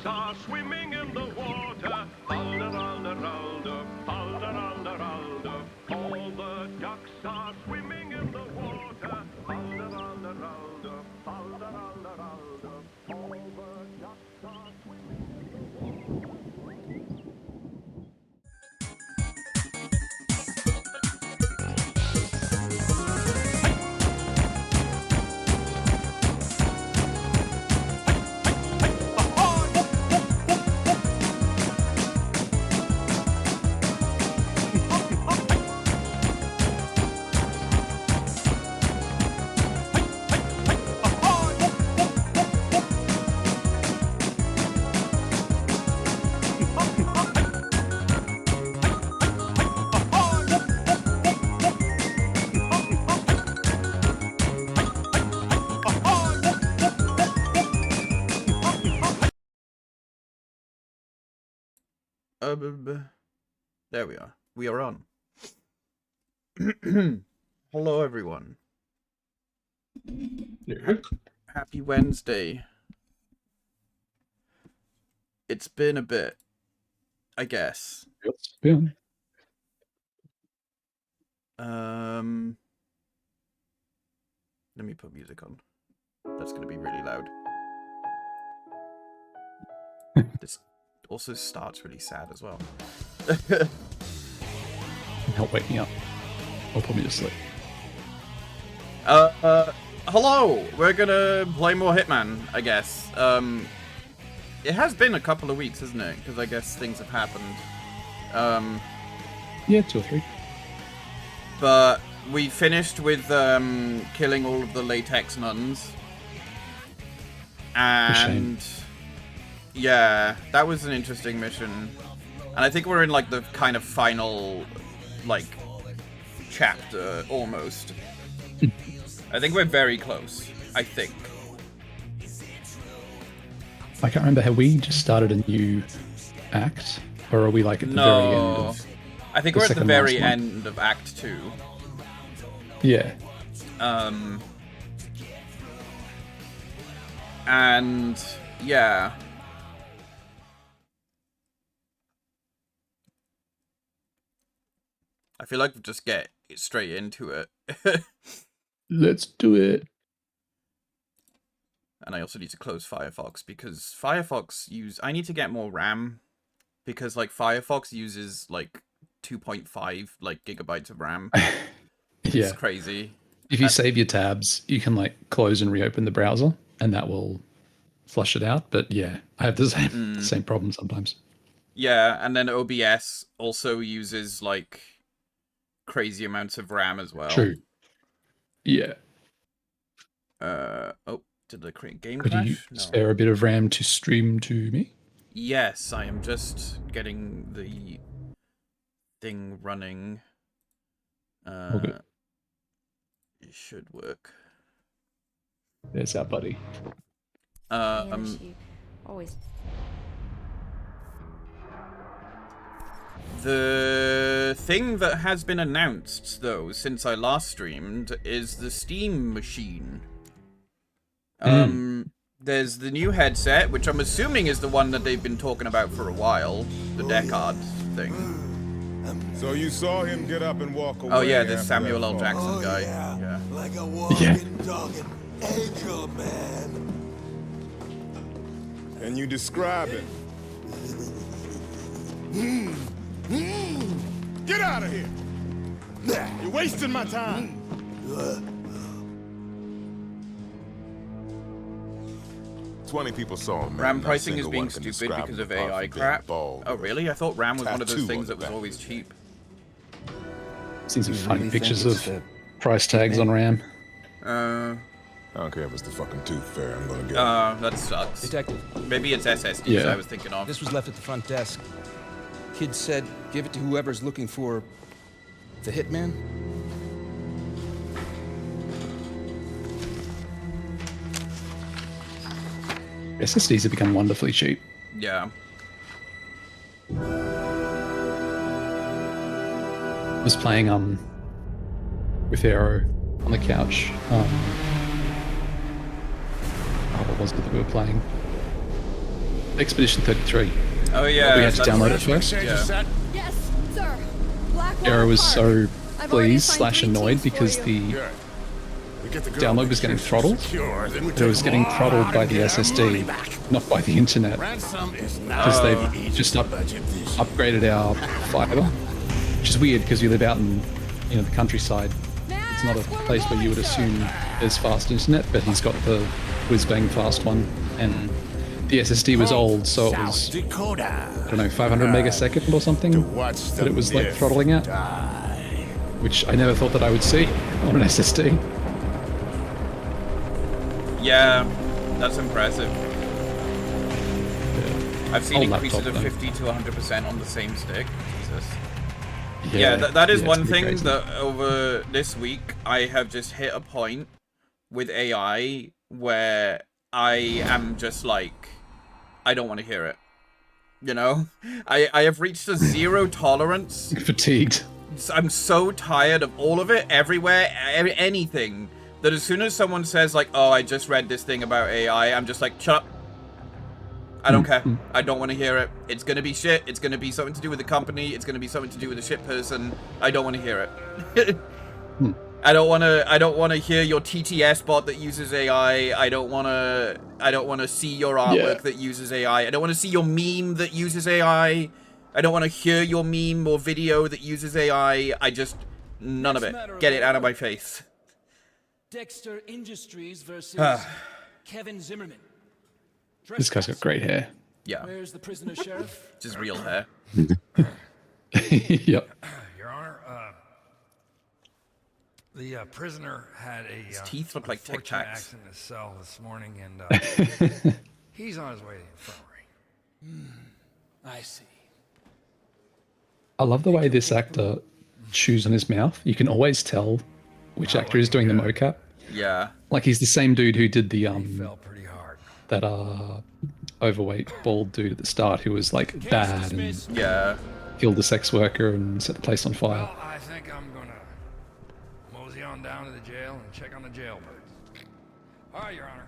ducks are swimming in the water. Alder, alder, alder, alder, alder, alder. All the ducks are swimming in the water. Alder, alder, alder, alder, alder, alder. All the ducks are swimming in the water. There we are. We are on. Hello, everyone. Happy Wednesday. It's been a bit, I guess. It's been. Let me put music on. That's gonna be really loud. This also starts really sad as well. Help wake me up. Or put me to sleep. Hello! We're gonna play more Hitman, I guess. It has been a couple of weeks, hasn't it? Because I guess things have happened. Yeah, 2 or 3. But we finished with killing all of the latex nuns. And yeah, that was an interesting mission. And I think we're in like the kind of final like chapter almost. I think we're very close. I think. I can't remember. Have we just started a new act, or are we like at the very end of? I think we're at the very end of Act 2. Yeah. And yeah. I feel like we'll just get straight into it. Let's do it. And I also need to close Firefox because Firefox I need to get more RAM because like Firefox uses like 2.5 like gigabytes of RAM. Yeah. It's crazy. If you save your tabs, you can like close and reopen the browser and that will flush it out. But yeah, I have the same problem sometimes. Yeah, and then OBS also uses like crazy amounts of RAM as well. True. Yeah. Oh, did the game Could crash? you No. spare a bit of RAM to stream to me? Yes, I am just getting the thing running. Okay. It should work. There's our buddy. Always. The thing that has been announced, though, since I last streamed, is the Steam machine. There's the new headset, which I'm assuming is the one that they've been talking about for a while, the Deckard thing. So you saw him get up and walk away. Oh yeah, this Samuel L. Jackson guy. Yeah. Like a walking dog and angel man. Can you describe it? Get out of here! You're wasting my time. 20 people saw him. RAM pricing is being stupid because of AI crap. Oh really? I thought RAM was one of those things that was always cheap. Seen some funny pictures of price tags on RAM. I don't care if it's the fucking tooth fairy. I'm gonna get it. That sucks. Detective. Maybe it's SSDs I was thinking of. This was left at the front desk. Kid said, give it to whoever's looking for the Hitman. SSDs have become wonderfully cheap. Yeah. I was playing with Arrow on the couch. What was it that we were playing? Expedition 33. Oh yeah. We had to that's- download it first. Yeah. Yes, sir. Blackwater Era was Park. so I've already pleased assigned slash 3 annoyed teams for because you. the Good. We get the girl, download make was getting sure she's throttled. secure, then we It take was them getting all throttled out by and the get our money SSD, back. not by the internet. Ransom is not Because Oh. they've just upgraded our fiber, which is weird because you live out in the countryside. It's not a place where you would assume there's fast internet, but he's got the whiz-bang fast one, and the SSD was old, so it was, Dakota. I don't know, 500 megasecond or something Watch that it was like myth throttling at, die. which I never thought that I would see on an SSD. Yeah, that's impressive. I've seen Old increases laptop, of though. 50 to 100% on the same stick. Jesus. Yeah, that is yeah, one it's pretty thing crazy. that over this week I have just hit a point with AI where I am just like, I don't want to hear it. You know? I have reached a zero tolerance. Fatigued. I'm so tired of all of it, everywhere, anything, that as soon as someone says like, oh, I just read this thing about AI, I'm just like, shut up. I don't care. I don't want to hear it. It's going to be shit. It's going to be something to do with the company. It's going to be something to do with a shit person. I don't want to hear it. I don't want to hear your TTS bot that uses AI. I don't want to see your artwork that uses AI. I don't want to see your meme that uses AI. I don't want to hear your meme or video that uses AI. None of it. Get it out of my face. Dexter Industries versus Kevin Zimmerman. This guy's got great hair. Yeah. Where's the prisoner, Sheriff? Just real hair. Yep. Your Honor, the prisoner had a His teeth look like Tic unfortunate Tacs. accident in his cell this morning, and he's on his way to the infirmary. I see. I love the way this actor chews on his mouth. You can always tell which actor is doing the mocap. Yeah. Like he's the same dude who did the Fell pretty hard. that overweight bald dude at the start who was like bad and Yeah. killed a sex worker and set the place on fire. Well, I think I'm gonna mosey on down to the jail and check on the jailbirds. All right, Your Honor.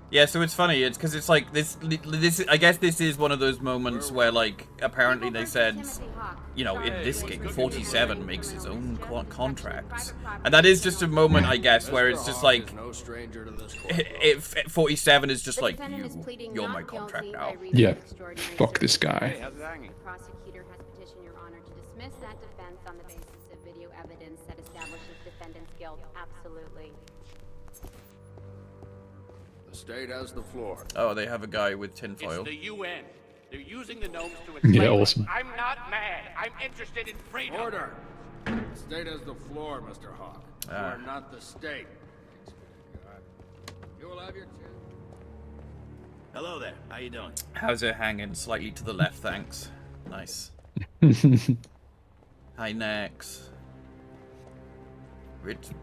Yeah, so it's funny. It's because it's like this. I guess this is one of those moments where, like, apparently they said, you know, in this game, 47 makes his own contracts, and that is just a moment, I guess, where it's just like, if 47 is just like, you're my contract now. Yeah, fuck this guy. Prosecutor has petitioned Your Honor to dismiss that defense on the basis of video evidence that establishes defendant's guilt. Absolutely. The state has the floor. Oh, they have a guy with tinfoil. It's the UN. They're using the gnomes to enslave Yeah, us. awesome. I'm not mad. I'm interested in freedom. Order. The state has the floor, Mr. Hawk. You Ah. are not the state. You will have your chance. Hello there. How you doing? How's it hanging? Slightly to the left, thanks. Nice. Hi, Nex.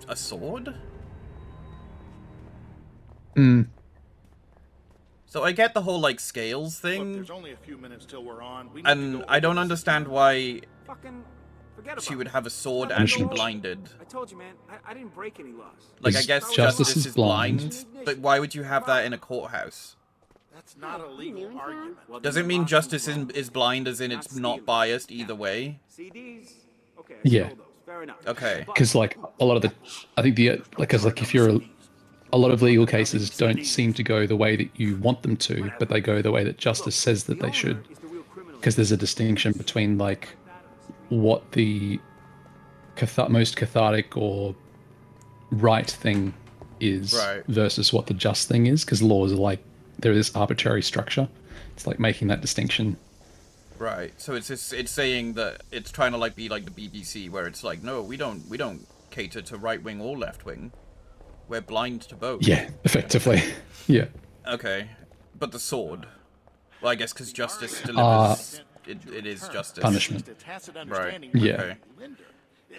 A sword? So I get the whole, like, scales thing, There's only a few minutes till we're on. We need and to go I don't understand why Fucking forget about she would have a sword No, and be don't. blinded. I told you, man. I didn't break any laws. Like, I Is guess Justice justice is is blind, blind. but why would you have that in a courthouse? That's not a legal argument. Well, Does then it mean the justice laws is blind as in it's not biased either way? CDs. Okay. I Yeah. stole those. Fair enough. Okay. Because like a lot of the, I think because like if you're a lot of legal cases don't seem to go the way that you want them to, but they go the way that justice says that they should. Because there's a distinction between like what the most cathartic or right thing is Right. versus what the just thing is. Because laws are like they're this arbitrary structure. It's like making that distinction. Right. So it's saying that it's trying to like be like the BBC, where it's like, no, we don't cater to right wing or left wing. We're blind to both. Yeah, effectively. Yeah. Okay. But the sword. Well, I guess because justice delivers. It is justice. Punishment. Right. Yeah. Okay.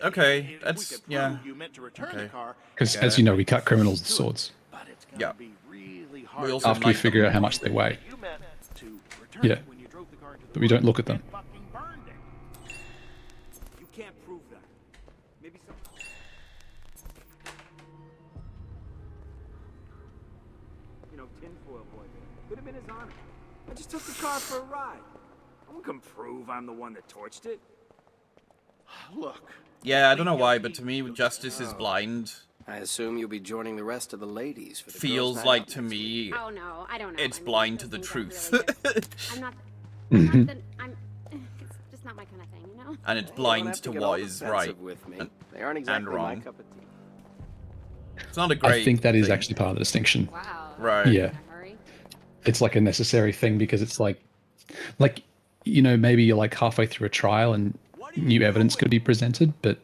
Okay. That's yeah. Okay. Because as you know, we cut criminals with swords. Yeah. We also After we knight figure them. out how much they weigh. Yeah. But we don't look at them. You can't prove that. Maybe some. You know, tinfoil boy. Could have been his honor. took the car for a ride. No one can prove I'm the one that torched it. Look. Yeah, I don't know why, but to me, Justice is blind. I assume you'll be joining the rest of the ladies for the Feels girls' night like out to next me, Oh no, I don't know. it's I mean, blind to those the things truth. aren't really good. It's just not my kind of thing, you know? And it's You don't blind have to get what all is defensive right with me. and, They aren't and exactly my wrong. cup of tea. It's not a great I think that is thing. actually part of the distinction. Wow. Right. Yeah. It's like a necessary thing because it's like, you know, maybe you're like halfway through a trial and new evidence could be presented, but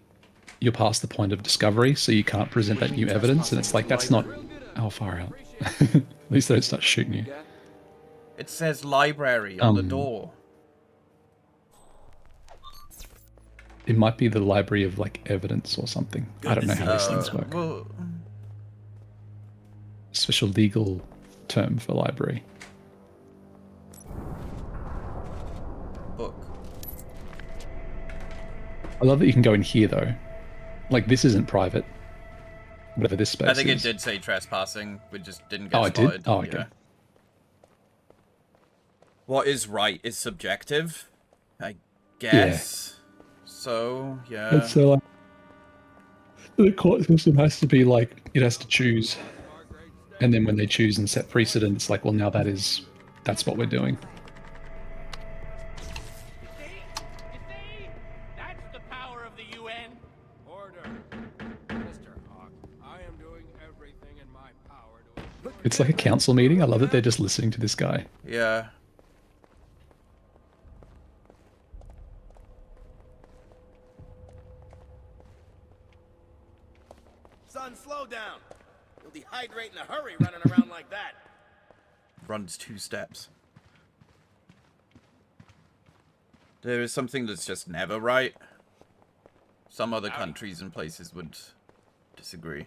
you're past the point of discovery, so you can't present that new evidence. And it's like, that's not how far out. At least they don't start shooting you. It says library on the door. It might be the library of like evidence or something. I don't know how these things work. Well, Special legal term for library. book. I love that you can go in here though. Like this isn't private. Whatever this space I think is. it did say trespassing. We just didn't get Oh, it spotted. did? Oh, okay. Yeah. What is right is subjective, I guess. So, yeah. And so like, the court system has to be like, it has to choose. And then when they choose and set precedent, it's like, well, now that's what we're doing. That's the power of the UN. Order. Mr. Hawk, I am doing everything in my power to... It's like a council meeting. I love that they're just listening to this guy. Yeah. Son, slow down. You'll dehydrate in a hurry running around like that. Runs 2 steps. There is something that's just never right. Some other countries and places would disagree.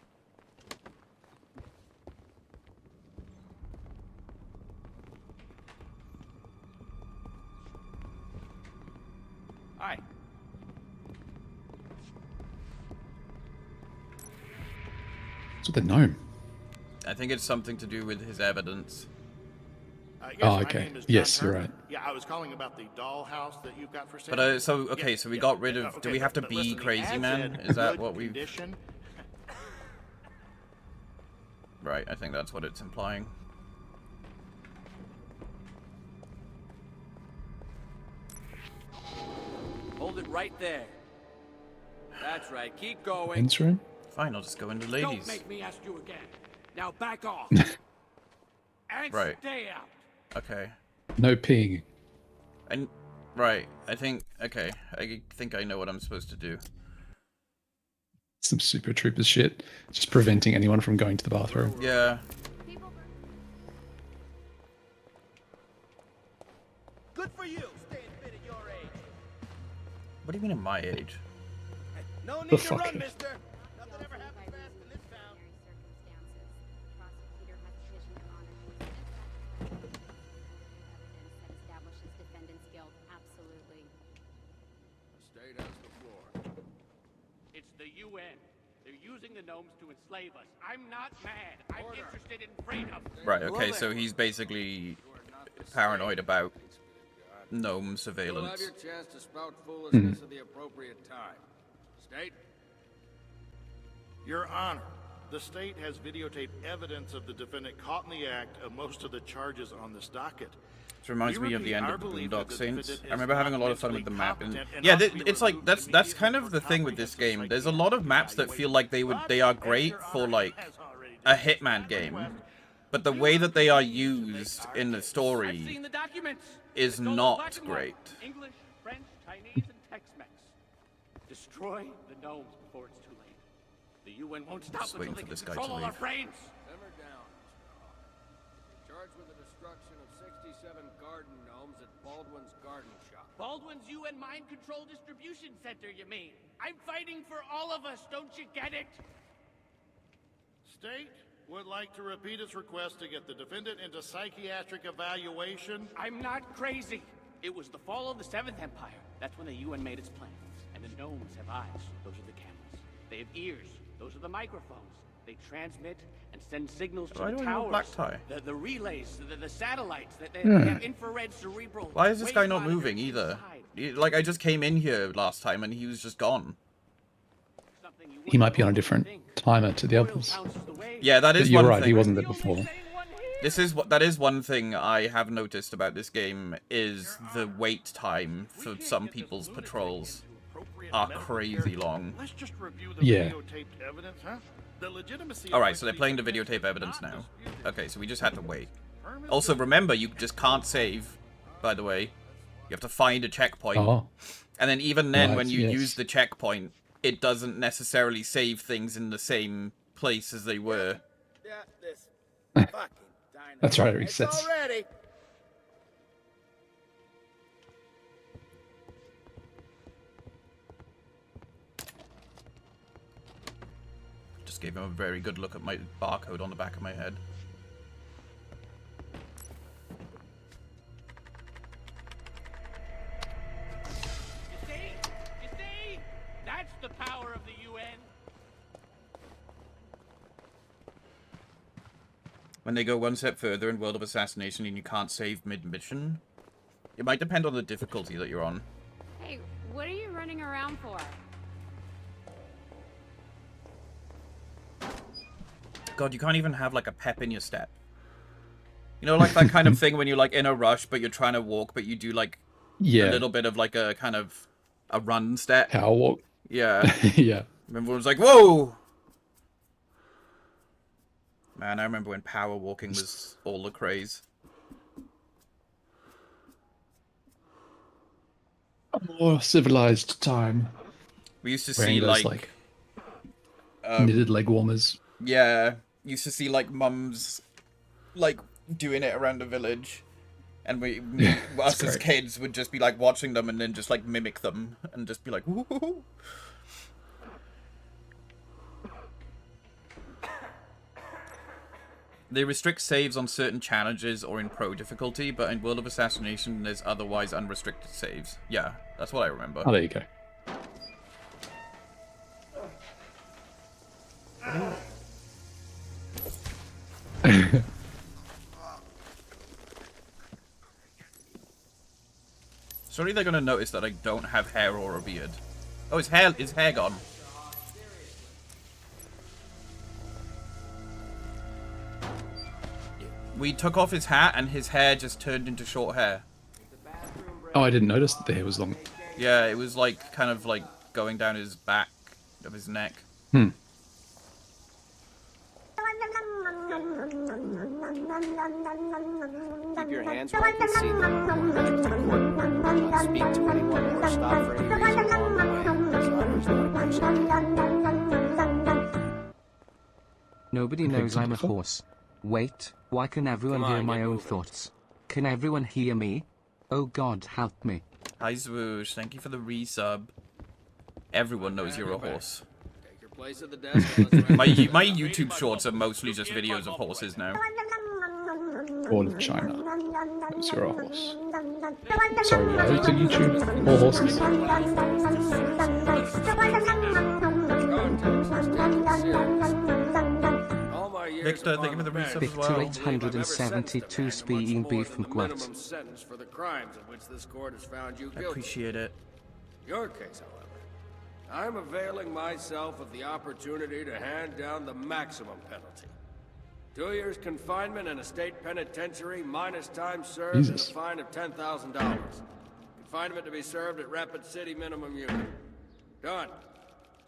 Hi. What's with the gnome? I think it's something to do with his evidence. Yes, Oh, my okay. name is Yes, John you're Turner. right. Yeah, I was calling about the dollhouse that you've got for sale. But so okay, Yeah, so we yeah, got rid of. Do okay, we have to but be listen, the crazy ad man? said Is that good what we? condition. Right, I think that's what it's implying. Hold it right there. That's right. Keep going. Men's room? Fine, I'll just go into Don't ladies. make me ask you again. Now back off. And Right. stay out. Okay. No peeing. And right, I think okay. I think I know what I'm supposed to do. Some Super Troopers shit. Just preventing anyone from going to the bathroom. Yeah. Good for you, staying fit at your age. What do you mean at my age? No need The to fuck? run, mister. Nothing ever happens fast in this town. Prosecutor has petitioned Your Honor to dismiss that evidence that establishes defendant's guilt. Absolutely. The state has the floor. It's the UN. They're using the gnomes to enslave us. I'm not mad. I'm interested in freedom. Right. Okay. So he's basically paranoid about gnome You'll have surveillance. your chance to spout foolishness at the appropriate time. State? Your Honor, the state has videotaped evidence of the defendant caught in the act of most of the charges on this docket. Which reminds We me of the repeat end our of the belief Boondock that the Saints. defendant I remember is having a not lot of fun with the mentally map. And competent and yeah, ought to be it's like removed that's kind immediately of the for thing with this game. comprehensive There's a lot of maps that feel like they are great for like a Hitman game, but the way that they are used in the I've story seen the documents. is It's all in not black and white. great. English, French, Chinese, and Tex-Mex. Destroy the gnomes before it's too late. The UN won't stop Just waiting until they for this can guy to control all our leave. brains. Simmer down, Mr. Hawk. You're charged with the destruction of 67 garden gnomes at Baldwin's Garden Shop. Baldwin's UN Mind Control Distribution Center, you mean? I'm fighting for all of us, don't you get it? State would like to repeat its request to get the defendant into psychiatric evaluation. I'm not crazy. It was the fall of the Seventh Empire. That's when the UN made its plan. And the gnomes have eyes. Those are the cameras. They have ears. Those are the microphones. They transmit and send signals to Why the do I have a towers, black tie? the relays, the satellites. They Hmm. have infrared cerebral. Why is this guy wave not monitors moving either? inside. Like, I just came in here last time and he was just gone. He might be on a different timer to the others. Yeah, that is But you're one right, thing. he wasn't there before. That is one thing I have noticed about this game is the wait time for some people's patrols are crazy long. Let's just review the Yeah. videotaped evidence, huh? The legitimacy of Alright, so they're what playing the we videotape evidence now. Okay, so we just had to wait. Permit Also, remember, you just can't save, by the way. You have to find a checkpoint. Oh. And then even then, Right, when you yes. use the checkpoint, it doesn't necessarily save things in the same place as they were. That's right, it resets. Already. Just gave him a very good look at my barcode on the back of my head. You see? That's the power of the UN. When they go one step further in World of Assassination and you can't save mid-mission, it might depend on the difficulty that you're on. Hey, what are you running around for? God, you can't even have like a pep in your step. You know, like that kind of thing when you're like in a rush, but you're trying to walk, but you do like Yeah. a little bit of like a kind of a run step. Power walk. Yeah. Yeah. Everyone was like, whoa! Man, I remember when power walking was all the craze. A more civilized time. We used to Wearing see those, like knitted leg warmers. yeah, used to see like mums like doing it around the village, and us as great. kids would just be like watching them and then just like mimic them and just be like, woo. They restrict saves on certain challenges or in pro difficulty, but in World of Assassination there's otherwise unrestricted saves. Yeah, that's what I remember. Oh, there you go. Surely they're gonna notice that I don't have hair or a beard. Oh, his hair gone. We took off his hat and his hair just turned into short hair. Oh, I didn't notice that the hair was long. Yeah, it was like kind of like going down his back of his neck. Hmm. Keep your hands where I can see them. Not speak to anyone or stop for any reason along the way. As others don't appreciate. Nobody knows I'm a horse. Wait, why can everyone Come on, hear my get own moving. thoughts? Can everyone hear me? Oh God, help me. Hi Zwoosh, thank you for the resub. Everyone knows you're a horse. Take your place at the desk. and let's wrap My YouTube shorts are mostly just videos of horses now. All of China. That's your horse. Sorry, why is it YouTube? All horses. Victor, thank you for the resub as Victor well. 872 speaking beef from Gwent. minimum sentence for the crimes of which this court has found you I guilty. appreciate it. Your case, however, I'm availing myself of the opportunity to hand down the maximum penalty. 2 years confinement in a state penitentiary minus time served and a Jesus. fine of $10,000. Confinement to be served at Rapid City minimum unit. Done.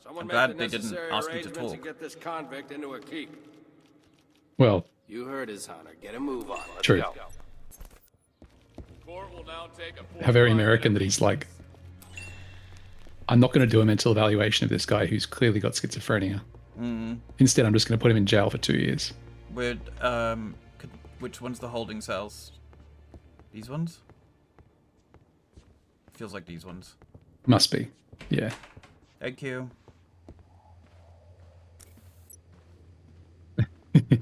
Someone I'm make glad the they didn't necessary ask me to arrangements and talk. get this convict into a keep. Well, You heard his honor. Get a move on. Let's true. go. Court will now take a How very American that he's like, I'm not going to do a mental evaluation of this guy who's clearly got schizophrenia. Mm. Instead, I'm just going to put him in jail for 2 years. Would which one's the holding cells? These ones? Feels like these ones. Must be. Yeah. Thank you.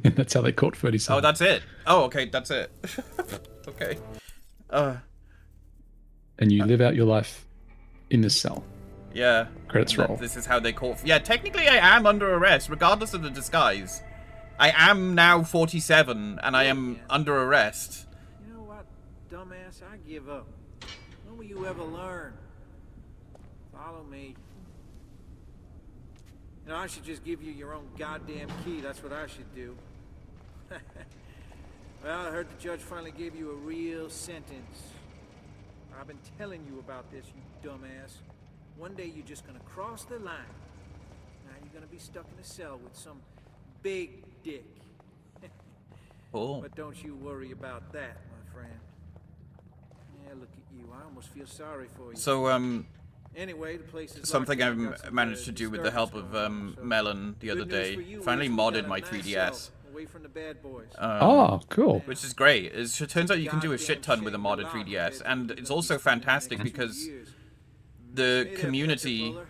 That's how they caught 37. Oh, that's it. Oh, okay, that's it. Okay. And you live out your life in this cell. Yeah. Credits roll. This is how they call. Yeah, technically I am under arrest, regardless of the disguise. I am now 47, and I am under arrest. You know what, dumbass? I give up. When will you ever learn? Follow me. You know, I should just give you your own goddamn key. That's what I should do. Well, I heard the judge finally gave you a real sentence. I've been telling you about this, you dumbass. One day you're just gonna cross the line. Now you're gonna be stuck in a cell with some big dick. Cool. But don't you worry about that, my friend. Yeah, look at you. I almost feel sorry for you. So, Anyway, the place is something I managed to do with the help of Melon the other day. Finally modded my 3DS. Away from the bad boys. Oh, cool. Which is great. It turns out you can do a shit ton with a modded 3DS, and it's also fantastic because the community. What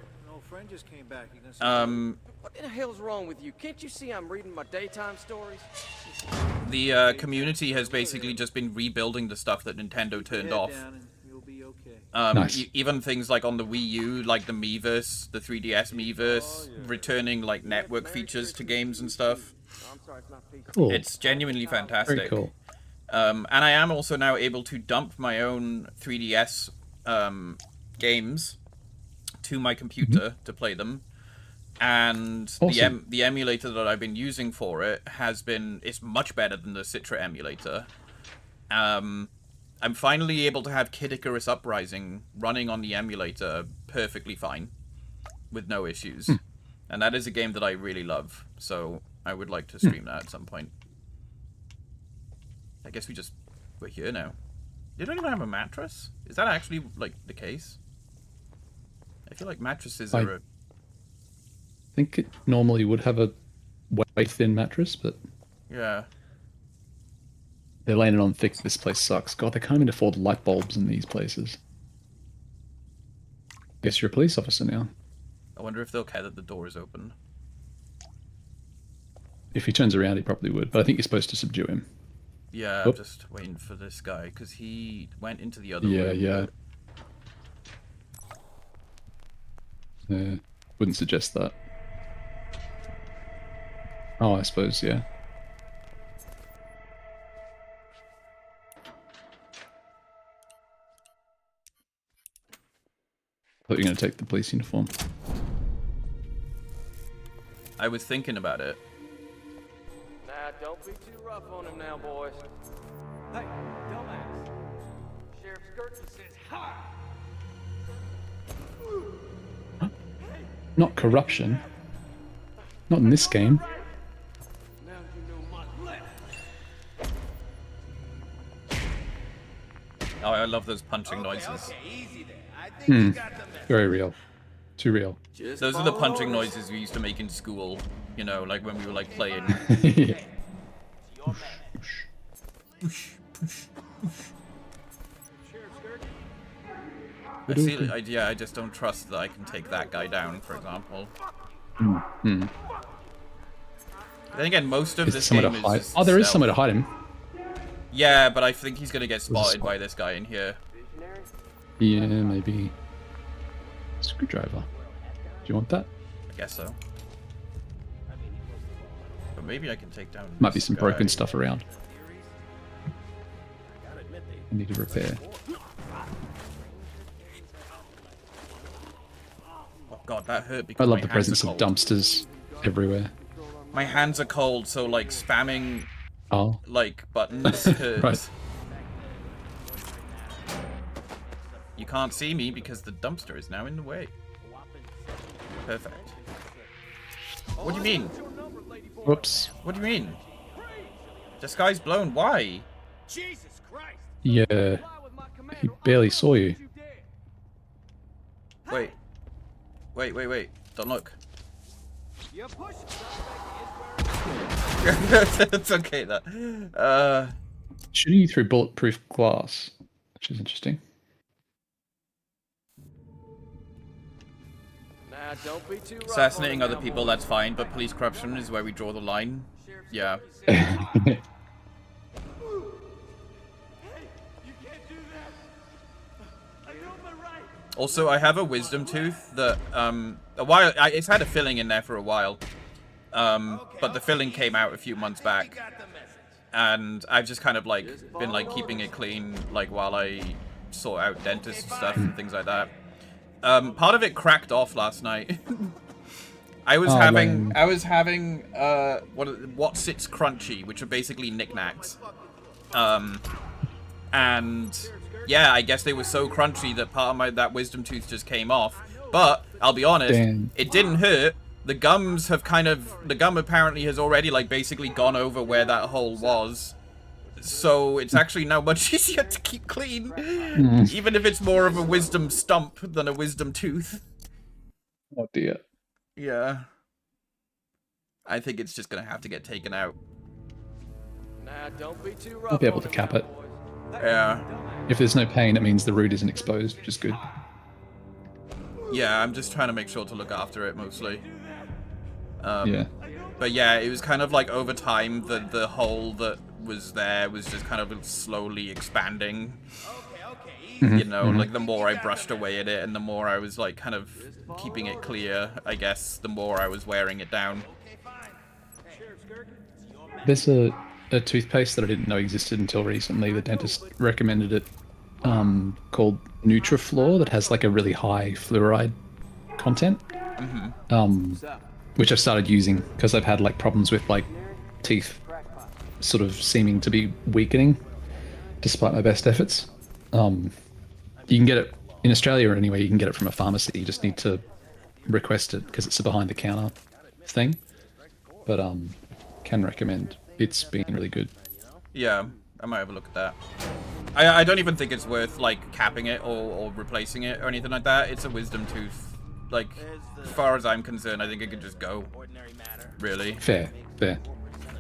the hell's wrong with you? Can't you see I'm reading my daytime stories? The community has basically just been rebuilding the stuff that Nintendo turned off. Nice. Even things like on the Wii U, like the Miiverse, the 3DS Miiverse, returning like network features to games and stuff. Cool. It's genuinely fantastic. Very cool. And I am also now able to dump my own 3DS games to my computer to play them. And Awesome. the emulator that I've been using for it it's much better than the Citra emulator. I'm finally able to have Kid Icarus Uprising running on the emulator perfectly fine, with no issues. And that is a game that I really love, so I would like to stream that at some point. I guess we're here now. They don't even have a mattress? Is that actually, like, the case? I feel like mattresses are I think it normally would have a way thin mattress, but yeah. They're laying it on thick. This place sucks. God, they can't even afford light bulbs in these places. Guess you're a police officer now. I wonder if they'll care that the door is open. If he turns around, he probably would. But I think you're supposed to subdue him. Yeah, I'm just waiting for this guy, because he went into the other room. Yeah. Wouldn't suggest that. Oh, I suppose, yeah. Thought you were going to take the police uniform. I was thinking about it. Nah, don't be too rough on him now, boys. Hey, dumbass. Sheriff Skirky says hi. Not corruption. Not in this game. Now you know my left. Oh, I love those punching noises. Easy there. I think Very real. Too real. Those are the punching noises we used to make in school, you know, like when we were like playing. Yeah. I just don't trust that I can take that guy down, for example. Hmm. Then again, most of this somewhere game to hide? is Oh, there is stealth. somewhere to hide him. Yeah, but I think he's gonna get a spotted spot. by this guy in here. Yeah, maybe. Screwdriver. Do you want that? I guess so. But maybe I can take down. Might be this some guy. broken stuff around. I need to repair. Oh god, that hurt I because love my the hands presence are of cold. dumpsters everywhere. My hands are cold, so like spamming Oh. like buttons hurts. Right. You can't see me because the dumpster is now in the way. Perfect. What do you mean? Whoops. What do you mean? The sky's blown. Why? Jesus Christ. Yeah. He barely saw you. Wait. Wait. Don't look. You're pushing. It's okay, that. Shooting you through bulletproof glass, which is interesting. Nah, don't be too rough Assassinating on him other now, people, boys. that's fine, but police corruption is where we draw the line. Yeah. Hey, you can't do that. I know my right. Also, I have a wisdom tooth that it's had a filling in there for a while, but the filling came out a few months back, and I've just kind of like been like keeping it clean like while I sort out dentist stuff and things like that. Part of it cracked off last night. I was having what sits crunchy, which are basically knickknacks, and yeah, I guess they were so crunchy that part of that wisdom tooth just came off. But I'll be honest, it didn't hurt. The gum apparently has already like basically gone over where that hole was, so it's actually now much easier to keep clean, even if it's more of a wisdom stump than a wisdom tooth. Oh dear. Yeah. I think it's just gonna have to get taken out. Nah, don't be too rough. I'll be able to cap it. Yeah. If there's no pain, it means the root isn't exposed, which is good. Yeah, I'm just trying to make sure to look after it mostly. Yeah. But yeah, it was kind of like over time the hole that was there was just kind of slowly expanding. You know, like the more I brushed away at it and the more I was like kind of keeping it clear, I guess, the more I was wearing it down. There's a toothpaste that I didn't know existed until recently. The dentist recommended it, called Nutriflor, that has like a really high fluoride content, which I've started using because I've had like problems with like teeth sort of seeming to be weakening despite my best efforts. You can get it in Australia or anywhere. You can get it from a pharmacy. You just need to request it because it's a behind the counter thing. But can recommend. It's been really good. Yeah, I might have a look at that. I don't even think it's worth like capping it or replacing it or anything like that. It's a wisdom tooth. Like, as far as I'm concerned, I think it could just go. Really. Fair.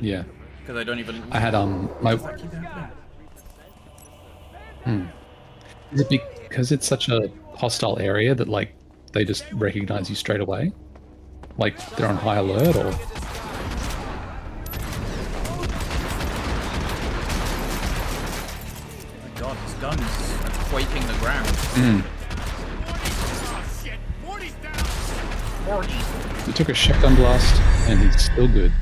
Yeah. Because I don't even. I had my. Is it because it's such a hostile area that like they just recognize you straight away? Like they're on high alert, or? Oh my god, this gun's quaking the ground. He took a shotgun blast and he's still good.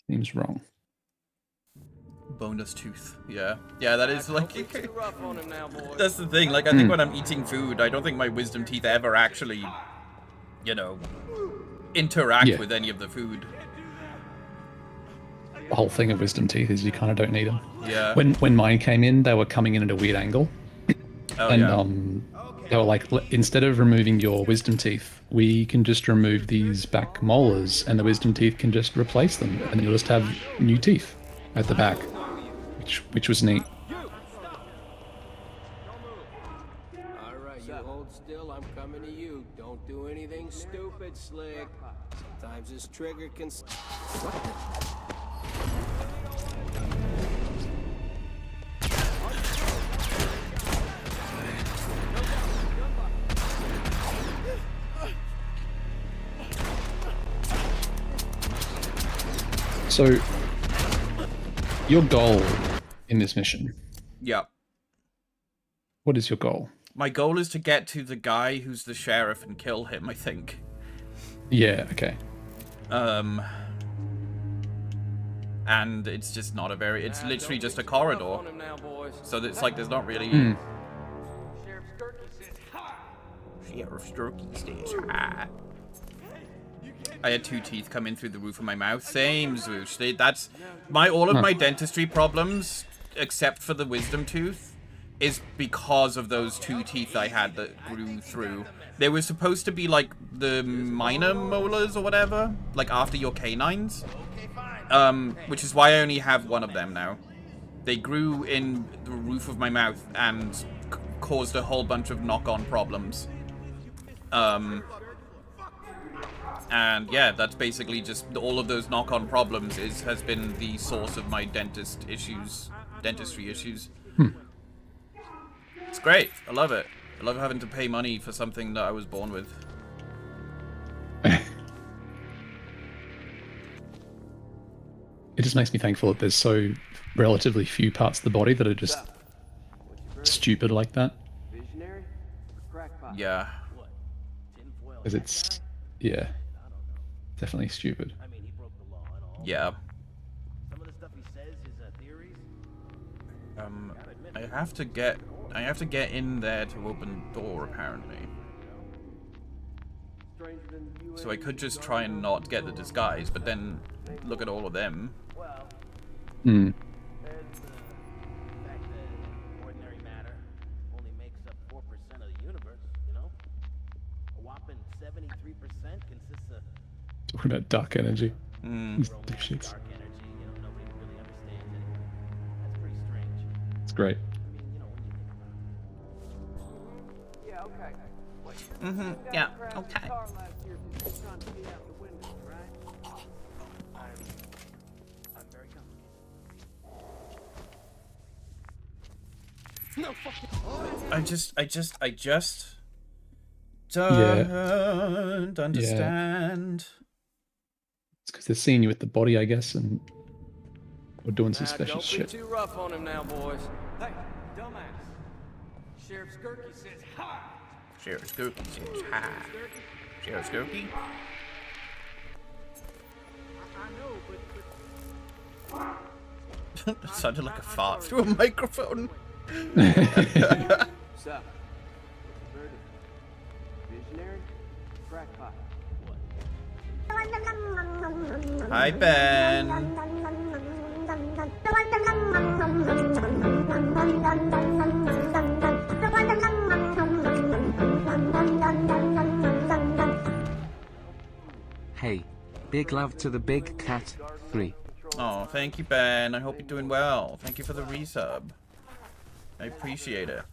Seems wrong. Bonus tooth. Yeah, that is like. That's the thing. Like, I think when I'm eating food, I don't think my wisdom teeth ever actually, you know, interact with any of the food. The whole thing of wisdom teeth is you kind of don't need them. Yeah. When mine came in, they were coming in at a weird angle, and yeah. They were like, instead of removing your wisdom teeth, we can just remove these back molars, and the wisdom teeth can just replace them, and you'll just have new teeth at the back. Which was neat. Alright, you hold still, I'm coming to you. Don't do anything stupid, Slick. Sometimes this trigger can... So, your goal in this mission. Yeah. What is your goal? My goal is to get to the guy who's the sheriff and kill him, I think. Yeah, okay. And it's just not a very... It's literally just a corridor. So it's like there's not really... Sheriff Sturkey says hi. I had 2 teeth come in through the roof of my mouth. Same, Zoosh. That's... all of my dentistry problems, except for the wisdom tooth, is because of those 2 teeth I had that grew through. They were supposed to be like the minor molars or whatever, like after your canines. Which is why I only have 1 of them now. They grew in the roof of my mouth and caused a whole bunch of knock-on problems. And yeah, that's basically just all of those knock-on problems has been the source of my dentistry issues. It's great. I love it. I love having to pay money for something that I was born with. It just makes me thankful that there's so relatively few parts of the body that are just stupid like that. Visionary or crackpot? Yeah. Because it's, yeah, definitely stupid. Yeah. Some of the stuff he says is theories. I have to get in there to open the door apparently. So I could just try and not get the disguise, but then look at all of them. Hmm. Ordinary matter only makes up 4% of the universe, you know? A whopping 73% consists of Talking about dark energy. Mm. Dipshits. dark energy, you know, nobody really understands it. That's pretty strange. It's great. I mean, you know, when you think about it. Yeah, okay. Wait, Mm-hmm. Yeah, okay. car last year because you're trying to get out the window, right? I'm very comfortable. No fucking. I just don't understand. It's because they're seeing you with the body, I guess, and we're doing some special Don't shit. be too rough on him now, boys. Hey, dumbass. Sheriff Skirky says hi. Sheriff Skirky says hi. Sheriff Skirky? I know, but It sounded like a fart through a microphone. What's up? Visionary? Crackpot? Hi, Ben. Hey, big love to the big cat. 3. Oh, thank you, Ben. I hope you're doing well. Thank you for the resub. I appreciate it.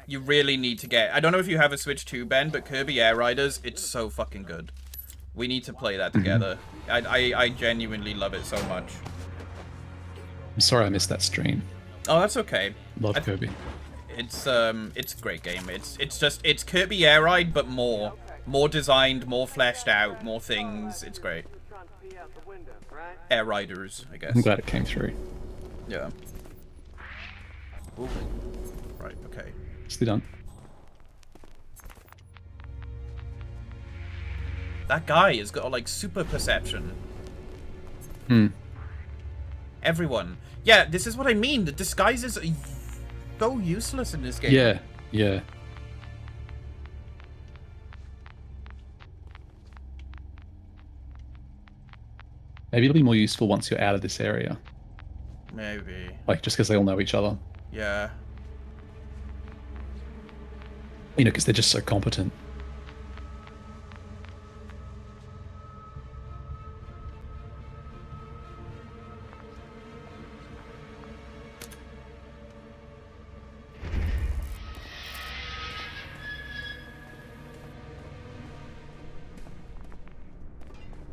You really need to get... I don't know if you have a Switch 2, Ben, but Kirby Air Riders, it's so fucking good. We need to play that together. I genuinely love it so much. I'm sorry I missed that stream. Oh, that's okay. Love Kirby. It's a great game. It's Kirby Air Ride, but more designed, more fleshed out, more things. It's great. Air Riders, I guess. I'm glad it came through. Yeah. Ooh. Right. Okay. Still done. That guy has got like super perception. Hmm. Everyone. Yeah, this is what I mean. The disguises are so useless in this game. Yeah. Yeah. Maybe it'll be more useful once you're out of this area. Maybe. Like, just because they all know each other. Yeah. You know, because they're just so competent.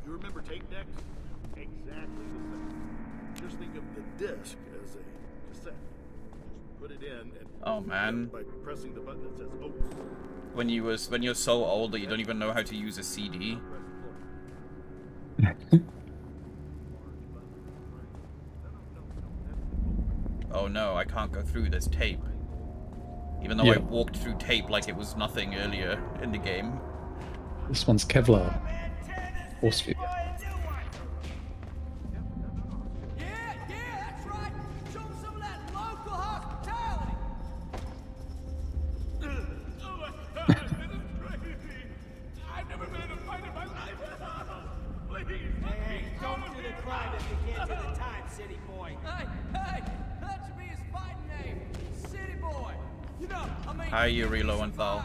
You remember tape decks? Exactly the same. Just think of the disc as a cassette. Just put it in and Oh man. by pressing the button that says open. When you're so old that you don't even know how to use a CD. Oh no, I can't go through this tape. Even though I Yeah. walked through tape like it was nothing earlier in the game. This one's Kevlar. Force field. Hi, Yurilo and Thal.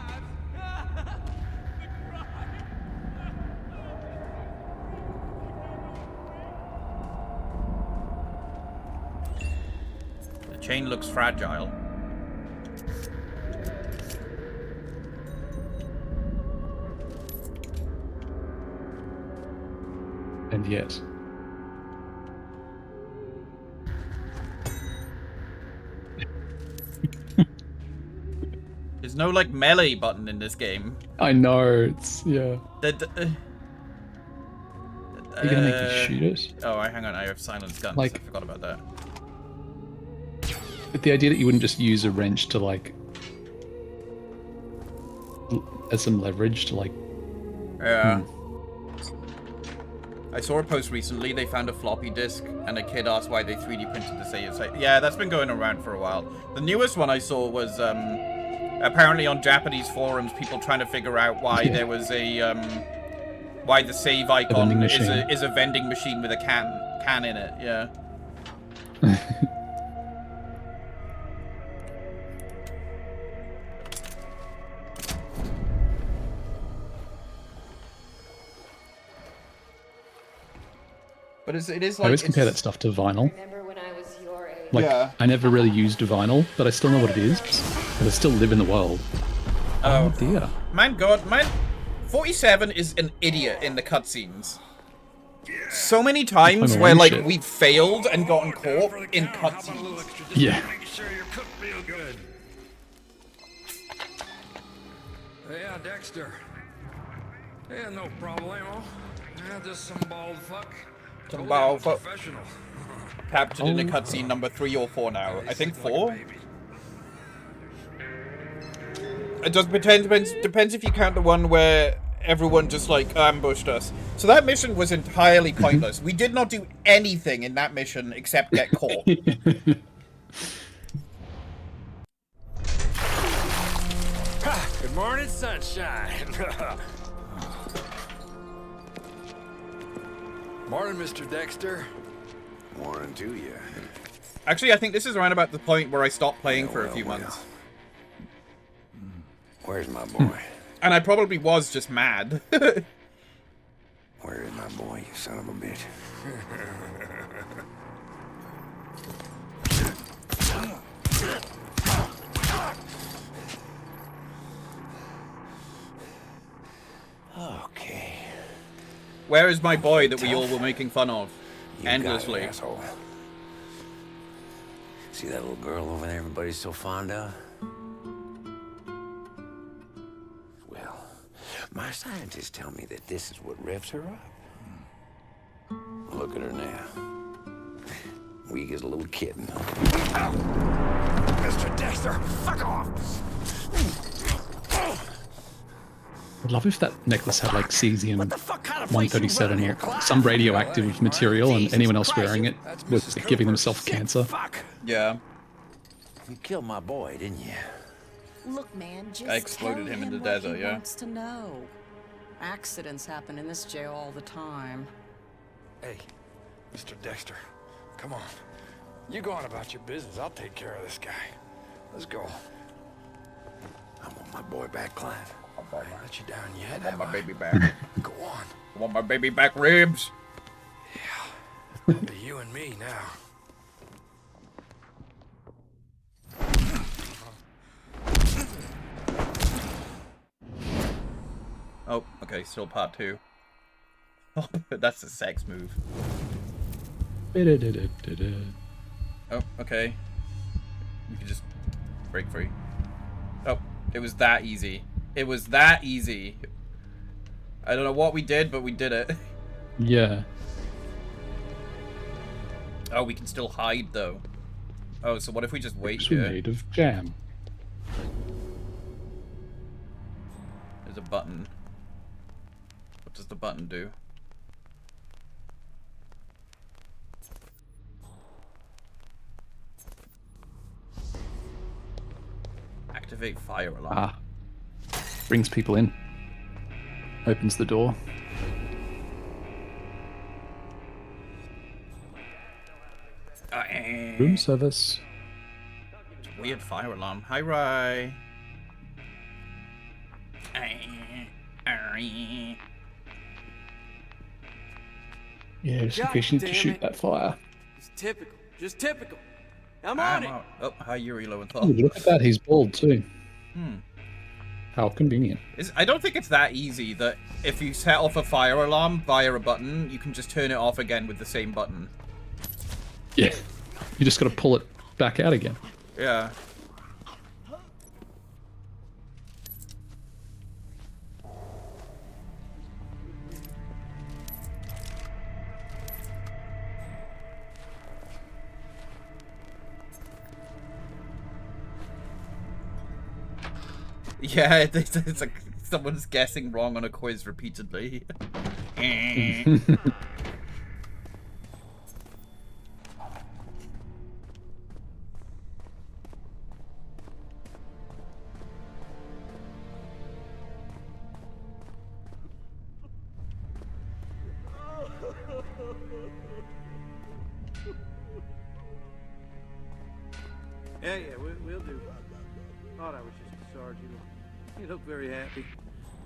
The chain looks fragile. And yet. There's no like melee button in this game. I know, it's, yeah. Are you gonna make me shoot it? Oh, hang on, I have silence guns. Like- I forgot about that. But the idea that you wouldn't just use a wrench to like as some leverage to like. Yeah. I saw a post recently. They found a floppy disk, and a kid asked why they 3D printed the save. Yeah, that's been going around for a while. The newest one I saw was apparently on Japanese forums, people trying to figure out why there was a why the save icon is a vending machine with a can in it. Yeah. But it is like... I always compare that stuff to vinyl. Remember when I was your age? Like, yeah. I never really used vinyl, but I still know what it is. But I still live in the world. Oh dear. Man, 47 is an idiot in the cutscenes. So many times where, like, we've failed and gotten caught in cutscenes. Yeah. Yeah, Dexter. Yeah, no problemo. Yeah, just some bald fuck. Some bald fuck. Captured in a cutscene number 3 or 4 now. I think 4? It does depends if you count the one where everyone just like ambushed us. So that mission was entirely pointless. We did not do anything in that mission except get caught. Good morning, sunshine. Morning, Mr. Dexter. Morning to you. Actually, I think this is around about the point where I stopped playing for a few months. Where's my boy? And I probably was just mad. Where is my boy, you son of a bitch? Okay. Where is my boy that we all were making fun of? Endlessly. Got it, asshole. See that little girl over there everybody's so fond of? Well, my scientists tell me that this is what revs her up. Look at her now. Weak as a little kitten. Mr. Dexter, fuck off! I'd love if that necklace had like cesium 137 or some radioactive material, and anyone else wearing it was giving themselves cancer. Yeah. You killed my boy, didn't you? Look, man, just I exploded tell him in the what desert, he yeah. wants to know. Accidents happen in this jail all the time. Hey, Mr. Dexter, come on. You go on about your business. I'll take care of this guy. Let's go. I want my boy back, Clive. I ain't let you down yet. I want my baby back. Go on. I want my baby back ribs. Yeah. It'll be you and me now. Oh, okay, still part 2. Oh, that's a sex move. Oh, okay. You can just break free. Oh, it was that easy. It was that easy. I don't know what we did, but we did it. Yeah. Oh, we can still hide, though. Oh, so what if we just wait Books here? were made of jam. There's a button. What does the button do? Activate fire alarm. Ah. Brings people in. Opens the door. Room service. Weird fire alarm. Hi, Rai. Yeah, just in case you need to shoot that fire. It's typical. Just typical. I'm on it. Oh, hi, Yuri Lowenthal. Oh, look at that. He's bald too. Hmm. How convenient. I don't think it's that easy that if you set off a fire alarm via a button, you can just turn it off again with the same button. Yeah. You just got to pull it back out again. Yeah. Yeah, it's like someone's guessing wrong on a quiz repeatedly. Yeah, we'll do. Thought I was just a sergeant. You look very happy.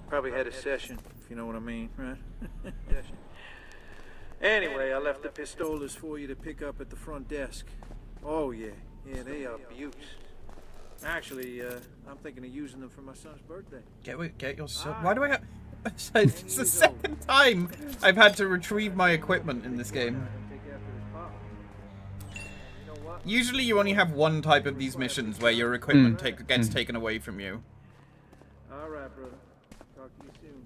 Probably had a session, if you know what I mean, right? Session. Anyway, I left the pistolas for you to pick up at the front desk. Oh, yeah. Yeah, they are beauts. Actually, I'm thinking of using them for my son's birthday. Get your son. Why do I have... It's the second time I've had to retrieve my equipment in this game. Usually you only have one type of these missions where your equipment gets taken away from you. All right, brother. Talk to you soon.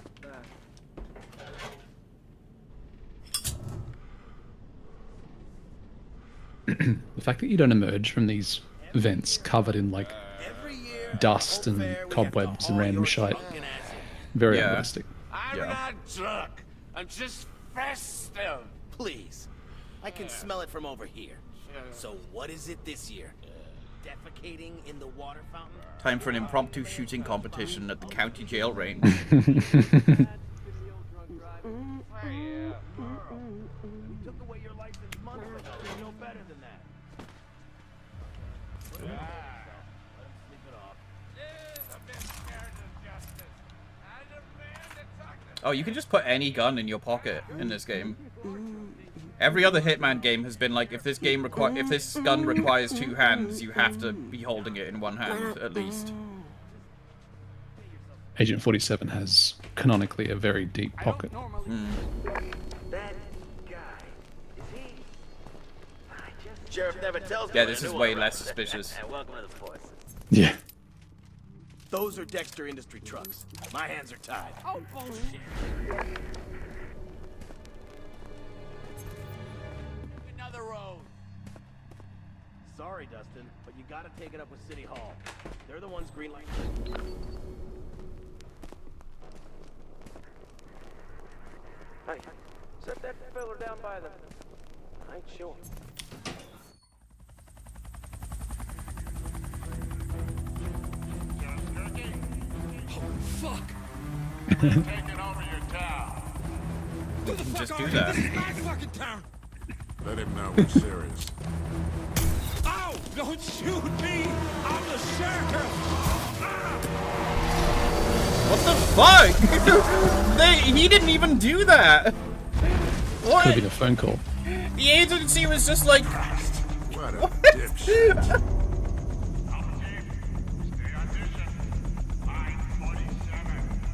Bye. The fact that you don't emerge from these vents covered in like dust and cobwebs and random shite, very unrealistic. I'm not drunk. I'm just festive. Please. I can smell it from over here. So what is it this year? Defecating in the water fountain? Time for an impromptu shooting competition at the county jail range. Oh, you can just put any gun in your pocket in this game. Every other Hitman game has been like, if this gun requires two hands, you have to be holding it in one hand, at least. Agent 47 has canonically a very deep pocket. Sheriff never tells me. Yeah, this is way less suspicious. Welcome to the force. Yeah. Those are Dexter Industry trucks. My hands are tied. Oh, bullshit. Another road. Sorry, Dustin, but you gotta take it up with City Hall. They're the ones greenlighting. Hey, set that fella down by the... I ain't sure. Fuck! Taking over your town. Who the fuck Just are do you? that. This is my fucking town! Let him know we're serious. Ow! Don't shoot me! I'm the sheriff! What the fuck? He didn't even do that! What? Could have been a phone call. The agency was just like... What a dipshit.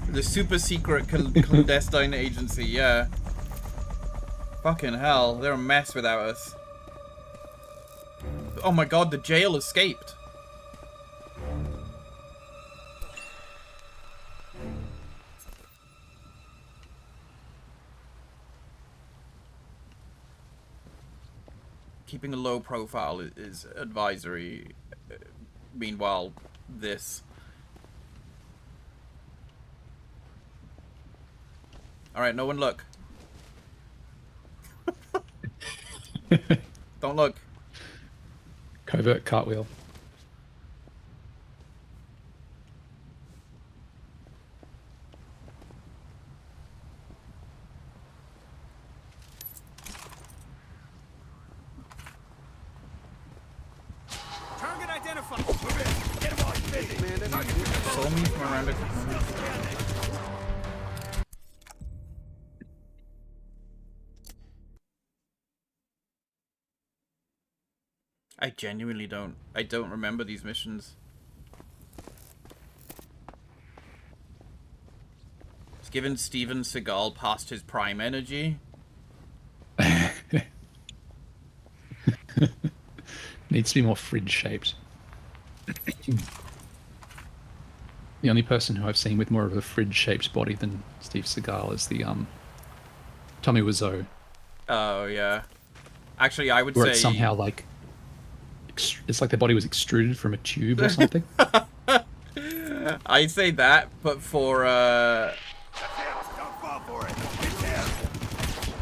The super secret clandestine agency, yeah. Fucking hell, they're a mess without us. Oh my god, the jail escaped. Keeping a low profile is advisory. Meanwhile, this. Alright, no one look. Don't look. Covert cartwheel. Target identified! Get him off busy! Saw me from around a corner. I genuinely don't remember these missions. It's given Steven Seagal past his prime energy. Needs to be more fridge shaped. The only person who I've seen with more of a fridge shaped body than Steve Seagal is the Tommy Wiseau. Oh yeah. Actually, I would where say it's somehow like it's like their body was extruded from a tube or something. I'd say that, but for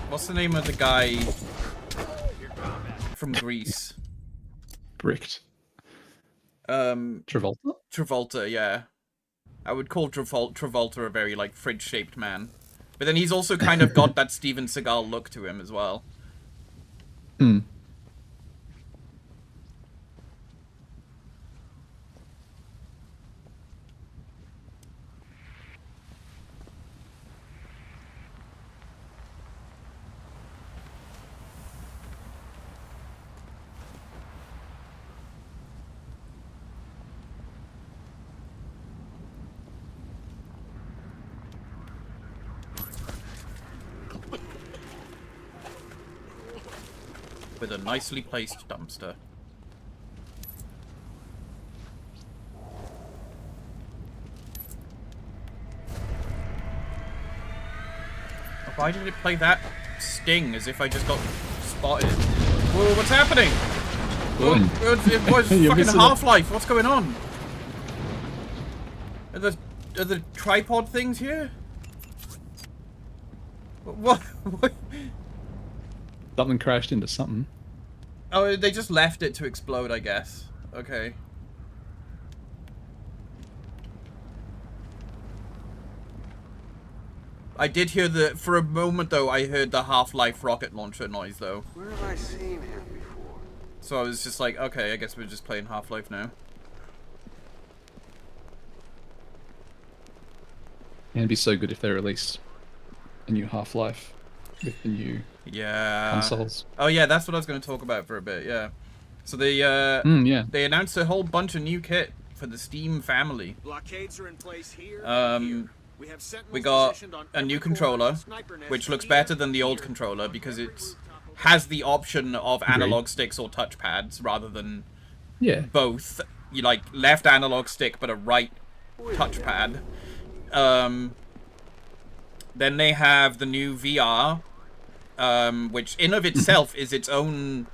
what's the name of the guy from Greece? Bricked. Travolta? Travolta, yeah. I would call Travolta a very, like, fridge-shaped man. But then he's also kind of got that Steven Seagal look to him as well. Hmm. With a nicely placed dumpster. Why did it play that sting as if I just got spotted? Whoa, what's happening? Whoa, it was fucking Half-Life. What's going on? Are the tripod things here? What? Something crashed into something. Oh, they just left it to explode, I guess. Okay. I did hear for a moment though, I heard the Half-Life rocket launcher noise though. Where have I seen him before? So I was just like, okay, I guess we're just playing Half-Life now. It'd be so good if they released a new Half-Life with the new consoles. Oh yeah, that's what I was going to talk about for a bit. Yeah. So they they announced a whole bunch of new kit for the Steam family. Blockades are in place here. We got a new controller, which looks better than the old controller because it has the option of analog sticks or touchpads rather than both. You like left analog stick but a right touchpad. Then they have the new VR, which in of itself is its own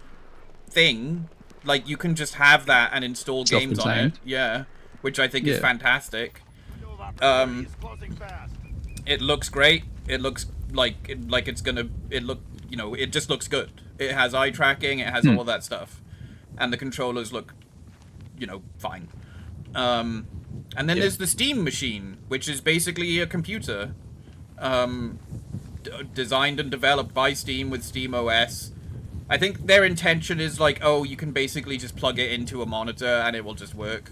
thing. Like you can just have that and install games on it. Yeah, which I think is fantastic. It looks great. It looks like it's gonna. It just looks good. It has eye tracking. It has all that stuff, and the controllers look, fine. And then there's the Steam machine, which is basically a computer, designed and developed by Steam with Steam OS. I think their intention is like, oh, you can basically just plug it into a monitor and it will just work.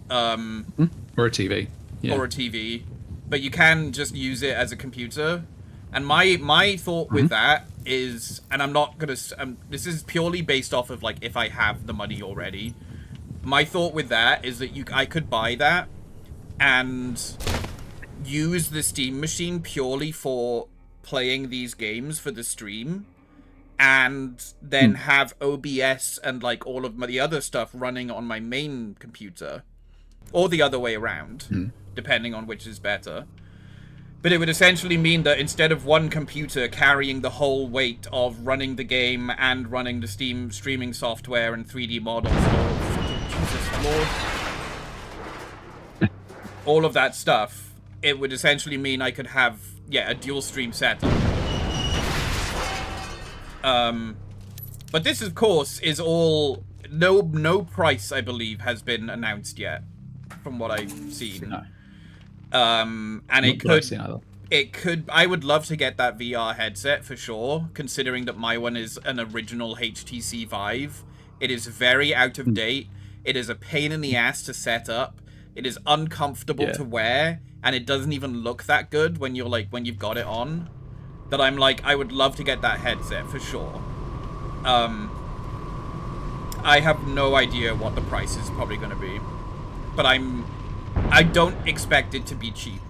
Or a TV. Yeah. Or a TV. But you can just use it as a computer. And my thought with that is, and I'm not going to... this is purely based off of, like, if I have the money already. My thought with that is that I could buy that and use the Steam machine purely for playing these games for the stream. And then have OBS and, like, all of the other stuff running on my main computer. Or the other way around, depending on which is better. But it would essentially mean that instead of one computer carrying the whole weight of running the game and running the Steam streaming software and 3D models and Jesus Lord, all of that stuff, it would essentially mean I could have, a dual stream setup. But this, of course, is all... No price, I believe, has been announced yet. From what I've seen. No. And it could I would love to get that VR headset for sure, considering that my one is an original HTC Vive. It is very out of date. It is a pain in the ass to set up. It is uncomfortable to wear, and it doesn't even look that good when you've got it on. That I'm like, I would love to get that headset for sure. I have no idea what the price is probably going to be. But I don't expect it to be cheap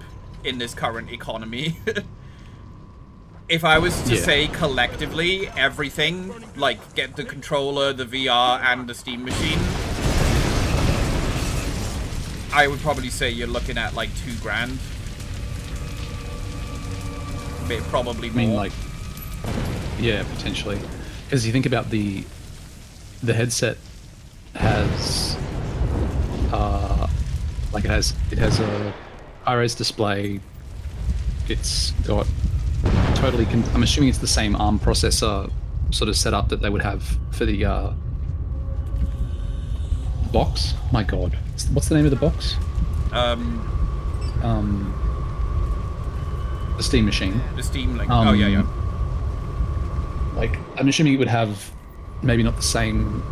in this current economy. If I was to say collectively everything, like get the controller, the VR, and the Steam machine, I would probably say you're looking at like $2,000. Probably more. I mean, like, potentially. Because you think about the headset has like it has a high-res display. It's got totally. I'm assuming it's the same ARM processor sort of setup that they would have for the box. My God, what's the name of the box? The Steam machine. The Steam, like, oh yeah. Like, I'm assuming it would have maybe not the same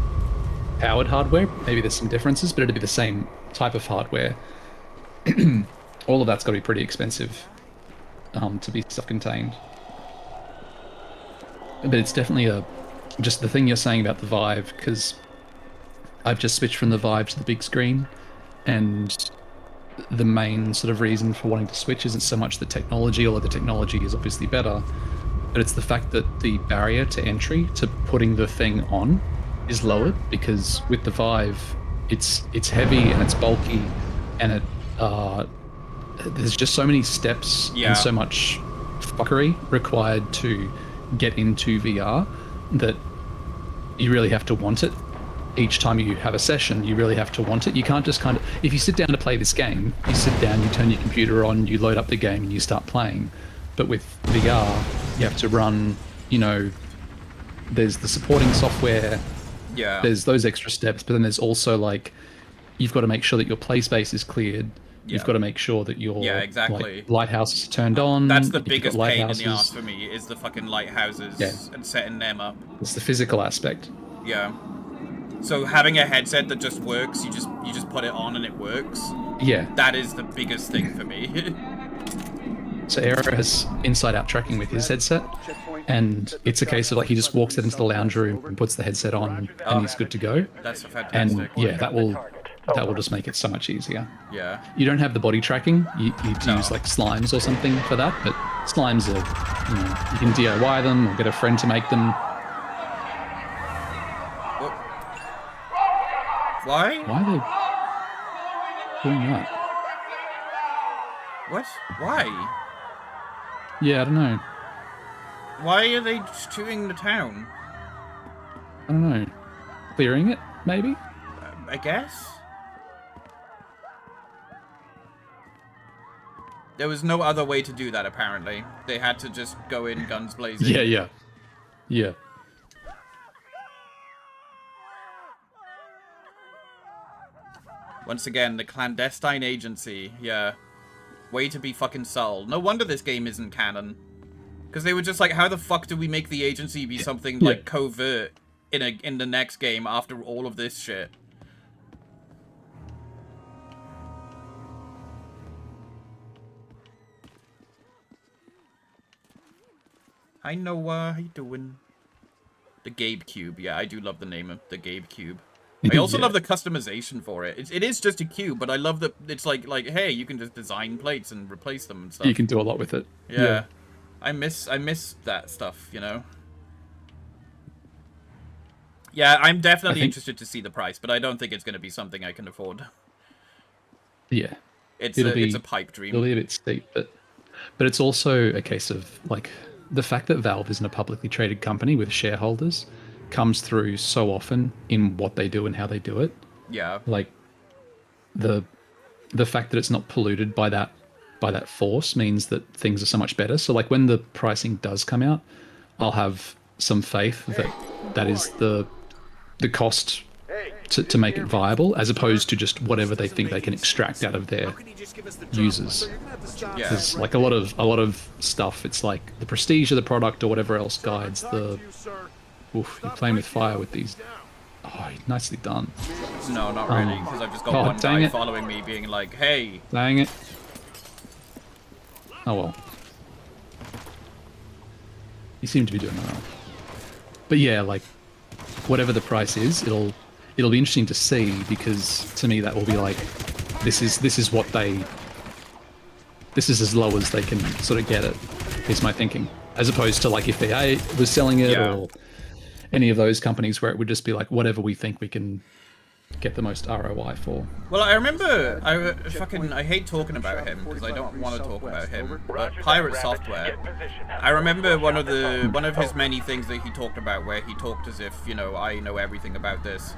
powered hardware. Maybe there's some differences, but it'd be the same type of hardware. All of that's got to be pretty expensive to be self-contained. But it's definitely just the thing you're saying about the Vive, because I've just switched from the Vive to the big screen, and the main sort of reason for wanting to switch isn't so much the technology, although the technology is obviously better, but it's the fact that the barrier to entry to putting the thing on is lowered, because with the Vive, it's heavy and it's bulky, and it there's just so many steps and so much fuckery required to get into VR that you really have to want it. Each time you have a session, you really have to want it. You can't just kind of, if you sit down to play this game, you sit down, you turn your computer on, you load up the game and you start playing. But with VR, you have to run, you know, there's the supporting software, there's those extra steps, but then there's also like, you've got to make sure that your play space is cleared. You've got to make sure that your like, lighthouses are turned on. That's the biggest pain in the ass for me, is the fucking lighthouses and setting them up. It's the physical aspect. Yeah. So having a headset that just works, you just put it on and it works. Yeah. That is the biggest thing for me. So Aero has inside-out tracking with his headset, and it's a case of like he just walks it into the lounge room and puts the headset on, and he's good to go. That's fantastic. And yeah, that will just make it so much easier. Yeah. You don't have the body tracking. You use like slimes or something for that, but slimes are, you know, you can DIY them or get a friend to make them. Why? Why are they doing that? What? Why? Yeah, I don't know. Why are they chewing the town? I don't know. Clearing it, maybe? I guess? There was no other way to do that, apparently. They had to just go in guns blazing. Yeah. Once again, the clandestine agency, way to be fucking subtle. No wonder this game isn't canon. Because they were just like, how the fuck do we make the agency be something like covert in the next game after all of this shit? Hi Noah, how you doing? The Gabe Cube, yeah, I do love the name of the Gabe Cube. I also love the customization for it. It is just a cube, but I love that it's like, hey, you can just design plates and replace them and stuff. You can do a lot with it. Yeah. I miss that stuff, you know? Yeah, I'm definitely interested to see the price, but I don't think it's going to be something I can afford. Yeah. It's a pipe dream. It'll be a bit steep, but it's also a case of, like, the fact that Valve isn't a publicly traded company with shareholders comes through so often in what they do and how they do it. Yeah. Like the fact that it's not polluted by that force means that things are so much better. So like when the pricing does come out, I'll have some faith that is the cost to make it viable, as opposed to just whatever they think they can extract out of their users. Because like a lot of stuff, it's like the prestige of the product or whatever else guides the. Oof, you're playing with fire with these. Oh, nicely done. No, not really, because I've just got one guy following me being like, hey. Dang it. Oh well. You seem to be doing well. But yeah, like, whatever the price is, it'll be interesting to see, because to me that will be like, this is as low as they can sort of get it, is my thinking. As opposed to like if EA was selling it or any of those companies where it would just be like whatever we think we can get the most ROI for. Well, I remember, I hate talking about him because I don't want to talk about him, but Pirate Software, I remember one of his many things that he talked about where he talked as if, you know, I know everything about this.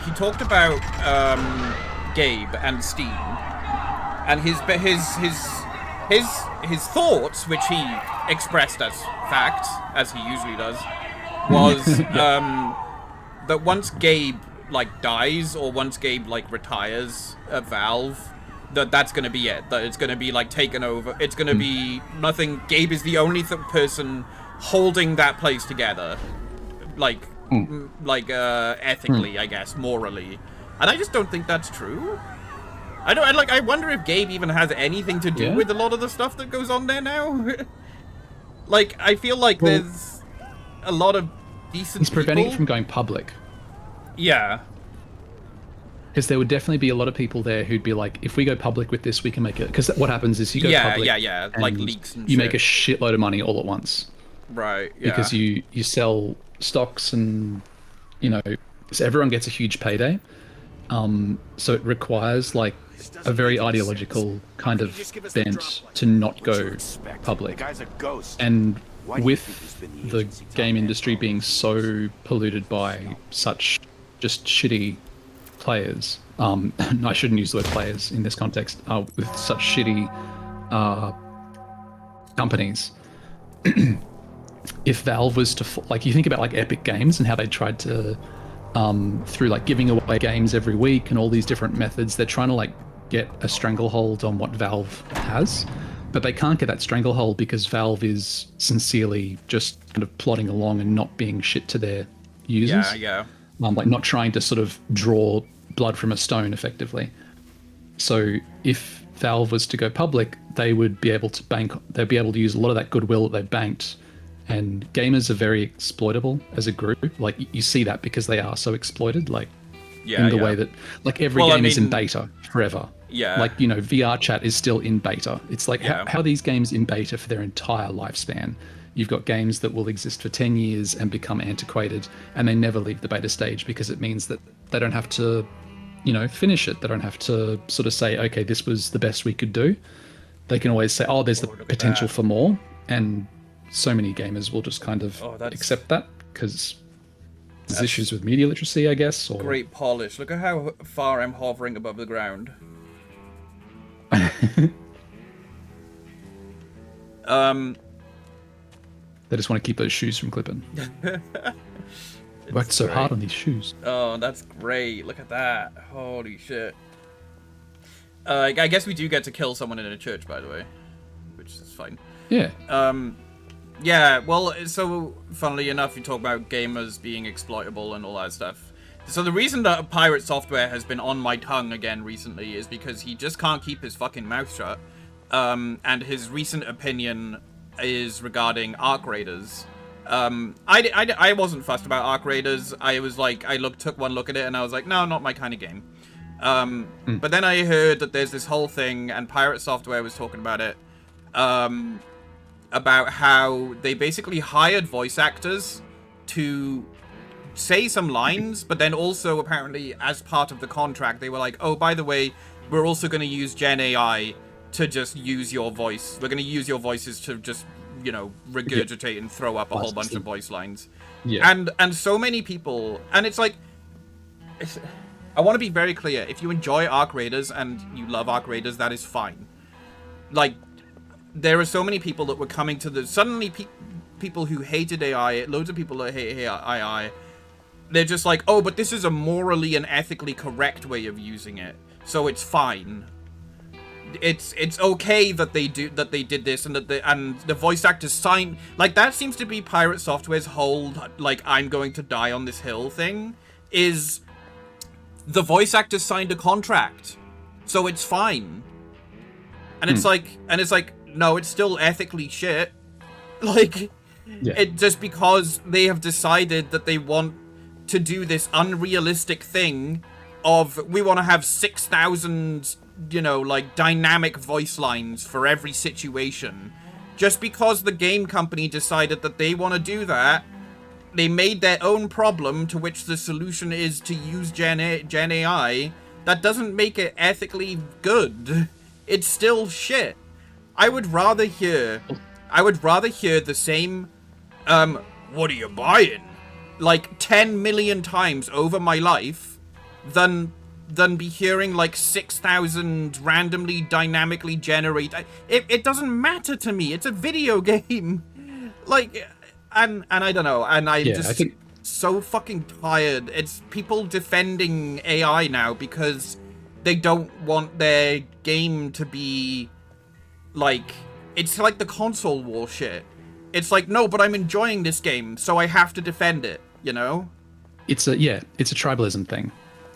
He talked about Gabe and Steam, and his thoughts, which he expressed as fact, as he usually does, was that once Gabe like dies, or once Gabe like retires at Valve, that's gonna be it. That it's gonna be like taken over. It's gonna be nothing. Gabe is the only person holding that place together, like ethically, I guess, morally. And I just don't think that's true. I wonder if Gabe even has anything to do with a lot of the stuff that goes on there now. Like, I feel like there's a lot of decent He's preventing it from going public. Yeah. Because there would definitely be a lot of people there who'd be like, if we go public with this, we can make it. Because what happens is you go public. Yeah. Like leaks and you shit. make a shitload of money all at once. Right. Yeah. Because you sell stocks and, so everyone gets a huge payday. So it requires like a very ideological kind of bent to not go public. And with the game industry being so polluted by such just shitty players, I shouldn't use the word players in this context, with such shitty companies, if Valve was to, like, you think about like Epic Games and how they tried to, through like giving away games every week and all these different methods, they're trying to like get a stranglehold on what Valve has, but they can't get that stranglehold because Valve is sincerely just kind of plodding along and not being shit to their users. Yeah. Like not trying to sort of draw blood from a stone effectively. So if Valve was to go public, they would be able to use a lot of that goodwill that they've banked. And gamers are very exploitable as a group. Like you see that because they are so exploited, like in the way that like every game is in beta forever. Yeah. Like, VR chat is still in beta. It's like how are these games in beta for their entire lifespan? You've got games that will exist for 10 years and become antiquated, and they never leave the beta stage because it means that they don't have to, finish it. They don't have to sort of say, okay, this was the best we could do. They can always say, oh, there's the potential for more. And so many gamers will just kind of accept that because there's issues with media literacy, I guess. Or... Great polish. Look at how far I'm hovering above the ground. They just want to keep those shoes from clipping. Worked so hard on these shoes. Oh, that's great. Look at that. Holy shit. I guess we do get to kill someone in a church, by the way. Which is fine. Yeah. Yeah, well, so, funnily enough, you talk about gamers being exploitable and all that stuff. So the reason that Pirate Software has been on my tongue again recently is because he just can't keep his fucking mouth shut. And his recent opinion is regarding Arc Raiders. I wasn't fussed about Arc Raiders. I was like, took one look at it and I was like, no, not my kind of game. But then I heard that there's this whole thing, and Pirate Software was talking about it, about how they basically hired voice actors to say some lines, but then also apparently as part of the contract, they were like, oh, by the way, we're also going to use Gen AI to just use your voice. We're going to use your voices to just, regurgitate and throw up a whole bunch of voice lines. Yeah. And so many people, and it's like, I want to be very clear. If you enjoy Arc Raiders and you love Arc Raiders, that is fine. Like, there are so many people that were coming to the, suddenly people who hated AI, loads of people that hate AI, they're just like, oh, but this is a morally and ethically correct way of using it, so it's fine. It's okay that they did this, and that the voice actors signed, like, that seems to be Pirate Software's whole, like, I'm going to die on this hill thing, is the voice actors signed a contract, so it's fine. And it's like, no, it's still ethically shit. Like, it just because they have decided that they want to do this unrealistic thing of, we want to have 6,000, like, dynamic voice lines for every situation. Just because the game company decided that they want to do that, they made their own problem, to which the solution is to use Gen AI. That doesn't make it ethically good. It's still shit. I would rather hear the same, what are you buying? Like 10 million times over my life than than be hearing like 6,000 randomly dynamically generated. It doesn't matter to me. It's a video game. Like, and I don't know, and I'm just so fucking tired. It's people defending AI now because they don't want their game to be like, it's like the console war shit. It's like, no, but I'm enjoying this game, so I have to defend it, you know? It's a tribalism thing,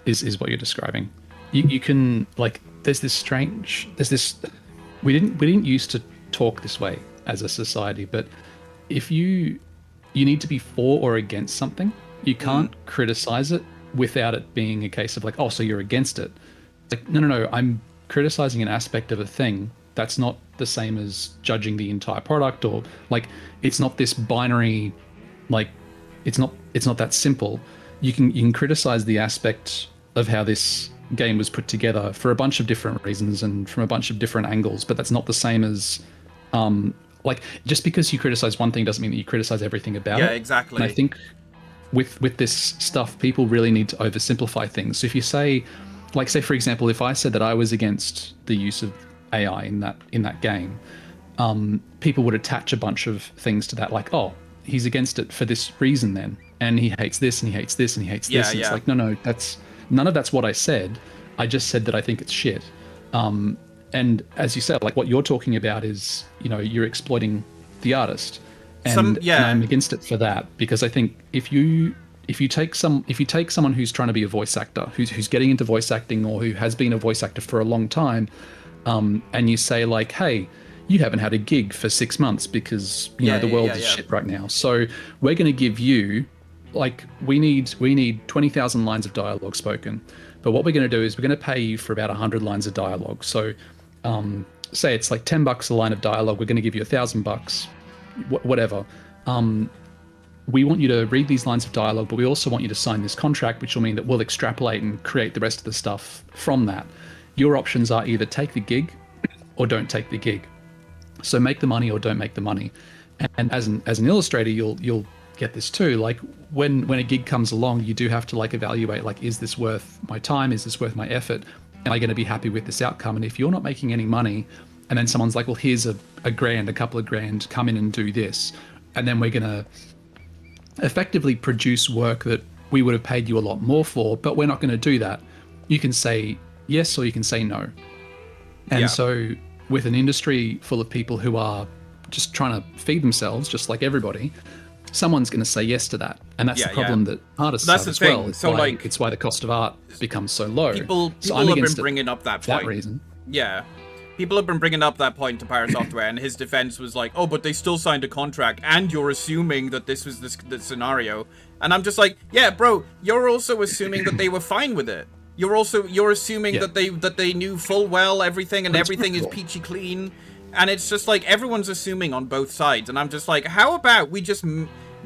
is what you're describing. You can, like, we didn't used to talk this way as a society, but if you need to be for or against something, you can't criticize it without it being a case of like, oh, so you're against it. Like, no, I'm criticizing an aspect of a thing. That's not the same as judging the entire product, or like, it's not this binary, like, it's not that simple. You can criticize the aspect of how this game was put together for a bunch of different reasons and from a bunch of different angles, but that's not the same as, like, just because you criticize one thing doesn't mean that you criticize everything about it. Yeah, exactly. And I think with this stuff, people really need to oversimplify things. So if you say, like, say for example, if I said that I was against the use of AI in that game, people would attach a bunch of things to that, like, oh, he's against it for this reason then, and he hates this and he hates this and he hates this. And it's like, no, that's none of that's what I said. I just said that I think it's shit. And as you said, like, what you're talking about is, you know, you're exploiting the artist, and I'm against it for that, because I think if you take someone who's trying to be a voice actor, who's getting into voice acting or who has been a voice actor for a long time, and you say like, hey, you haven't had a gig for 6 months because the world is shit right now, so we're going to give you, like, we need 20,000 lines of dialogue spoken, but what we're going to do is we're going to pay you for about 100 lines of dialogue. So say it's like $10 a line of dialogue, we're going to give you $1,000, whatever. We want you to read these lines of dialogue, but we also want you to sign this contract, which will mean that we'll extrapolate and create the rest of the stuff from that. Your options are either take the gig or don't take the gig. So make the money or don't make the money. And as an illustrator, you'll get this too. Like, when a gig comes along, you do have to, like, evaluate, like, is this worth my time? Is this worth my effort? Am I going to be happy with this outcome? And if you're not making any money, and then someone's like, well, here's a couple of grand, come in and do this, and then we're going to effectively produce work that we would have paid you a lot more for, but we're not going to do that. You can say yes or you can say no. And so with an industry full of people who are just trying to feed themselves, just like everybody, someone's going to say yes to that. And that's the problem that artists have as well. It's why the cost of art becomes so low. People have been bringing up that point. That reason. Yeah. People have been bringing up that point to Pirate Software, and his defense was like, oh, but they still signed a contract, and you're assuming that this was the scenario. And I'm just like, yeah, bro, you're also assuming that they were fine with it. You're assuming that they knew full well everything, and everything is peachy clean. And it's just like, everyone's assuming on both sides. And I'm just like, how about we just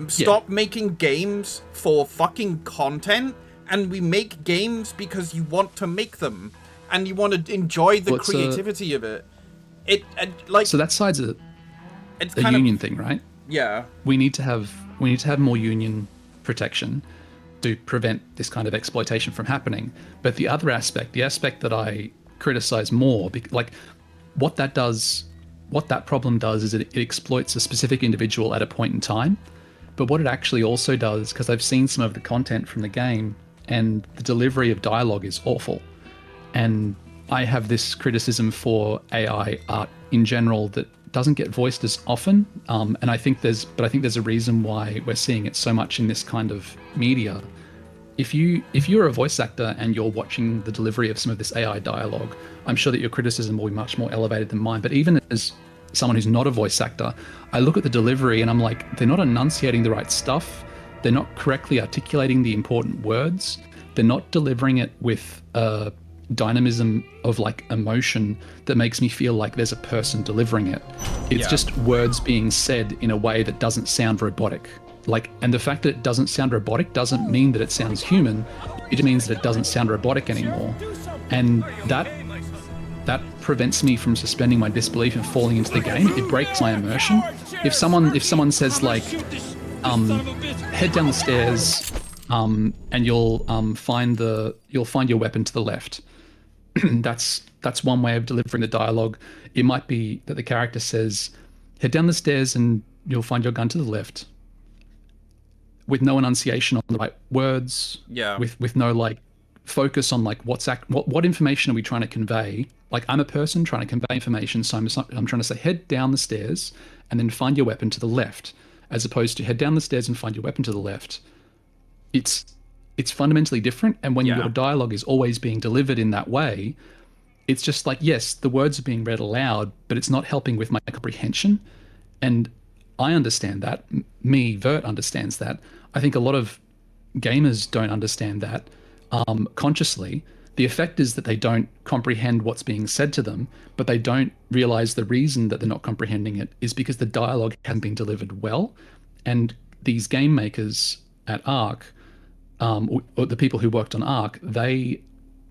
stop making games for fucking content, and we make games because you want to make them. And you want to enjoy the creativity of it. So that side's a union thing, right? Yeah. We need to have more union protection to prevent this kind of exploitation from happening. But the other aspect, the aspect that I criticize more, like, what that problem does is it exploits a specific individual at a point in time. But what it actually also does, because I've seen some of the content from the game, and the delivery of dialogue is awful. And I have this criticism for AI art in general that doesn't get voiced as often. And I think there's a reason why we're seeing it so much in this kind of media. If you're a voice actor and you're watching the delivery of some of this AI dialogue, I'm sure that your criticism will be much more elevated than mine. But even as someone who's not a voice actor, I look at the delivery and I'm like, they're not enunciating the right stuff. They're not correctly articulating the important words. They're not delivering it with dynamism of, like, emotion that makes me feel like there's a person delivering it. It's just words being said in a way that doesn't sound robotic. Like, and the fact that it doesn't sound robotic doesn't mean that it sounds human. It means that it doesn't sound robotic anymore. And that prevents me from suspending my disbelief and falling into the game. It breaks my immersion. If someone says, like, head down the stairs, and you'll find your weapon to the left. That's one way of delivering the dialogue. It might be that the character says, head down the stairs and you'll find your gun to the left, with no enunciation on the right words. Yeah. With no like focus on like what information are we trying to convey. Like, I'm a person trying to convey information, so I'm trying to say head down the stairs and then find your weapon to the left, as opposed to head down the stairs and find your weapon to the left. It's fundamentally different, and when your dialogue is always being delivered in that way, it's just like, yes, the words are being read aloud, but it's not helping with my comprehension. And I understand that. Vert understands that. I think a lot of gamers don't understand that consciously. The effect is that they don't comprehend what's being said to them, but they don't realize the reason that they're not comprehending it is because the dialogue hasn't been delivered well. And these game makers at Ark, or the people who worked on Ark, they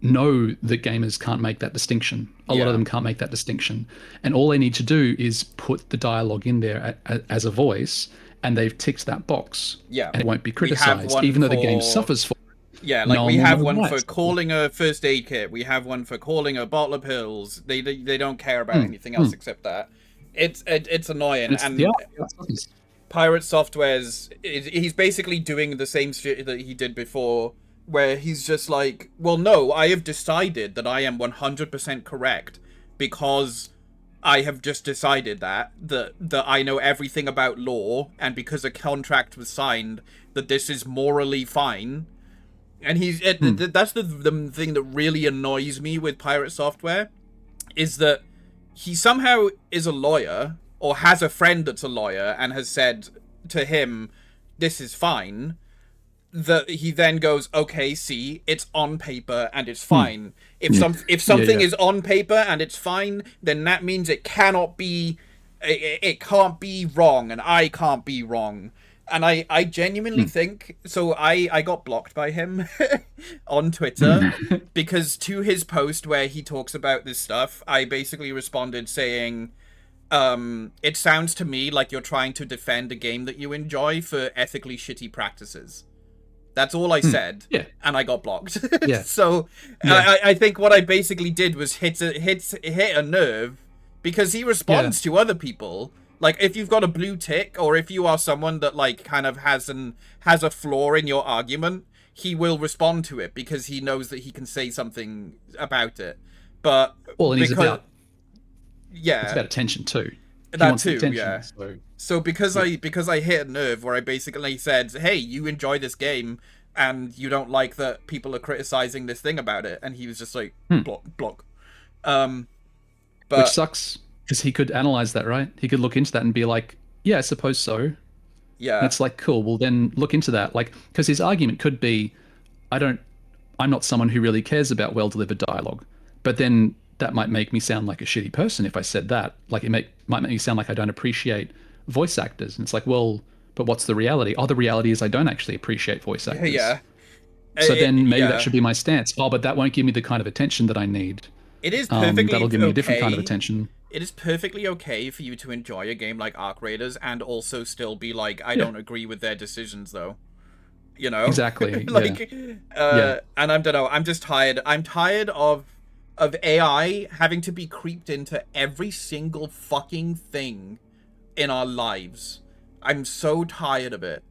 know that gamers can't make that distinction. A lot of them can't make that distinction. And all they need to do is put the dialogue in there as a voice, and they've ticked that box. Yeah. And it won't be criticized, even though the game suffers for it. Yeah, like we have one for calling a first aid kit. We have one for calling a bottle of pills. They don't care about anything else except that. It's annoying. Pirate Software's he's basically doing the same shit that he did before, where he's just like, well, no, I have decided that I am 100% correct because I have just decided that I know everything about law, and because a contract was signed, that this is morally fine. And that's the thing that really annoys me with Pirate Software, is that he somehow is a lawyer, or has a friend that's a lawyer, and has said to him, this is fine, that he then goes, okay, see, it's on paper and it's fine. If something is on paper and it's fine, then that means it can't be wrong, and I can't be wrong. And I genuinely think, so I got blocked by him on Twitter because to his post where he talks about this stuff, I basically responded saying, it sounds to me like you're trying to defend a game that you enjoy for ethically shitty practices. That's all I said, and I got blocked. So I think what I basically did was hit a nerve, because he responds to other people. Like, if you've got a blue tick, or if you are someone that like kind of has a flaw in your argument, he will respond to it because he knows that he can say something about it. But it's about attention too. That too, yeah. So because I hit a nerve where I basically said, hey, you enjoy this game and you don't like that people are criticizing this thing about it, and he was just like, block. But which sucks, because he could analyze that, right? He could look into that and be like, yeah, I suppose so. Yeah. And it's like, cool, well then look into that. Like, because his argument could be, I'm not someone who really cares about well-delivered dialogue. But then that might make me sound like a shitty person if I said that. Like, it might make me sound like I don't appreciate voice actors. And it's like, well, but what's the reality? Oh, the reality is I don't actually appreciate voice actors. Yeah. So then maybe that should be my stance. Oh, but that won't give me the kind of attention that I need. It is perfectly that'll give me a different kind of attention. It is perfectly okay for you to enjoy a game like Ark Raiders and also still be like, I don't agree with their decisions, though. You know? Exactly. And I don't know. I'm just tired. I'm tired of AI having to be creeped into every single fucking thing in our lives. I'm so tired of it.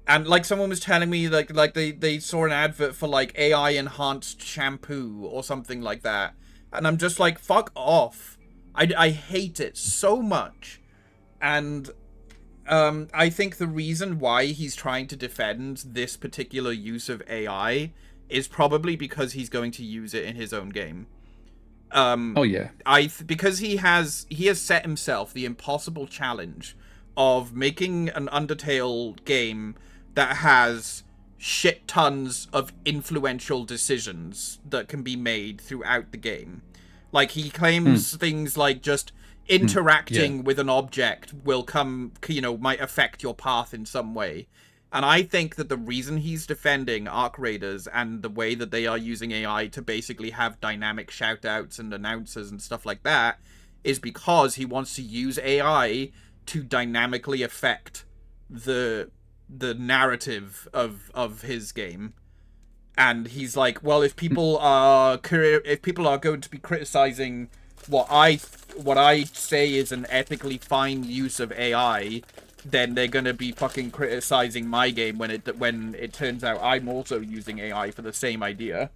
And like someone was telling me, like they saw an advert for like AI enhanced shampoo or something like that, and I'm just like, fuck off. I hate it so much. And I think the reason why he's trying to defend this particular use of AI is probably because he's going to use it in his own game. Because he has set himself the impossible challenge of making an Undertale game that has shit tons of influential decisions that can be made throughout the game. Like, he claims things like just interacting with an object will might affect your path in some way. And I think that the reason he's defending Ark Raiders and the way that they are using AI to basically have dynamic shoutouts and announcers and stuff like that is because he wants to use AI to dynamically affect the narrative of his game. And he's like, well, if people are going to be criticizing what I say is an ethically fine use of AI, then they're gonna be fucking criticizing my game when it turns out I'm also using AI for the same idea.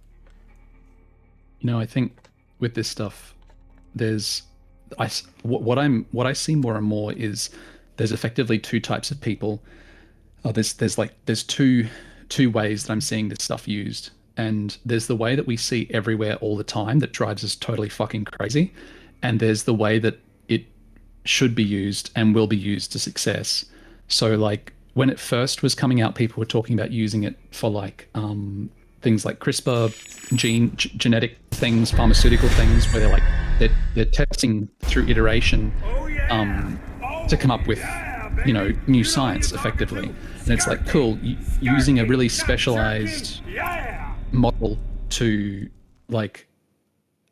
You know, I think with this stuff, what I see more and more is there's effectively two types of people. There's two ways that I'm seeing this stuff used. And there's the way that we see everywhere all the time that drives us totally fucking crazy. And there's the way that it should be used and will be used to success. So like when it first was coming out, people were talking about using it for like things like CRISPR, genetic things, pharmaceutical things, where they're testing through iteration to come up with new science effectively. And it's like, cool, using a really specialized model to like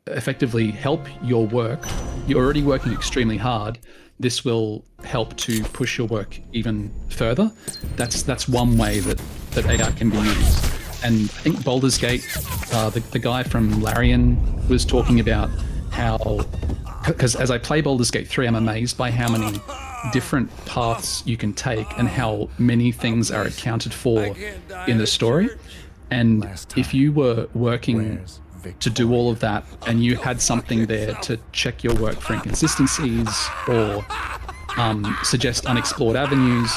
effectively help your work. You're already working extremely hard. This will help to push your work even further. That's one way that AI can be used. And I think Baldur's Gate, the guy from Larian was talking about how, because as I play Baldur's Gate 3, I'm amazed by how many different paths you can take and how many things are accounted for in the story. And if you were working to do all of that and you had something there to check your work for inconsistencies or suggest unexplored avenues,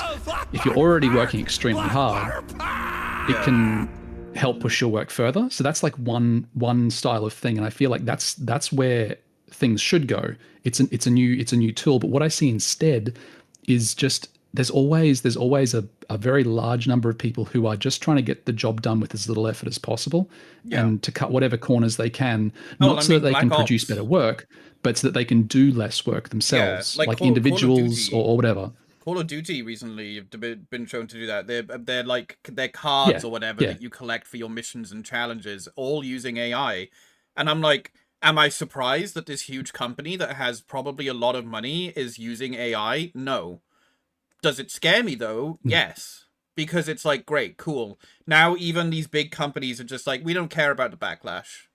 if you're already working extremely hard, it can help push your work further. So that's like one style of thing, and I feel like that's where things should go. It's a new tool, but what I see instead is just there's always a very large number of people who are just trying to get the job done with as little effort as possible, and to cut whatever corners they can, that they can produce better work, but so that they can do less work themselves, like individuals or whatever. Call of Duty recently have been shown to do that. They're cards or whatever that you collect for your missions and challenges, all using AI. And I'm like, am I surprised that this huge company that has probably a lot of money is using AI? No. Does it scare me though? Yes. Because it's like, great, cool. Now even these big companies are just like, we don't care about the backlash.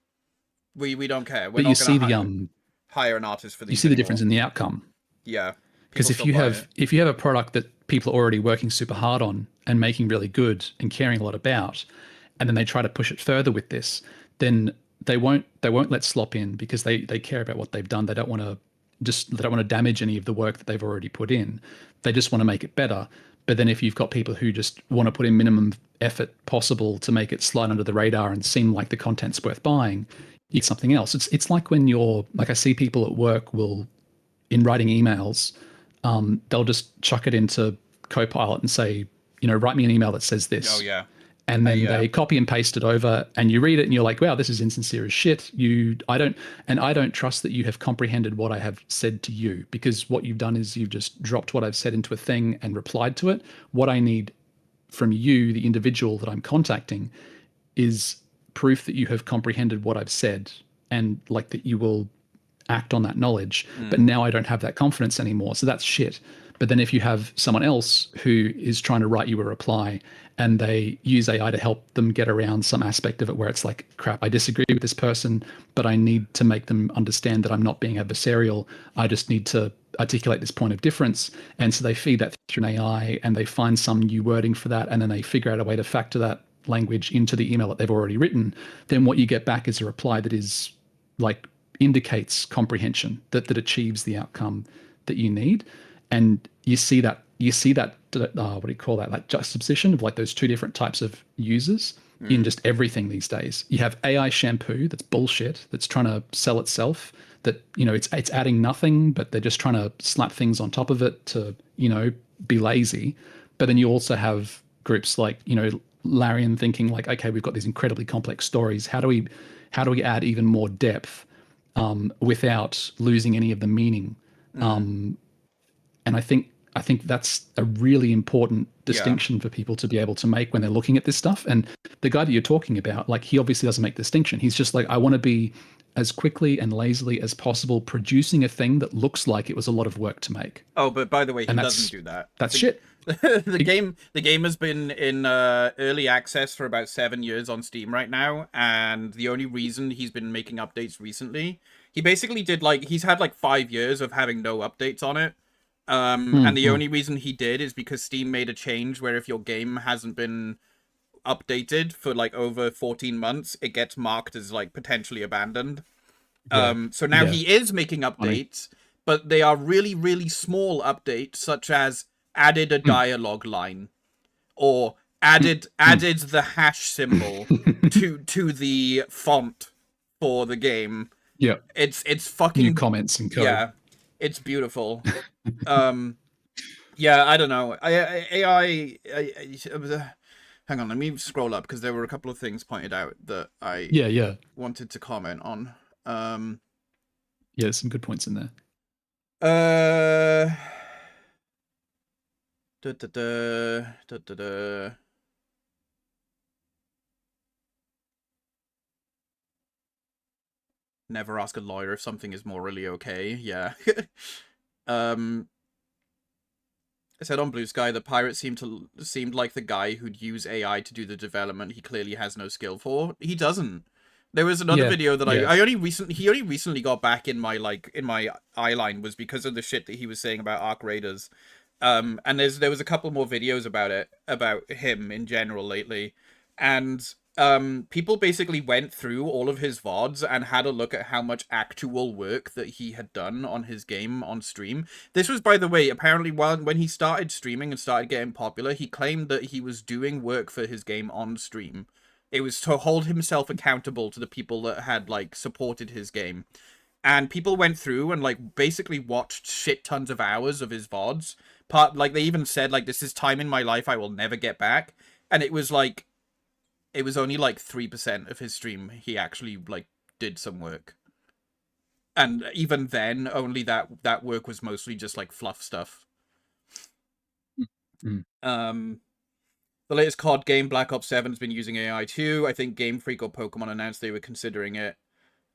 We don't care. We're not going to hire an artist for these. You see the difference in the outcome. Yeah. Because if you have a product that people are already working super hard on and making really good and caring a lot about, and then they try to push it further with this, then they won't let slop in because they care about what they've done. They don't want to damage any of the work that they've already put in. They just want to make it better. But then if you've got people who just want to put in minimum effort possible to make it slide under the radar and seem like the content's worth buying, it's something else. It's like when you're like, I see people at work will, in writing emails, they'll just chuck it into Copilot and say, write me an email that says this. Oh yeah. And then they copy and paste it over, and you read it, and you're like, "Wow, this is insincere as shit." I don't trust that you have comprehended what I have said to you, because what you've done is you've just dropped what I've said into a thing and replied to it. What I need from you, the individual that I'm contacting, is proof that you have comprehended what I've said, and like that you will act on that knowledge. But now I don't have that confidence anymore, so that's shit. But then if you have someone else who is trying to write you a reply and they use AI to help them get around some aspect of it where it's like, crap, I disagree with this person, but I need to make them understand that I'm not being adversarial. I just need to articulate this point of difference. And so they feed that through an AI and they find some new wording for that, and then they figure out a way to factor that language into the email that they've already written. Then what you get back is a reply that is like indicates comprehension, that achieves the outcome that you need. And you see that what do you call that, like juxtaposition of like those two different types of users in just everything these days. You have AI shampoo that's bullshit, that's trying to sell itself, that it's adding nothing, but they're just trying to slap things on top of it to be lazy. But then you also have groups like Larian thinking like, okay, we've got these incredibly complex stories, how do we add even more depth without losing any of the meaning? And I think that's a really important distinction for people to be able to make when they're looking at this stuff. And the guy that you're talking about, like, he obviously doesn't make the distinction. He's just like, I want to be as quickly and lazily as possible, producing a thing that looks like it was a lot of work to make. Oh, but by the way, he And doesn't do that. That's shit. The game has been in early access for about 7 years on Steam right now, and the only reason he's been making updates recently, he basically did he's had 5 years of having no updates on it. And the only reason he did is because Steam made a change where if your game hasn't been updated for over 14 months, it gets marked as potentially abandoned. So now he is making updates, but they are really, really small updates, such as added a dialogue line, or added the hash symbol to the font for the game. Yeah, it's fucking new comments and code. Yeah, it's beautiful. Yeah, I don't know. AI. Hang on, let me scroll up because there were a couple of things pointed out that I wanted to comment on. There's some good points in there. Never ask a lawyer if something is morally okay. Yeah. I said on Blue Sky, the pirate seemed like the guy who'd use AI to do the development he clearly has no skill for. He doesn't. There was another video that he only recently got back in my eyeline was because of the shit that he was saying about Arc Raiders. And there was a couple more videos about him in general lately. And people basically went through all of his VODs and had a look at how much actual work that he had done on his game on stream. This was, by the way, apparently when he started streaming and started getting popular, he claimed that he was doing work for his game on stream. It was to hold himself accountable to the people that had supported his game. And people went through and basically watched shit tons of hours of his VODs. They even said this is time in my life I will never get back. And it was it was only 3% of his stream he actually did some work. And even then, only that work was mostly just fluff stuff. The latest COD game, Black Ops 7, has been using AI too. I think Game Freak or Pokemon announced they were considering it.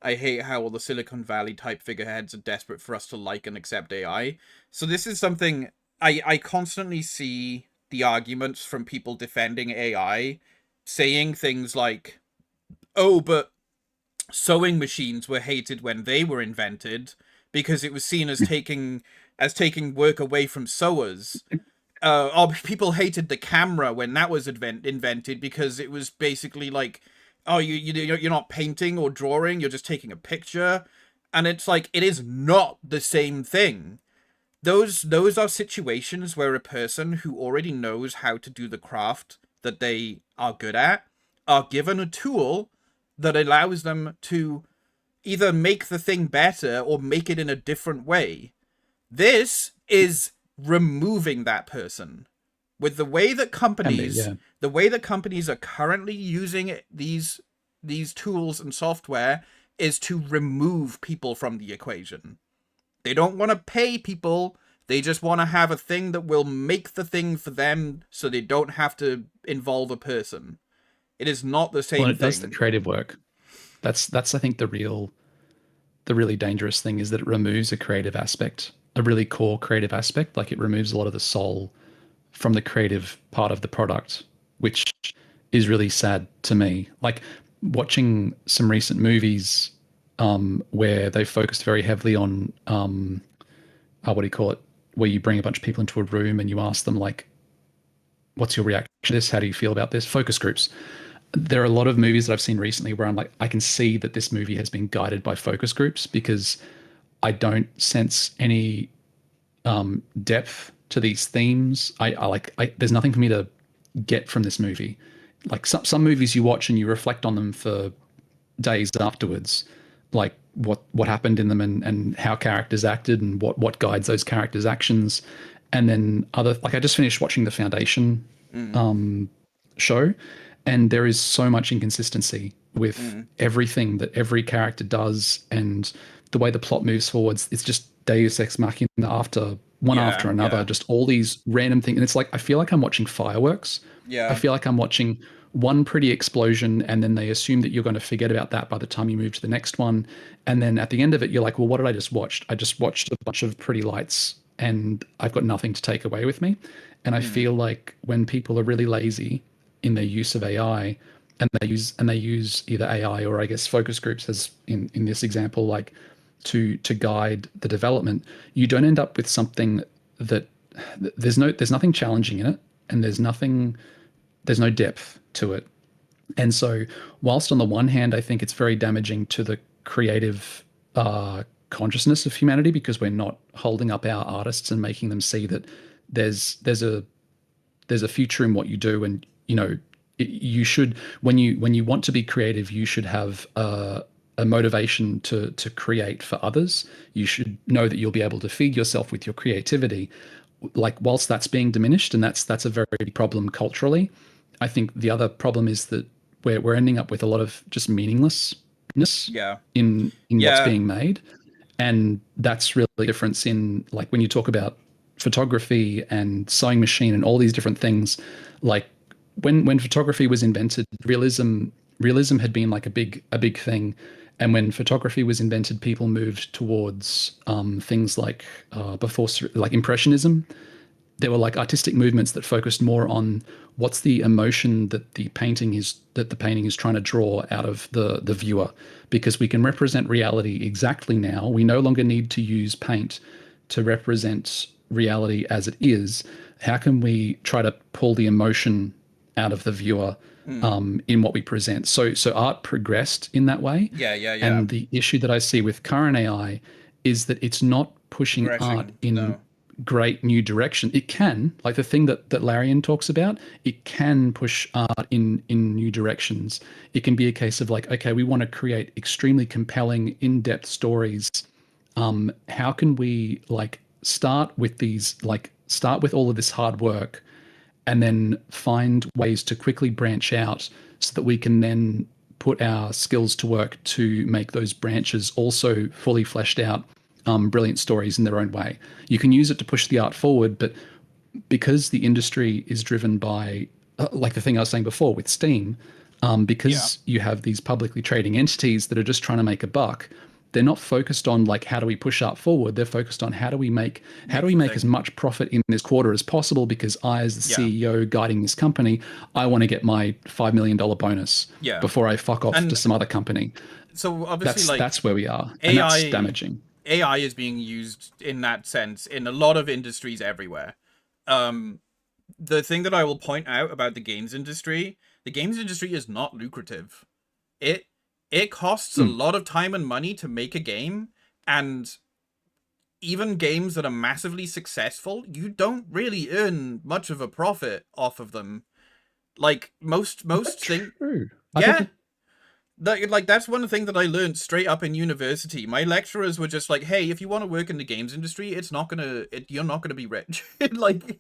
I hate how all the Silicon Valley type figureheads are desperate for us to like and accept AI. So this is something I constantly see the arguments from people defending AI, saying things like, oh, but sewing machines were hated when they were invented because it was seen as taking work away from sewers. People hated the camera when that was invented because it was basically oh, you're not painting or drawing, you're just taking a picture. And it's it is not the same thing. Those are situations where a person who already knows how to do the craft that they are good at are given a tool that allows them to either make the thing better or make it in a different way. This is removing that person. With the way that companies are currently using these tools and software is to remove people from the equation. They don't want to pay people. They just want to have a thing that will make the thing for them so they don't have to involve a person. It is not the same thing. It does the creative work. That's I think the really dangerous thing is that it removes a creative aspect, a really core creative aspect. It removes a lot of the soul from the creative part of the product, which is really sad to me. Watching some recent movies where they focused very heavily on what do you call it, where you bring a bunch of people into a room and you ask them what's your reaction to this? How do you feel about this? Focus groups. There are a lot of movies that I've seen recently where I'm I can see that this movie has been guided by focus groups because I don't sense any depth to these themes. There's nothing for me to get from this movie. Some movies you watch and you reflect on them for days afterwards, what happened in them and how characters acted and what guides those characters' actions. And then I just finished watching the Foundation show, and there is so much inconsistency with everything that every character does and the way the plot moves forwards. It's just Deus Ex Machina after another, just all these random things. And it's I feel like I'm watching fireworks. Yeah. I feel like I'm watching one pretty explosion, and then they assume that you're going to forget about that by the time you move to the next one. And then at the end of it, you're like, well, what did I just watch? I just watched a bunch of pretty lights, and I've got nothing to take away with me. And I feel like when people are really lazy in their use of AI, and they use either AI or I guess focus groups, as in this example, like to guide the development, you don't end up with something that there's nothing challenging in it, and there's no depth to it. And so whilst on the one hand I think it's very damaging to the creative consciousness of humanity, because we're not holding up our artists and making them see that there's a future in what you do, and you should, when you want to be creative, you should have a motivation to create for others. You should know that you'll be able to feed yourself with your creativity. Like, whilst that's being diminished, and that's a very big problem culturally, I think the other problem is that we're ending up with a lot of just meaninglessness in what's being made. And that's really the difference in, like, when you talk about photography and sewing machine and all these different things, like when photography was invented, realism had been like a big thing. And when photography was invented, people moved towards things like like Impressionism. There were like artistic movements that focused more on what's the emotion that the painting is trying to draw out of the viewer, because we can represent reality exactly now. We no longer need to use paint to represent reality as it is. How can we try to pull the emotion out of the viewer in what we present? So art progressed in that way. Yeah. And the issue that I see with current AI is that it's not pushing art in great new direction. It can, like the thing that Larian talks about, it can push art in new directions. It can be a case of like, okay, we want to create extremely compelling, in-depth stories. How can we like start with all of this hard work, and then find ways to quickly branch out so that we can then put our skills to work to make those branches also fully fleshed out, brilliant stories in their own way. You can use it to push the art forward, but because the industry is driven by, like the thing I was saying before with Steam, because you have these publicly trading entities that are just trying to make a buck, they're not focused on like, how do we push art forward? They're focused on how do we make as much profit in this quarter as possible, because I, as the CEO guiding this company, I want to get my $5 million bonus before I fuck off to some other company. So obviously that's where we are. AI, and that's damaging. AI is being used in that sense in a lot of industries everywhere. The thing that I will point out about the games industry is not lucrative. It costs a lot of time and money to make a game, and even games that are massively successful, you don't really earn much of a profit off of them. Like most things. Yeah. Like that's one thing that I learned straight up in university. My lecturers were just like, "Hey, if you want to work in the games industry, you're not gonna be rich." like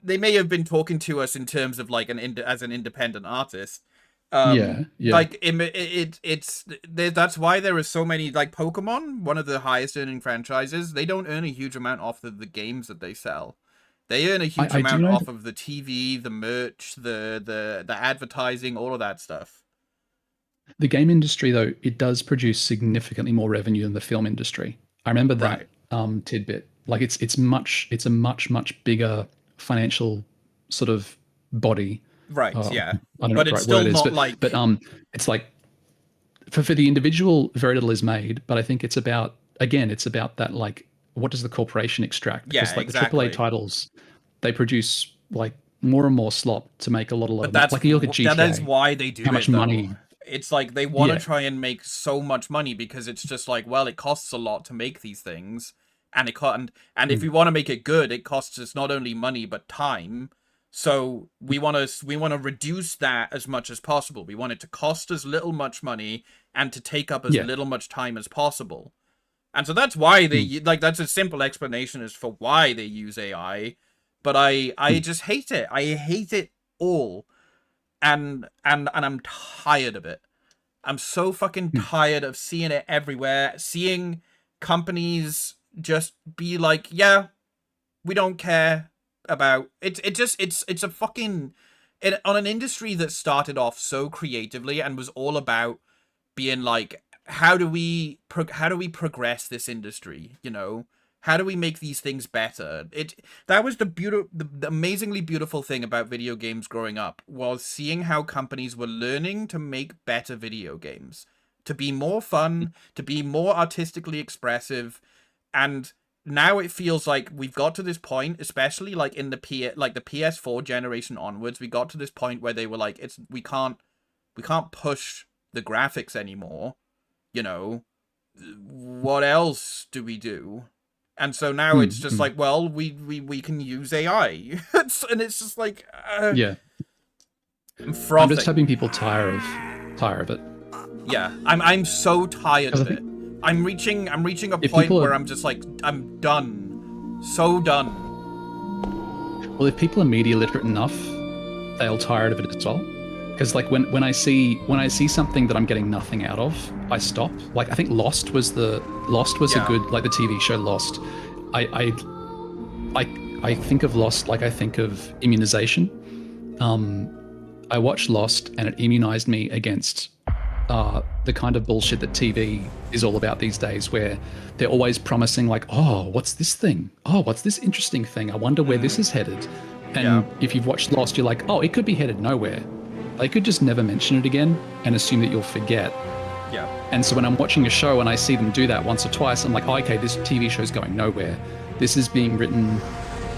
they may have been talking to us in terms of like as an independent artist. Like that's why there are so many, like Pokemon, one of the highest earning franchises. They don't earn a huge amount off of the games that they sell. They earn a huge amount off of the TV, the merch, the advertising, all of that stuff. The game industry, though, it does produce significantly more revenue than the film industry. I remember that tidbit. Like it's a much bigger financial sort of body. Right. I don't know but what it's the right still word not is, like. But it's like for the individual, very little is made. But I think it's about that, like, what does the corporation extract? Because like exactly. the AAA titles, they produce like more and more slop to make a lot of that's like you look at GTA. That is why they do how much money. It's like they want to try and make so much money, because it's just like, well, it costs a lot to make these things, and if we want to make it good, it costs us not only money but time. So we want to reduce that as much as possible. We want it to cost as much money and to take up as little much time as possible. And so that's why they that's a simple explanation as for why they use AI. But I just hate it. I hate it all. And I'm tired of it. I'm so fucking tired of seeing it everywhere. Seeing companies just be like, yeah, we don't care about it. It's a fucking on an industry that started off so creatively and was all about being like, how do we progress this industry, you know? How do we make these things better? That was the amazingly beautiful thing about video games growing up, was seeing how companies were learning to make better video games, to be more fun, to be more artistically expressive. And now it feels like we've got to this point, especially like in the PS4 generation onwards, we got to this point where they were like, we can't push the graphics anymore, you know? What else do we do? And so now it's just like, well, we can use AI. And it's just like, yeah. I'm frothing. I'm just hoping people tire of it. Yeah, I'm so tired of it. I'm reaching a point where I'm just like, I'm done. So done. Well, if people are media literate enough, they'll tire of it as well. Because like when I see something that I'm getting nothing out of, I stop. Like I think Lost was a good, like the TV show Lost. I think of Lost like I think of immunization. I watched Lost and it immunized me against the kind of bullshit that TV is all about these days, where they're always promising like, oh, what's this thing? Oh, what's this interesting thing? I wonder where this is headed. And if you've watched Lost, you're like, oh, it could be headed nowhere. They could just never mention it again and assume that you'll forget. Yeah. And so when I'm watching a show and I see them do that once or twice, I'm like, oh, okay, this TV show's going nowhere. This is being written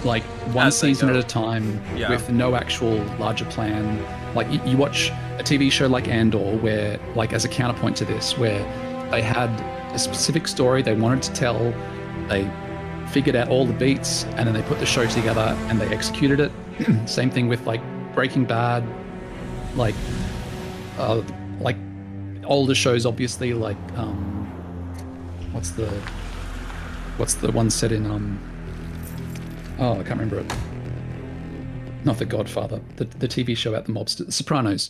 like one season at a time with no actual larger plan. Like you watch a TV show like Andor, where like as a counterpoint to this, where they had a specific story they wanted to tell, they figured out all the beats, and then they put the show together and they executed it. Same thing with like Breaking Bad, like older shows, obviously, like what's the one set in I can't remember it. Not The Godfather, the TV show about the mobster, The Sopranos.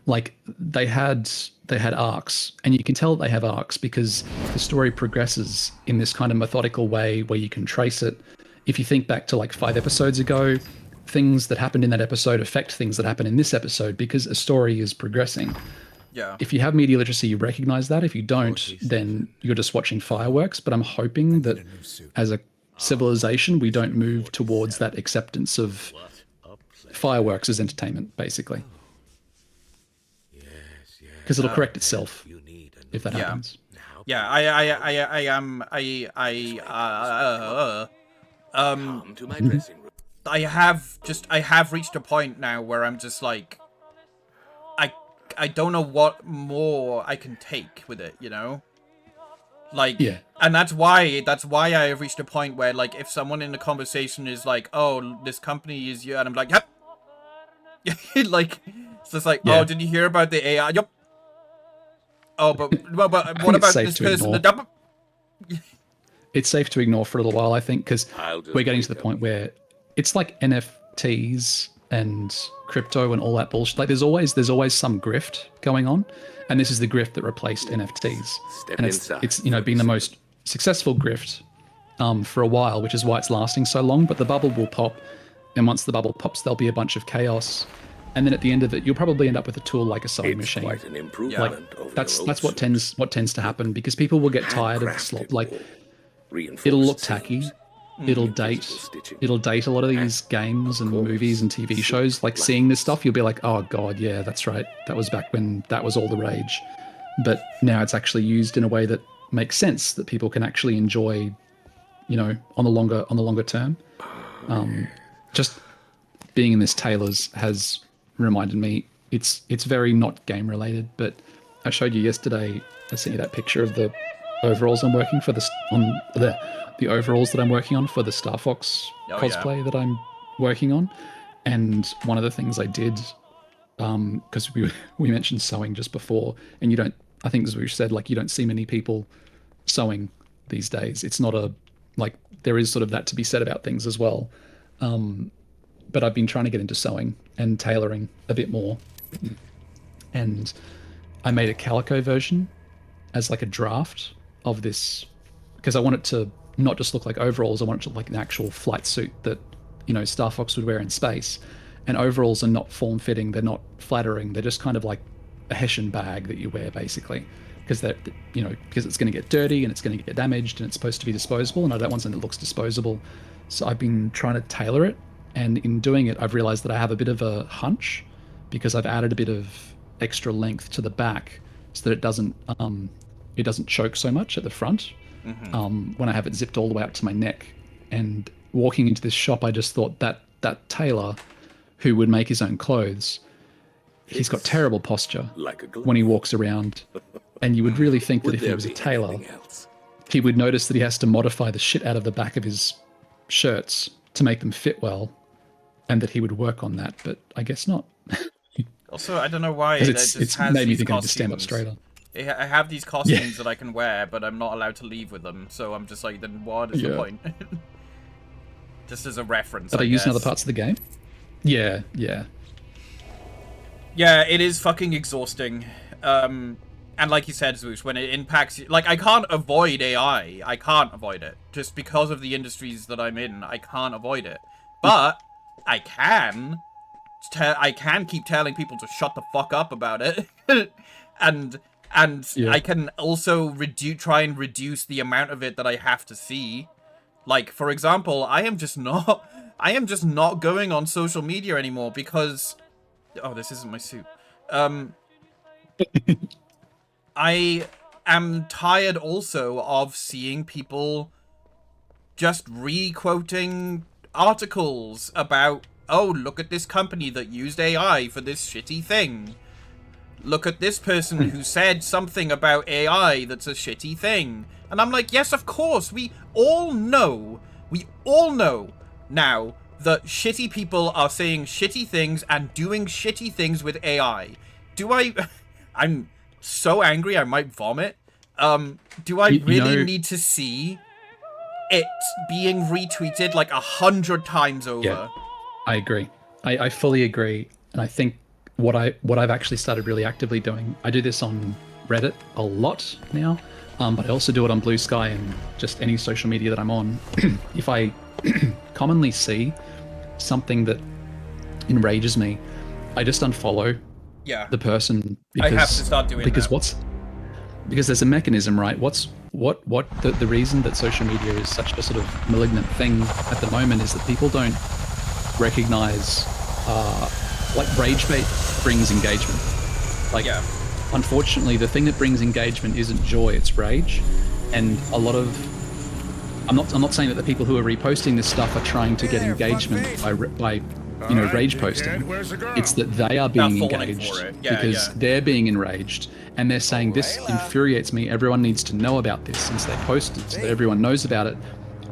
Like they had arcs, and you can tell they have arcs because the story progresses in this kind of methodical way where you can trace it. If you think back to like 5 episodes ago, things that happened in that episode affect things that happen in this episode because a story is progressing. Yeah. If you have media literacy, you recognize that. If you don't, then you're just watching fireworks. But I'm hoping that as a civilization, we don't move towards that acceptance of fireworks as entertainment, basically. Because it'll correct itself if that happens. Yeah, I have reached a point now where I'm just like, I don't know what more I can take with it, you know? Like, and that's why I have reached a point where, like, if someone in the conversation is like, oh, this company is you, and I'm like, yep. Like, it's just like, oh, did you hear about the AI? Yep. Oh, but what about this person? It's safe to ignore for a little while, I think, because we're getting to the point where it's like NFTs and crypto and all that bullshit. Like there's always some grift going on, and this is the grift that replaced NFTs. And it's been the most successful grift for a while, which is why it's lasting so long. But the bubble will pop, and once the bubble pops, there'll be a bunch of chaos. And then at the end of it, you'll probably end up with a tool like a sewing machine. Quite an improvement like that's what tends to happen, because people will get tired of the slop. Like it'll look tacky, it'll date a lot of these games and movies and TV shows. Like seeing this stuff, you'll be like, oh god, yeah, that's right. That was back when that was all the rage. But now it's actually used in a way that makes sense, that people can actually enjoy, on the longer term. Just being in this Taylor's has reminded me it's very not game related, but I showed you yesterday, I sent you that picture of the overalls I'm working for the overalls that I'm working on for the Star Fox cosplay that I'm working on. And one of the things I did, because we mentioned sewing just before, and I think as we said, like you don't see many people sewing these days. It's not there is sort of that to be said about things as well. But I've been trying to get into sewing and tailoring a bit more. And I made a calico version as like a draft of this, because I want it to not just look like overalls, I want it to look like an actual flight suit that, Star Fox would wear in space. and overalls are not form-fitting. They're not flattering. They're just kind of like a Hessian bag that you wear, basically, because because it's going to get dirty and it's going to get damaged and it's supposed to be disposable, and I don't want something that looks disposable. So I've been trying to tailor it, and in doing it, I've realized that I have a bit of a hunch because I've added a bit of extra length to the back so that it doesn't choke so much at the front when I have it zipped all the way up to my neck. And walking into this shop, I just thought that tailor who would make his own clothes, he's got terrible posture when he walks around, and you would really think that if he was a tailor, he would notice that he has to modify the shit out of the back of his shirts to make them fit well, and that he would work on that, but I guess not. Also, I don't know why it's made me think I need to stand up straighter. I have these costumes that I can wear, but I'm not allowed to leave with them, so I'm just like, then what is the point? Just as a reference, Are they used in other parts of the game? Yeah. Yeah, it is fucking exhausting. And like you said, Zwoosh, when it impacts you, like, I can't avoid AI. I can't avoid it. Just because of the industries that I'm in, I can't avoid it. But I can keep telling people to shut the fuck up about it. and I can also try and reduce the amount of it that I have to see. Like, for example, I am just not going on social media anymore because, oh, this isn't my suit. I am tired also of seeing people just re-quoting articles about, oh, look at this company that used AI for this shitty thing. Look at this person who said something about AI that's a shitty thing. And I'm like, yes, of course, we all know now that shitty people are saying shitty things and doing shitty things with AI. I'm so angry I might vomit. Do I really need to see it being retweeted like 100 times over? Yeah, I agree. I fully agree. And I think what I've actually started really actively doing, I do this on Reddit a lot now, but I also do it on Blue Sky and just any social media that I'm on. If I commonly see something that enrages me, I just unfollow the person. Because, I have to start doing that. Because there's a mechanism, right? The reason that social media is such a sort of malignant thing at the moment is that people don't recognize like rage bait brings engagement. Like, unfortunately, the thing that brings engagement isn't joy, it's rage. And a lot of, I'm not saying that the people who are reposting this stuff are trying to get engagement by rage posting. It's that they are being engaged because they're being enraged, and they're saying, this infuriates me, everyone needs to know about this, since they posted so that everyone knows about it.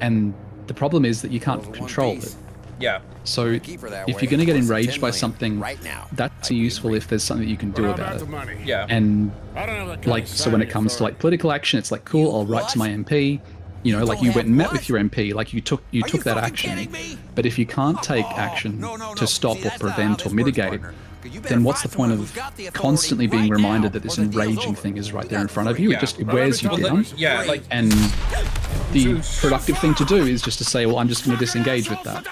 And the problem is that you can't control it. Yeah. So if you're going to get enraged by something, that's useful if there's something that you can do about it. Yeah. And like, so when it comes to like political action, it's like, cool, I'll write to my MP. You know, like you went and met with your MP, like you took that action. But if you can't take action to stop or prevent or mitigate, then what's the point of constantly being reminded that this enraging thing is right there in front of you? It wears you down. And the productive thing to do is just to say, well, I'm just going to disengage with that.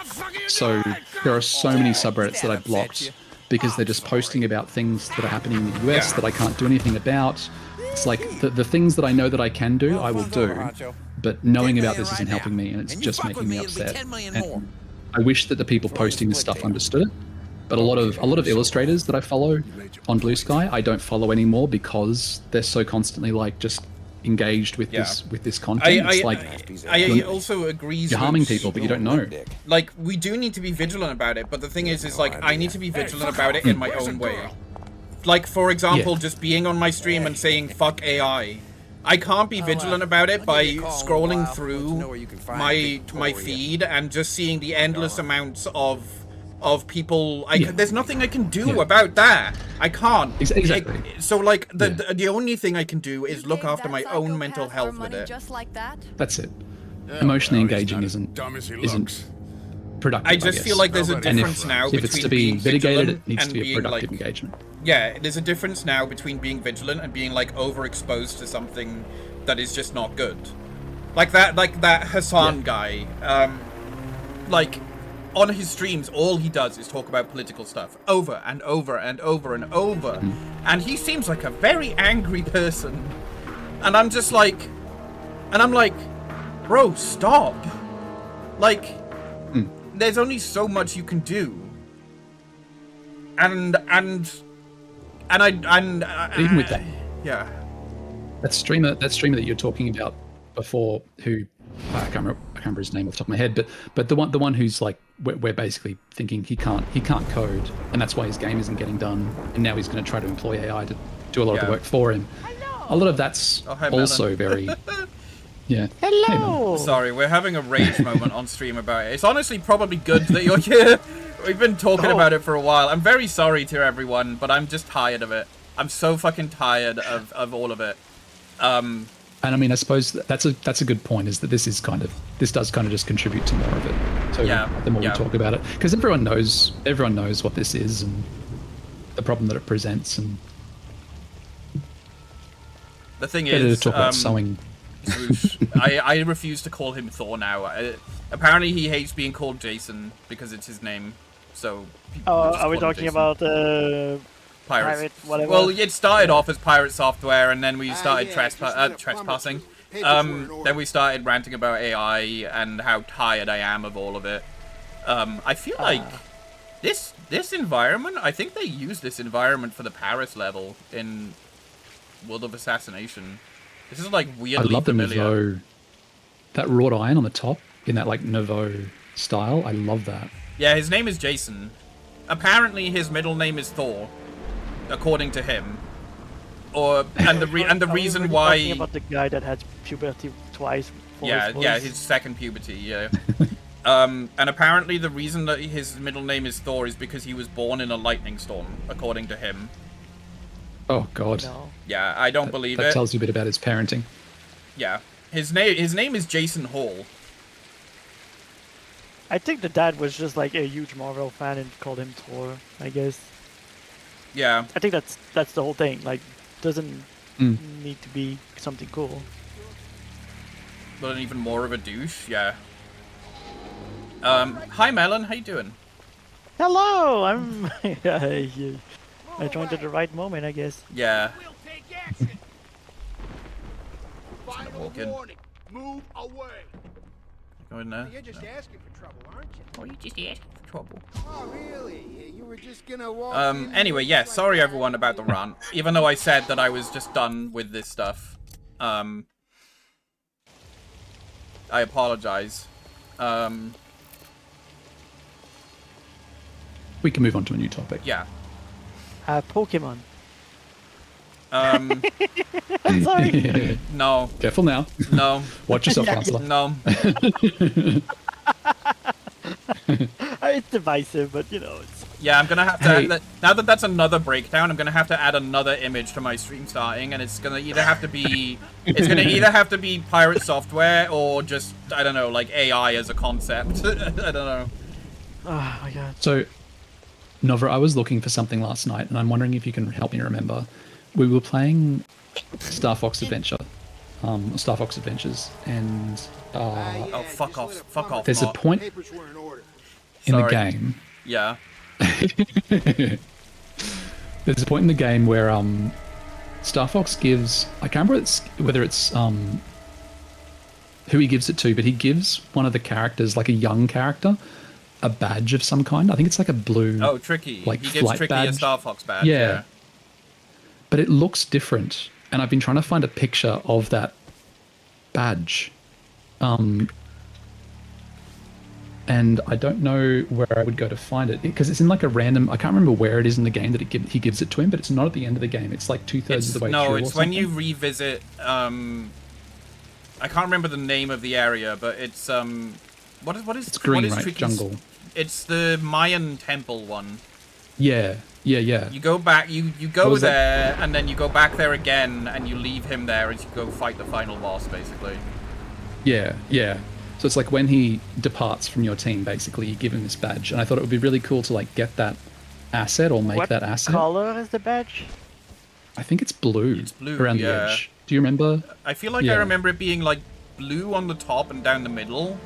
So there are so many subreddits that I've blocked because they're just posting about things that are happening in the US that I can't do anything about. It's like the things that I know that I can do, I will do. But knowing about this isn't helping me, and it's just making me upset. And I wish that the people posting this stuff understood it. But a lot of illustrators that I follow on Blue Sky, I don't follow anymore because they're so constantly like just engaged with this content. I also agree. You're harming people, but you don't know. Like, we do need to be vigilant about it, but the thing is like, I need to be vigilant about it in my own way. Like, for example, just being on my stream and saying fuck AI. I can't be vigilant about it by scrolling through my feed and just seeing the endless amounts of people. There's nothing I can do about that. I can't. Exactly. So like the only thing I can do is look after my own mental health with it. That's it. Emotionally engaging isn't productive. I just feel like there's a difference now between if it's to be mitigated, it needs to be a being productive engagement. Yeah, there's a difference now between being vigilant and being like overexposed to something that is just not good. Like that Hassan guy. Like, on his streams, all he does is talk about political stuff over and over and over and over. And he seems like a very angry person. And I'm just like, bro, stop. Like, there's only so much you can do. And even with that, yeah. that streamer that you're talking about before, who I can't remember his name off the top of my head, but the one who's like, we're basically thinking he can't code, and that's why his game isn't getting done, and now he's going to try to employ AI to do a lot of the work for him. A lot of that's also very. Yeah. Hello. Sorry, we're having a rage moment on stream about it. It's honestly probably good that you're here. We've been talking about it for a while. I'm very sorry to everyone, but I'm just tired of it. I'm so fucking tired of all of it. And I mean, I suppose that's a good point, is that this does kind of just contribute to more of it. So the more we talk about it, because everyone knows what this is and the problem that it presents, and the thing better is, to talk about sewing. I refuse to call him Thor now. Apparently, he hates being called Jason because it's his name. So. Are we talking about Pirate, whatever? Well, it started off as Pirate Software, and then we started trespassing. Then we started ranting about AI and how tired I am of all of it. I feel like this environment. I think they used this environment for the Paris level in World of Assassination. This is like weirdly I love familiar. the Nouveau, that wrought iron on the top in that like Nouveau style. I love that. Yeah, his name is Jason. Apparently, his middle name is Thor, according to him. And the reason why. Talking about the guy that had puberty twice. Yeah, his second puberty. Yeah. And apparently, the reason that his middle name is Thor is because he was born in a lightning storm, according to him. Oh God. No. Yeah, I don't believe it. That tells you a bit about his parenting. Yeah, his name is Jason Hall. I think the dad was just like a huge Marvel fan and called him Thor, I guess. Yeah. I think that's the whole thing. Like, doesn't need to be something cool. But even more of a douche, yeah. Hi Melon, how you doing? Hello, I'm. I joined at the right moment, I guess. Yeah. Final warning. Move away. Go in there. You're just asking for trouble, aren't you? Oh, you just asking for trouble. Oh, really? You were just gonna walk Anyway, yeah, sorry everyone about the rant. Even though I said that I was just done with this stuff. I apologize. We can move on to a new topic. Yeah. Pokemon. Sorry. No. Careful now. No. Watch yourself, Counselor. No. It's divisive, but you know. It's... Yeah, I'm gonna have to. Now that that's another breakdown, I'm gonna have to add another image to my stream starting, and it's gonna either have to be, Pirate Software or just I don't know, like AI as a concept. I don't know. Oh my God. So, Novra, I was looking for something last night, and I'm wondering if you can help me remember. We were playing Star Fox Adventure, Star Fox Adventures, and oh fuck off! There's a point in the game. Yeah. There's a point in the game where Star Fox gives, I can't remember whether it's who he gives it to, but he gives one of the characters, like a young character, a badge of some kind. I think it's like a blue. Oh, Tricky. Like he gives flight Tricky badge. a Star Fox badge. Yeah. But it looks different, and I've been trying to find a picture of that badge, and I don't know where I would go to find it because it's in like a random. I can't remember where it is in the game that he gives it to him, but it's not at the end of the game. It's like 2/3 of the way through. No, it's or when something. you revisit. I can't remember the name of the area, but it's what is It's green, what is right? Tricky's- Jungle. It's the Mayan temple one. Yeah. You go back, you go was there, and then you go back there again, and you leave him there as you go fight the final boss, basically. Yeah. So it's like when he departs from your team, basically, you give him this badge, and I thought it would be really cool to like get that asset or make that asset. What color is the badge? I think it's blue. It's blue, around the yeah. edge. Do you remember? I feel like I remember it being like blue on the top and down the middle.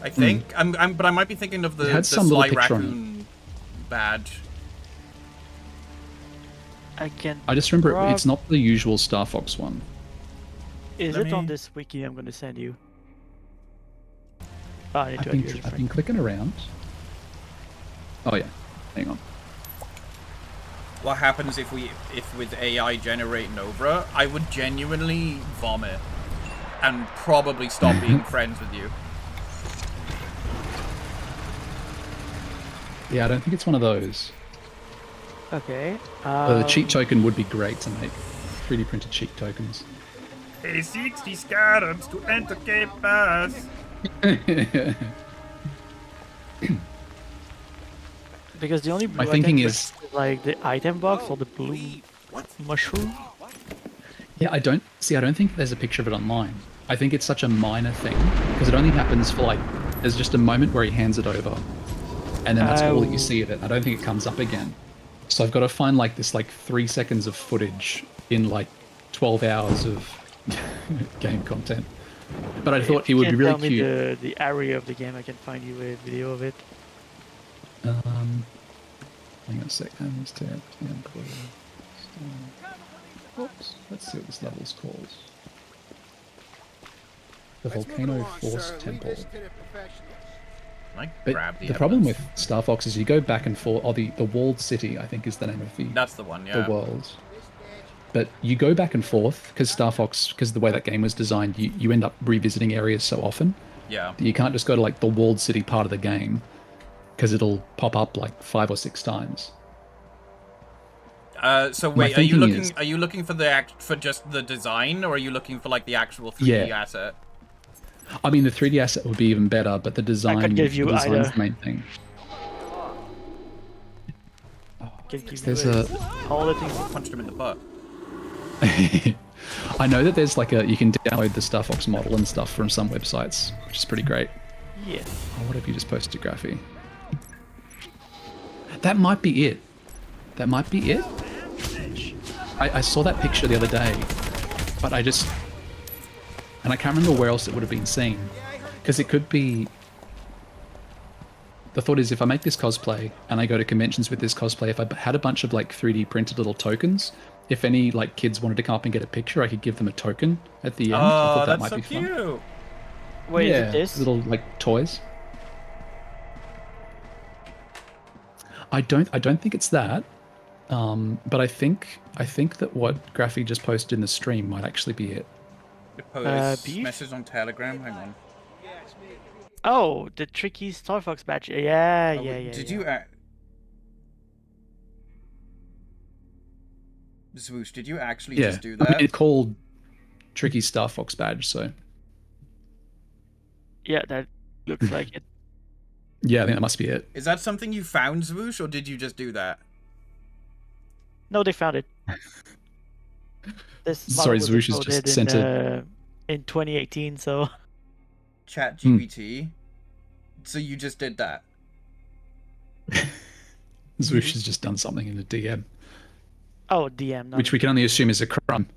I think. But I might be thinking of the some little Sly picture on it. Raccoon badge. I can. I just remember grab- it's not the usual Star Fox one. Is Let it on me- this wiki I'm gonna send you? Oh, I need to I've add you as a been friend. clicking around. Oh yeah, hang on. What happens if with AI generate Nova? I would genuinely vomit and probably stop being friends with you. Yeah, I don't think it's one of those. Okay. The cheat token would be great to make. 3D printed cheat tokens. Hey, 60 scarabs to enter Cape Pass. Because the only blue My thinking item is- like the item box or the blue mushroom. Yeah, I don't think there's a picture of it online. I think it's such a minor thing because it only happens for like there's just a moment where he hands it over, and then that's all that you see of it. I don't think it comes up again. So I've got to find like this 3 seconds of footage in like 12 hours of game content. But I thought it would be really Tell me cute. the area of the game. I can find you a video of it. Hang on a sec. Oops. Let's see what this level's called. The Volcano Force Temple. I But grab the problem with Star Fox is you go back and forth. Oh, the Walled City, I think, is the name of That's the one, yeah. the world. But you go back and forth because Star Fox, because the way that game was designed, you end up revisiting areas so often. Yeah. You can't just go to like the Walled City part of the game because it'll pop up like 5 or 6 times. So My wait, are you thinking looking? is- Are you looking for for just the design, or are you looking for like the actual 3D Yeah. asset? I mean, the 3D asset would be even better, but the design, give you the design's either. the main thing. Can give There's you a- all the things. Punched him in the butt. I know that there's like you can download the Star Fox model and stuff from some websites, which is pretty great. Yeah. Oh, what have you just posted, Graphy? That might be it. That might be it. I saw that picture the other day, but and I can't remember where else it would have been seen, because it could be. The thought is, if I make this cosplay and I go to conventions with this cosplay, if I had a bunch of like 3D printed little tokens, if any like kids wanted to come up and get a picture, I could give them a token at the end. I Oh, thought that that's might so be fun. cute. Wait, yeah, is it this? little like toys. I don't think it's that. But I think that what Graphy just posted in the stream might actually be it. Post message on Telegram. Hang on. Oh, the tricky Star Fox badge. Yeah, Oh, yeah, yeah. Did yeah. you? Zwoosh, did you actually Yeah, just do I that? mean, it's called Tricky Star Fox badge, so Yeah, that looks like it. yeah, I think that must be it. Is that something you found, Zwoosh, or did you just do that? No, they found it. This Sorry, model was Zwoosh has just uploaded sent in 2018, so Chat GPT. So you just did that. Zwoosh has just done something in the DM, oh, DM. Not which we can only assume is a crumb.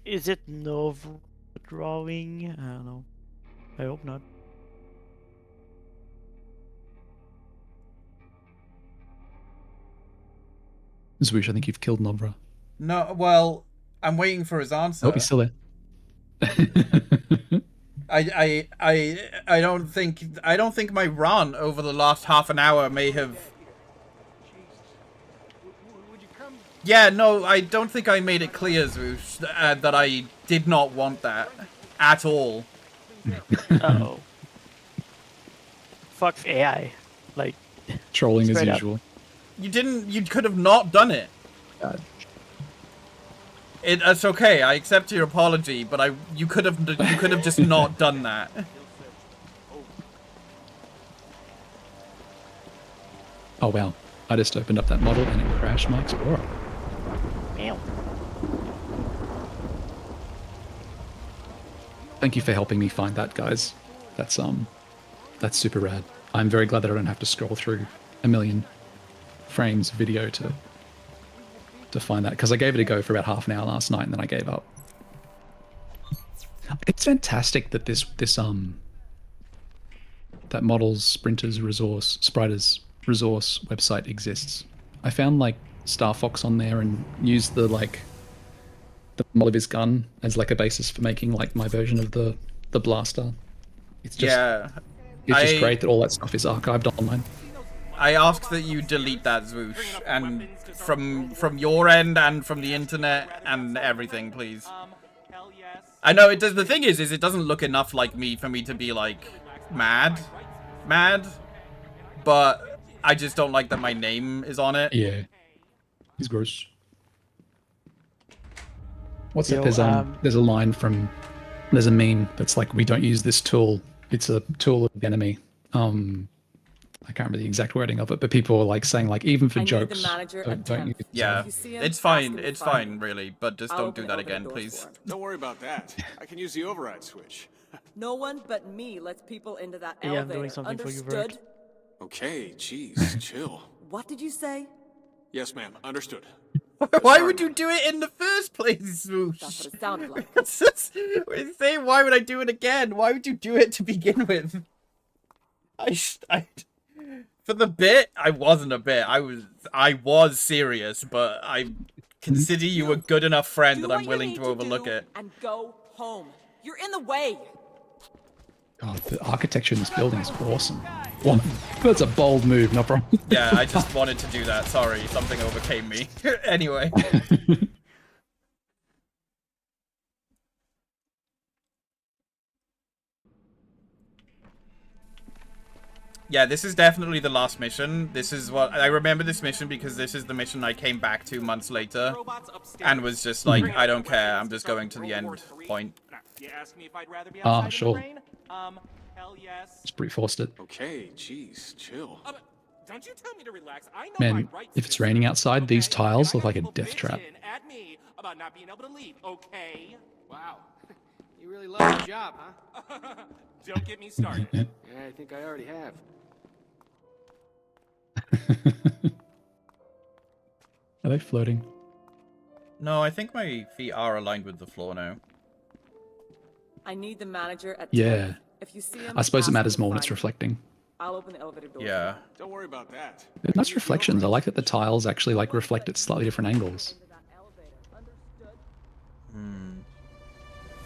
Is it Nova drawing? I don't know. I hope not. Zwoosh, I think you've killed Nobra. No, well, I'm waiting for his answer. I hope he's still there. I don't think my run over the last half an hour may have. Yeah, no, I don't think I made it clear, Zwoosh, that I did not want that at all. Oh. Fuck AI. Like Trolling as straight up. usual. You could have not done it. God. It's okay. I accept your apology, but you could have just not done that. Oh wow, I just opened up that model and it crashed my Explorer. Meow. Thank you for helping me find that, guys. That's super rad. I'm very glad that I don't have to scroll through a million frames of video to find that, because I gave it a go for about half an hour last night and then I gave up. It's fantastic that this that Models Sprinters Resource Spriters Resource website exists. I found like Star Fox on there and used the model of his gun as like a basis for making like my version of the blaster. It's just it's just great that all that stuff is archived online. I ask that you delete that, Zwoosh, and from your end and from the internet and everything, please. I know it does. The thing is it doesn't look enough like me for me to be like mad, but I just don't like that my name is on it. Yeah, he's gross. What's it? There's a line from, there's a meme that's like, we don't use this tool. It's a tool of the enemy. I can't remember the exact wording of it, but people are like saying like, even for jokes, don't use it. Yeah, it's fine, really, but just don't do that again, please. Don't worry about that. I can use the override switch. No one but me lets people into that Yeah, I'm elevator. doing something for you, Vert. Understood? Okay, jeez, chill. What did you say? Yes, ma'am. Understood. Why would you do it in the first place, Swoosh? That's what it sounded like. Say, why would I do it again? Why would you do it to begin with? For the bit, I wasn't a bit. I was serious, but I consider you a good enough friend that I'm willing to overlook it. And go home. You're in the way. God, the architecture in this building is awesome. Well, that's a bold move, no problem. Yeah, I just wanted to do that. Sorry, something overcame me. Anyway. Yeah, this is definitely the last mission. This is what I remember this mission because this is the mission I came back to months later and was just like, I don't care. I'm just going to the end point. Ah, sure. Just brute forced it. Okay, jeez, chill. Don't you tell me to relax. I know Man, if it's raining outside, these tiles look like a death trap. at me about not being able to leave, okay? Wow. You really love your job, huh? Don't get me started. Yeah, I think I already have. Are they floating? No, I think my feet are aligned with the floor now. I need the manager at 10. Yeah. If you see him, I suppose it ask matters him to more when it's find me. reflecting. I'll open the elevator door. Yeah. Don't worry about that. They're nice reflections. I like that the tiles actually like reflect at slightly different angles.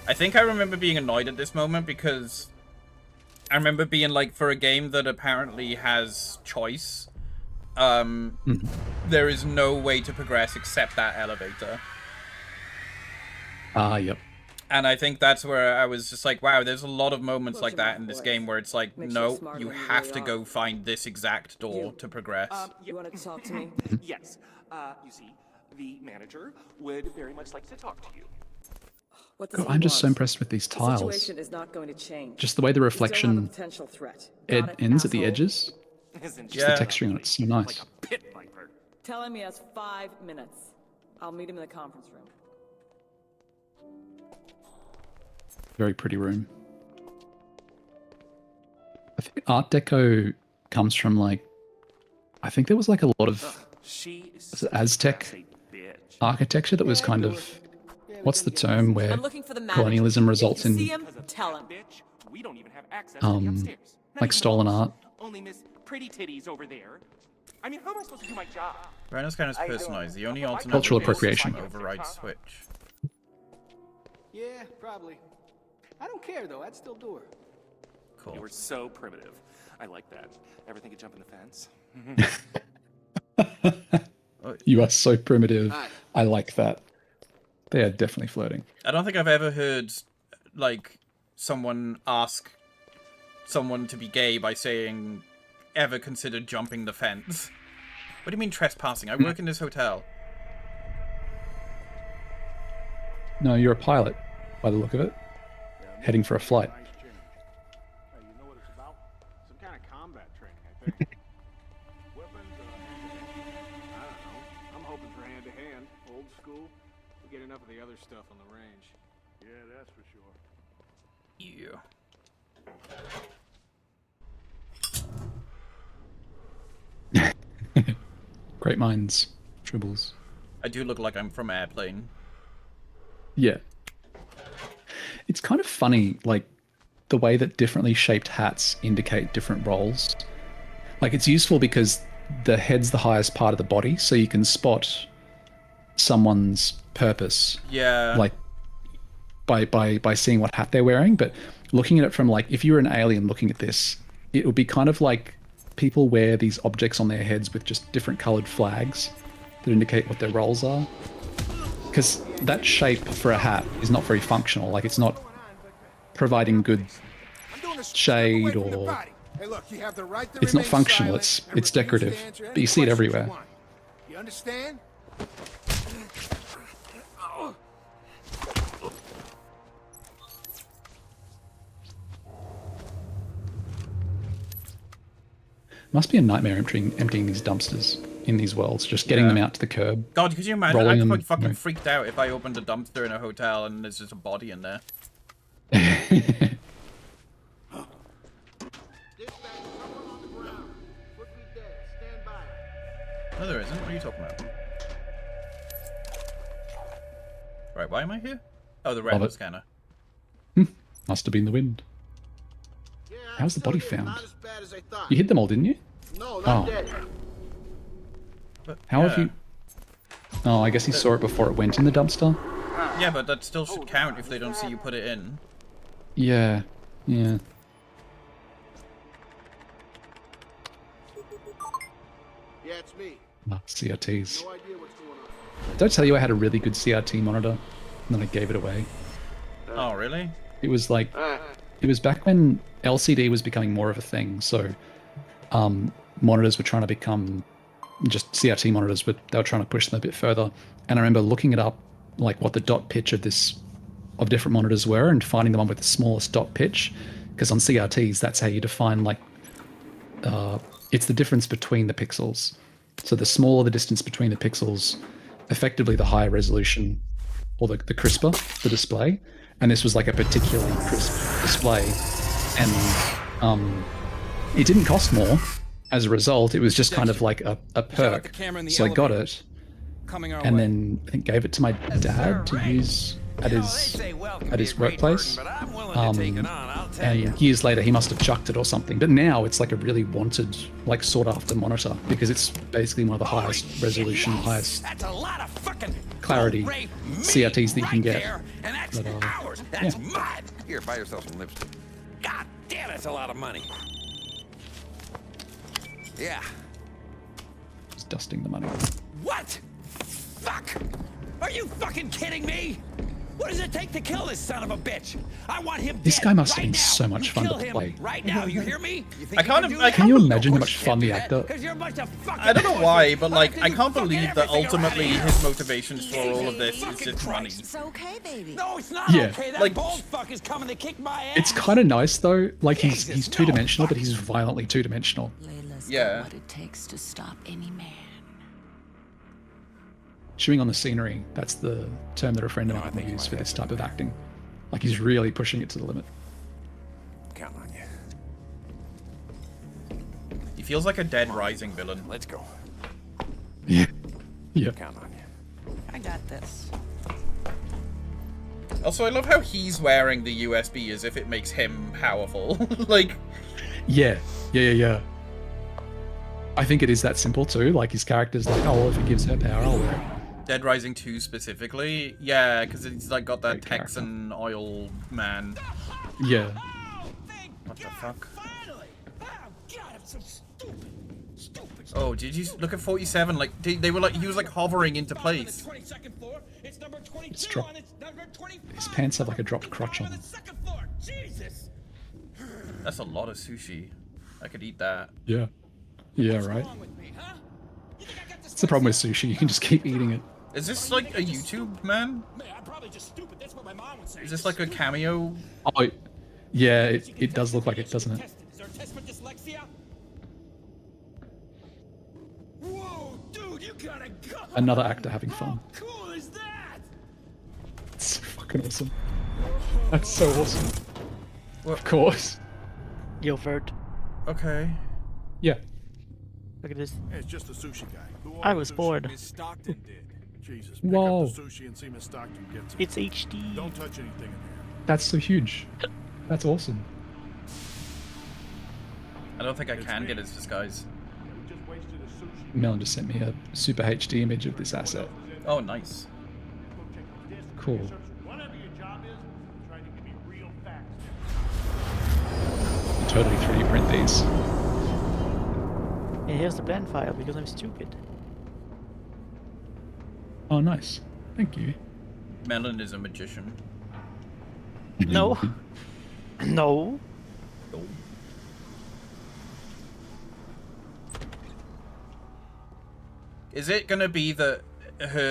I think I remember being annoyed at this moment because I remember being like, for a game that apparently has choice, there is no way to progress except that elevator. Ah, yep. And I think that's where I was just like, wow, there's a lot of moments like that in this game where it's like, no, you have to go find this exact door to progress. You want to talk to me? Yes. You see, the manager would very much like to talk to you. What does he I'm just so want? impressed with these The tiles. situation is not going to change. Just the way the We still have a reflection potential threat. it Got it, ends at the asshole? edges. Isn't Just the texturing on it's so nice. pit viper. Tell him he has 5 minutes. I'll meet him in the conference room. Very pretty room. I think Art Deco comes from like, I think there was like a lot of Aztec architecture that was kind of, what's the term where I'm looking for the manager. colonialism results If you see in him, tell him. We don't even have access to the upstairs. Not like even stolen those. art. Only Miss Pretty Titties over there. I mean, how am I supposed to do my job? Rhino's kind of personalized. The only alternate Cultural would be appropriation. override switch. Yeah, probably. I don't care, though. I'd still do her. Cool. You were so primitive. I like that. Everything could jump in the fence. You are so primitive. I like that. They are definitely flirting. I don't think I've ever heard, like, someone ask someone to be gay by saying, ever considered jumping the fence. What do you mean trespassing? I work in this hotel. No, you're a pilot, by the look of it. Heading for a flight. Hey, you know what it's about? Some kind of combat training, I think. Weapons, I don't know. I'm hoping for hand-to-hand, old school. We get enough of the other stuff on the range. Yeah, that's for sure. Yeah. Great minds, Tribbles. I do look like I'm from Airplane. Yeah. It's kind of funny, like, the way that differently shaped hats indicate different roles. Like, it's useful because the head's the highest part of the body, so you can spot someone's purpose. Yeah. Like, by seeing what hat they're wearing. But looking at it from, like, if you were an alien looking at this, it would be kind of like people wear these objects on their heads with just different colored flags that indicate what their roles are. Because that shape for a hat is not very functional. Like, it's not providing good shade, or it's not functional. It's decorative, but you see it everywhere. You understand? Must be a nightmare emptying these dumpsters in these worlds, just getting them out to the curb. God, could you imagine? rolling I'd them, be fucking freaked out if I opened a dumpster in a hotel and there's just a body in there. No, there isn't. What are you talking about? Right, why am I here? Oh, the retinal scanner. Must have been the wind. How's the body found? You hit them all, didn't you? No, not dead. How have you... Oh, I guess he saw it before it went in the dumpster. Yeah, but that still should count if they don't see you put it in. Yeah, yeah. Yeah, it's me. CRTs. No idea what's going on. Did I tell you I had a really good CRT monitor, and then I gave it away? Oh, really? It was like... It was back when LCD was becoming more of a thing, so monitors were trying to become just CRT monitors, but they were trying to push them a bit further. And I remember looking it up, like what the dot pitch of different monitors were, and finding the one with the smallest dot pitch, because on CRTs that's how you define, like, it's the difference between the pixels. So the smaller the distance between the pixels, effectively the higher resolution, or the crisper the display. And this was like a particularly crisp display, and it didn't cost more as a result. It was just kind of like a perk. So I got it, and then I think gave it to my dad to use at his workplace. And years later he must have chucked it or something. But now it's like a really wanted, like, sought after monitor, because it's basically one of the highest resolution, highest clarity CRTs that you can get. But, That's mud. Here, buy yourself some lipstick. God damn, that's a lot of money. Yeah. Just dusting the money. What? Fuck! Are you fucking kidding me? What does it take to kill this son of a bitch? I want him This dead guy must have right been now. so much fun to Kill him play. right now, you hear me? Can you imagine how much fun the actor? I don't know why, but like, I can't believe that ultimately his motivations for all of this is just money. It's okay, baby. No, it's not Yeah. okay. That Like- bald fuck is coming to kick my ass. It's kind of nice though. Like, he's two-dimensional, but he's violently two-dimensional. Yeah. What it takes to stop any man. Chewing on the scenery, that's the term that a friend of mine will use for this type of acting. Like, he's really pushing it to the limit. Count on you. He feels like a Dead Rising villain. Let's go. Yeah. Yeah. Count on you. I got this. Also, I love how he's wearing the USB as if it makes him powerful. Like... Yeah. Yeah. I think it is that simple too. Like, his character's like, oh, well, if it gives her power, I'll wear it. Dead Rising 2 specifically? Yeah, because he's like got that Texan oil man. Yeah. What the fuck? Oh, did you look at 47? Like, they were like, he was like hovering into place. It's dropped. His pants have like a dropped crotch on them. That's a lot of sushi. I could eat that. Yeah. Yeah, right. It's the problem with sushi. You can just keep eating it. Is this like a YouTube man? Is this like a cameo? Oh, yeah, it does look like it, doesn't it? Another actor having fun. It's so fucking awesome. That's so awesome. What? Of course. Guilford. Okay. Yeah. Look at this. It's just a sushi guy. Who I ordered was sushi? bored. Miss Stockton did. Jesus, pick Whoa. up the sushi and see Miss Stockton gets it. It's HD. Don't touch anything in there. That's so huge. That's awesome. I don't think I can get his disguise. Melon just sent me a super HD image of this asset. Oh, nice. Cool. I'll totally 3D print these. And here's the blend file because I'm stupid. Oh, nice. Thank you. Melon is a magician. No. No. Is it gonna be her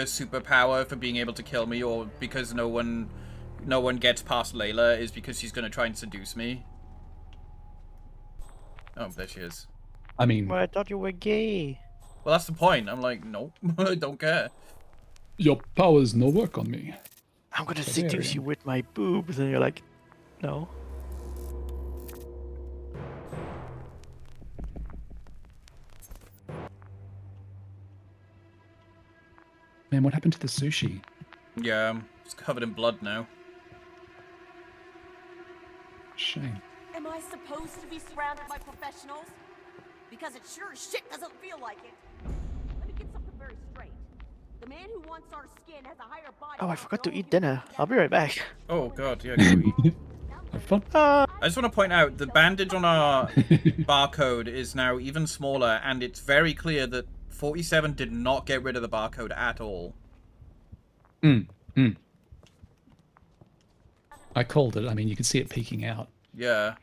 superpower for being able to kill me, or because no one gets past Layla is because she's gonna try and seduce me? Oh, there she is. I mean, well, I thought you were gay. Well, that's the point. I'm like, nope, I don't care. Your powers no work on me. I'm gonna seduce you with my boobs, and you're like, no. Man, what happened to the sushi? Yeah, it's covered in blood now. Shame. Am I supposed to be surrounded by professionals? Because it sure as shit doesn't feel like it. Let me get something very straight. The man who wants our skin has a higher body. Oh, I forgot to eat dinner. I'll be right back. Oh god, yeah. Have fun. I just want to point out the bandage on our barcode is now even smaller, and it's very clear that 47 did not get rid of the barcode at all. I called it. I mean, you could see it peeking out. Yeah,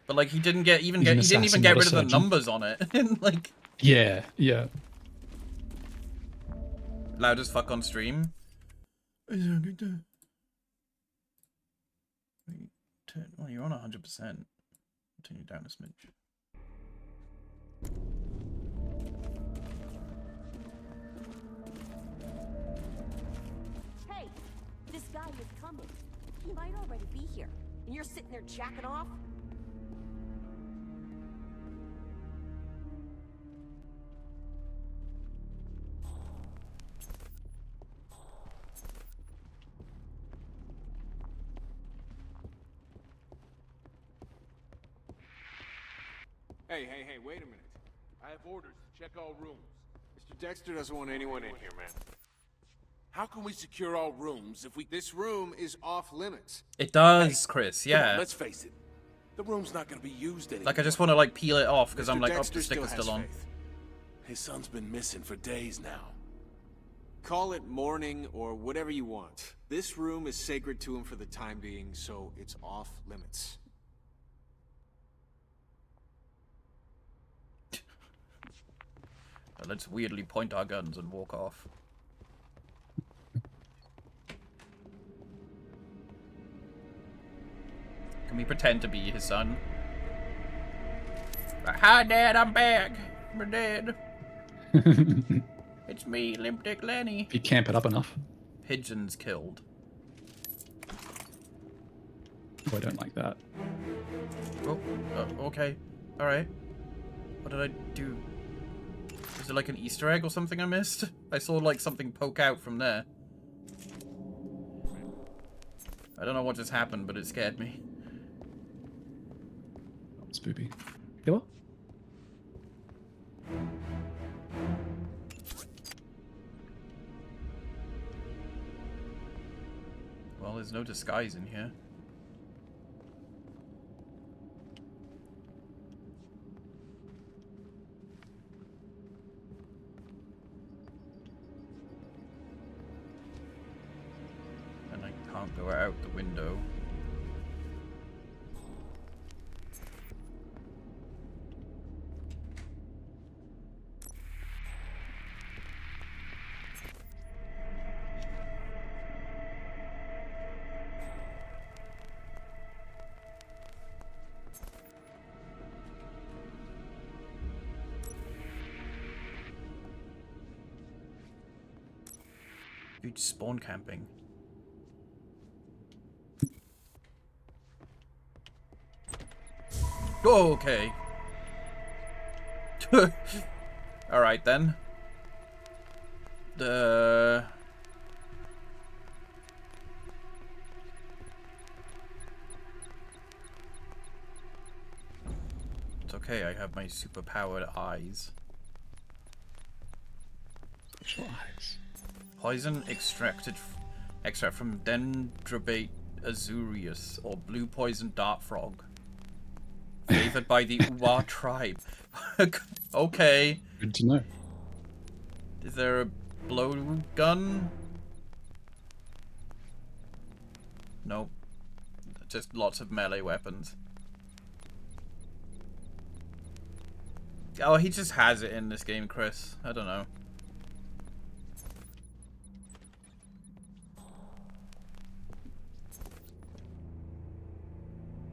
but like he didn't even He's an get assassin, rid not of a the surgeon. numbers on it. Like Yeah, yeah. loud as fuck on stream. Well, you're on 100%. Turn you down a smidge. Hey, this guy is coming. He might already be here. And you're sitting there jacking off? Hey, wait a minute. I have orders to check all rooms. Mr. Dexter doesn't want anyone in here, man. How can we secure all rooms if this room is off limits? It does, Chris. Come Yeah. on, let's face it. The room's not going to be used anymore. Like I just want to like peel it off because I'm Mr. like, oh, Dexter the sticker's has still on. faith. His son's been missing for days now. Call it mourning or whatever you want. This room is sacred to him for the time being, so it's off limits. Let's weirdly point our guns and walk off. Can we pretend to be his son? Hi, Dad, I'm back. We're dead. It's me, Limp Dick Lenny. If you camp it up enough. Pigeons killed. Oh, I don't like that. Oh, okay. Alright. What did I do? Is it like an Easter egg or something I missed? I saw like something poke out from there. I don't know what just happened, but it scared me. Spoopy. Yeah, what? Well, there's no disguise in here. And I can't go out the window. Dude, spawn camping. Oh, okay. Alright then. It's Okay, I have my superpowered eyes. Special eyes. Poison extract from Dendrobate azureus, or blue poison dart frog. Favored by the WOA tribe. Okay. Good to know. Is there a blow gun? Nope. Just lots of melee weapons. Oh, he just has it in this game, Chris. I don't know.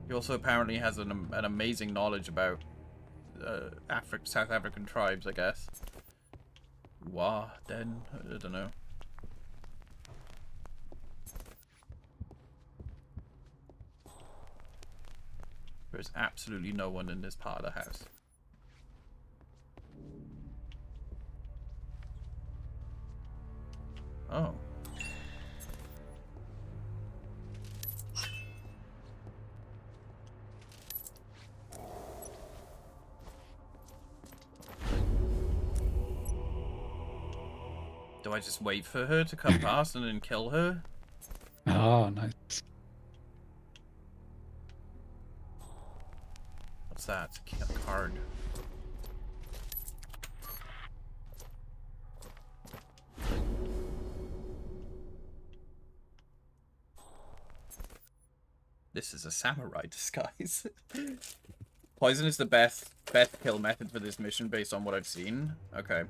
He also apparently has an amazing knowledge about South African tribes, I guess. WOA, then? I don't know. There's absolutely no one in this part of the house. Oh. Do I just wait for her to come past and then kill her? Oh, nice. What's that? A card. This is a samurai disguise. Poison is the best kill method for this mission based on what I've seen. Okay.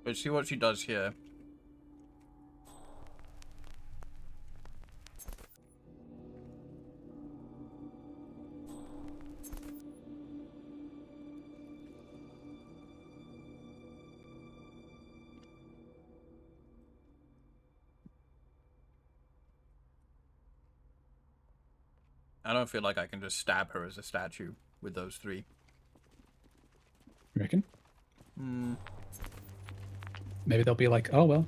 Let's see what she does here. I don't feel like I can just stab her as a statue with those three. You reckon? Hmm. Maybe they'll be like, oh well,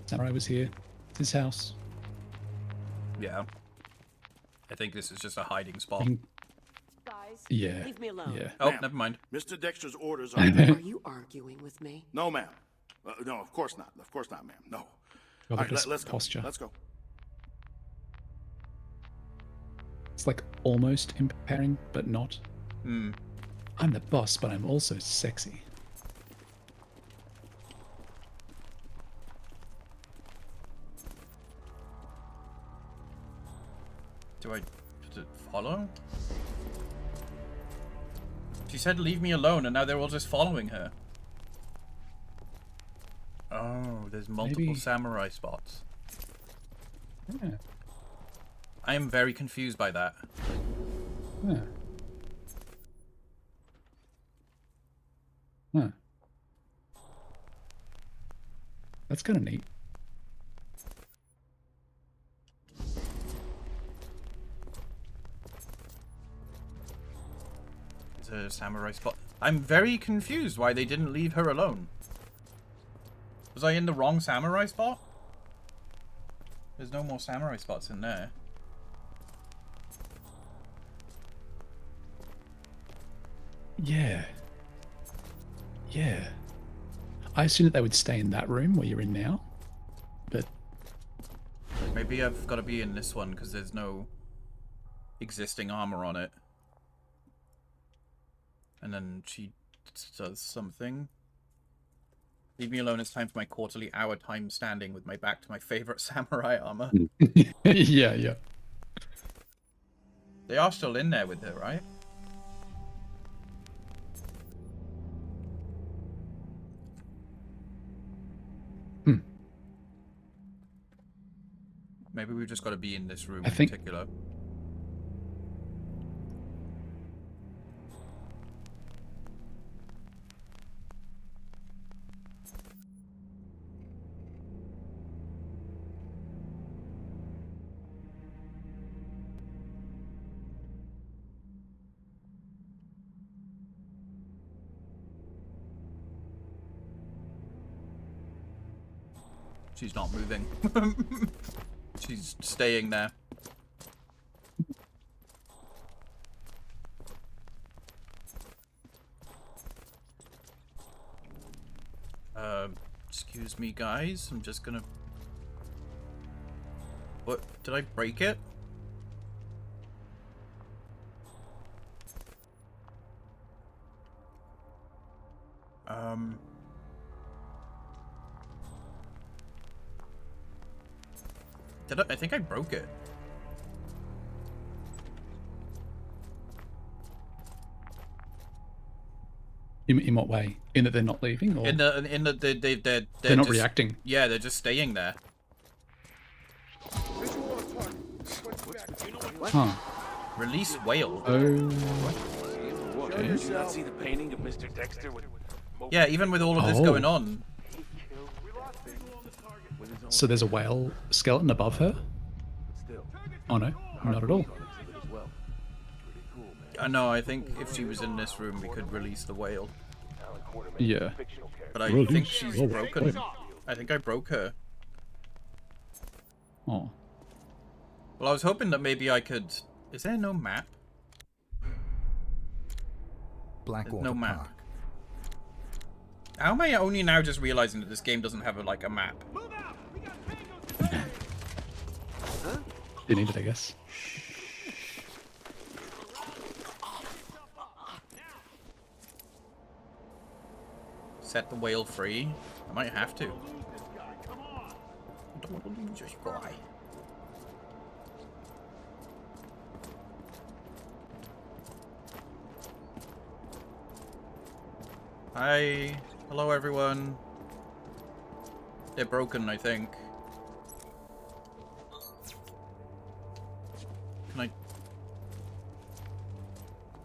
Samurai was here. It's his house. Yeah. I think this is just a hiding spot. Guys, Yeah. leave me alone. Yeah. Oh, never mind. Mr. Dexter's orders are... Are you arguing with me? No, ma'am. No, of course not. Of course not, ma'am. No. Well, All right, just let's go. posture. Let's go. It's like almost empowering, but not. Hmm. I'm the boss, but I'm also sexy. Does it follow? She said leave me alone, and now they're all just following her. Oh, there's multiple Maybe- samurai spots. Yeah. I am very confused by that. Yeah. Huh. That's kind of neat. Is there a samurai spot? I'm very confused why they didn't leave her alone. Was I in the wrong samurai spot? There's no more samurai spots in there. Yeah. Yeah. I assumed that they would stay in that room where you're in now, but Maybe I've got to be in this one because there's no existing armor on it. And then she does something. Leave me alone, it's time for my quarterly hour time standing with my back to my favorite samurai armor. yeah, yeah. They are still in there with her, right? Hmm. Maybe we've just got to be in this room I in think- particular. She's not moving. She's staying there. Excuse me, guys. I'm just gonna... What? Did I break it? Did I think I broke it. In what way? In that they're not leaving, or In the they're not just, reacting? Yeah, they're just staying there. Huh. Release whale. Oh. Did you not see the painting of Mr. Dexter with... Yeah, even with all of this going on. So there's a whale skeleton above her? Oh no, not at all. No, I think if she was in this room, we could release the whale. Yeah. But I think she's broken. I think I broke her. Oh. Well, I was hoping that maybe I could... Is there no map? Blackwater no map. Park. How am I only now just realizing that this game doesn't have like a map? You need it, I guess. Set the whale free. I might have to. Don't lose this guy. Hi. Hello, everyone. They're broken, I think.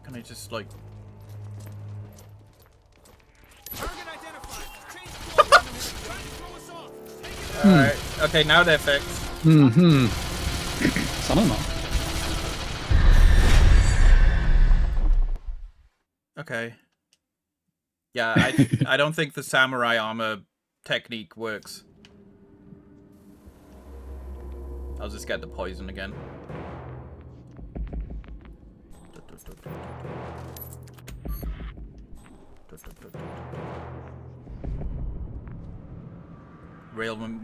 Can I just, like... Alright. Okay, now they're fixed. Mm-hmm. Some of them are. Okay. Yeah, I don't think the samurai armor technique works. I'll just get the poison again.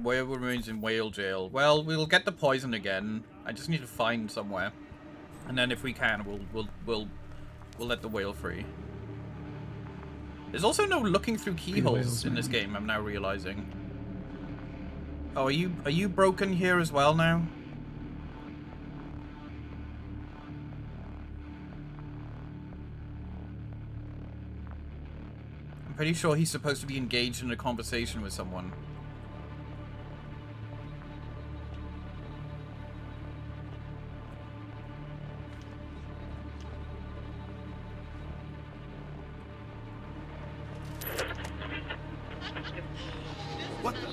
Whale remains in whale jail. Well, we'll get the poison again. I just need to find somewhere, and then if we can, we'll let the whale free. There's also no looking through keyholes in this game. I'm now realizing. Oh, are you broken here as well now? I'm pretty sure he's supposed to be engaged in a conversation with someone. What the?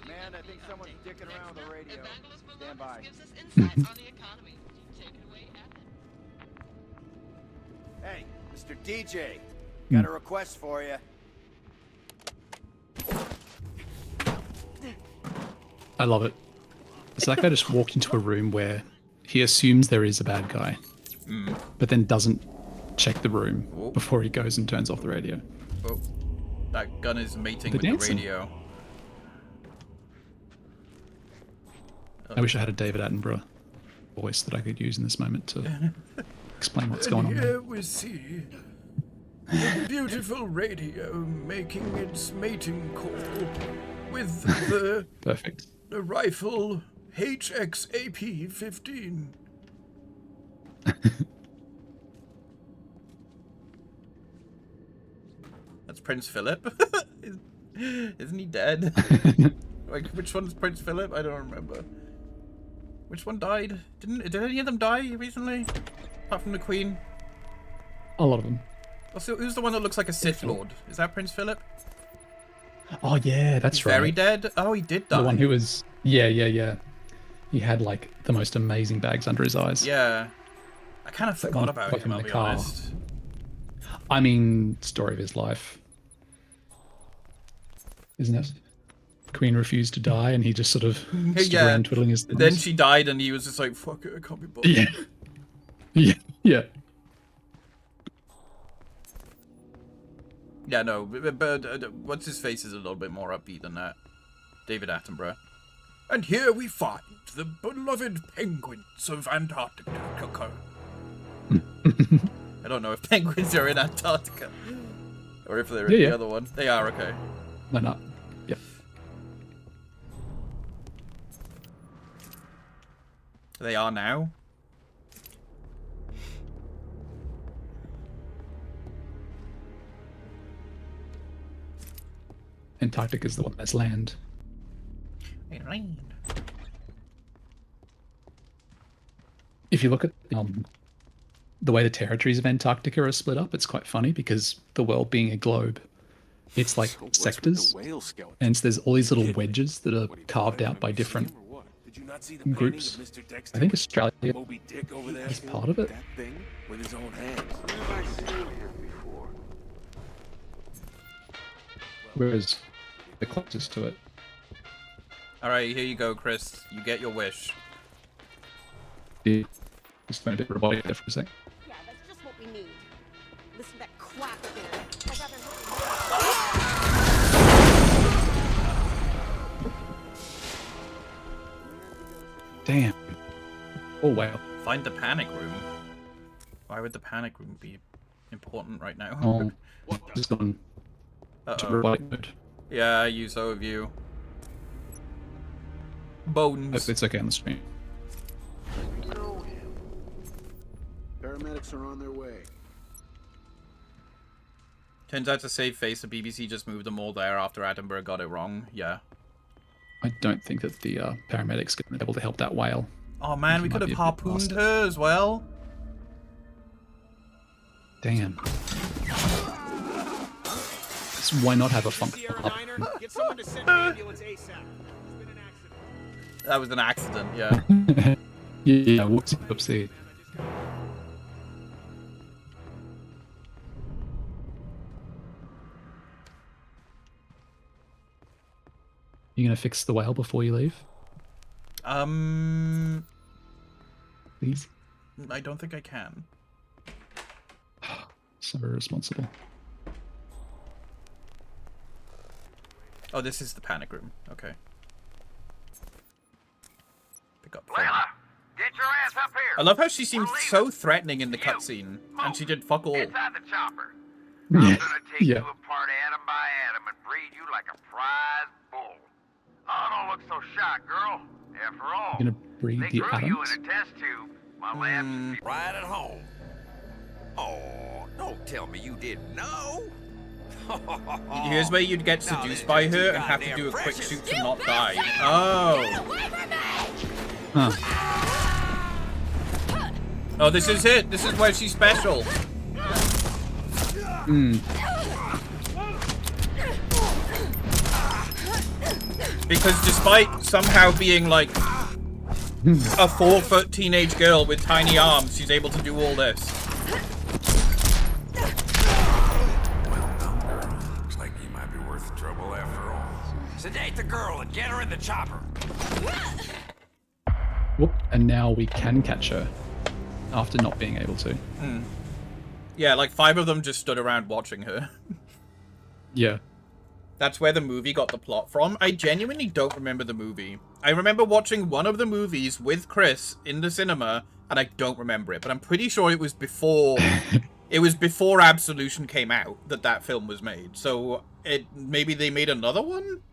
Man, I think someone's dicking around with the radio. Stand by. Hey, Mr. DJ, got a request for you. I love it. So that guy just walked into a room where he assumes there is a bad guy, but then doesn't check the room before he goes and turns off the radio. Oh, that gun is mating They're with dancing. the radio. I wish I had a David Attenborough voice that I could use in this moment to explain what's going on Here there. we see the beautiful radio making its mating call with the Perfect. the rifle HXAP-15. That's Prince Philip. Isn't he dead? Like, which one's Prince Philip? I don't remember. Which one died? Did any of them die recently? Apart from the Queen? A lot of them. Also, who's the one that looks like a Sith Lord? Is that Prince Philip? Oh yeah, that's right. Very dead? Oh, he did die. The one who was yeah. He had like the most amazing bags under his eyes. Yeah. I kind of forgot about Put him, in I'll the be car. honest. I mean, story of his life, isn't it? Queen refused to die, and he just sort of stood around twiddling his thumbs. Then she died, and he was just like, "Fuck it, I can't be bothered." Yeah. Yeah. Yeah, no, but what's his face is a little bit more upbeat than that. David Attenborough. And here we find the beloved penguins of Antarctica. I don't know if penguins are in Antarctica. Or if they're in the other one. They are, okay. Why not? Yep. They are now? Antarctica is the one that's land. If you look at the way the territories of Antarctica are split up, it's quite funny because the world being a globe, it's like sectors, and so there's all these little wedges that are carved out by different groups. I think Australia is part of it. With his own hands. Whereas the closest to it. Alright, here you go, Chris. You get your wish. Yeah. Just going to bit robotic there for a sec. Yeah, that's just what we need. Listen to that clap again. Damn. Oh, wow. Find the panic room. Why would the panic room be important right now? Oh, just gone to robotic mode. Yeah, I use overview. Bones. It's okay on the screen. Paramedics are on their way. Turns out to save face, the BBC just moved them all there after Attenborough got it wrong. Yeah. I don't think that the paramedics are going to be able to help that whale. Oh man, we could have harpooned her as well. Damn. So why not have a functional harpoon? Get someone to send an ambulance ASAP. There's been an accident. That was an accident, yeah. Yeah, whoopsie, whoopsie. You gonna fix the whale before you leave? Please? I don't think I can. So irresponsible. Oh, this is the panic room. Okay. Pick up. Layla, get your ass up here. I love how she seemed so threatening in the cutscene, and she did fuck all. Inside the chopper. Yeah. I'm gonna take Yeah. you apart atom by atom and breed you like a prize bull. Oh, don't look so shy, girl. After all, You're gonna breed they the grew you atoms? in a test tube. My lab should be right at home. Oh, don't tell me you didn't know. Here's where you'd get seduced by her and have to do a quick shoot to not die. Oh. Huh. Oh, this is it. This is where she's special. Hmm. Because despite somehow being like a 4-foot teenage girl with tiny arms, she's able to do all this. Looks like you might be worth the trouble after all. Sedate the girl and get her in the chopper. Whoop, and now we can catch her after not being able to. Hmm. Yeah, like 5 of them just stood around watching her. Yeah. That's where the movie got the plot from. I genuinely don't remember the movie. I remember watching one of the movies with Chris in the cinema, and I don't remember it. But I'm pretty sure it was before it was before Absolution came out that film was made. So maybe they made another one?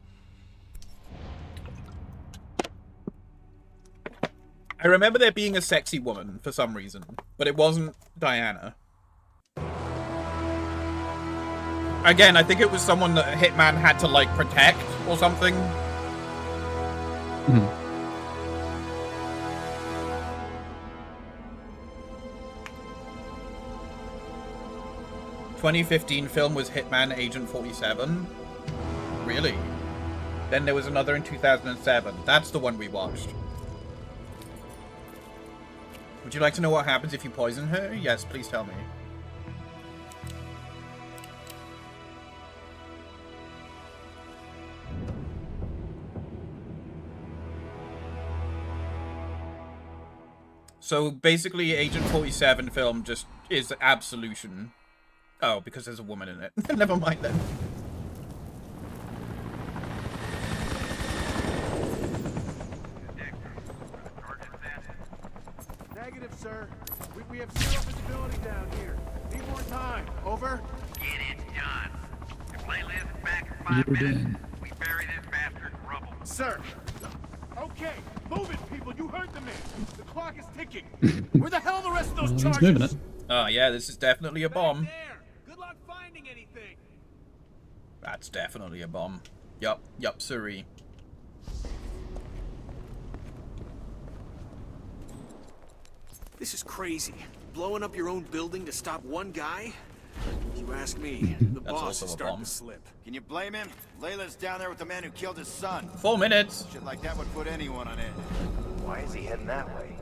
I remember there being a sexy woman for some reason, but it wasn't Diana. Again, I think it was someone that Hitman had to, like, protect or something. Mm-hmm. 2015 film was Hitman Agent 47. Really? Then there was another in 2007. That's the one we watched. Would you like to know what happens if you poison her? Yes, please tell me. So basically, Agent 47 film just is Absolution. Oh, because there's a woman in it. Never mind then. Negative, sir. We have zero visibility down here. Need more time. Over. Get it done. If Layla isn't back in 5 minutes, we bury this bastard's rubble. Sir. Okay, move it, people. You heard the man. The clock is ticking. Where the hell are the rest of those He's charges? moving it. Oh yeah, this is definitely a bomb. Good luck finding anything. That's definitely a bomb. Yup, sirree. This is crazy. Blowing up your own building to stop one guy? If you ask me, the That's boss also is a starting bomb. to slip. Can you blame him? Layla's down there with the man who killed his son. 4 minutes. Shit like that would put anyone on edge. Why is he heading that way?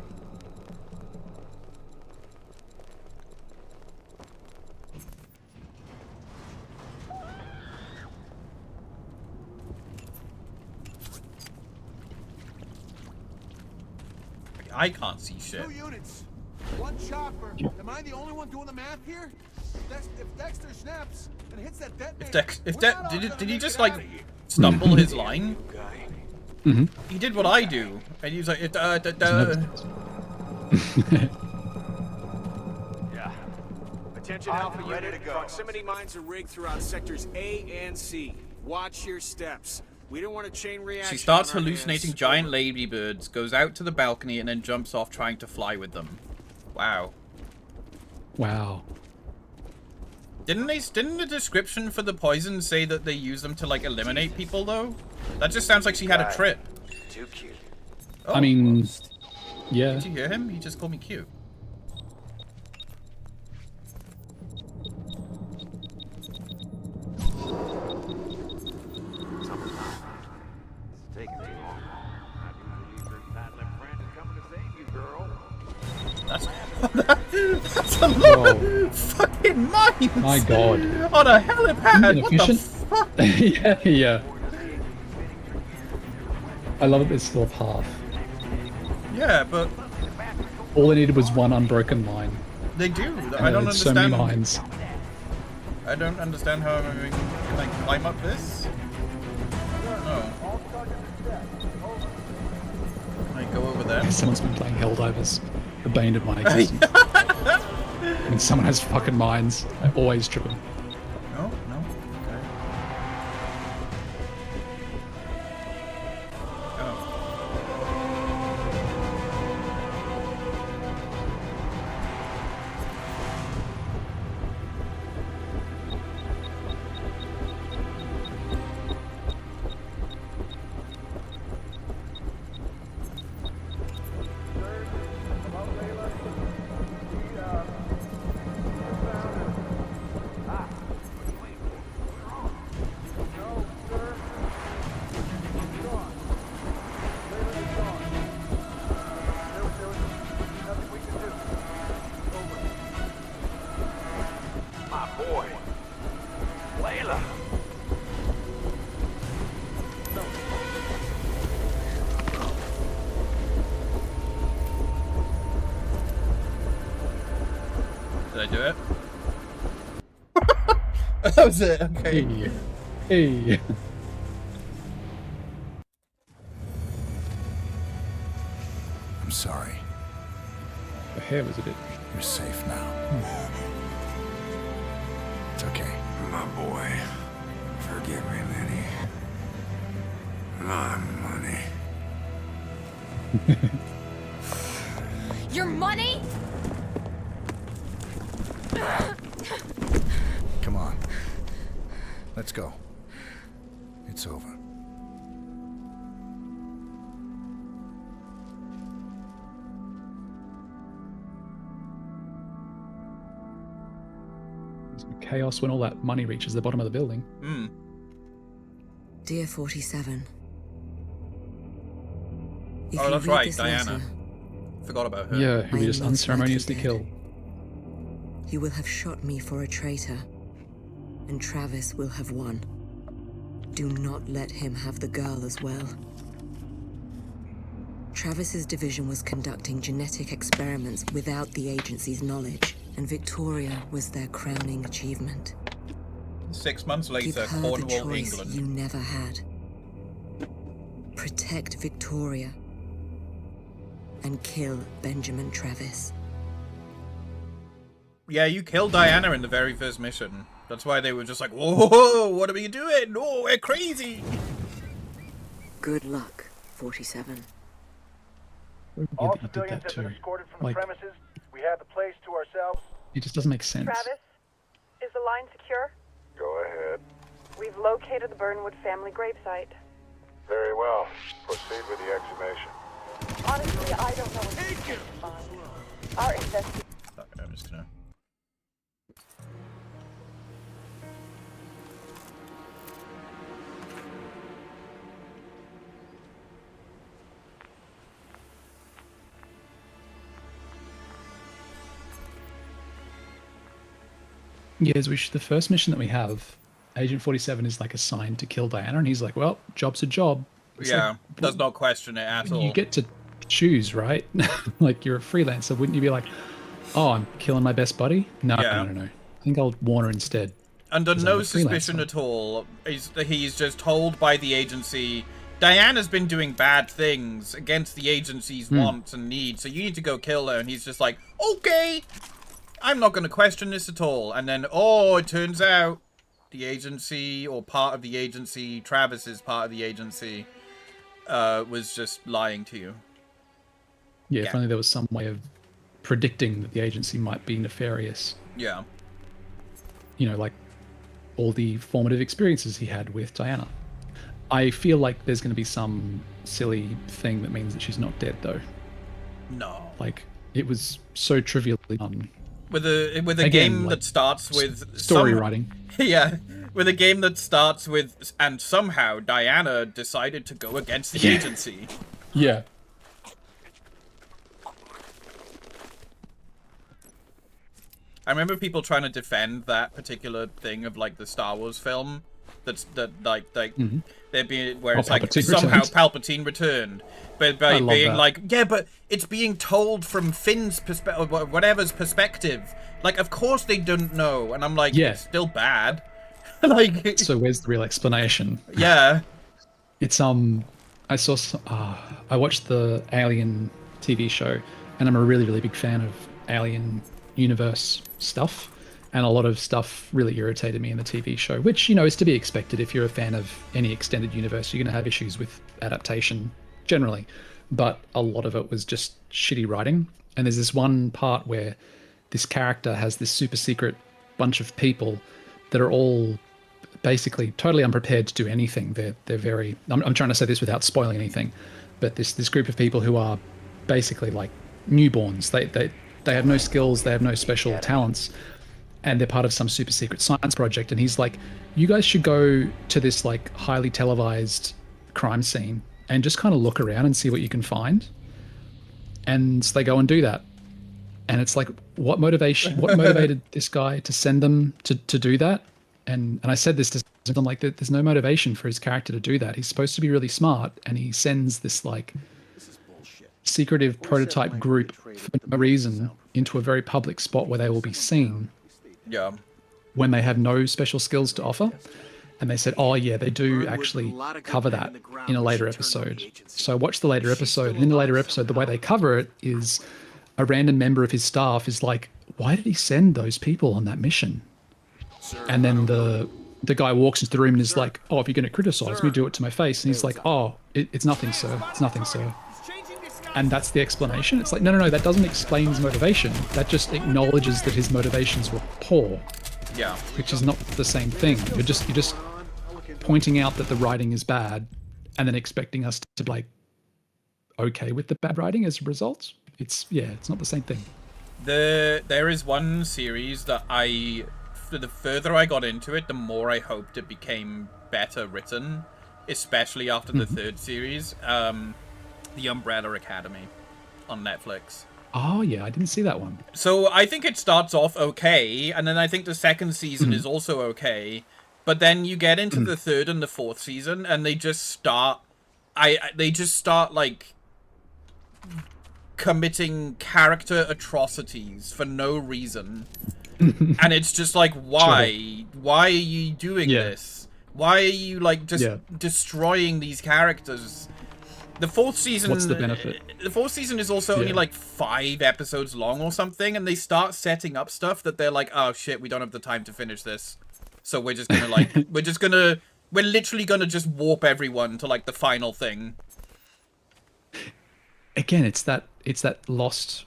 I can't see shit. 2 units. 1 chopper. Am I the only one doing the math here? If Dexter snaps and hits that detonator, Did he just like stumble his line? Mm-hmm. He did what I do, and he was like, Yeah. Attention Alpha ready Unit. to go. Proximity mines are rigged throughout sectors A and C. Watch your steps. We don't want a chain reaction. She starts on our hallucinating hands. giant ladybirds, goes out to the balcony, and then jumps off trying to fly with them. Wow. Wow. Didn't the description for the poison say that they use them to like eliminate people though? That just sounds like she had a trip. Too cute. Oh, I mean, yeah. did you hear him? He just called me cute. It's taking too long. I do believe your tight-lipped friend is coming to save you, girl. That's a lot of fucking mines! My god. On a helipad! What the Inefficient? fuck? yeah. I love that there's still a path. Yeah, but All they needed was one unbroken line. they do. And I don't there's so many understand. mines. I don't understand how I'm going to like climb up this. No. I go over there. Someone's been playing Helldivers. The bane of my existence. When someone has fucking mines, I always trip them. No, no. Okay. Oh. My boy. Layla. Did I do it? That was it. Okay. Hey. I'm sorry. The hair was a bit. You're safe now. It's okay. My boy. Forgive me, Lenny. My money. Your money? Come on. Let's go. It's over. Chaos when all that money reaches the bottom of the building. Hmm. Dear 47. If Oh, you that's read right, this Diana. letter, Forgot about her. Yeah, who I we am just most unceremoniously likely dead. killed. You will have shot me for a traitor, and Travis will have won. Do not let him have the girl as well. Travis's division was conducting genetic experiments without the agency's knowledge, and Victoria was their crowning achievement. 6 months Give later, her the Cornwall, choice England. you never had. Protect Victoria and kill Benjamin Travis. Yeah, you killed Diana in the very first mission. That's why they were just like, whoa, what are we doing? No, we're crazy. Good luck, 47. All civilians have been escorted from the premises. We have the place to ourselves. It just doesn't make sense. Travis, is the line secure? Go ahead. We've located the Burnwood family gravesite. Very well. Proceed with the exhumation. Honestly, I don't know what to find. Our investigation. I'm just gonna... Yeah, the first mission that we have, Agent 47 is like assigned to kill Diana, and he's like, well, job's a job. It's Yeah, like, does not question it at all. You get to choose, right? Like, you're a freelancer. Wouldn't you be like, oh, I'm killing my best buddy? No, Yeah. no. I think I'll warn her instead. Under 'cause no I'm a suspicion freelancer. at all, he's just told by the agency, Diana's been doing bad things against the agency's wants and needs, so you need to go kill her. And he's just like, okay, I'm not going to question this at all. And then, oh, it turns out the agency, or part of the agency, Travis's part of the agency, was just lying to you. Yeah, if only there was some way of predicting that the agency might be nefarious. Yeah. You know, like all the formative experiences he had with Diana. I feel like there's going to be some silly thing that means that she's not dead, though. No. Like, it was so trivially done. With a Again, game like, that starts with story writing. Yeah, with a game that starts with, and somehow Diana decided to go against the agency. Yeah. I remember people trying to defend that particular thing of like the Star Wars film. They're being where it's like Palpatine somehow returned. Palpatine returned, but by I love being that. like, yeah, but it's being told from Finn's perspective, whatever's perspective. Like, of course they don't know, and I'm like, Yeah. it's still bad. Like, So where's the real explanation? yeah, It's I saw I watched the Alien TV show, and I'm a really, really big fan of Alien universe stuff, and a lot of stuff really irritated me in the TV show, which, you know, is to be expected. If you're a fan of any extended universe, you're going to have issues with adaptation generally, but a lot of it was just shitty writing. And there's this one part where this character has this super secret bunch of people that are all basically totally unprepared to do anything. They're very, I'm trying to say this without spoiling anything, but this group of people who are basically like newborns. They have no skills, they have no special talents, and they're part of some super secret science project. And he's like, you guys should go to this like highly televised crime scene and just kind of look around and see what you can find. And they go and do that. And it's like, what motivated this guy to send them to do that? And I said this to them, like, there's no motivation for his character to do that. He's supposed to be really smart, and he sends this like secretive prototype group for no reason into a very public spot where they will be seen yeah. when they have no special skills to offer. And they said, oh yeah, they do actually cover that in a later episode. So I watched the later episode, and in the later episode, the way they cover it is a random member of his staff is like, why did he send those people on that mission? And then the guy walks into the room and is like, oh, if you're going to criticize me, do it to my face. And he's like, oh, it's nothing, sir. It's nothing, sir. And that's the explanation. It's like, no, that doesn't explain his motivation. That just acknowledges that his motivations were poor. Yeah. Which is not the same thing. You're just pointing out that the writing is bad, and then expecting us to be like okay with the bad writing as a result. It's not the same thing. There is one series that the further I got into it, the more I hoped it became better written, especially after the third series, The Umbrella Academy on Netflix. Oh yeah, I didn't see that one. So I think it starts off okay, and then I think the second season is also okay, but then you get into the third and the fourth season, and they just start like committing character atrocities for no reason. And it's just like, why? Why are you doing this? Why are you, like, just destroying these characters? The fourth season... What's the benefit? The fourth season is also only, like, 5 episodes long or something, and they start setting up stuff that they're like, oh, shit, we don't have the time to finish this. So we're just gonna, like, we're literally gonna just warp everyone to, like, the final thing. Again, it's that lost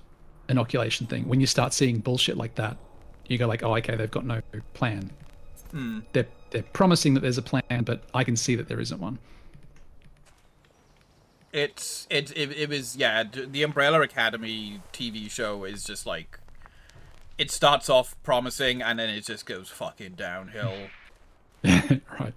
inoculation thing. When you start seeing bullshit like that, you go like, oh, okay, they've got no plan. They're promising that there's a plan, but I can see that there isn't one. It was, yeah, the Umbrella Academy TV show is just like, it starts off promising and then it just goes fucking downhill. Right.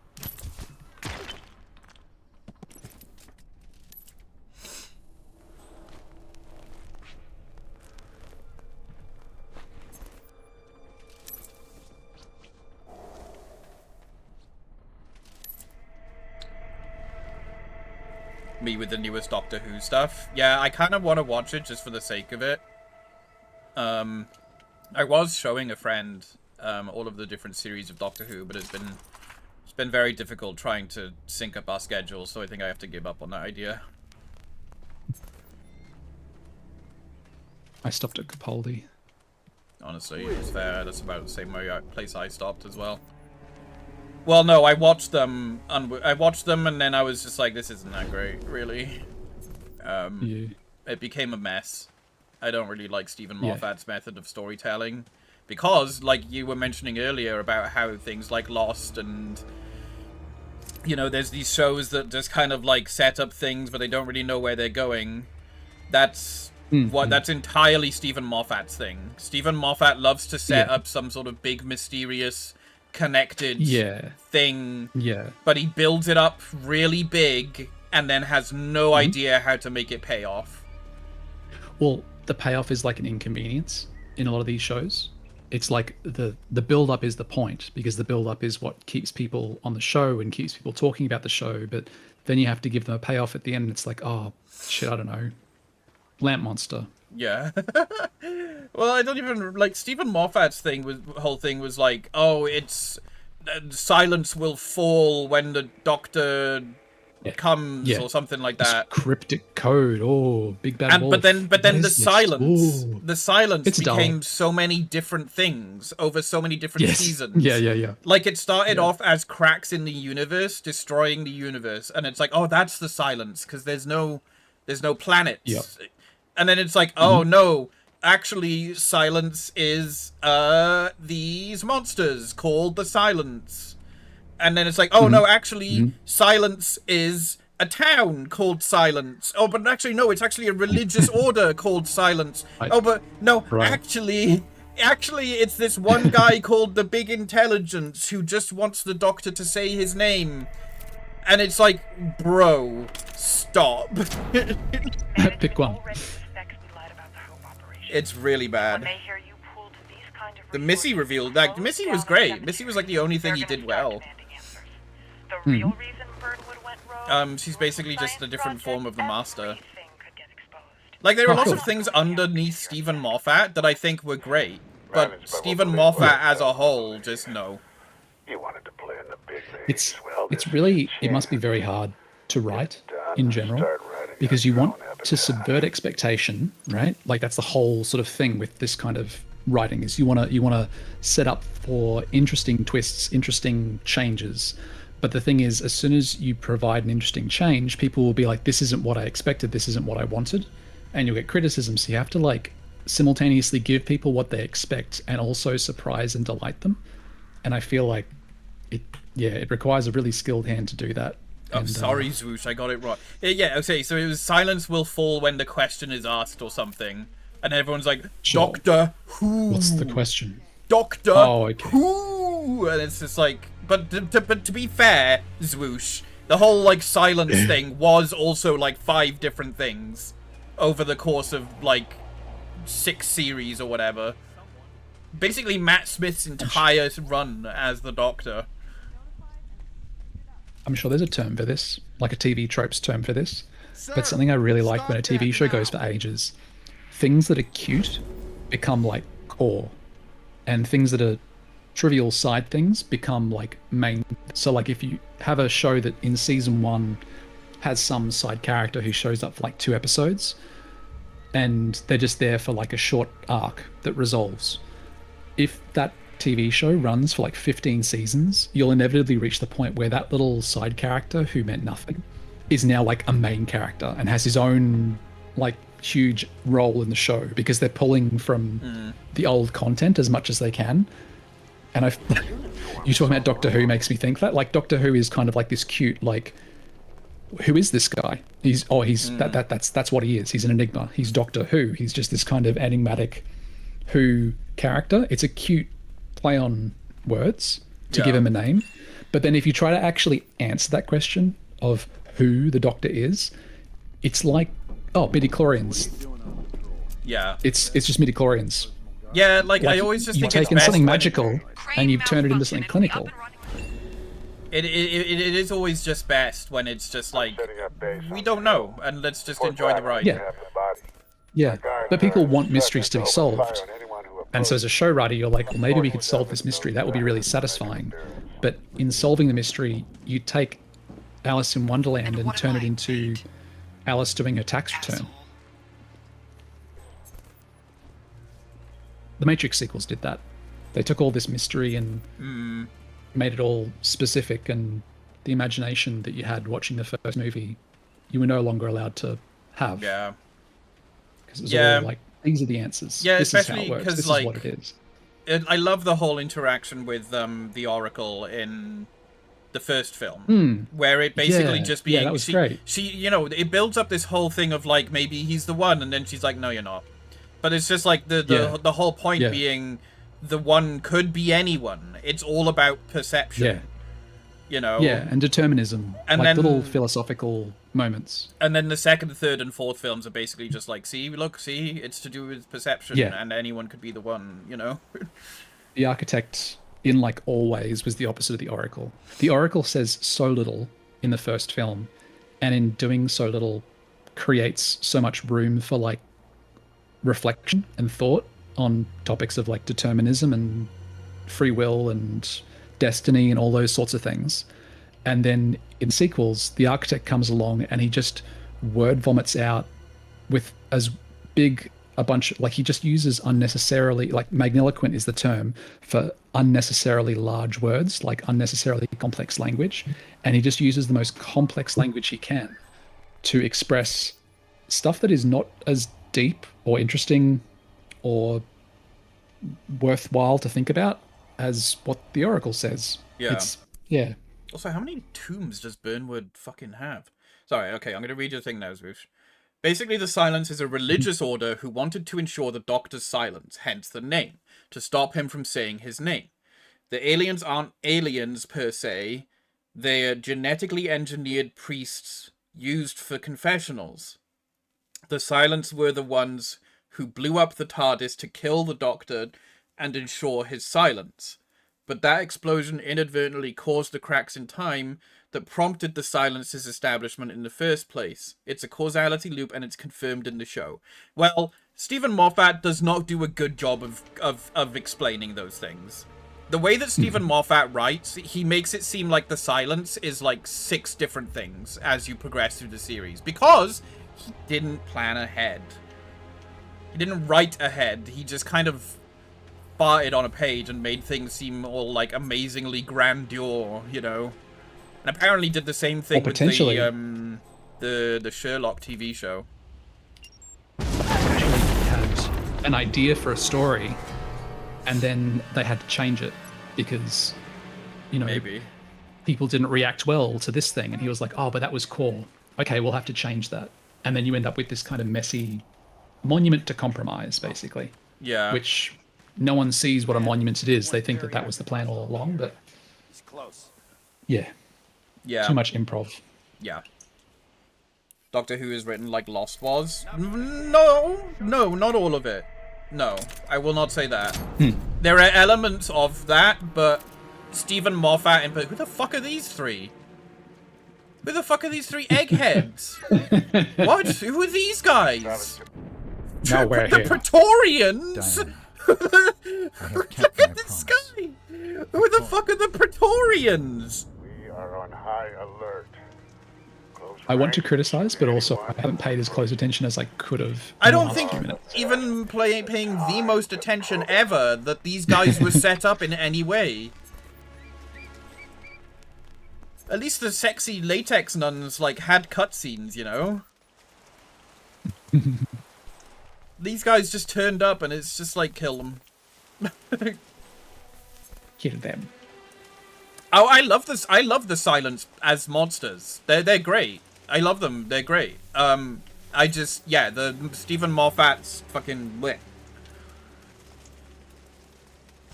Me with the newest Doctor Who stuff. Yeah, I kind of want to watch it just for the sake of it. I was showing a friend all of the different series of Doctor Who, but it's been very difficult trying to sync up our schedules, so I think I have to give up on that idea. I stopped at Capaldi. Honestly, it's fair. That's about the same place I stopped as well. Well, no, I watched them and then I was just like, this isn't that great, really. It became a mess. I don't really like Stephen Moffat's method of storytelling. Because, like you were mentioning earlier about how things like Lost and, you know, there's these shows that just kind of like set up things but they don't really know where they're going. That's that's entirely Stephen Moffat's thing. Stephen Moffat loves to set up some sort of big mysterious connected thing, but he builds it up really big and then has no idea how to make it pay off. Well, the payoff is like an inconvenience in a lot of these shows. It's like the build-up is the point, because the build-up is what keeps people on the show and keeps people talking about the show, but then you have to give them a payoff at the end and it's like, oh shit, I don't know, Lamp Monster. Yeah. Well, I don't even, like, Stephen Moffat's whole thing was like, oh, it's silence will fall when the Doctor comes or something like that. This cryptic code, big bad wolf. But then the silence, It's became dull. so many different things over so many different seasons. Yeah. Like, it started off as cracks in the universe, destroying the universe, and it's like, oh, that's the silence, because there's no planets. Yep. And then it's like, oh no, actually, silence is these monsters called the Silence. And then it's like, oh no, actually, Silence is a town called Silence. Oh, but actually, no, it's actually a religious order called Silence. Oh, but no, actually, it's this one guy called the Big Intelligence who just wants the Doctor to say his name. And it's like, bro, stop. Pick one. It's really bad. The Missy reveal, like, Missy was great. Missy was like the only thing he did well. She's basically just a different form of the Master. Like, there are lots of things underneath Stephen Moffat that I think were great, but Stephen Moffat as a whole, just no. It's really, it must be very hard to write in general, because you want to subvert expectation, right? Like, that's the whole sort of thing with this kind of writing, is you want to set up for interesting twists, interesting changes. But the thing is, as soon as you provide an interesting change, people will be like, this isn't what I expected, this isn't what I wanted, and you'll get criticism. So you have to, like, simultaneously give people what they expect and also surprise and delight them. And I feel like it requires a really skilled hand to do that. Oh, sorry, Zwoosh, I got it wrong. Yeah, okay, so it was silence will fall when the question is asked or something. And everyone's like, Doctor Who? What's the question? Doctor okay. Who? And it's just like, but to be fair, Zwoosh, the whole, like, silence thing was also, like, 5 different things over the course of, like, 6 series or whatever. Basically, Matt Smith's entire run as the Doctor. I'm sure there's a term for this, like a TV tropes term for this. but something I really like when a TV show goes for ages, things that are cute become like core, and things that are trivial side things become like main. So like if you have a show that in season 1 has some side character who shows up for like 2 episodes, and they're just there for like a short arc that resolves. If that TV show runs for like 15 seasons, you'll inevitably reach the point where that little side character who meant nothing is now like a main character and has his own like huge role in the show, because they're pulling from the old content as much as they can. And you talking about Doctor Who makes me think that like Doctor Who is kind of like this cute, like, who is this guy? That's what he is. He's an enigma. He's Doctor Who. He's just this kind of enigmatic Who character. It's a cute play on words to give him a name. But then if you try to actually answer that question of who the Doctor is, it's like, midichlorians. Yeah. It's just midichlorians. Yeah, like I always just think it's best something magical and you've turned it into something clinical. It is always just best when it's just like, we don't know, and let's just enjoy the ride. Yeah, but people want mysteries to be solved. And so as a show writer, you're like, well, maybe we could solve this mystery. That would be really satisfying. But in solving the mystery, you take Alice in Wonderland and turn it into Alice doing her tax return. The Matrix sequels did that. They took all this mystery and made it all specific, and the imagination that you had watching the first movie, you were no longer allowed to have. Yeah. Because it was all like, these are the answers. Yeah, this especially because this like, is what it is. I love the whole interaction with the Oracle in the first film, where it basically just being that was great. She, you know, it builds up this whole thing of like, maybe he's the one, and then she's like, no, you're not. But it's just like the whole point being the one could be anyone. It's all about perception. Yeah. You know? Yeah, and determinism. And like then, little philosophical moments. And then the second, third, and fourth films are basically just like, see, it's to do with perception, and anyone could be the one, you know? The architect in like Always was the opposite of the Oracle. The Oracle says so little in the first film, and in doing so little creates so much room for like reflection and thought on topics of like determinism and free will and destiny and all those sorts of things. And then in sequels, the architect comes along and he just word vomits out with as big a bunch, like he just uses unnecessarily, like magniloquent is the term for unnecessarily large words, like unnecessarily complex language. And he just uses the most complex language he can to express stuff that is not as deep or interesting or worthwhile to think about as what the Oracle says. Yeah. Also, how many tombs does Burnwood fucking have? Sorry, okay, I'm going to read your thing now, Zwoosh. Basically, the Silence is a religious order who wanted to ensure the Doctor's silence, hence the name, to stop him from saying his name. The aliens aren't aliens per se, they're genetically engineered priests used for confessionals. The Silence were the ones who blew up the TARDIS to kill the Doctor and ensure his silence. But that explosion inadvertently caused the cracks in time that prompted the Silence's establishment in the first place. It's a causality loop and it's confirmed in the show. Well, Stephen Moffat does not do a good job of explaining those things. The way that Stephen Moffat writes, he makes it seem like the Silence is like 6 different things as you progress through the series. Because he didn't plan ahead. He didn't write ahead. He just kind of farted on a page and made things seem all like amazingly grandeur, you know. And apparently did the same thing with the Sherlock TV show. Actually had an idea for a story, and then they had to change it because, you know, people didn't react well to this thing, and he was like, "Oh, but that was core. Okay, we'll have to change that." And then you end up with this kind of messy monument to compromise, basically. Yeah. Which no one sees what a monument it is. They think that that was the plan all along, but He's close. yeah. Too much improv. Yeah. Doctor Who is written like Lost was. No, not all of it. No, I will not say that. There are elements of that, but Stephen Moffat and who the fuck are these 3? Who the fuck are these 3 eggheads? What? Who are these guys? Now we're the here. Praetorians? Look at this guy! Who the fuck are the Praetorians? We are on high alert. I want to criticize, but also I haven't paid as close attention as I could have. I don't think even paying the most attention ever that these guys were set up in any way. At least the sexy latex nuns, like, had cutscenes, you know? These guys just turned up and it's just like, kill them. Kill them. Oh, I love this. I love the Silence as monsters. They're great. I love them. They're great. I just, yeah, the Stephen Moffat's fucking bleh.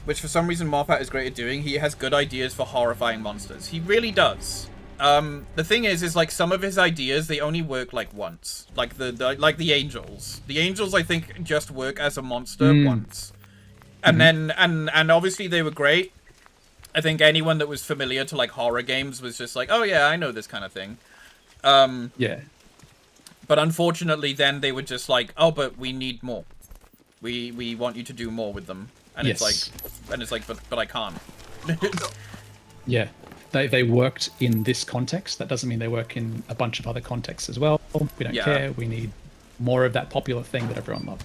Which for some reason Moffat is great at doing. He has good ideas for horrifying monsters. He really does. The thing is like some of his ideas, they only work like once. Like the Angels. The Angels, I think, just work as a monster once. And then, and obviously they were great. I think anyone that was familiar to like horror games was just like, oh yeah, I know this kind of thing. Yeah. But unfortunately then they were just like, oh, but we need more. We want you to do more with them. And Yes. it's like, but I can't. Yeah. They worked in this context. That doesn't mean they work in a bunch of other contexts as well. We don't care. We need more of that popular thing that everyone loves.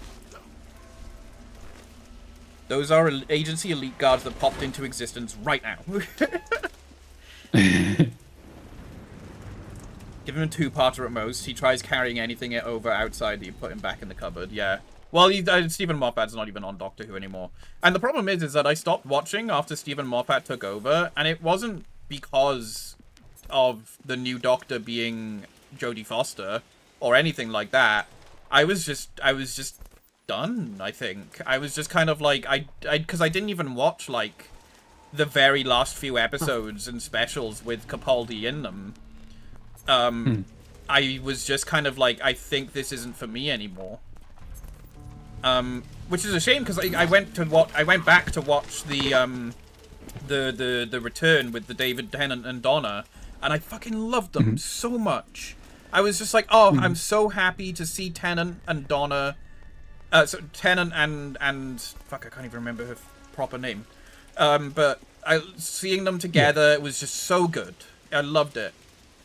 Those are agency elite guards that popped into existence right now. Give him a 2-parter at most. He tries carrying anything over outside, you put him back in the cupboard. Yeah. Well, Stephen Moffat's not even on Doctor Who anymore. And the problem is that I stopped watching after Stephen Moffat took over, and it wasn't because of the new Doctor being Jodie Foster or anything like that. I was just done, I think. I was just kind of like, because I didn't even watch, like, the very last few episodes and specials with Capaldi in them. I was just kind of like, I think this isn't for me anymore. Which is a shame, because I went back to watch the Return with the David Tennant and Donna, and I fucking loved them so much. I was just like, oh, I'm so happy to see Tennant and Donna. So Tennant and fuck, I can't even remember her proper name. But seeing them together, it was just so good. I loved it.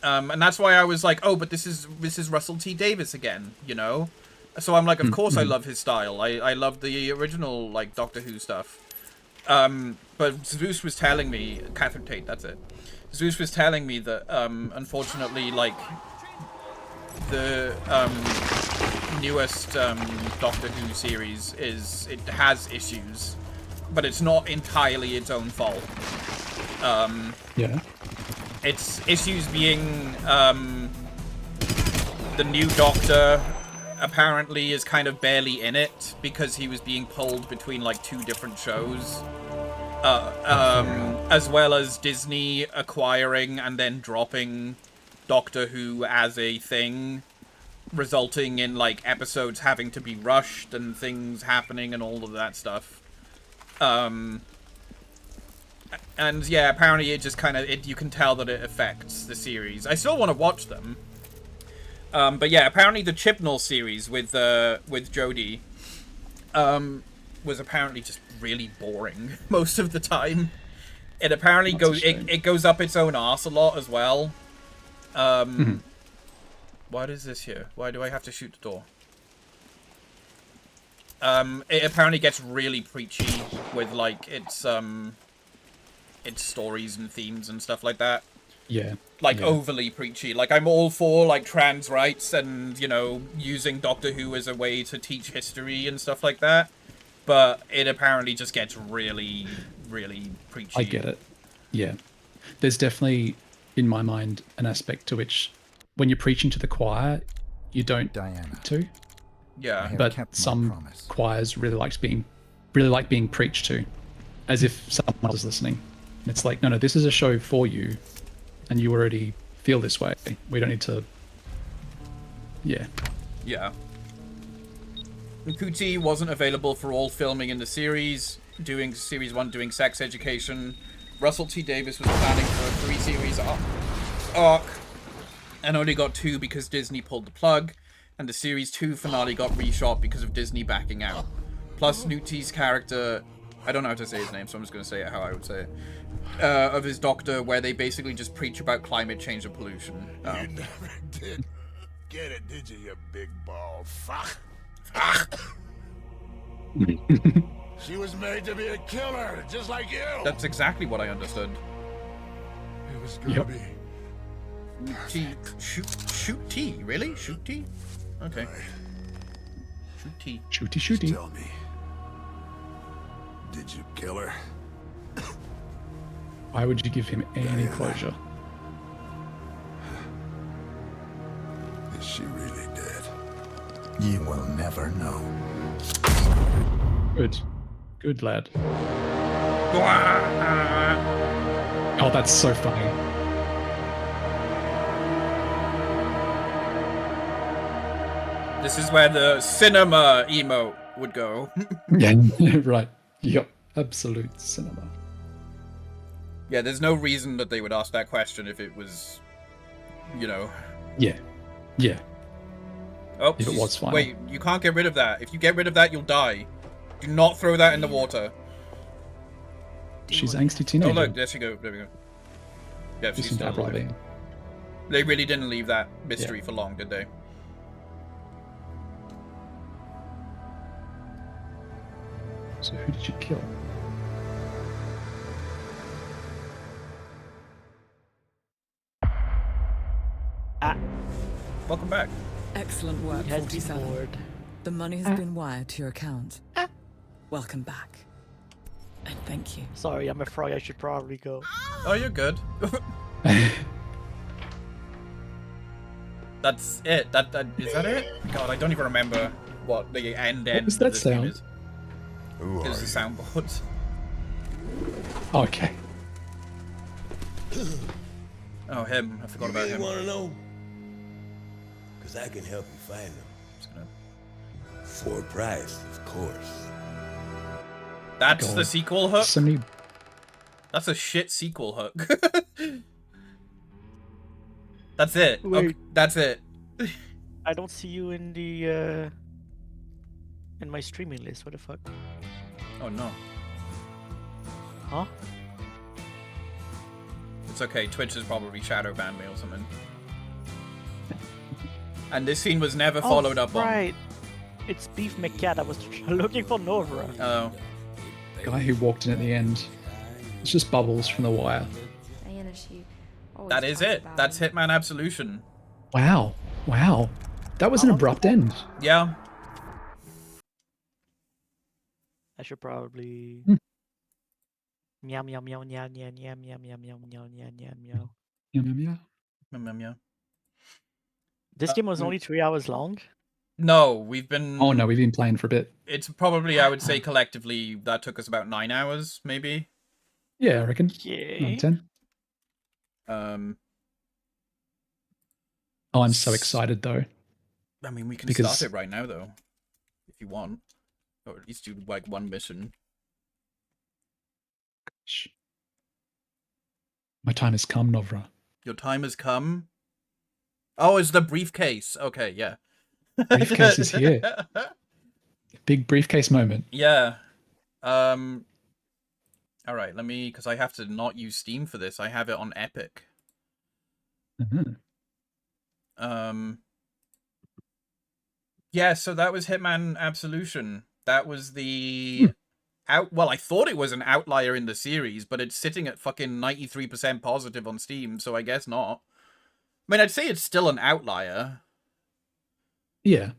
And that's why I was like, oh, but this is Russell T Davies again, you know? So I'm like, of course I love his style. I love the original, like, Doctor Who stuff. But Zeus was telling me, Catherine Tate, that's it. Zeus was telling me that, unfortunately, like, the newest Doctor Who series it has issues, but it's not entirely its own fault. Yeah. Its issues being the new Doctor apparently is kind of barely in it because he was being pulled between like 2 different shows, as well as Disney acquiring and then dropping Doctor Who as a thing, resulting in like episodes having to be rushed and things happening and all of that stuff. And yeah, apparently it just kind of, you can tell that it affects the series. I still want to watch them. But yeah, apparently the Chibnall series with Jodie was apparently just really boring most of the time. It apparently it goes up its own arse a lot as well. What is this here? Why do I have to shoot the door? It apparently gets really preachy with like its stories and themes and stuff like that. Yeah. Like overly preachy. Like I'm all for like trans rights and, you know, using Doctor Who as a way to teach history and stuff like that. But it apparently just gets really, really preachy. I get it. Yeah. There's definitely, in my mind, an aspect to which when you're preaching to the choir, you don't need to. Yeah. But some choirs really like being preached to, as if someone else is listening. And it's like, no, this is a show for you, and you already feel this way. We don't need to. Yeah. Yeah. Nkuti wasn't available for all filming in the series, doing series 1, doing sex education. Russell T Davies was planning for a 3-series arc. and only got 2 because Disney pulled the plug, and the Series 2 finale got reshot because of Disney backing out. Plus, Newt's character, I don't know how to say his name, so I'm just going to say it how I would say it, of his doctor, where they basically just preach about climate change and pollution. You never did get it, did you big bald fuck? She was made to be a killer, just like you. That's exactly what I understood. It was gonna be. Shoot T, really? Shoot T? Okay. Shoot T. Shooty. Tell me, did you kill her? Why would you give him any closure? Is she really dead? You will never know. Good lad. Oh, that's so funny. This is where the cinema emote would go. Yeah, right. Yep. Absolute cinema. Yeah, there's no reason that they would ask that question if it was, you know. Yeah. Oh, if it was fine. Wait, you can't get rid of that. If you get rid of that, you'll die. Do not throw that in the water. She's angsty teenager. Oh look, there she go. There we go. Yeah, she's still alive. They really didn't leave that mystery for long, did they? So who did you kill? Welcome back. Excellent work, Has been 47. bored. The money has been wired to your account. Welcome back. And thank you. Sorry, I'm afraid I should probably go. Oh, you're good. That's it. That is that it? God, I don't even remember what the end What was that of this game sound? is. It was the soundboard. Okay. Oh, him. I forgot about him. You want to know? Because I can help you find them. For a price, of course. That's God. the sequel hook? So many... That's a shit sequel hook. That's it. Wait. Okay, that's it. I don't see you in the in my streaming list. What the fuck? Oh no. Huh? It's okay. Twitch has probably shadow banned me or something. And this scene was never followed up on. Right. It's Beef McCat. I was looking for Nova. Oh. Guy who walked in at the end. It's just bubbles from the wire. That is it. That's Hitman Absolution. Wow. That was an abrupt end. Yeah. I should probably. Meow meow meow meow meow meow meow meow meow meow meow meow. Yeah. This game was only 3 hours long. No, we've been. Oh no, we've been playing for a bit. It's probably, I would say, collectively that took us about 9 hours, maybe. Yeah, I reckon. Yeah. 9, 10. Oh, I'm so excited though. I mean, we can Because- start it right now, though, if you want, or at least do like one mission. Shh. My time has come, Novra. Your time has come. Oh, it's the briefcase. Okay, yeah. Briefcase is here. Big briefcase moment. Yeah. All right, let me, because I have to not use Steam for this. I have it on Epic. Mhm. Yeah, so that was Hitman Absolution. That was the well, I thought it was an outlier in the series, but it's sitting at fucking 93% positive on Steam, so I guess not. I mean, I'd say it's still an outlier. Yeah.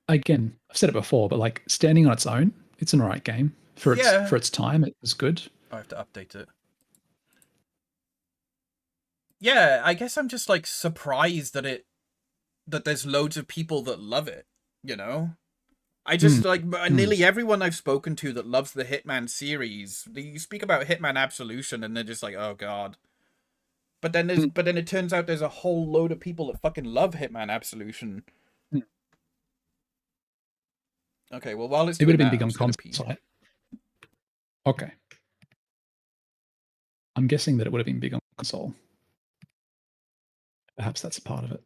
Again, I've said it before, but like standing on its own, it's an alright game for its time. It was good. I have to update it. Yeah, I guess I'm just like surprised that there's loads of people that love it, you know? I just like nearly everyone I've spoken to that loves the Hitman series, you speak about Hitman Absolution and they're just like, "Oh god." But then it turns out there's a whole load of people that fucking love Hitman Absolution. Okay, well, while it's It would have been doing big that, on I'm just gonna console, pee. right? Okay. I'm guessing that it would have been big on console. Perhaps that's a part of it.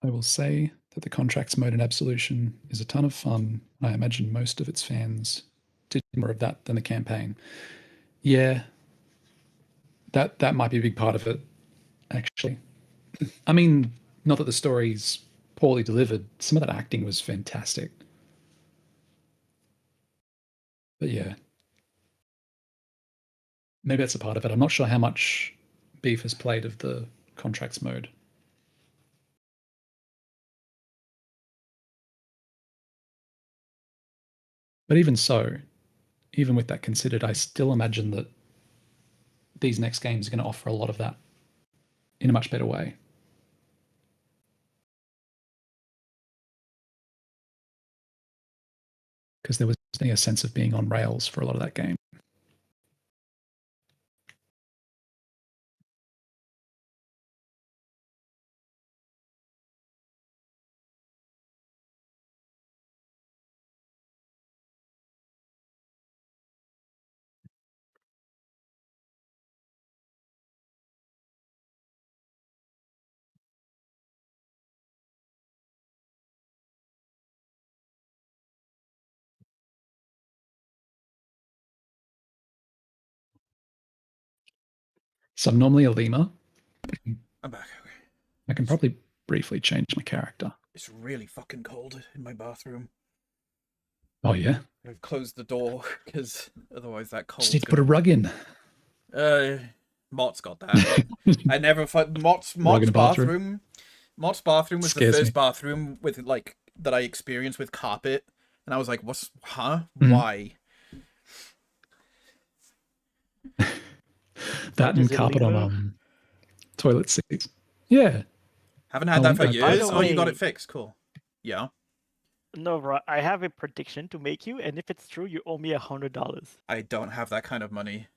I will say that the contracts mode in Absolution is a ton of fun. I imagine most of its fans did more of that than the campaign. Yeah, that might be a big part of it, actually. I mean, not that the story's poorly delivered. Some of that acting was fantastic. But yeah, maybe that's a part of it. I'm not sure how much Beef has played of the contracts mode. But even so, even with that considered, I still imagine that these next games are going to offer a lot of that in a much better way. Because there was a sense of being on rails for a lot of that game. So I'm normally a lemur. I'm back. Okay. I can probably briefly change my character. It's really fucking cold in my bathroom. Oh, yeah? I've closed the door because otherwise that cold. Just need to put a rug in. Mott's got that. I never Mott's bathroom. Mott's bathroom was the first bathroom with like that I experienced with carpet, and I was like, "What's why?" That and carpet on toilet seats. Yeah. Haven't had that for years. Oh, you got it fixed. Cool. Yeah. No, bro, I have a prediction to make you, and if it's true, you owe me $100. I don't have that kind of money.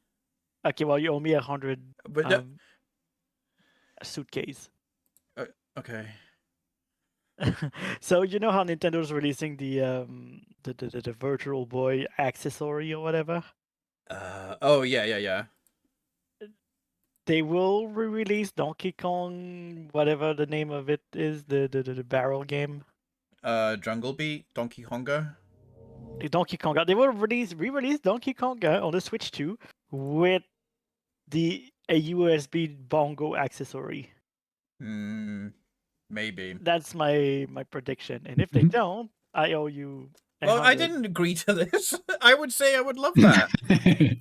Okay, well, you owe me 100. But suitcase. Okay. So you know how Nintendo's releasing the Virtual Boy accessory or whatever? Oh yeah. They will re-release Donkey Kong, whatever the name of it is, the barrel game. Jungle Beat, Donkey Konga. Donkey Konga. They will re-release Donkey Konga on the Switch 2 with a USB bongo accessory. Maybe. That's my prediction. And if they don't, I owe you. Well, I didn't agree to this. I would say I would love that.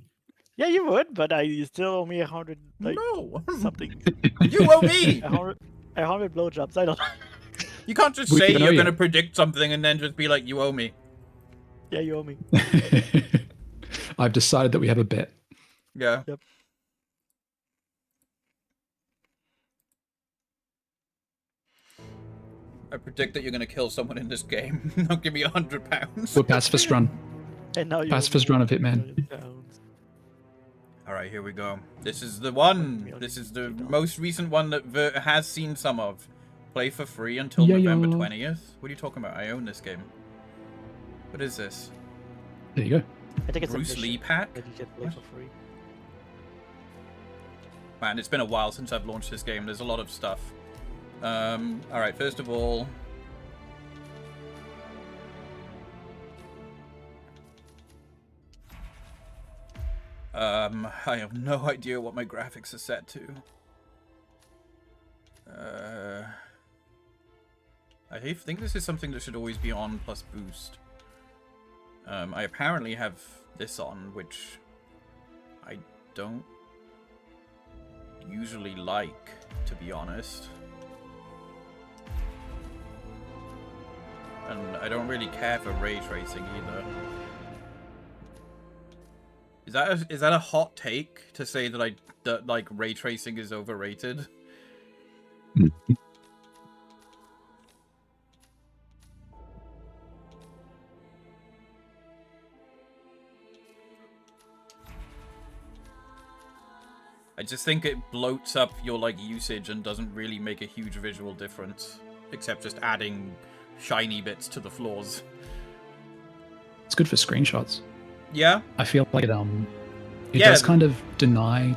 Yeah, you would, but you still owe me 100. Like, no, something. You owe me 100 blowjobs. I don't. You can't just say you're going to predict something and then just be like, you owe me. Yeah, you owe me. I've decided that we have a bet. Yeah. Yep. I predict that you're going to kill someone in this game. Don't give me £100. We'll pacifist run. And now pacifist run of Hitman. All right, here we go. This is the one. This is the most recent one that has seen some of. Play for free until November 20th. What are you talking about? I own this game. What is this? There you go. I think it's Bruce Lee pack. That you get play for free. Man, it's been a while since I've launched this game. There's a lot of stuff. All right, first of all, I have no idea what my graphics are set to. I think this is something that should always be on plus boost. I apparently have this on, which I don't usually like, to be honest. And I don't really care for ray tracing either. Is that a hot take to say that like ray tracing is overrated? I just think it bloats up your like usage and doesn't really make a huge visual difference, except just adding shiny bits to the floors. It's good for screenshots. Yeah. I feel like it does kind of deny,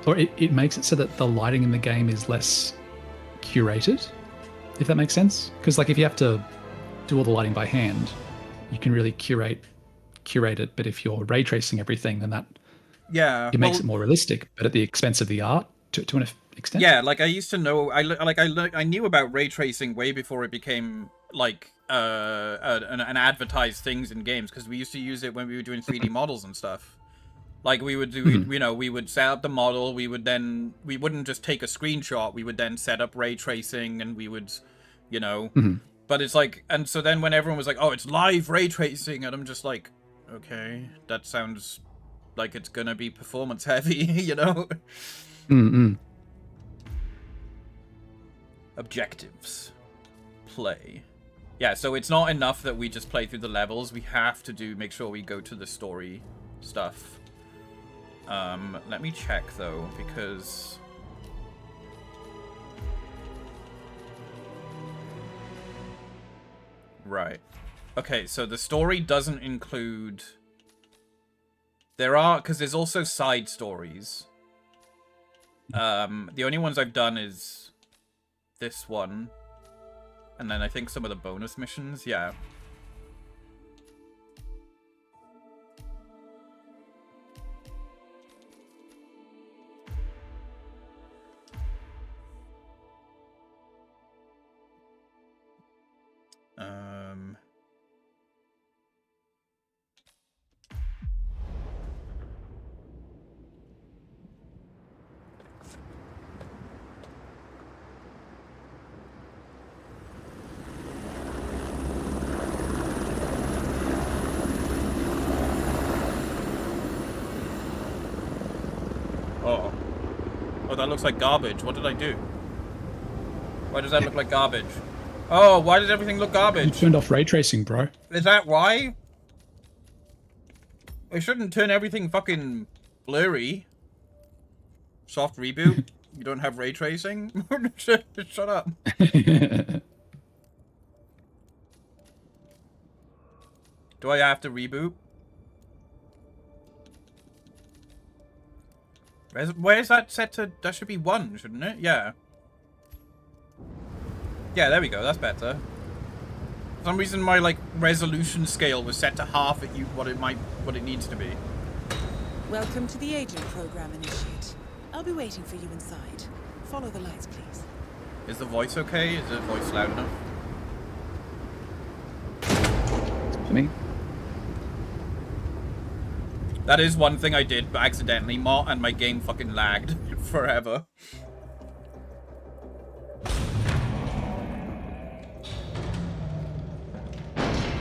or it makes it so that the lighting in the game is less curated, if that makes sense. Because like if you have to do all the lighting by hand, you can really curate it. But if you're ray tracing everything, then that it makes it more realistic, but at the expense of the art to an extent. Yeah, like I used to know, I knew about ray tracing way before it became like an advertised things in games, because we used to use it when we were doing 3D models and stuff. Like we would do, we would set up the model, we wouldn't just take a screenshot, we would then set up ray tracing, and we would, but it's like, and so then when everyone was like, oh, it's live ray tracing, and I'm just like, okay, that sounds like it's gonna be performance heavy, Objectives. Play. Yeah, so it's not enough that we just play through the levels, we have to make sure we go to the story stuff. Let me check though, because right. Okay, so the story doesn't include, because there's also side stories. The only ones I've done is this one, and then I think some of the bonus missions, yeah. Oh, that looks like garbage. What did I do? Why does that look like garbage? Oh, why does everything look garbage? You turned off ray tracing, bro. Is that why? I shouldn't turn everything fucking blurry. Soft reboot? You don't have ray tracing? Shut up. Do I have to reboot? Where's that set to? That should be 1, shouldn't it? Yeah. Yeah, there we go. That's better. For some reason, my like resolution scale was set to half at what it needs to be. Welcome to the agent program, Initiate. I'll be waiting for you inside. Follow the lights, please. Is the voice okay? Is the voice loud enough? For me. That is one thing I did, but accidentally, and my game fucking lagged forever.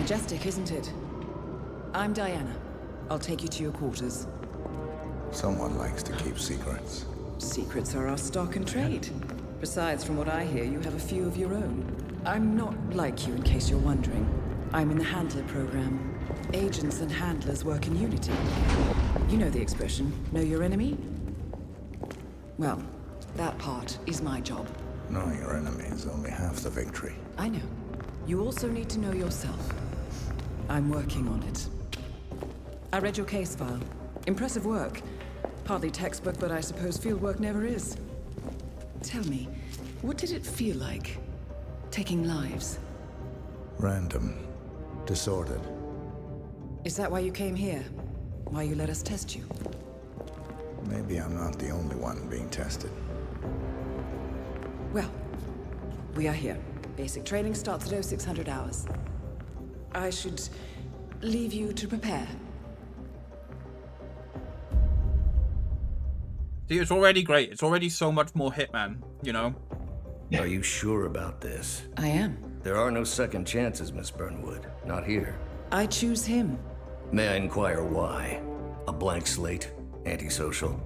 Majestic, isn't it? I'm Diana. I'll take you to your quarters. Someone likes to keep secrets. Secrets are our stock and trade. Besides, from what I hear, you have a few of your own. I'm not like you, in case you're wondering. I'm in the Handler program. Agents and handlers work in unity. You know the expression, know your enemy? Well, that part is my job. Knowing your enemy is only half the victory. I know. You also need to know yourself. I'm working on it. I read your case file. Impressive work. Hardly textbook, but I suppose fieldwork never is. Tell me, what did it feel like, taking lives? Random. Disordered. Is that why you came here? Why you let us test you? Maybe I'm not the only one being tested. Well, we are here. Basic training starts at 0600 hours. I should leave you to prepare. See, it's already great. It's already so much more Hitman, Are you sure about this? I am. There are no second chances, Miss Burnwood. Not here. I choose him. May I inquire why? A blank slate? Antisocial?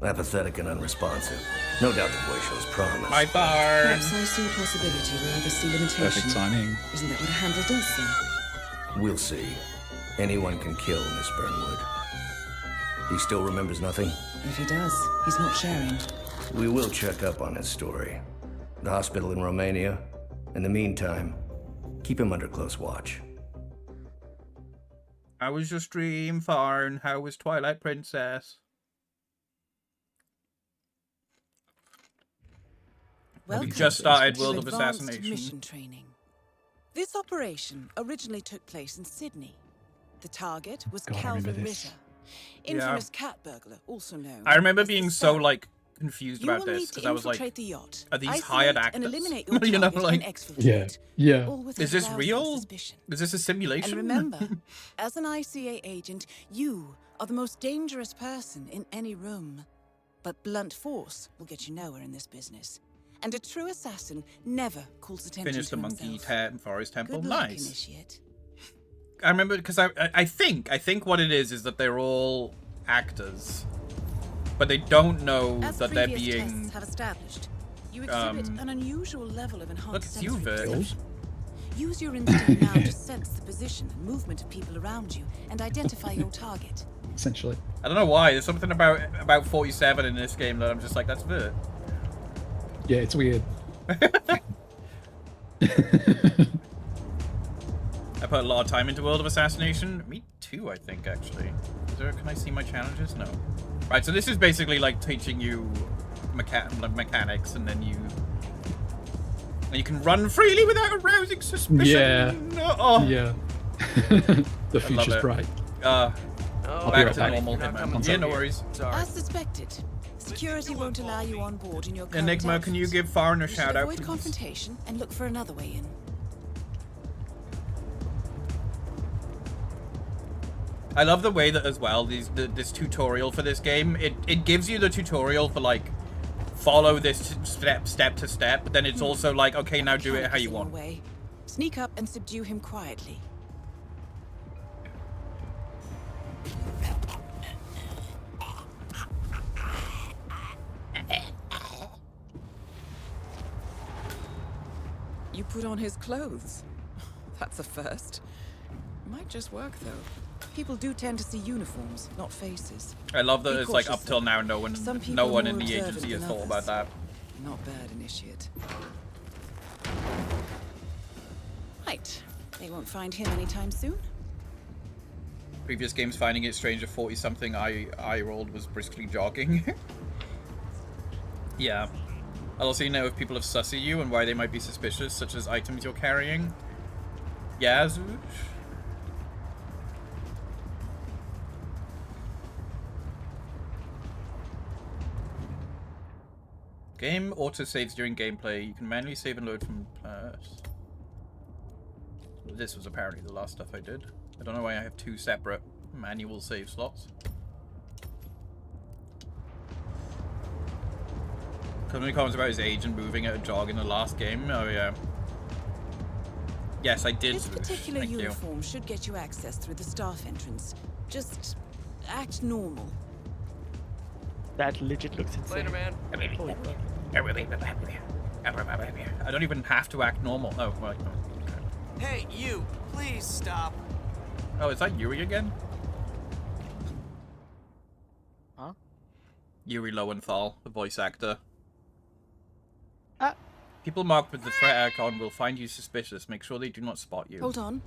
Apathetic and unresponsive? No doubt the boy shows promise. My barn! Perhaps I see a possibility where others see limitation. Perfect timing. Isn't that what a handler does, sir? We'll see. Anyone can kill Miss Burnwood. He still remembers nothing? If he does, he's not sharing. We will check up on his story. The hospital in Romania. In the meantime, keep him under close watch. How was your stream, Farn? How was Twilight Princess? We just started World of Assassination. Mission training. This operation originally took place in Sydney. The target was Calvin Ritter, infamous cat burglar, also known. I remember as being the so Cell. like confused You about will this need to because I was like, infiltrate the yacht, are these isolate hired and actors? eliminate your You know, target like, and exfiltrate, yeah. all without Is this arousing real? suspicion. Is this a simulation? And remember, as an ICA agent, you are the most dangerous person in any room. But blunt force will get you nowhere in this business. And a true assassin never calls attention Finished to the Monkey himself. Forest Temple. Good luck, Nice. Initiate. I remember because I think what it is that they're all actors, but they don't know As that they're previous being. tests have established, you exhibit an unusual level of enhanced Look, it's you, sensory Vert. perception. Use your instinct now to sense the position and movement of people around you and identify your target. Essentially. I don't know why. There's something about 47 in this game that I'm just like, that's Vert. Yeah, it's weird. I put a lot of time into World of Assassination. Me too, I think, actually. Can I see my challenges? No. Right, so this is basically like teaching you mechanics, and then you can run freely without arousing suspicion. Yeah. Oh. Yeah. The future's bright. Back to normal Hitman. Yeah, no worries. As suspected, security won't allow you on board in your current Enigma, can you give Farn a shout out, avoid please? confrontation and look for another way in. I love the way that as well this tutorial for this game, it gives you the tutorial for like follow this step to step, but then it's also like, okay, now do it how you want. Way. Sneak up and subdue him quietly. You put on his clothes. That's a first. Might just work though. People do tend to see uniforms, not faces. I love that Be it's like cautious, up till though. now no one in the agency has thought about that. Not bad, Initiate. Right. They won't find him anytime soon. Previous games finding it strange a 40-something I rolled was briskly jogging. Yeah. I'll also know if people have sussed you and why they might be suspicious, such as items you're carrying. Yeah, Zooch? Game autosaves during gameplay. You can manually save and load from This was apparently the last stuff I did. I don't know why I have two separate manual save slots. Many comments about his age and moving at a jog in the last game. Oh yeah. Yes, I did. This particular Thank uniform should get you access through the staff entrance. Just act normal. That legit looks insane. Later, man. I don't even have to act normal. Oh, well, no. Okay. Hey, you! Please stop. Oh, is that Yuri again? Huh? Yuri Lowenthal, the voice actor. People marked with the threat icon will find you suspicious. Make sure they do not spot you. Hold on.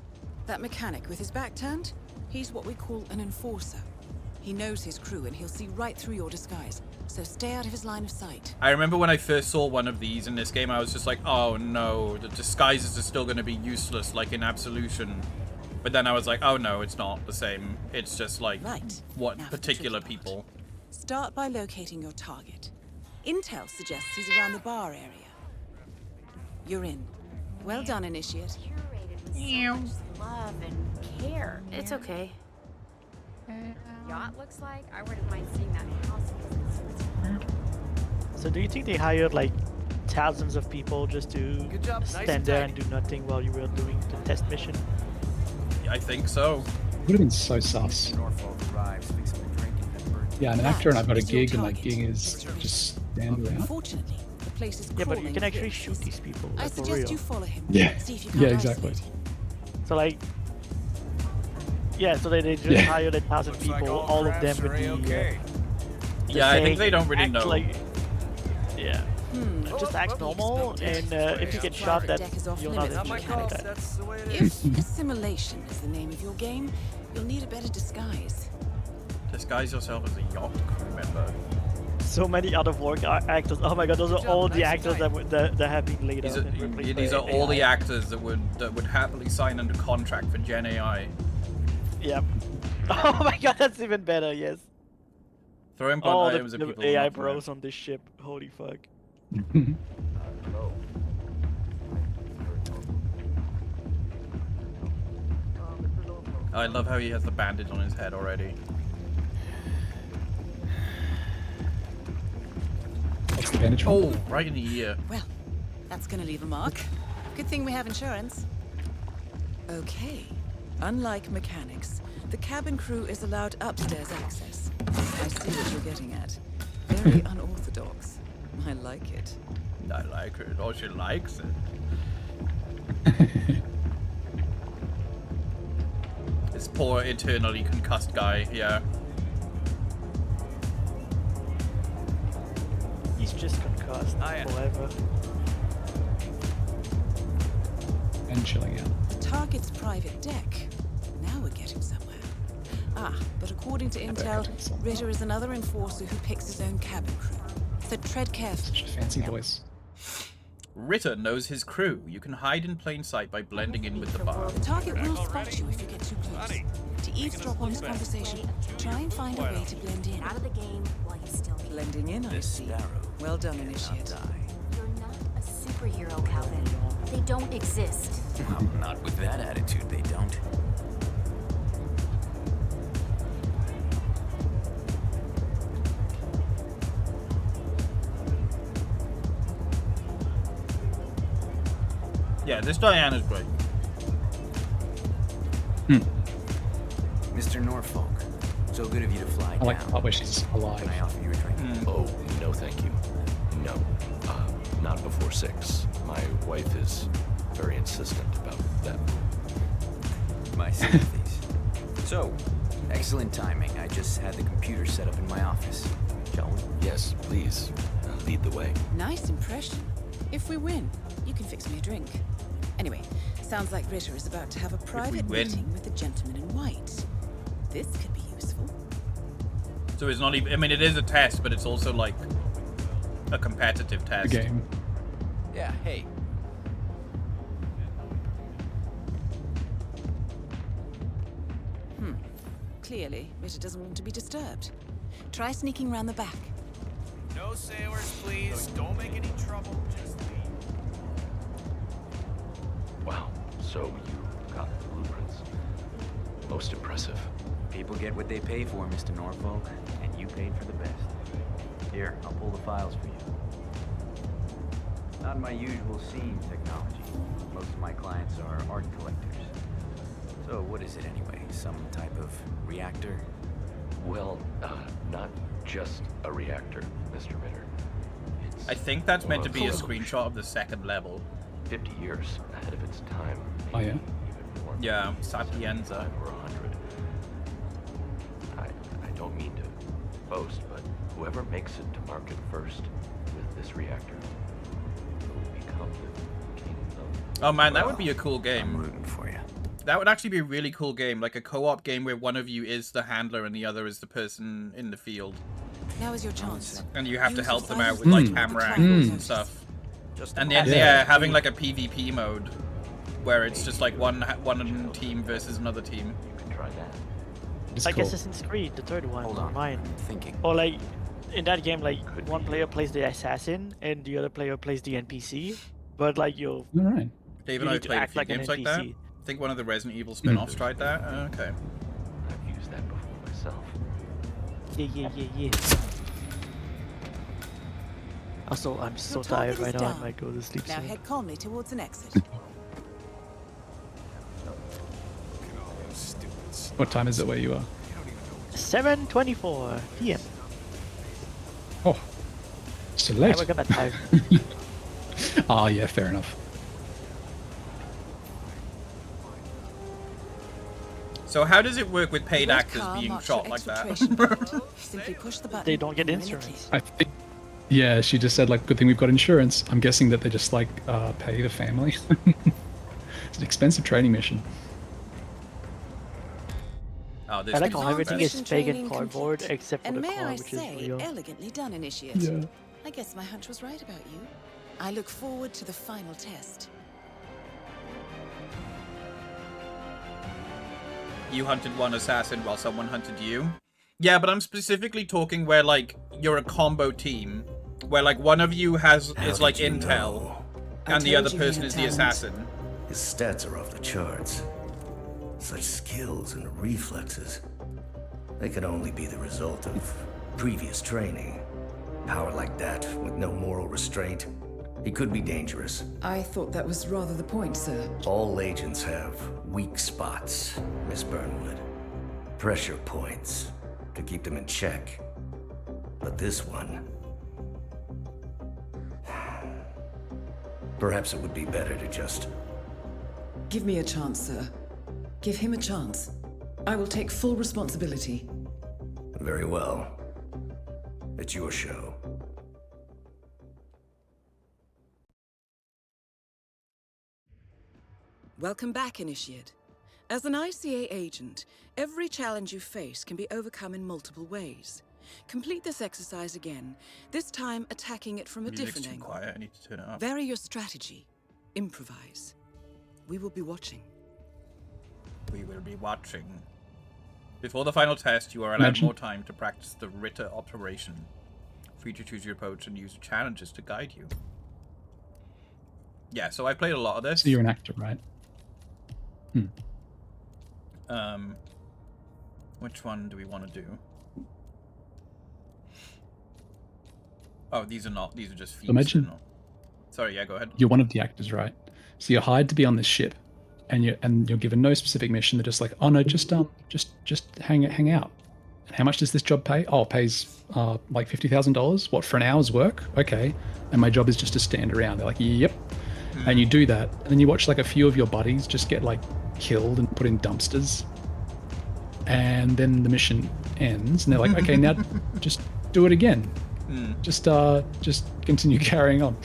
That mechanic with his back turned? He's what we call an enforcer. He knows his crew and he'll see right through your disguise. So stay out of his line of sight. I remember when I first saw one of these in this game, I was just like, oh no, the disguises are still going to be useless like in Absolution. But then I was like, oh no, it's not the same. It's just like what particular people. Start by locating your target. Intel suggests he's around the bar area. You're in. Well done, Initiate. Love and care. It's okay. Yacht looks like I wouldn't mind seeing that house. So do you think they hired like thousands of people just to stand there and do nothing while you were doing the test mission? I think so. Would have been so sus. Yeah, I'm an actor and I've got a gig, and my gig is just stand around. Fortunately, the place is Yeah, but you can actually shoot these people. I Like, for suggest real. you follow him. Yeah. See if you can't Yeah, exactly. isolate him. So like, Yeah, so they just hired 1,000 people, all of them with the Yeah, I think they don't really act know. Like, yeah. Just act normal, and if you get shot, that you're not a mechanic. If assimilation is the name of your game, you'll need a better disguise. Disguise yourself as a yacht crew member. So many out of work actors. Oh my god, those are all the actors that have been laid off. These are all the actors that would happily sign under contract for Gen AI. Yep. Oh my god, that's even better. Yes. Throw in all items the of people. AI bros on this ship. Holy fuck. I love how he has the bandage on his head already. What's the bandage from? Oh, right in the ear. Well, that's gonna leave a mark. Good thing we have insurance. Okay. Unlike mechanics, the cabin crew is allowed upstairs access. I see what you're getting at. Very unorthodox. I like it. I like it. Oh, she likes it. This poor eternally concussed guy, yeah. He's just concussed forever. And chilling out. The target's private deck. Now we're getting somewhere. Ah, but according to intel, Ritter is another enforcer who picks his own cabin crew. So tread carefully. Such a fancy voice. Ritter knows his crew. You can hide in plain sight by blending in with the bar. The target will spot you if you get too close. To eavesdrop on his conversation, try and find a way to blend in. Out of the game while you still can. Blending in, I see. Well done, Initiate. You're not a superhero, Calvin. They don't exist. Well, not with that attitude, they don't. Yeah, this Diana's great. Mr. Norfolk, so good of you to fly I like down. the part where she's alive. Can I offer you a drink? Oh, no thank you. No. Not before 6. My wife is very insistent about that. My sympathies. So, excellent timing. I just had the computer set up in my office. Shall we? Yes, please. Lead the way. Nice impression. If we win, you can fix me a drink. Anyway, sounds like Ritter is about to have a private meeting with the gentleman in white. This could be useful. So it's not even, I mean, it is a test, but it's also like a competitive test. A game. Yeah, hey. Clearly, Ritter doesn't want to be disturbed. Try sneaking round the back. No sailors, please. Don't make any trouble. Just leave. Wow. So you got the blueprints. Most impressive. People get what they pay for, Mr. Norfolk, and you paid for the best. Here, I'll pull the files for you. Not my usual scene technology. Most of my clients are art collectors. So what is it anyway? Some type of reactor? Well, not just a reactor, Mr. Ritter. I think that's meant to be a Absolution. screenshot of the second level. 50 years ahead of its time. Oh, yeah? Even more. Yeah, Sapienza. Or 100. I don't mean to boast, but whoever makes it to market first with this reactor will become the king of... Oh man, that would be a cool game. I'm rooting for you. That would actually be a really cool game, like a co-op game where one of you is the handler and the other is the person in the field. Now is your chance. And you have to help them out with like camera angles and stuff. And then having like a PvP mode where it's just like one team versus another team. You can try that. It's like Assassin's Creed, the third one. Hold on. Mine. I'm thinking. Or like in that game, like one player plays the assassin and the other player plays the NPC. But like you're. All right. Dave You and I need to played a act few like an games like that. NPC. I think one of the Resident Evil spin-offs tried that. Okay. I've used that before myself. Yeah. Also, I'm so Your target tired right is now. I down. might go to sleep Now soon. head calmly towards an exit. What time is it where you are? 7:24 p.m. Oh, so late. I wake up at 5. Ah, yeah, fair enough. So So how does it work with paid The red actors car being marks shot your like that? exfiltration. Simply push the button. They don't get and you're in the insurance. I think, yeah, she just said like, good thing we've got insurance. I'm guessing that they just like pay the family. It's an expensive training mission. Oh, this I like is how everything is Mission fake and training cardboard complete. except for And the may car, I which is say, real. elegantly done, Initiate. Yeah. I guess my hunch was right about you. I look forward to the final test. You hunted one assassin while someone hunted you? Yeah, but I'm specifically talking where, like, you're a combo team. Where, like, one of you is, like, intel, and the other person is the assassin. His stats are off the charts. Such skills and reflexes. They could only be the result of previous training. Power like that, with no moral restraint. He could be dangerous. I thought that was rather the point, sir. All agents have weak spots, Miss Burnwood. Pressure points to keep them in check. But this one... Perhaps it would be better to just... Give me a chance, sir. Give him a chance. I will take full responsibility. Very well. It's your show. Welcome back, Initiate. As an ICA agent, every challenge you face can be overcome in multiple ways. Complete this exercise again, this time attacking it from a Music's different too angle. quiet, I need to turn it up. Vary your strategy. Improvise. We will be watching. We will be watching. Before the final test, you are allowed Imagine. more time to practice the Ritter operation. Free to choose your approach and use challenges to guide you. Yeah, so I played a lot of this. So you're an actor, right? Which one do we want to do? Oh, these are not. These are just feats. Imagine- they're not- Sorry, yeah, go ahead. You're one of the actors, right? So you're hired to be on this ship, and you're given no specific mission. They're just like, oh no, just hang out. And how much does this job pay? Oh, it pays like $50,000. What, for an hour's work? Okay. And my job is just to stand around. They're like, yep. And you do that, and then you watch like a few of your buddies just get like killed and put in dumpsters. And then the mission ends, and they're like, okay, now just do it again. Just continue carrying on.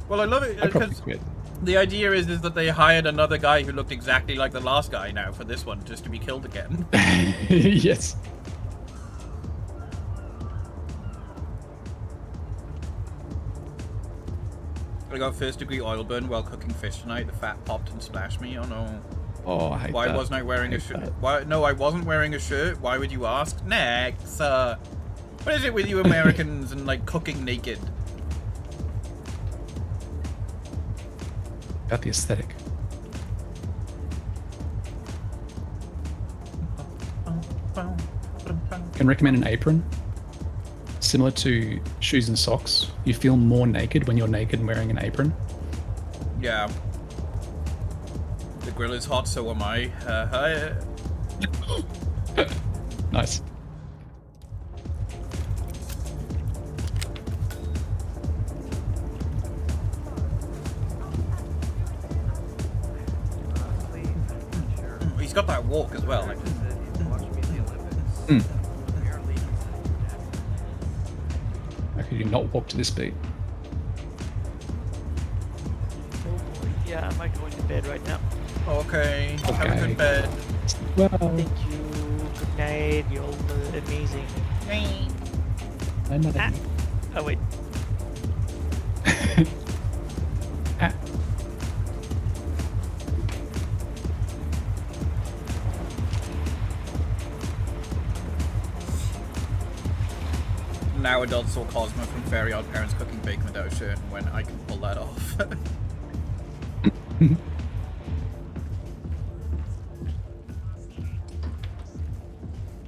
Well, I love it I probably because quit. the idea is that they hired another guy who looked exactly like the last guy now for this one, just to be killed again. Yes. I got first-degree oil burn while cooking fish tonight. The fat popped and splashed me. Oh no. Oh, I hate Why that. wasn't I wearing I a hate shirt? that. Why? No, I wasn't wearing a shirt. Why would you ask? Next. What is it with you Americans and like cooking naked? About the aesthetic. Can recommend an apron. Similar to shoes and socks, you feel more naked when you're naked and wearing an apron. Yeah. The grill is hot, so am I. Hi. Nice. He's got that walk as well. Like, How could you not walk to this beat? Yeah, I might go into bed right now. okay. Have a Okay. good bed. Well, Thank you. Good night. You're all amazing. I know. Ah. Oh wait. Ah. Now adults saw Cosmo from Fairy Odd Parents cooking bacon without a shirt, and when I can pull that off.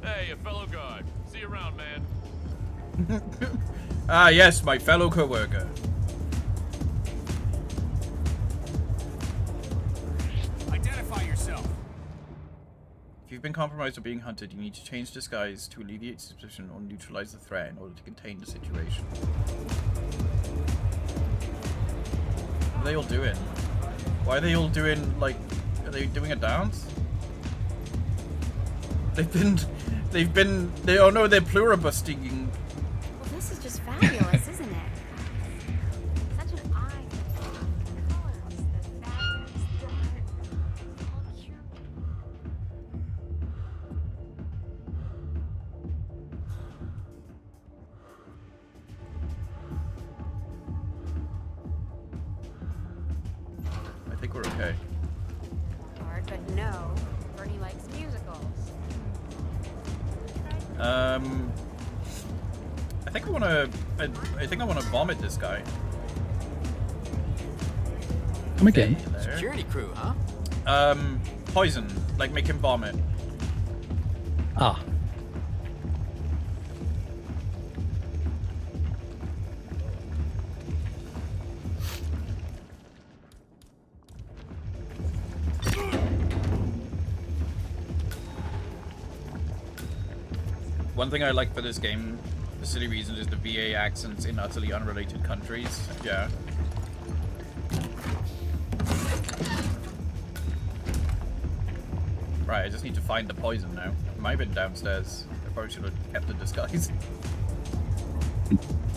Hey, a fellow guard. See you around, man. Ah, yes, my fellow co-worker. Identify yourself. If you've been compromised or being hunted, you need to change disguise to alleviate suspicion or neutralize the threat in order to contain the situation. What are they all doing? Why are they all doing, like, are they doing a dance? Oh no, they're pluribusting. Well, this is just fabulous, isn't it? Such an eye. I think we're okay. Hard, but no. Bernie likes musicals. I think I wanna. I think I wanna vomit this guy. Come again. Hey there. Security crew, huh? Poison. Like make him vomit. Ah. One thing I like for this game, the silly reason, is the VA accents in utterly unrelated countries. Yeah. Right, I just need to find the poison now. It might have been downstairs. I probably should have kept the disguise.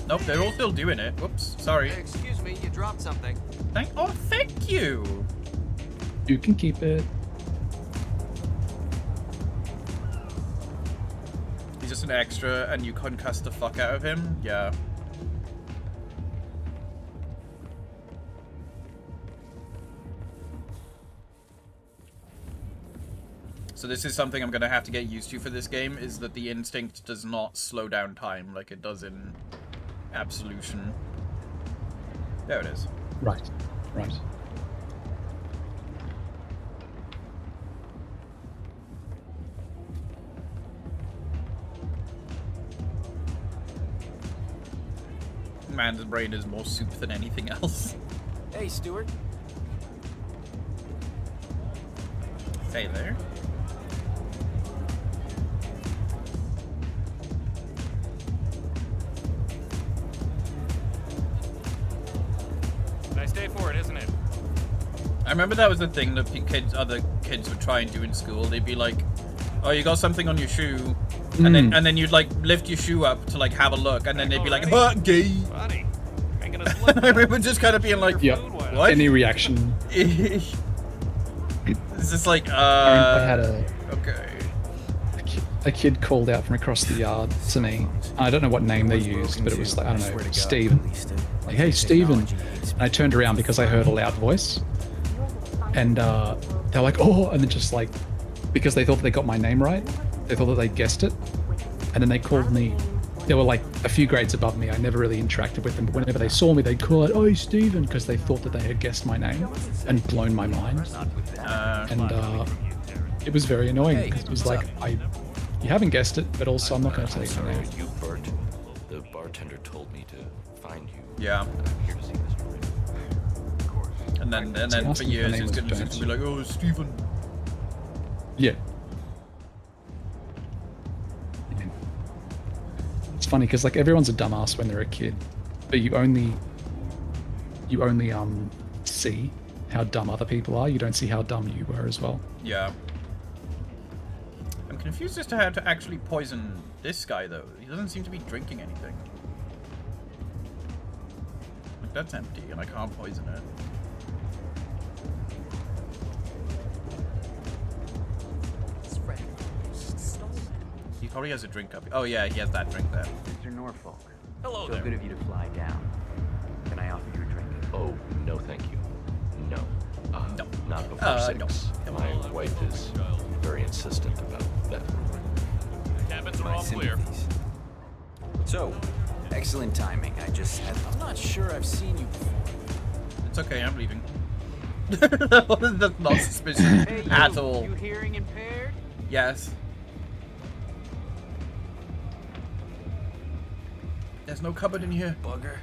Nope, they're all still doing it. Whoops, sorry. Hey, excuse me, you dropped something. Thank you! You can keep it. He's just an extra and you concuss the fuck out of him? Yeah. So this is something I'm gonna have to get used to for this game, is that the instinct does not slow down time like it does in Absolution. There it is. Right. Right. Man's brain is more soup than anything else. Hey, Stuart. Hey there. Nice day for it, isn't it? I remember that was the thing that other kids would try and do in school. They'd be like, "Oh, you got something on your shoe," and then you'd like lift your shoe up to like have a look, and then they'd be like, "Huh, gay." Buddy, making us look. I remember just kind of being like, Yep. "What?" Any reaction? It's just like, I had okay. A kid called out from across the yard to me. I don't know what name they used, but it was like, I don't know, Steven. Like, hey, Steven. And I turned around because I heard a loud voice. And they're like, oh, and then just like, because they thought they got my name right, they thought that they guessed it. And then they called me, they were like a few grades above me. I never really interacted with them, but whenever they saw me, they'd call it, oh, Steven, because they thought that they had guessed my name and blown my mind. And it was very annoying because it was like, you haven't guessed it, but also I'm not going to tell you Sorry, now. you Bert. The bartender told me to find you. Yeah. And I'm here to see Mr. Ritter. Of course. And then for years it's going to be like, oh, Steven. Yeah. It's funny because like everyone's a dumbass when they're a kid, but you only see how dumb other people are. You don't see how dumb you were as well. Yeah. I'm confused as to how to actually poison this guy though. He doesn't seem to be drinking anything. Like that's empty and I can't poison it. He probably has a drink up. Oh yeah, he has that drink there. Mr. Norfolk. Hello so there. good of you to fly down. Can I offer you a drink? Oh, no thank you. No. No. Not before 6. No. My wife is very insistent about that. Cabins are My all clear. sympathies. So, excellent timing. I'm not sure I've seen you before. It's okay, I'm leaving. That's not suspicious at all. You hearing impaired? Yes. There's no cupboard in here. Bugger.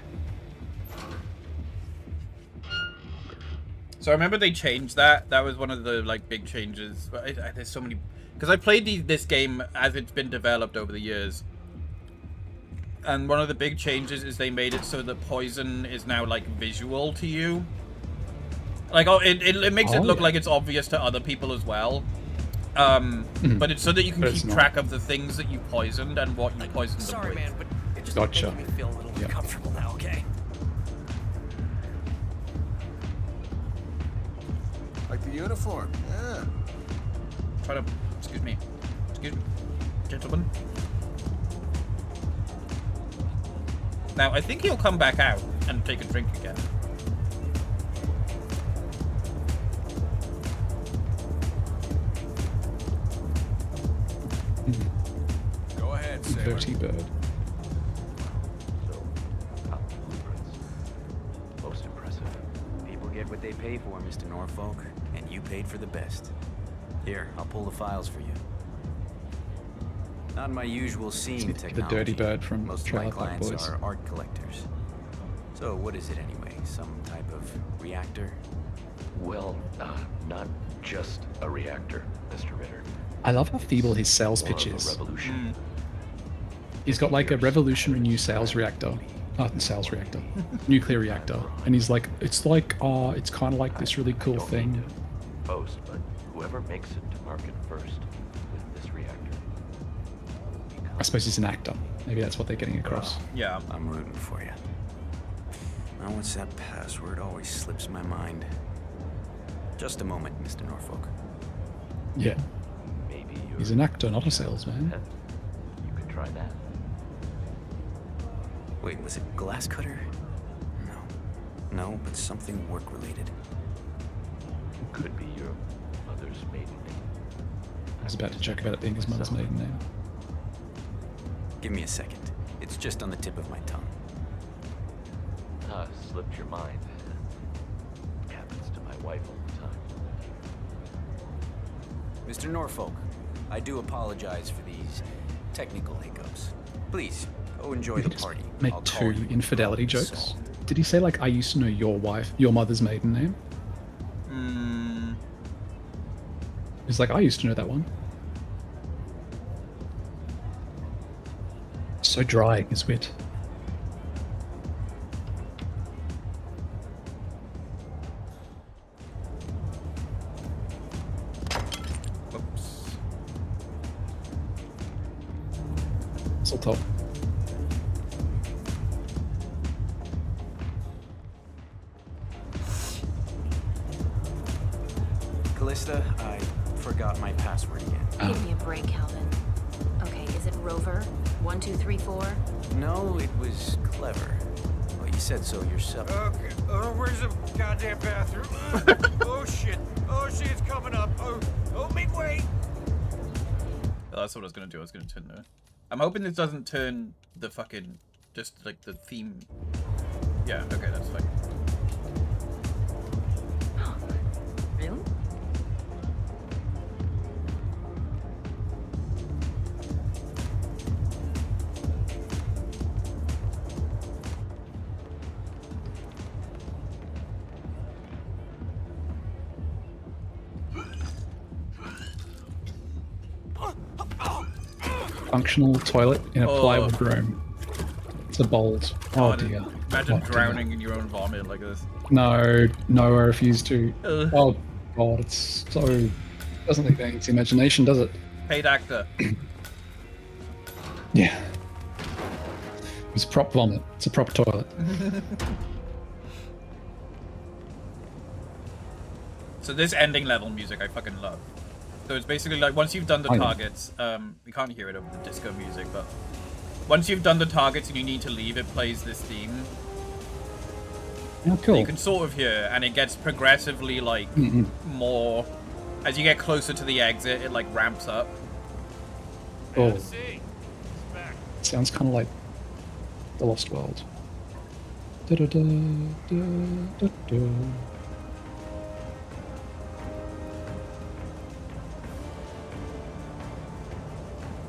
So I remember they changed that. That was one of the like big changes. There's so many, because I played this game as it's been developed over the years. And one of the big changes is they made it so that poison is now like visual to you. Like, oh, it makes it look like it's obvious to other people as well. but it's so that you can But it's keep not. track of the things that you poisoned and what you poisoned them Sorry, with. man, but it just Gotcha. makes me feel a little Yeah. uncomfortable now, okay? Like the uniform, yeah. Try to... Excuse me, gentlemen. Now, I think he'll come back out and take a drink again. Go ahead, Sailor. Dirty bird. So, blueprints. Most impressive. People get what they pay for, Mr. Norfolk, and you paid for the best. Here, I'll pull the files for you. Not my usual scene The technology. dirty bird from Most of my Trailer Park clients Boys. are art collectors. So what is it anyway? Some type of reactor? Well, not just a reactor, Mr. Ritter. I love how feeble his sales More pitch of a is. revolution. He's got like a revolutionary new sales reactor. Nuclear reactor. And he's like, it's like, it's kind of like this really cool thing. Boast, but whoever makes it to market first with this reactor. I suppose he's an actor. Maybe that's what they're getting across. Yeah. I'm rooting for you. Now what's that password? Always slips my mind. Just a moment, Mr. Norfolk. Yeah. Maybe He's an actor, not a salesman. you could try that. Wait, was it glass cutter? No, but something work-related. Could be your mother's maiden name. I was about to joke about it being his mother's maiden name. Give me a second. It's just on the tip of my tongue. Slipped your mind. Happens to my wife all the time. Mr. Norfolk, I do apologize for these technical hiccups. Please, go enjoy the party. Make I'll call two you infidelity when jokes. Did he say like, I used to know your mother's maiden name? He's like, I used to know that one. So dry, his wit. Whoops. It's all top. Callista, I forgot my password again. Give me a break, Calvin. Okay, is it Rover? 1234? No, it was clever. Well, you said so yourself. Okay, where's the goddamn bathroom? Oh shit, it's coming up. Oh, make way. Oh, that's what I was gonna do. I was gonna turn the... I'm hoping this doesn't turn the fucking... Just like the theme... Yeah, okay, that's fine. Really? Functional toilet in a Oh. plywood room. It's a bold. Oh God, dear. Imagine Oh, dear. drowning in your own vomit like this. No, I refuse to. Ugh. Oh god, it's so... Doesn't leave anything to imagination, does it? Paid actor. Yeah. It's prop vomit. It's a prop toilet. So this ending level music I fucking love. So it's basically like once you've done the I know. targets, we can't hear it over the disco music, but once you've done the targets and you need to leave, it plays this theme. Oh, cool. You can sort of hear, and it gets progressively like more. As you get closer to the exit, it like ramps up. Oh. Sounds kind of like The Lost World. Da-da-da-da-da-da.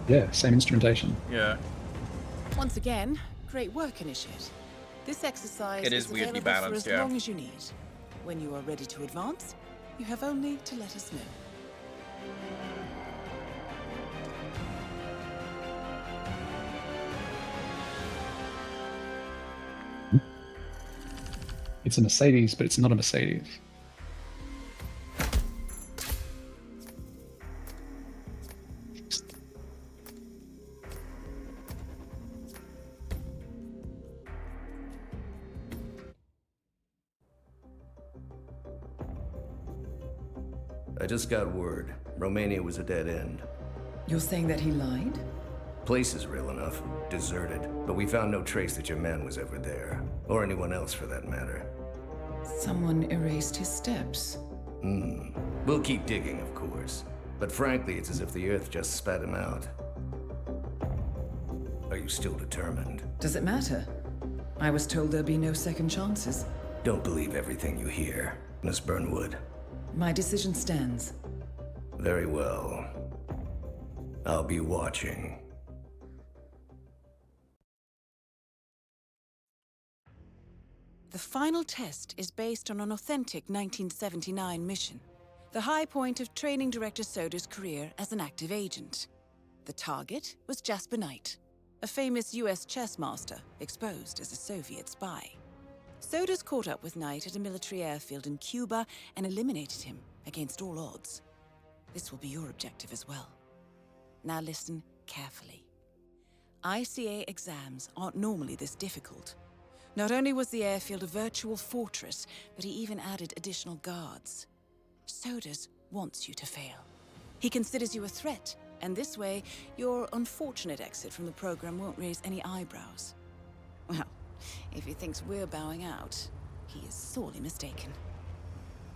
Yeah, same instrumentation. Yeah. Once again, great work, Initiate. This exercise It is weirdly available balanced, for as yeah. long as you need. When you are ready to advance, you have only to let us know. It's a Mercedes, but it's not a Mercedes. I just got word. Romania was a dead end. You're saying that he lied? Place is real enough. Deserted. But we found no trace that your man was ever there. Or anyone else for that matter. Someone erased his steps. We'll keep digging, of course. But frankly, it's as if the Earth just spat him out. Are you still determined? Does it matter? I was told there'd be no second chances. Don't believe everything you hear, Miss Burnwood. My decision stands. Very well. I'll be watching. The final test is based on an authentic 1979 mission. The high point of training Director Soder's career as an active agent. The target was Jasper Knight, a famous US chess master exposed as a Soviet spy. Soder's caught up with Knight at a military airfield in Cuba and eliminated him against all odds. This will be your objective as well. Now listen carefully. ICA exams aren't normally this difficult. Not only was the airfield a virtual fortress, but he even added additional guards. Soder's wants you to fail. He considers you a threat, and this way, your unfortunate exit from the program won't raise any eyebrows. Well, if he thinks we're bowing out, he is sorely mistaken.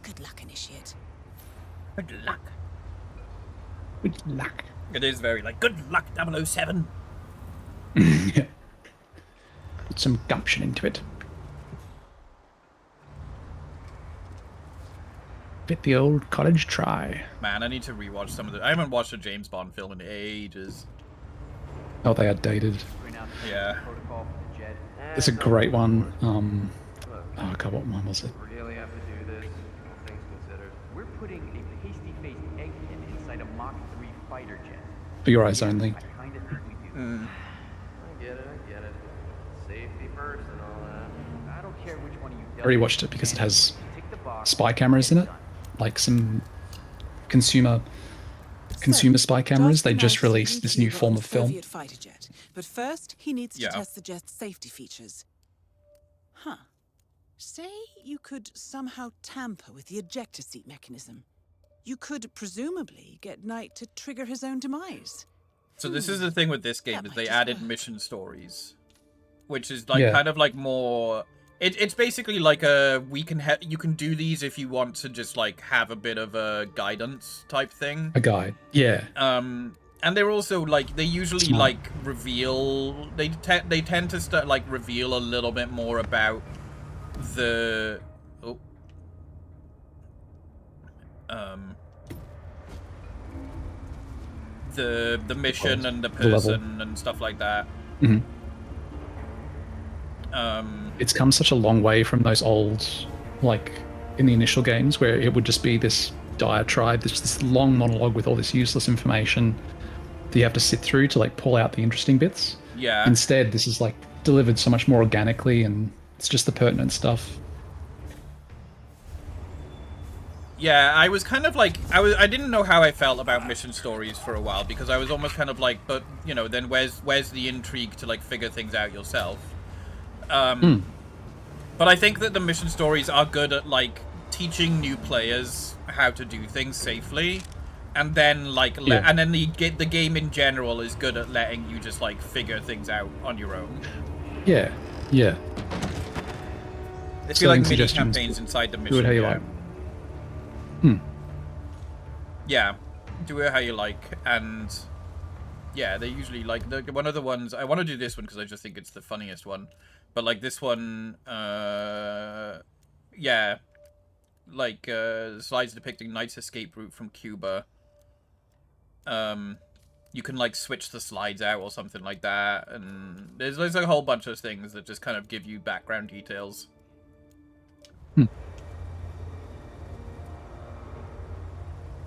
Good luck, Initiate. Good luck. Good luck. It is very like, good luck, 007. Yeah. Put some gumption into it. Bit the old college try. Man, I need to rewatch some of the... I haven't watched a James Bond film in ages. Oh, they are dated. Yeah. It's a great one. Oh god, what one was it? Really have to do this, all things considered. We're putting a pasty-faced egghead inside a Mach 3 fighter jet. For your eyes only. I kind of think we do. I get it. Safety first and all that. I don't care which one of you... I already watched it because it has spy cameras in it. Like some consumer spy cameras. They just released this new form of film. Soviet fighter jet. But first, he needs to test the jet's safety features. Huh. Say you could somehow tamper with the ejector seat mechanism. You could presumably get Knight to trigger his own demise. So this is the thing with this game, is they added mission stories. Which is like kind of like more... It's basically like a you can do these if you want to just like have a bit of a guidance type thing. A guide, yeah. And they're also like they usually like reveal they tend to start like reveal a little bit more about the the mission and the person and stuff like that. Mm-hmm. It's come such a long way from those old, like, in the initial games, where it would just be this diatribe, this long monologue with all this useless information that you have to sit through to, like, pull out the interesting bits. Yeah. Instead, this is, like, delivered so much more organically, and it's just the pertinent stuff. Yeah, I was kind of like, I didn't know how I felt about mission stories for a while, because I was almost kind of like, but, you know, then where's the intrigue to, like, figure things out yourself? But I think that the mission stories are good at like teaching new players how to do things safely, and then like and then the game in general is good at letting you just like figure things out on your own. Yeah. I feel like mini campaigns inside the mission. Do it how you like. Yeah, do it how you like, and yeah, they usually like one of the ones. I want to do this one because I just think it's the funniest one. But like this one, yeah, like slides depicting Knight's escape route from Cuba. You can like switch the slides out or something like that, and there's a whole bunch of things that just kind of give you background details.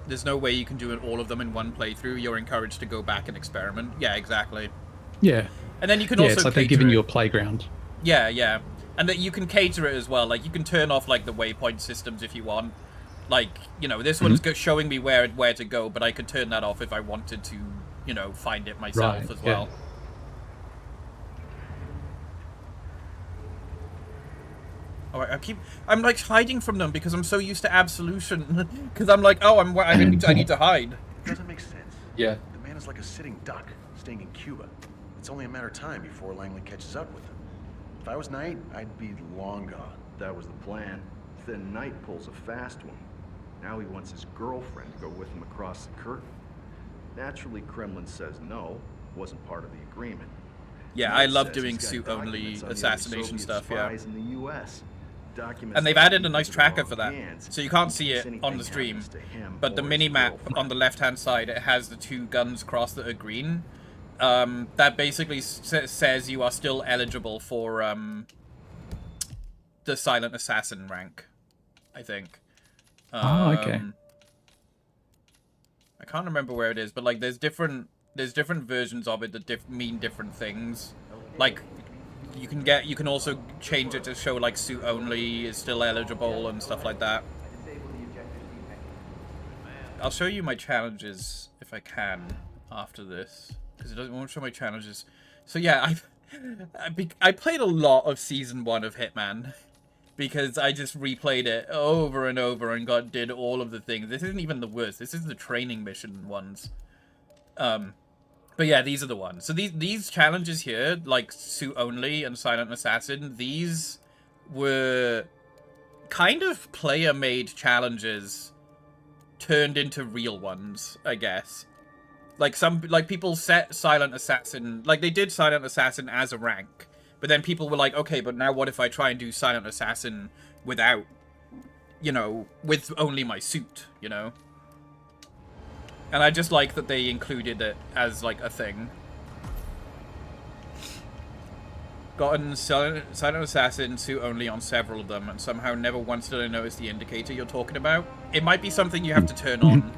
There's no way you can do all of them in one playthrough. You're encouraged to go back and experiment. Yeah, exactly. Yeah. And then you can also it's like they're giving you a playground. Yeah. And that you can cater it as well. Like, you can turn off, like, the waypoint systems if you want. Like, you know, this one's showing me where to go, but I could turn that off if I wanted to, you know, find it myself as well. Oh, I'm like hiding from them because I'm so used to Absolution. Because I'm like, oh, I need to hide. Doesn't make sense. Yeah. The man is like a sitting duck, staying in Cuba. It's only a matter of time before Langley catches up with him. If I was Knight, I'd be long gone. That was the plan. Then Knight pulls a fast one. Now he wants his girlfriend to go with him across the curtain. Naturally, Kremlin says no. Wasn't part of the agreement. Yeah, I love doing suit-only assassination stuff, yeah. In the US. And they've added a nice tracker for that, so you can't see it on the stream. But the mini-map on the left-hand side, it has the 2 guns crossed that are green. That basically says you are still eligible for the Silent Assassin rank, I think. Okay. I can't remember where it is, but like there's different versions of it that mean different things. Like you can also change it to show like suit only is still eligible and stuff like that. I'll show you my challenges if I can after this, because it won't show my challenges. So yeah, I played a lot of season 1 of Hitman because I just replayed it over and over and did all of the things. This isn't even the worst. This is the training mission ones. But yeah, these are the ones. So these challenges here, like suit only and Silent Assassin, these were kind of player-made challenges turned into real ones, I guess. Like people set Silent Assassin, like they did Silent Assassin as a rank, but then people were like, okay, but now what if I try and do Silent Assassin without, you know, with only my suit, you know? And I just like that they included it as, like, a thing. Gotten Silent Assassin suit only on several of them, and somehow never once did I notice the indicator you're talking about. It might be something you have to turn on.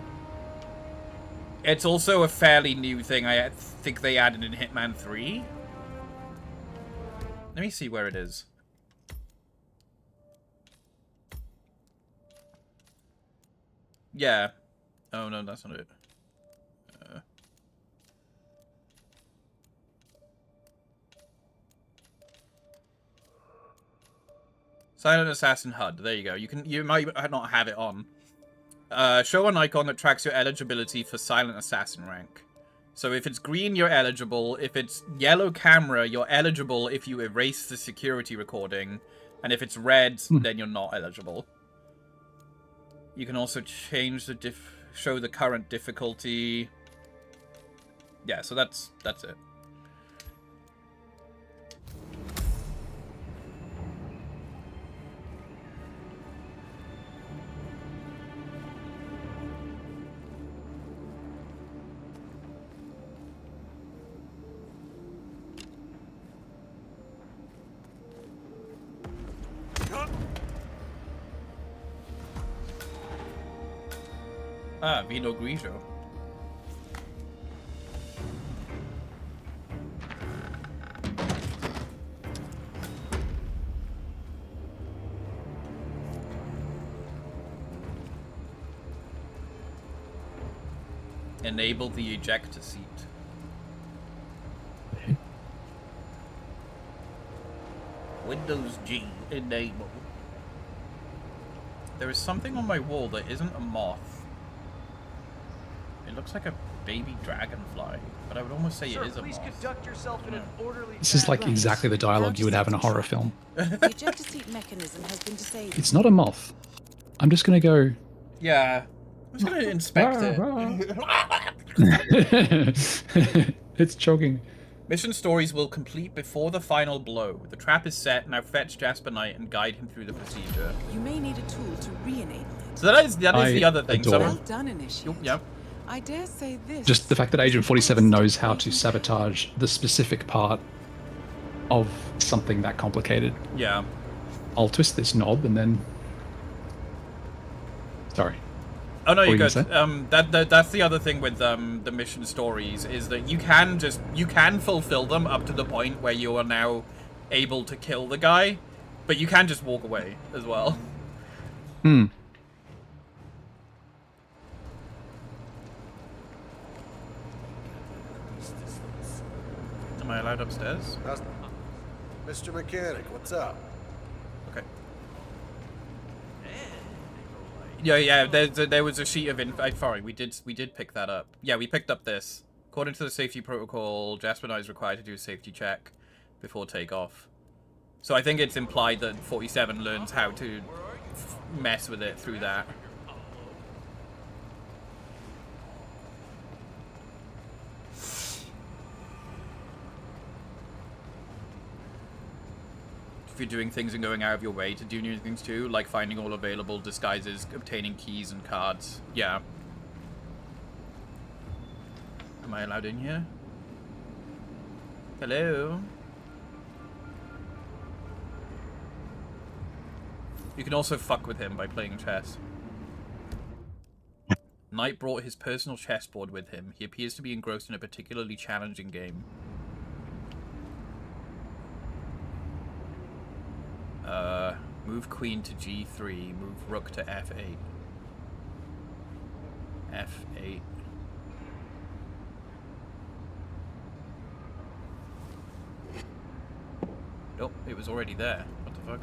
It's also a fairly new thing I think they added in Hitman 3. Let me see where it is. Yeah. Oh, no, that's not it. Silent Assassin HUD. There you go. You might not have it on. Show an icon that tracks your eligibility for Silent Assassin rank. So if it's green, you're eligible. If it's yellow camera, you're eligible if you erase the security recording. And if it's red, then you're not eligible. You can also change the show the current difficulty. Yeah, so that's it. Ah, Vino Grigio. Enable the ejector seat. Windows G, enable. There is something on my wall that isn't a moth. It looks like a baby dragonfly, but I would almost say it is a moth. Conduct yourself in an orderly This is like exactly the dialogue you would have in a horror film. The ejector seat mechanism has been disabled. It's not a moth. I'm just gonna go. Yeah, I'm just gonna inspect it. It's choking. Mission stories will complete before the final blow. The trap is set. Now fetch Jasper Knight and guide him through the procedure. You may need a tool to re-enable it. So that is the other thing. Well done, Initiate. Yep. I dare say this. Just the fact that Agent 47 knows how to sabotage the specific part of something that complicated. Yeah. I'll twist this knob and then. Sorry. Oh no, you're good. That's the other thing with the mission stories is that you can fulfill them up to the point where you are now able to kill the guy, but you can just walk away as well. Hmm. Am I allowed upstairs? Mr. Mechanic, what's up? Okay. Yeah. There was a sheet of sorry, we did pick that up. Yeah, we picked up this. According to the safety protocol, Jasper Knight is required to do a safety check before takeoff. So I think it's implied that 47 learns how to mess with it through that. If you're doing things and going out of your way to do new things too, like finding all available disguises, obtaining keys and cards. Yeah. Am I allowed in here? Hello? You can also fuck with him by playing chess. Knight brought his personal chessboard with him. He appears to be engrossed in a particularly challenging game. Move queen to g3. Move rook to f8. f8. Nope, it was already there. What the fuck?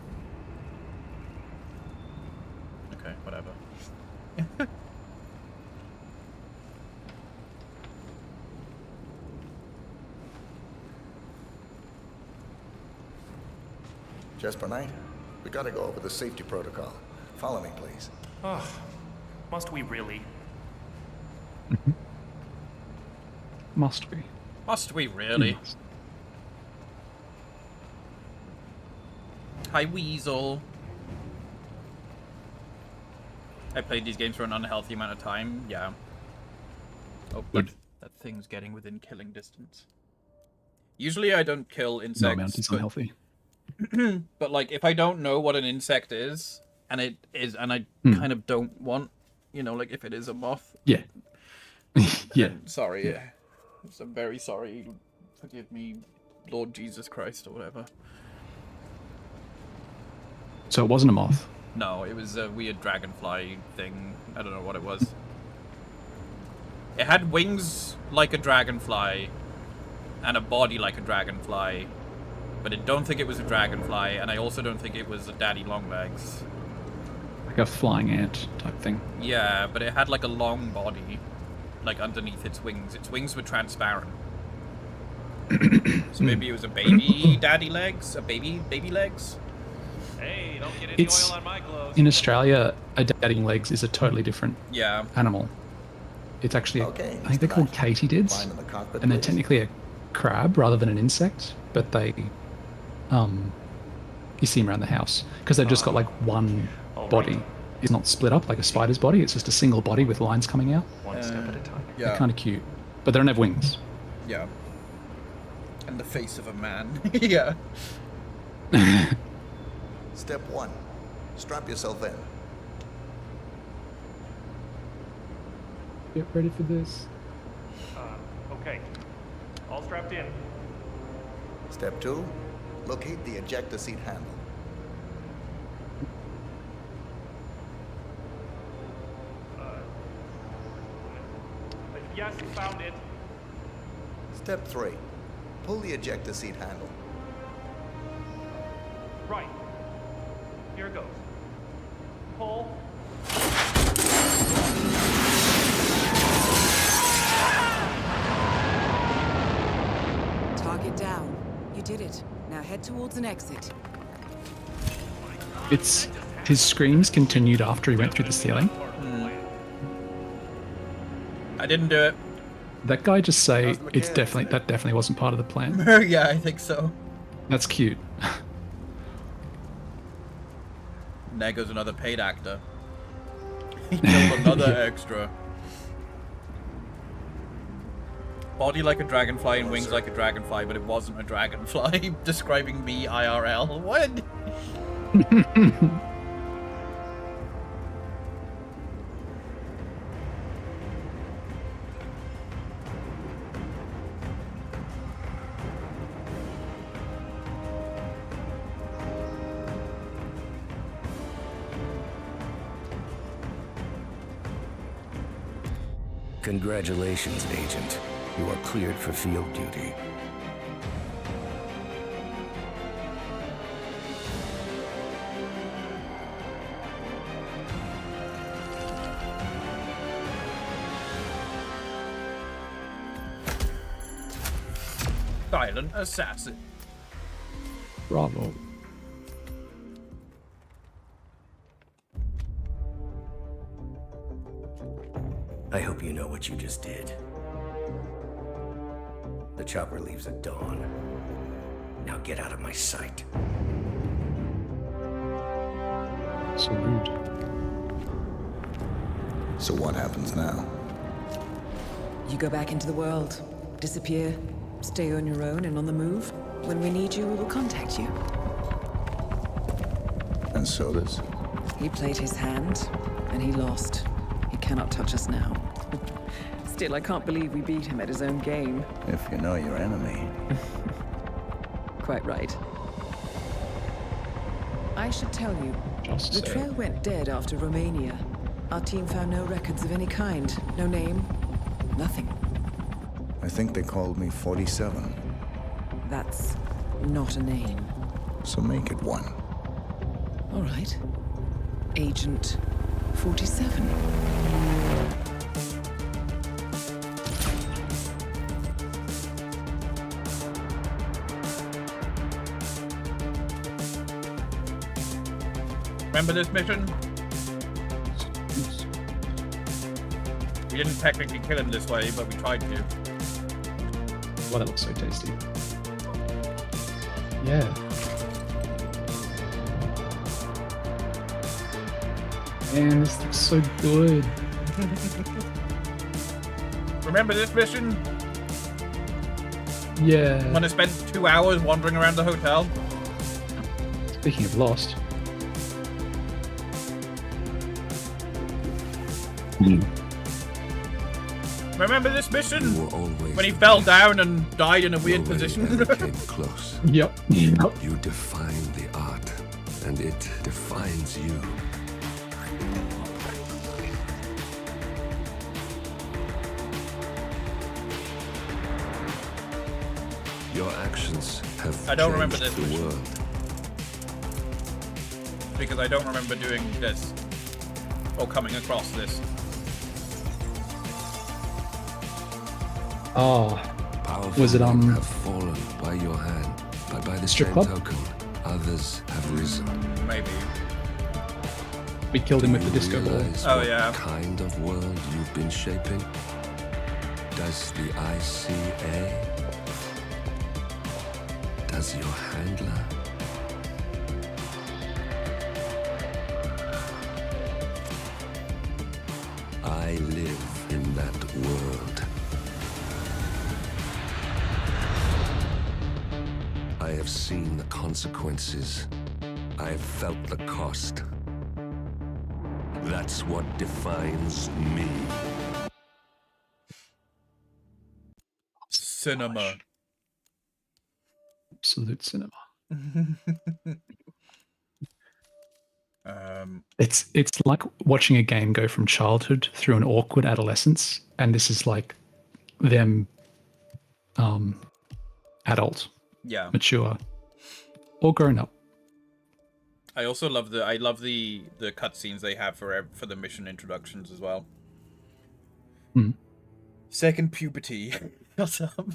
Okay, whatever. Jasper Knight, we gotta go over the safety protocol. Follow me, please. Oh, must we really? Must we? Must we really? Must. Hi, Weasel. I played these games for an unhealthy amount of time. Yeah. Oh, good. That thing's getting within killing distance. Usually I don't kill insects. No amount is unhealthy. But like, if I don't know what an insect is, and it is, and I kind of don't want, you know, like if it is a moth. Yeah. Yeah. Sorry. I'm very sorry. Forgive me, Lord Jesus Christ, or whatever. So it wasn't a moth? No, it was a weird dragonfly thing. I don't know what it was. It had wings like a dragonfly, and a body like a dragonfly. But I don't think it was a dragonfly, and I also don't think it was a daddy longlegs. Like a flying ant type thing. Yeah, but it had like a long body, like underneath its wings. Its wings were transparent. So maybe it was a baby daddy legs? A baby legs? Hey, don't get any It's oil on my clothes. in Australia, a daddy legs is a totally different animal. It's actually, I think they're called katydids, Climb in the cockpit, and they're please. technically a crab rather than an insect, but they, you see them around the house because they've just got like one body. It's not split up like a spider's body. It's just a single body with lines coming out. One step at a time. They're kind of cute, but they don't have wings. Yeah. And the face of a man. Yeah. Step 1. Strap yourself in. Get ready for this. Okay. All strapped in. Step 2. Locate the ejector seat handle. Yes, found it. Step 3. Pull the ejector seat handle. Right. Here it goes. Pull. Target down. You did it. Now head towards an exit. It's his screams continued after he went through the ceiling. I didn't do it. That guy just say that definitely wasn't part of the plan. Yeah, I think so. That's cute. There goes another paid actor. He killed another extra. Body like a dragonfly and wings like a dragonfly, but it wasn't a dragonfly. Describing me IRL. What? Congratulations, Agent. You are cleared for field duty. Silent assassin. Bravo. I hope you know what you just did. The chopper leaves at dawn. Now get out of my sight. So rude. So what happens now? You go back into the world, disappear, stay on your own and on the move. When we need you, we will contact you. And so does. He played his hand, and he lost. He cannot touch us now. Still, I can't believe we beat him at his own game. If you know your enemy. Quite right. I should tell you, the trail went dead after Romania. Our team found no records of any kind. No name, nothing. I think they called me 47. That's not a name. So make it one. All right. Agent 47. Remember this mission? We didn't technically kill him this way, but we tried to. Well, that looks so tasty. Yeah. Man, this looks so good. Remember this mission? Yeah. When I spent 2 hours wandering around the hotel? Speaking of Lost. Remember this mission? When he fell down and died in a weird position? Came close. Yep. You define the art, and it defines you. Your actions have I don't remember changed this the mission. world. Because I don't remember doing this. Or coming across this. Oh. Powerful Was it men have fallen by your hand, but by the Strip same club? token, others have risen. Maybe. We killed him with the Do you disco ball. realize Oh, what yeah. kind of world you've been shaping? Does the ICA? Does your handler? I live in that world. I have seen the consequences. I have felt the cost. That's what defines me. Cinema. Absolute cinema. Um, It's like watching a game go from childhood through an awkward adolescence, and this is like them adult, Yeah. mature, or grown up. I also love the cutscenes they have for the mission introductions as well. Hmm. Second puberty. What's up?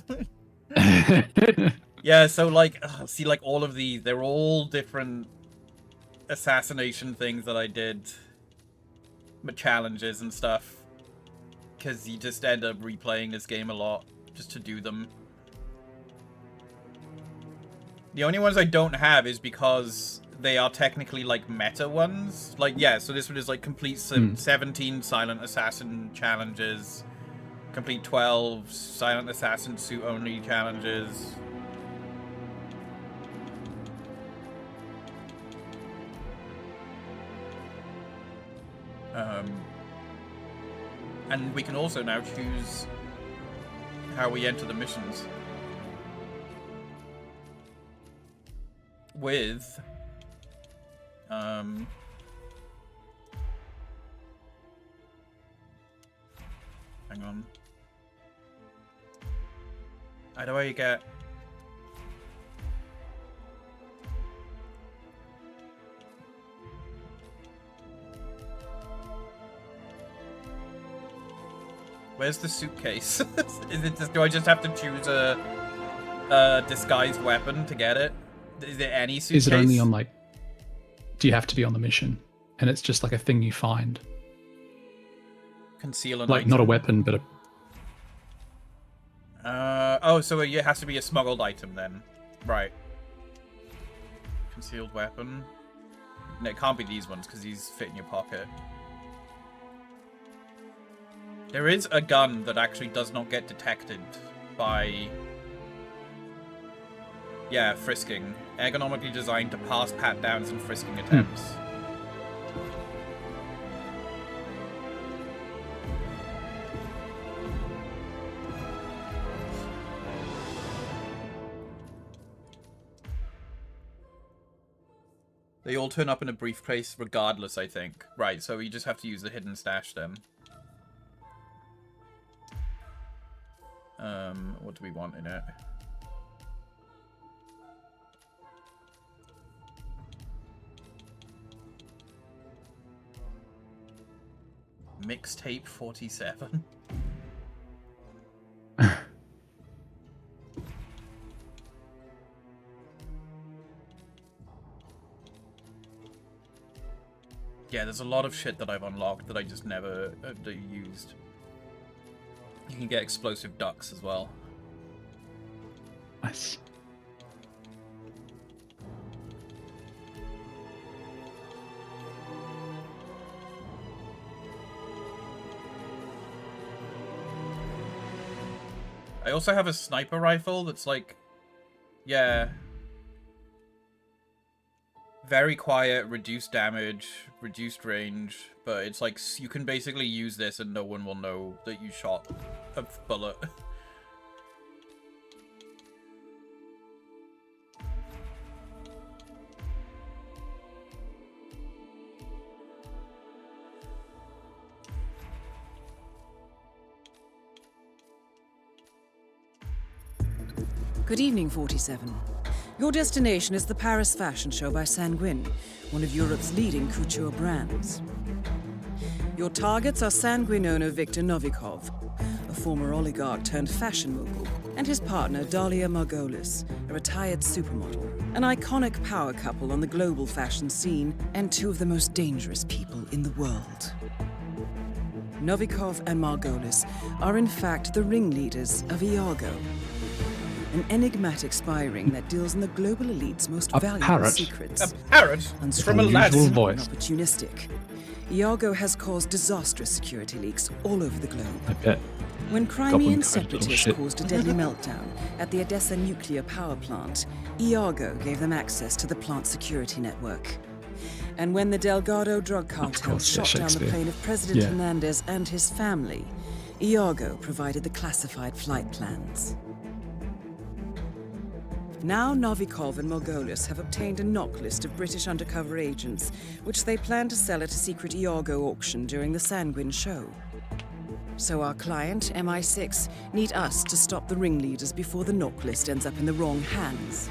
Yeah, so like, see, like all of these, they're all different assassination things that I did, challenges and stuff, because you just end up replaying this game a lot just to do them. The only ones I don't have is because they are technically like meta ones. Like, yeah, so this one is like complete 17 silent assassin challenges, complete 12 silent assassin suit only challenges. And we can also now choose how we enter the missions. With hang on. How do I get Where's the suitcase? Is it just, do I just have to choose a disguised weapon to get it? Is it any suitcase? Is it only on like? Do you have to be on the mission? And it's just like a thing you find. Conceal an like item? not a weapon, but a. Oh, so it has to be a smuggled item then, right? Concealed weapon. No, it can't be these ones because these fit in your pocket. There is a gun that actually does not get detected by... Yeah, frisking. Ergonomically designed to pass pat-downs and frisking attempts. They all turn up in a briefcase regardless, I think. Right, so we just have to use the hidden stash then. What do we want in it? Mixtape 47? Yeah, there's a lot of shit that I've unlocked that I just never used. You can get explosive ducks as well. Nice. I also have a sniper rifle that's like, yeah, very quiet, reduced damage, reduced range, but it's like you can basically use this and no one will know that you shot a bullet. Good evening, 47. Your destination is the Paris Fashion Show by Sanguine, one of Europe's leading couture brands. Your targets are Sanguine owner Viktor Novikov, a former oligarch turned fashion mogul, and his partner Dalia Margolis, a retired supermodel, an iconic power couple on the global fashion scene, and two of the most dangerous people in the world. Novikov and Margolis are in fact the ringleaders of Iago, an enigmatic spy ring that deals in the global elite's most valuable secrets. A parrot? From Aladdin. Voice. Opportunistic. Iago has caused disastrous security leaks all over the globe. I bet. When Crimean separatists caused a deadly meltdown at the Odessa nuclear power plant, Iago gave them access to the plant's security network. And when the Delgado drug cartel shot down the plane of President Hernandez and his family, Iago provided the classified flight plans. Now Novikov and Margolis have obtained a knock list of British undercover agents, which they plan to sell at a secret Iago auction during the Sanguine show. So our client, MI6, need us to stop the ringleaders before the knock list ends up in the wrong hands.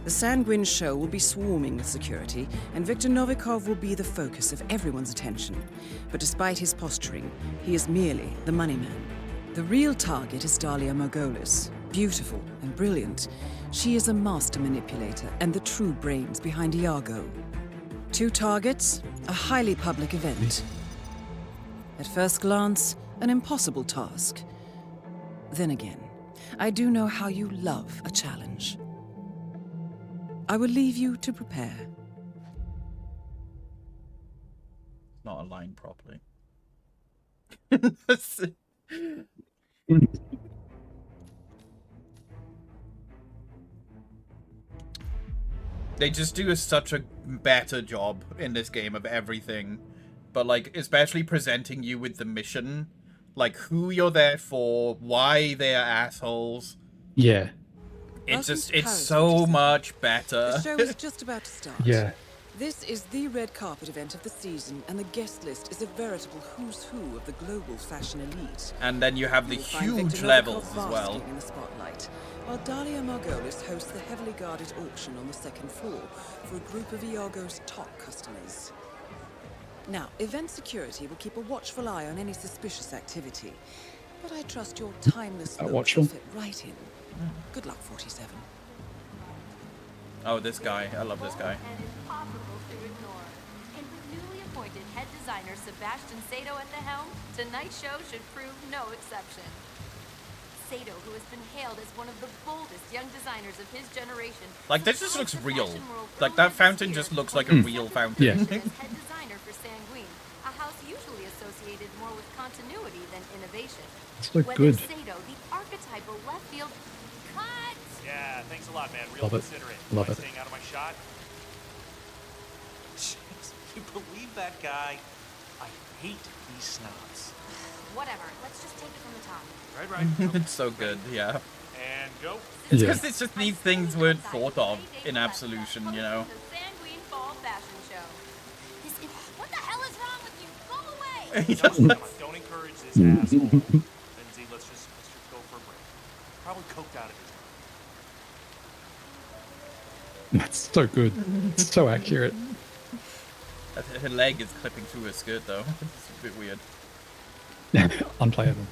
The Sanguine show will be swarming with security, and Viktor Novikov will be the focus of everyone's attention. But despite his posturing, he is merely the money man. The real target is Dalia Margolis. Beautiful and brilliant, she is a master manipulator and the true brains behind Iago. Two targets, a highly public event. At first glance, an impossible task. Then again, I do know how you love a challenge. I will leave you to prepare. Not aligned properly. They just do such a better job in this game of everything. But, like, especially presenting you with the mission. Like, who you're there for, why they're assholes. Yeah. It's so much better. The show is just about to start. Yeah. This is the red carpet event of the season, and the guest list is a veritable who's who of the global fashion elite. And then you have the huge levels as well. In the spotlight, while Dalia Margolis hosts the heavily guarded auction on the second floor for a group of Iago's top customers. Now, event security will keep a watchful eye on any suspicious activity. But I trust your timeless looks will Watchful. fit right in. Good luck, 47. Oh, this guy. I love this guy. And impossible to ignore. And with newly appointed head designer Sebastian Sato at the helm, tonight's show should prove no exception. Sato, who has been hailed as one of the boldest young designers of his generation. Like, this just looks real. Like, that fountain just looks like a real fountain. Yeah. As head designer for Sanguine, a house usually associated more with continuity than innovation. It's so Whether good. Sato, the archetypal left field. Cut! Yeah, thanks a lot, man. Real Love it. considerate. Love Am I it. staying out of my shot? Jeez, you believe that guy? I hate these snobs. Whatever. Let's just take it from the top. Right. It's so good, yeah. And go. It's Yeah. because it's just these things weren't thought of in Absolution, you know? The Sanguine Fall Fashion Show. What the hell is wrong with you? Go away! Don't encourage this asshole. Lindsay, let's just go for a break. Probably coked out of his mind. That's so good. It's so accurate. Her leg is clipping through her skirt, though. It's a bit weird. Unplayable.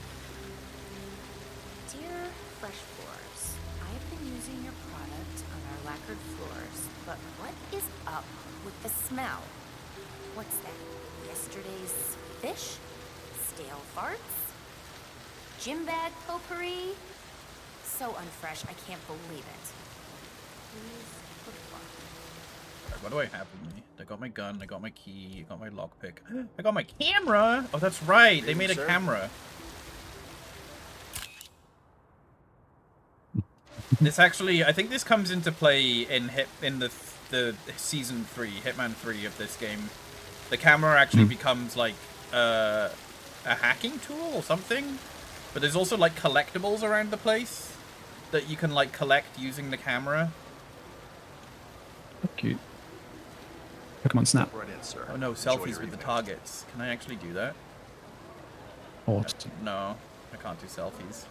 Dear Fresh Floors, I've been using your product on our lacquered floors, but what is up with the smell? What's that? Yesterday's fish? Stale farts? Gym bag potpourri? So unfresh, I can't believe it. Please look for. What do I have with me? I got my gun, I got my key, I got my lockpick. I got my camera! Oh, that's right, they made a camera. This actually, I think this comes into play in the season 3, Hitman 3 of this game. The camera actually becomes like a hacking tool or something. But there's also like collectibles around the place that you can like collect using the camera. Cute. Pokemon Snap. Right in, sir. Oh no, Enjoy selfies your with the evening. targets. Can I actually do that? Awesome. No, I can't do selfies.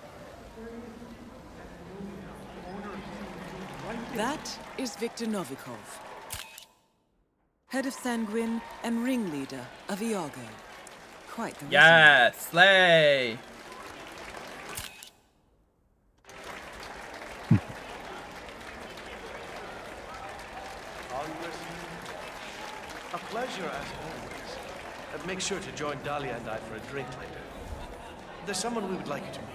That is Viktor Novikov, head of Sanguine and ringleader of Iago. Quite the Yes, slay! A pleasure as always. Make sure to join Dahlia and I for a drink later. There's someone we would like you to meet.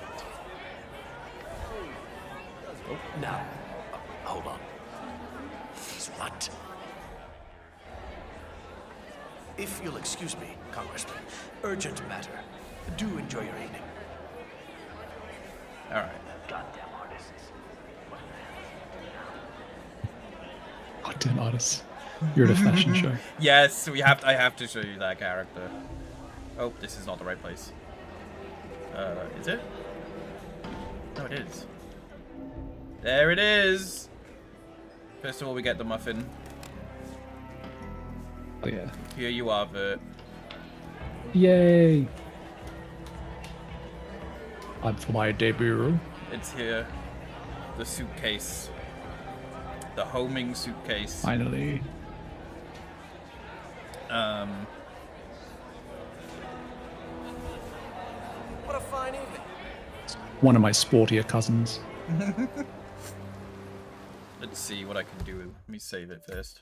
Oh, now, hold on. He's what? If you'll excuse me, Congressman. Urgent matter. Do enjoy your evening. Alright. Goddamn artists. Goddamn artists. You're at a fashion show. Yes, I have to show you that character. Oh, this is not the right place. Is it? No, it is. There it is! First of all, we get the muffin. Oh yeah. Here you are, Vert. Yay! I'm for my debut. It's here. The suitcase. The homing suitcase. Finally. What a fine evening. One of my sportier cousins. Let's see what I can do. Let me save it first.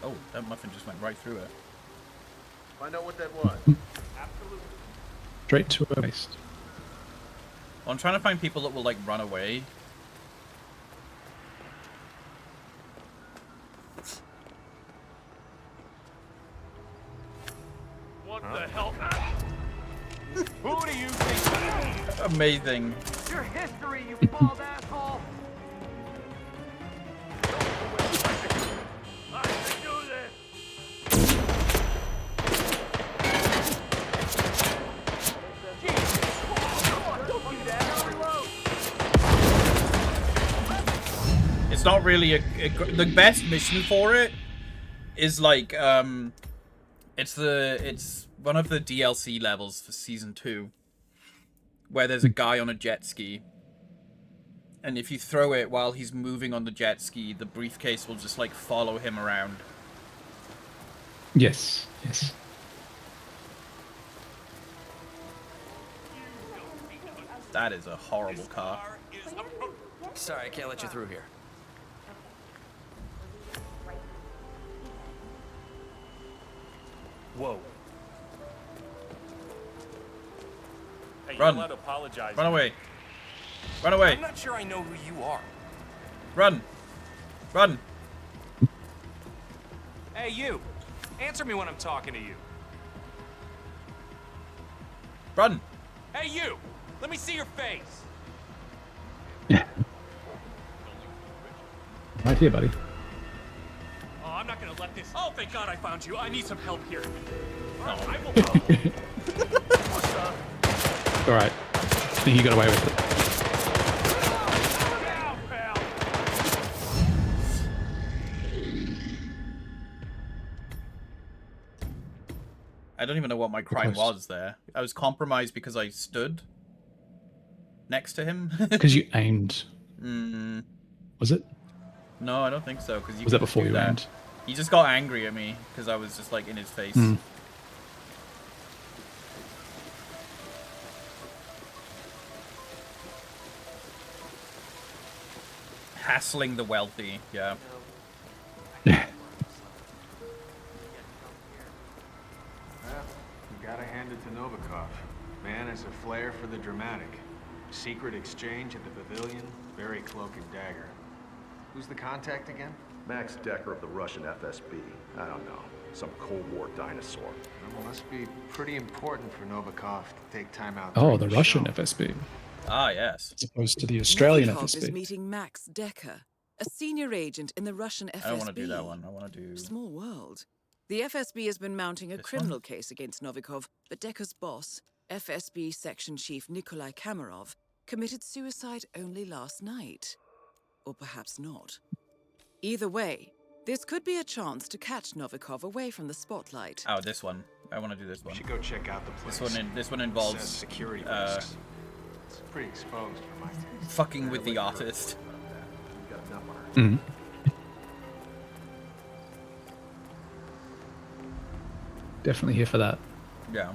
Oh, that muffin just went right through it. Find out what that was. Absolutely. Straight to a waist. Well, I'm trying to find people that will like run away. What the hell? Who do you think you Amazing. Your history, you bald asshole! I can do this! It's not really the best mission for it is like it's one of the DLC levels for season 2 where there's a guy on a jet ski, and if you throw it while he's moving on the jet ski, the briefcase will just like follow him around. Yes, yes. That is a horrible car. Sorry, I can't let you through here. Whoa. Hey, Run. you're allowed to apologize. Run away. Run away. I'm not sure I know who you are. Run. Run. Hey, you. Answer me when I'm talking to you. Run. Hey, you. Let me see your face. Right here, buddy. Oh, I'm not gonna let this. Oh, thank God I found you. I need some help here. I will. All right. I think you got away with it. I don't even know what my crime was there. I was compromised because I stood next to him. Because you aimed. Was it? No, I don't think so. Because Was that before you aimed? He just got angry at me because I was just like in his face. Hassling the wealthy, yeah. You gotta hand it to Novikov. Man has a flair for the dramatic. Secret exchange at the pavilion, very cloak and dagger. Who's the contact again? Max Decker of the Russian FSB. I don't know. Some Cold War dinosaur. Well, must be pretty important for Novikov to take time out. Oh, the Russian FSB. Ah, yes. As opposed to the Australian Novikov is FSB. meeting Max Decker, a senior agent in the Russian FSB. I don't want to do that one. I want to do... Small world. The FSB has been mounting a This criminal one? case against Novikov, but Decker's boss, FSB Section Chief Nikolai Kamarov, committed suicide only last night. Or perhaps not. Either way, this could be a chance to catch Novikov away from the spotlight. Oh, this one. I want to do this one. We should go check out the place. This one involves Says security risks. It's pretty exposed for my taste. fucking with the artist. Definitely here for that. Yeah.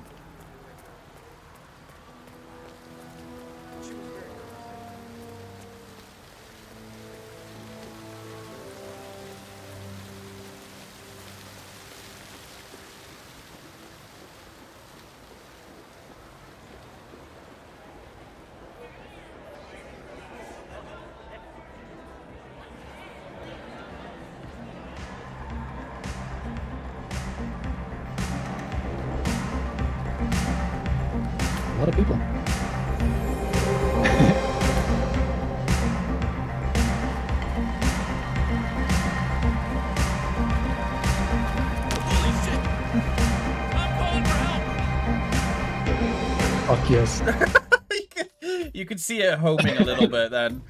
A lot of people. Fuck yes. You could see it homing a little bit then.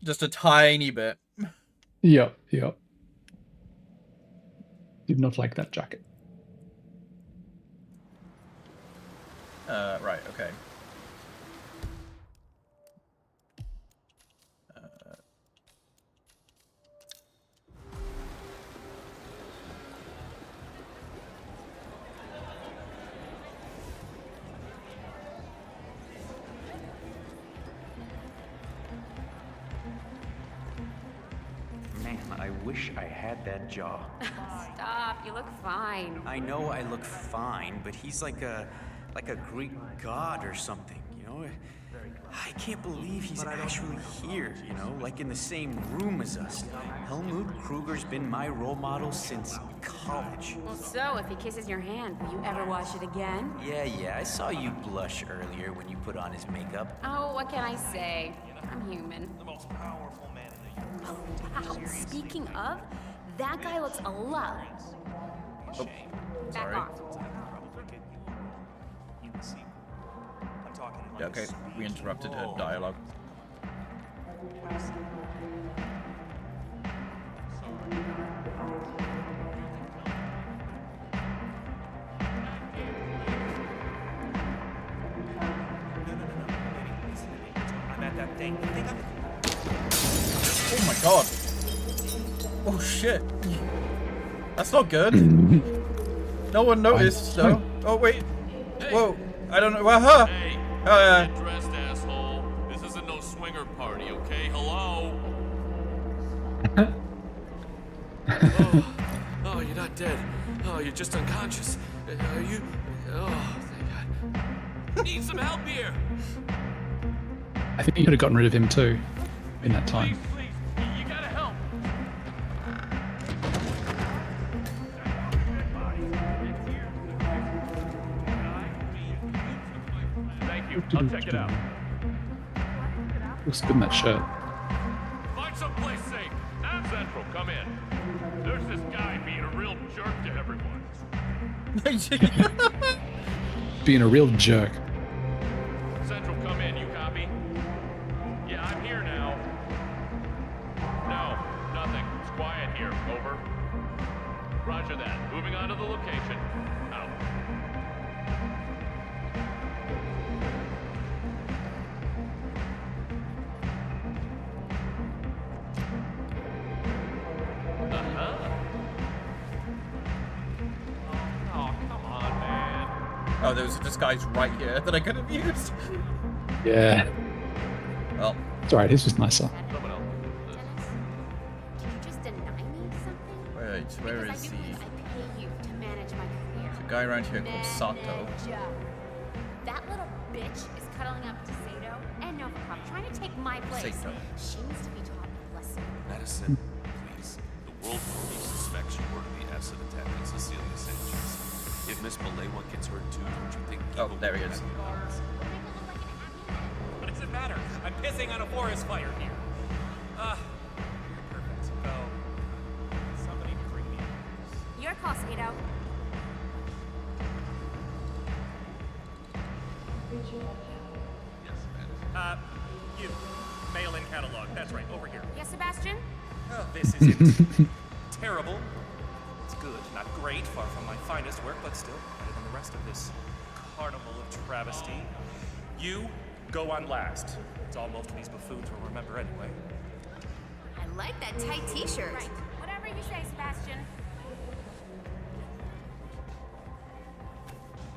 Just a tiny bit. Yep, yep. Did not like that jacket. Right, okay. Man, I wish I had that jaw. Stop, you look fine. I know I look fine, but he's like a Greek god or something, you know? I can't believe he's actually here, you know, like in the same room as us. Helmut Kruger's been my role model since college. Well, so if he kisses your hand, will you ever wash it again? Yeah, I saw you blush earlier when you put on his makeup. Oh, what can I say? I'm human. The most powerful man in the Oh, wow. Speaking of, that guy looks a lot. Oh, Back sorry. off. Yeah, okay, we interrupted her dialogue. thing. The thing up. Oh my god. Oh shit. That's not good. No one noticed though. Oh wait. Whoa. I don't know. Huh? Hey, Oh get dressed, asshole. This isn't no swinger party, okay? Hello? Oh, you're not dead. Oh, you're just unconscious. Are you? Oh, thank God. Need some help here. I think you could have gotten rid of him too in that time. Please, you gotta help. Thank you. I'll check it out. Looks good in that shirt. Find someplace safe. Central, come in. There's this guy being a real jerk to everyone. Being a real jerk. Central, come in. You copy? Yeah, I'm here now. No, nothing. It's quiet here. Over. Roger that. Moving on to the location. Out. Oh, there was this guy's right here that I could have used. Yeah. Well. It's alright, his was nicer. Wait, where is he? There's a guy around here called Sato. That little bitch is cuddling up to Sato and Novakov, trying to take my place. Sato. She needs to be taught a lesson. Madison, please. The world police suspects you were the acid attacking Cecilia Sanchez. If Miss Malewa gets hurt too, don't you think? Oh, there he is. What does it matter? I'm pissing on a forest fire here. Perfect. Oh, somebody bring me. Your call, Sato. You. Mail-in catalog. That's right, over here. Yes, Sebastian? Oh, this isn't terrible. It's good, not great, far from my finest work, but still better than the rest of this carnival of travesty. You go on last. It's all most of these buffoons will remember anyway. I like that tight t-shirt. Right. Whatever you say, Sebastian.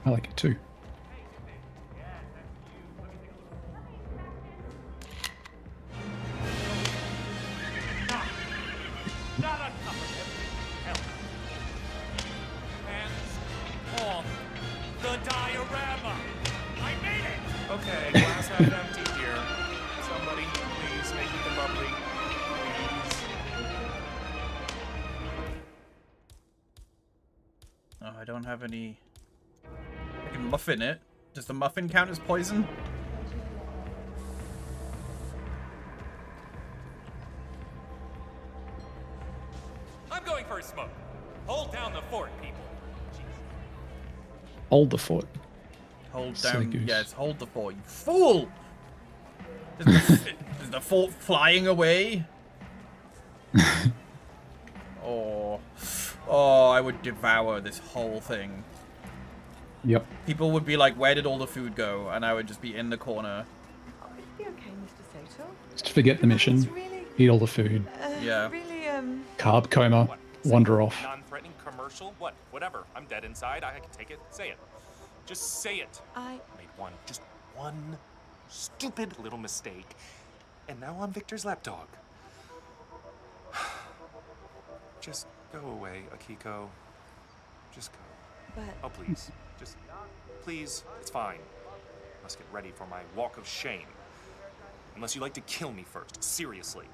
I like it too. Not on top of him. Hell. Hands off the diorama. I made it. Okay, glass half empty here. Somebody, please make it the bubbly. Please. Oh, I don't have any. I can muffin it. Does the muffin count as poison? I'm going for a smoke. Hold down the fort, people. Hold the fort. Hold Silly down. goose. Yes, hold the fort, you fool! Is the fort flying away? Oh, I would devour this whole thing. Yep. People would be like, "Where did all the food go?" And I would just be in the corner. Be okay, Mr. Sato. Just forget the mission. Eat all the food. Yeah. Really, Carb coma. Wander off. Non-threatening commercial? What? Whatever. I'm dead inside. I can take it. Say it. Just say it. I made just one stupid little mistake, and now I'm Victor's lapdog. Just go away, Akiko. Just go. But oh, please. Just, please. It's fine. Must get ready for my walk of shame. Unless you like to kill me first. Seriously.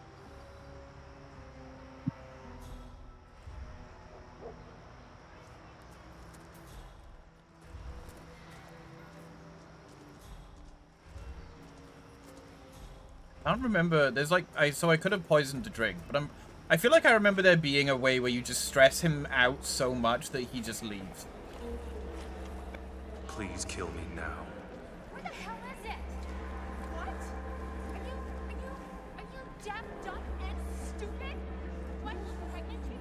I don't remember. There's like so I could have poisoned the drink, but I feel like I remember there being a way where you just stress him out so much that he just leaves. Please kill me now. Where the hell is it? What? Are you deaf, dumb, and stupid? What? Pregnant to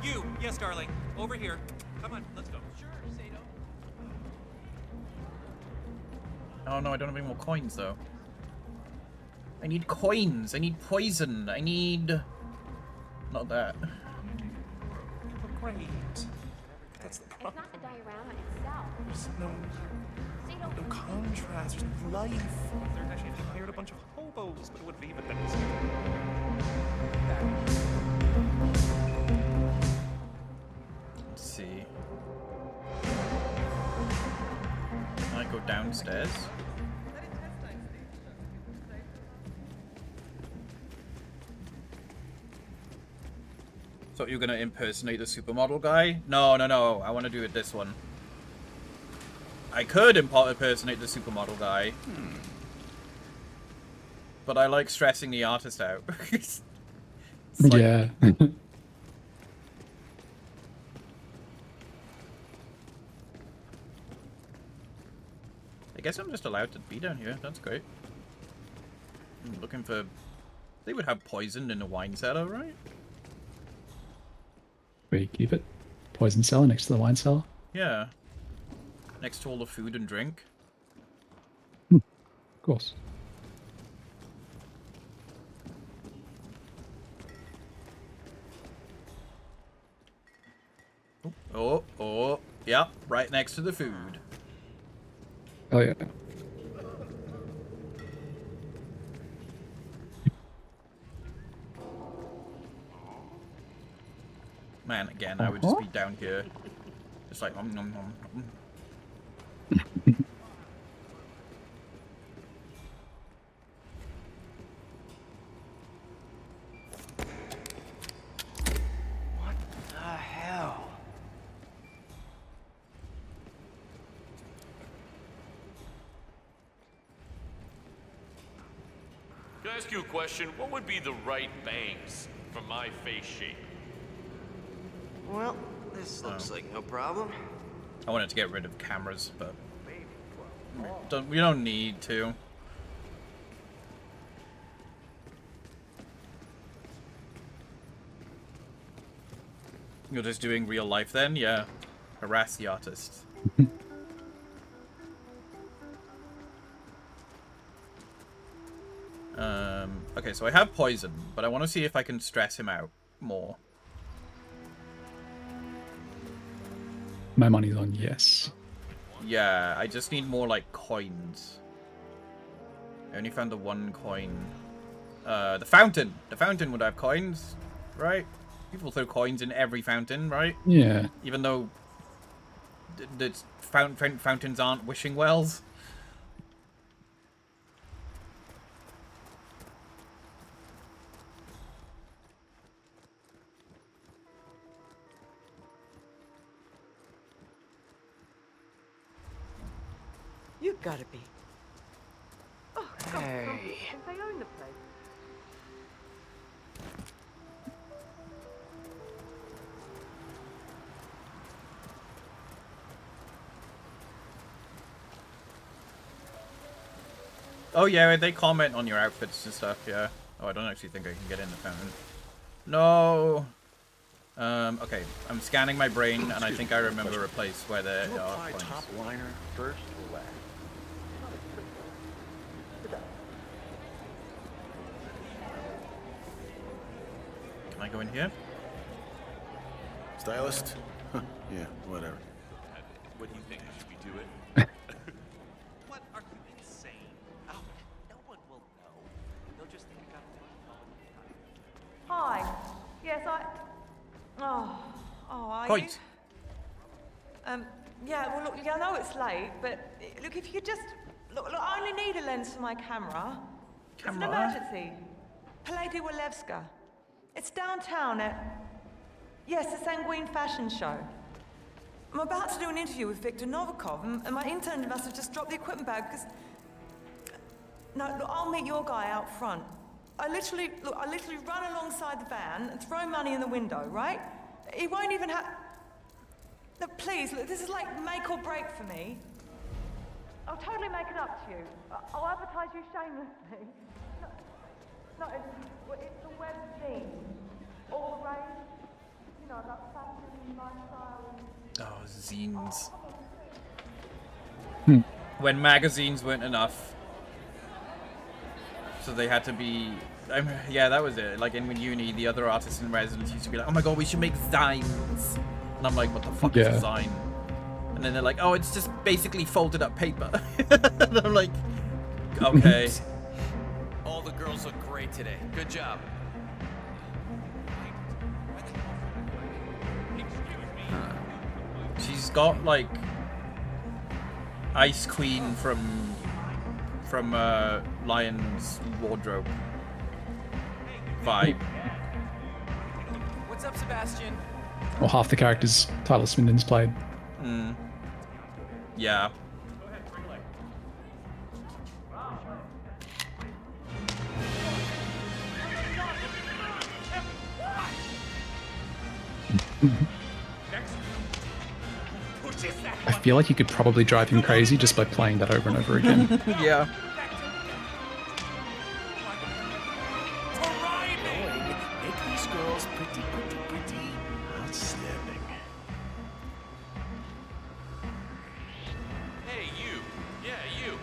you? You! Yes, darling. Over here. Come on, let's go. Sure, Sato. Oh no, I don't have any more coins though. I need coins. I need poison. I need... Not that. Great. That's the problem. It's not the diorama itself. There's no contrast. There's no life. They're actually hired a bunch of hobos, but it would be even better. Let's see. Can I go downstairs? So you're gonna impersonate the supermodel guy? No, no, no. I want to do it this one. I could impersonate the supermodel guy. But I like stressing the artist out. It's like, yeah. I guess I'm just allowed to be down here. That's great. I'm looking for... They would have poison in a wine cellar, right? We keep it. Poison cellar next to the wine cellar. Yeah. Next to all the food and drink. Of course. Oh, yeah, right next to the food. Oh yeah. Man, again, I would just be down here. Just like, nom nom nom. What the hell? Can I ask you a question? What would be the right bangs for my face shape? Well, this looks like no problem. I wanted to get rid of cameras, but we don't need to. You're just doing real life then? Yeah. Harass the artist. Okay, so I have poison, but I want to see if I can stress him out more. My money's on yes. Yeah, I just need more, like, coins. I only found the one coin. The fountain! The fountain would have coins, right? People throw coins in every fountain, right? Yeah. Even though the fountains aren't wishing wells. You gotta be. Oh, God, Hey. they own the place. Oh yeah, they comment on your outfits and stuff, yeah. Oh, I don't actually think I can get in the fountain. No! Okay, I'm scanning my brain, and I think I remember a place where there Do you are apply coins. top liner first or last? Can I go in here? Stylist? Yeah, whatever. What do you think? Should we do it? What? Are you insane? Oh, no one will know. They'll just think you got a Hi. Yes, Oh, are Coins. you? Yeah, well, look, I know it's late, but look, if you could just... Look, I only need a lens for my camera. It's an emergency. Palais Walewska. It's downtown at... Yes, the Sanguine Fashion Show. I'm about to do an interview with Viktor Novikov, and my intern must have just dropped the equipment bag, because... No, look, I'll meet your guy out front. I literally run alongside the van and throw money in the window, right? He won't even have... No, please, look, this is like make or break for me. I'll totally make it up to you. I'll advertise you shamelessly. No, it's the web thing. All the rage. You know, about fashion, lifestyle, and... Oh, zines. when magazines weren't enough, so they had to be. Yeah, that was it. Like in uni, the other artists in residence used to be like, "Oh my god, we should make zines," and I'm like, "What the fuck is a zine?" And then they're like, "Oh, it's just basically folded up paper." And I'm like, "Okay." All the girls look great today. Good job. She's got like Ice Queen from Lion's Wardrobe vibe. What's up, Sebastian? Well, half the characters Tyler Swinton's played. Yeah. I feel like you could probably drive him crazy just by playing that over and over again. Yeah. Make these girls pretty. Outstanding. Hey, you. Yeah, you.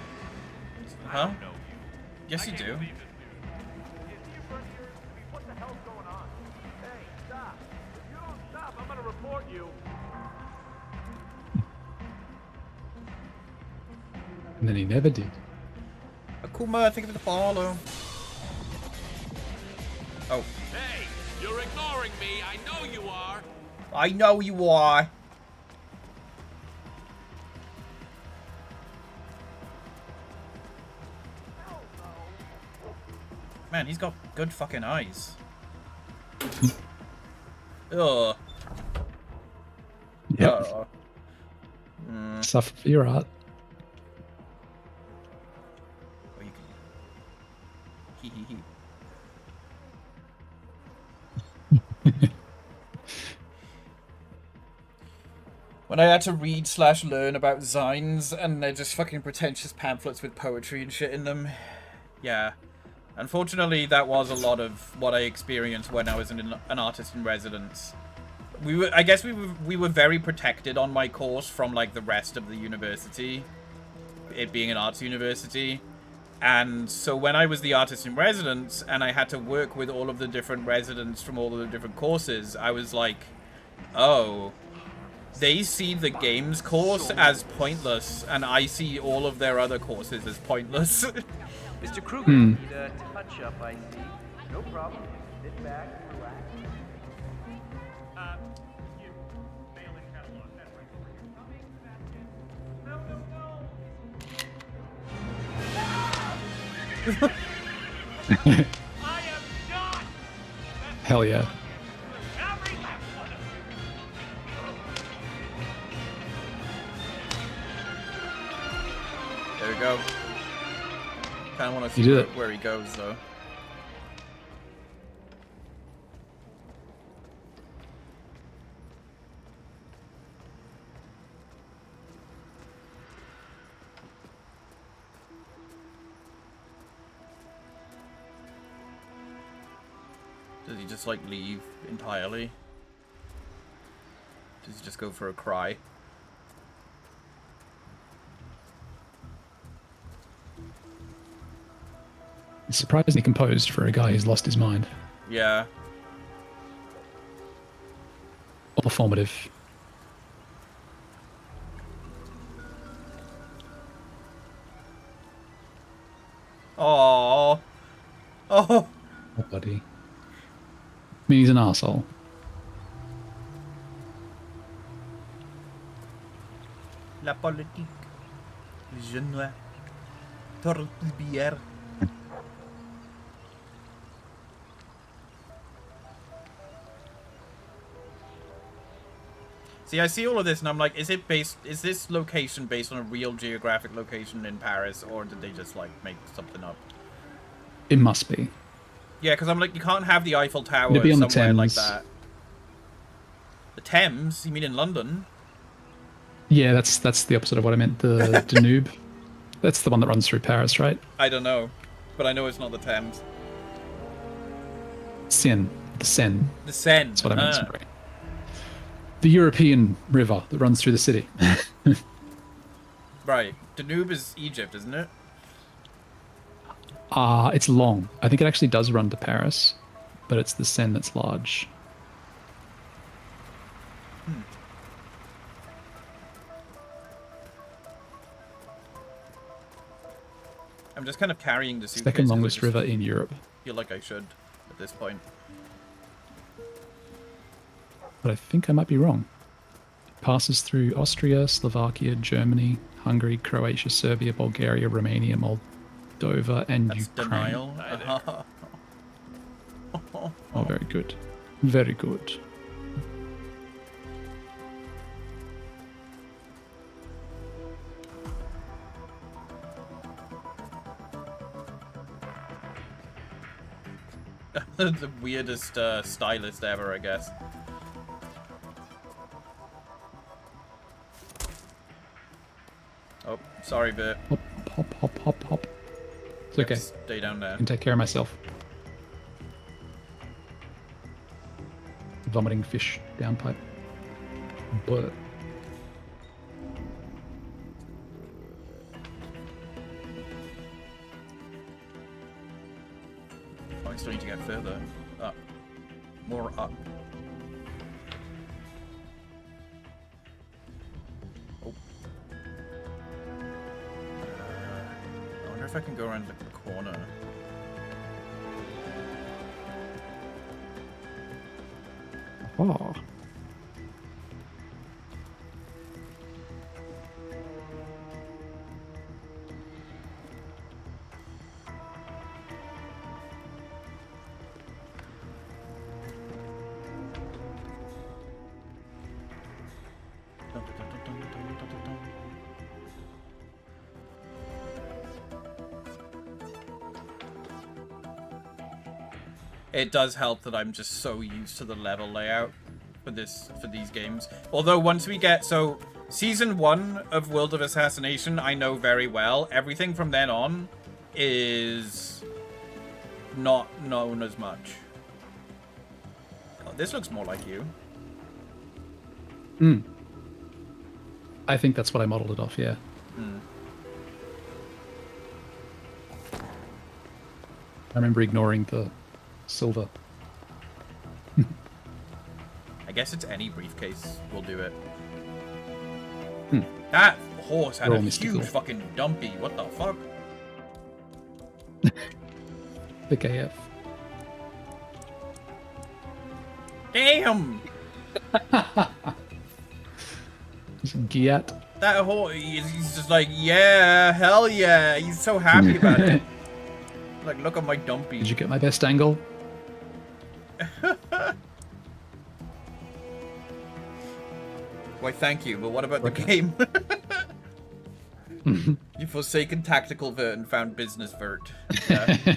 Huh? Yes, you do. What the hell's going on? Hey, stop. If you don't stop, I'm gonna report you. And then he never did. Akuma, thank you for the follow. Oh. Hey, you're ignoring me. I know you are. I know you are. Man, he's got good fucking eyes. Ugh. Yep. Suffer for your art. Oh, you can. Hee. When I had to read/learn about zines, and they're just fucking pretentious pamphlets with poetry and shit in them. Yeah. Unfortunately, that was a lot of what I experienced when I was an artist in residence. I guess we were very protected on my course from like the rest of the university, it being an arts university. And so when I was the artist in residence and I had to work with all of the different residents from all of the different courses, I was like, oh, they see the games course as pointless, and I see all of their other courses as pointless. Mr. Kruger, need a touch-up, I see. No problem. Sit back and relax. You mail in catalog. That's right. No. I am not. Hell yeah. There we go. Kind of want to You see did it. where he goes, though. Does he just, like, leave entirely? Does he just go for a cry? It's surprisingly composed for a guy who's lost his mind. Yeah. Or performative. Oh. Oh. Oh, buddy. I mean, he's an arsehole. La politique. Je noie. Tortillère. See, I see all of this and I'm like, is this location based on a real geographic location in Paris, or did they just, like, make something up? It must be. Yeah, because I'm like, you can't have the Eiffel Tower It'd be on the somewhere like Thames. that. The Thames? You mean in London? Yeah, that's the opposite of what I meant. The Danube. That's the one that runs through Paris, right? I don't know, but I know it's not the Thames. Seine. The Seine. The Seine. That's what I meant. Sorry. The European river that runs through the city. Right. Danube is Egypt, isn't it? It's long. I think it actually does run to Paris, but it's the Seine that's large. I'm just kind of carrying the suitcase. Second longest river in Europe. Feel like I should at this point. But I think I might be wrong. It passes through Austria, Slovakia, Germany, Hungary, Croatia, Serbia, Bulgaria, Romania, Moldova, and Ukraine. Denial. Oh, very good. Very good. The weirdest stylist ever, I guess. Oh, sorry, Bert. Hop, hop, hop, hop, hop. It's okay. Stay down there. I can take care of myself. Vomiting fish downpipe. But I still need to get further up. More up. Oh. I wonder if I can go around the corner. oh. It does help that I'm just so used to the level layout for these games. Although once we get season 1 of World of Assassination, I know very well. Everything from then on is not known as much. Oh, this looks more like you. I think that's what I modeled it off, yeah. I remember ignoring the silver. I guess it's any briefcase will do it. That horse had They're a all huge mystical. fucking dumpy. What the fuck? Thick AF. Damn! Giat. That horse, he's just like, yeah, hell yeah. He's so happy about it. Like, look at my dumpy. Did you get my best angle? Why, thank you, but what about the game? You forsaken tactical vert and found business vert. Yeah.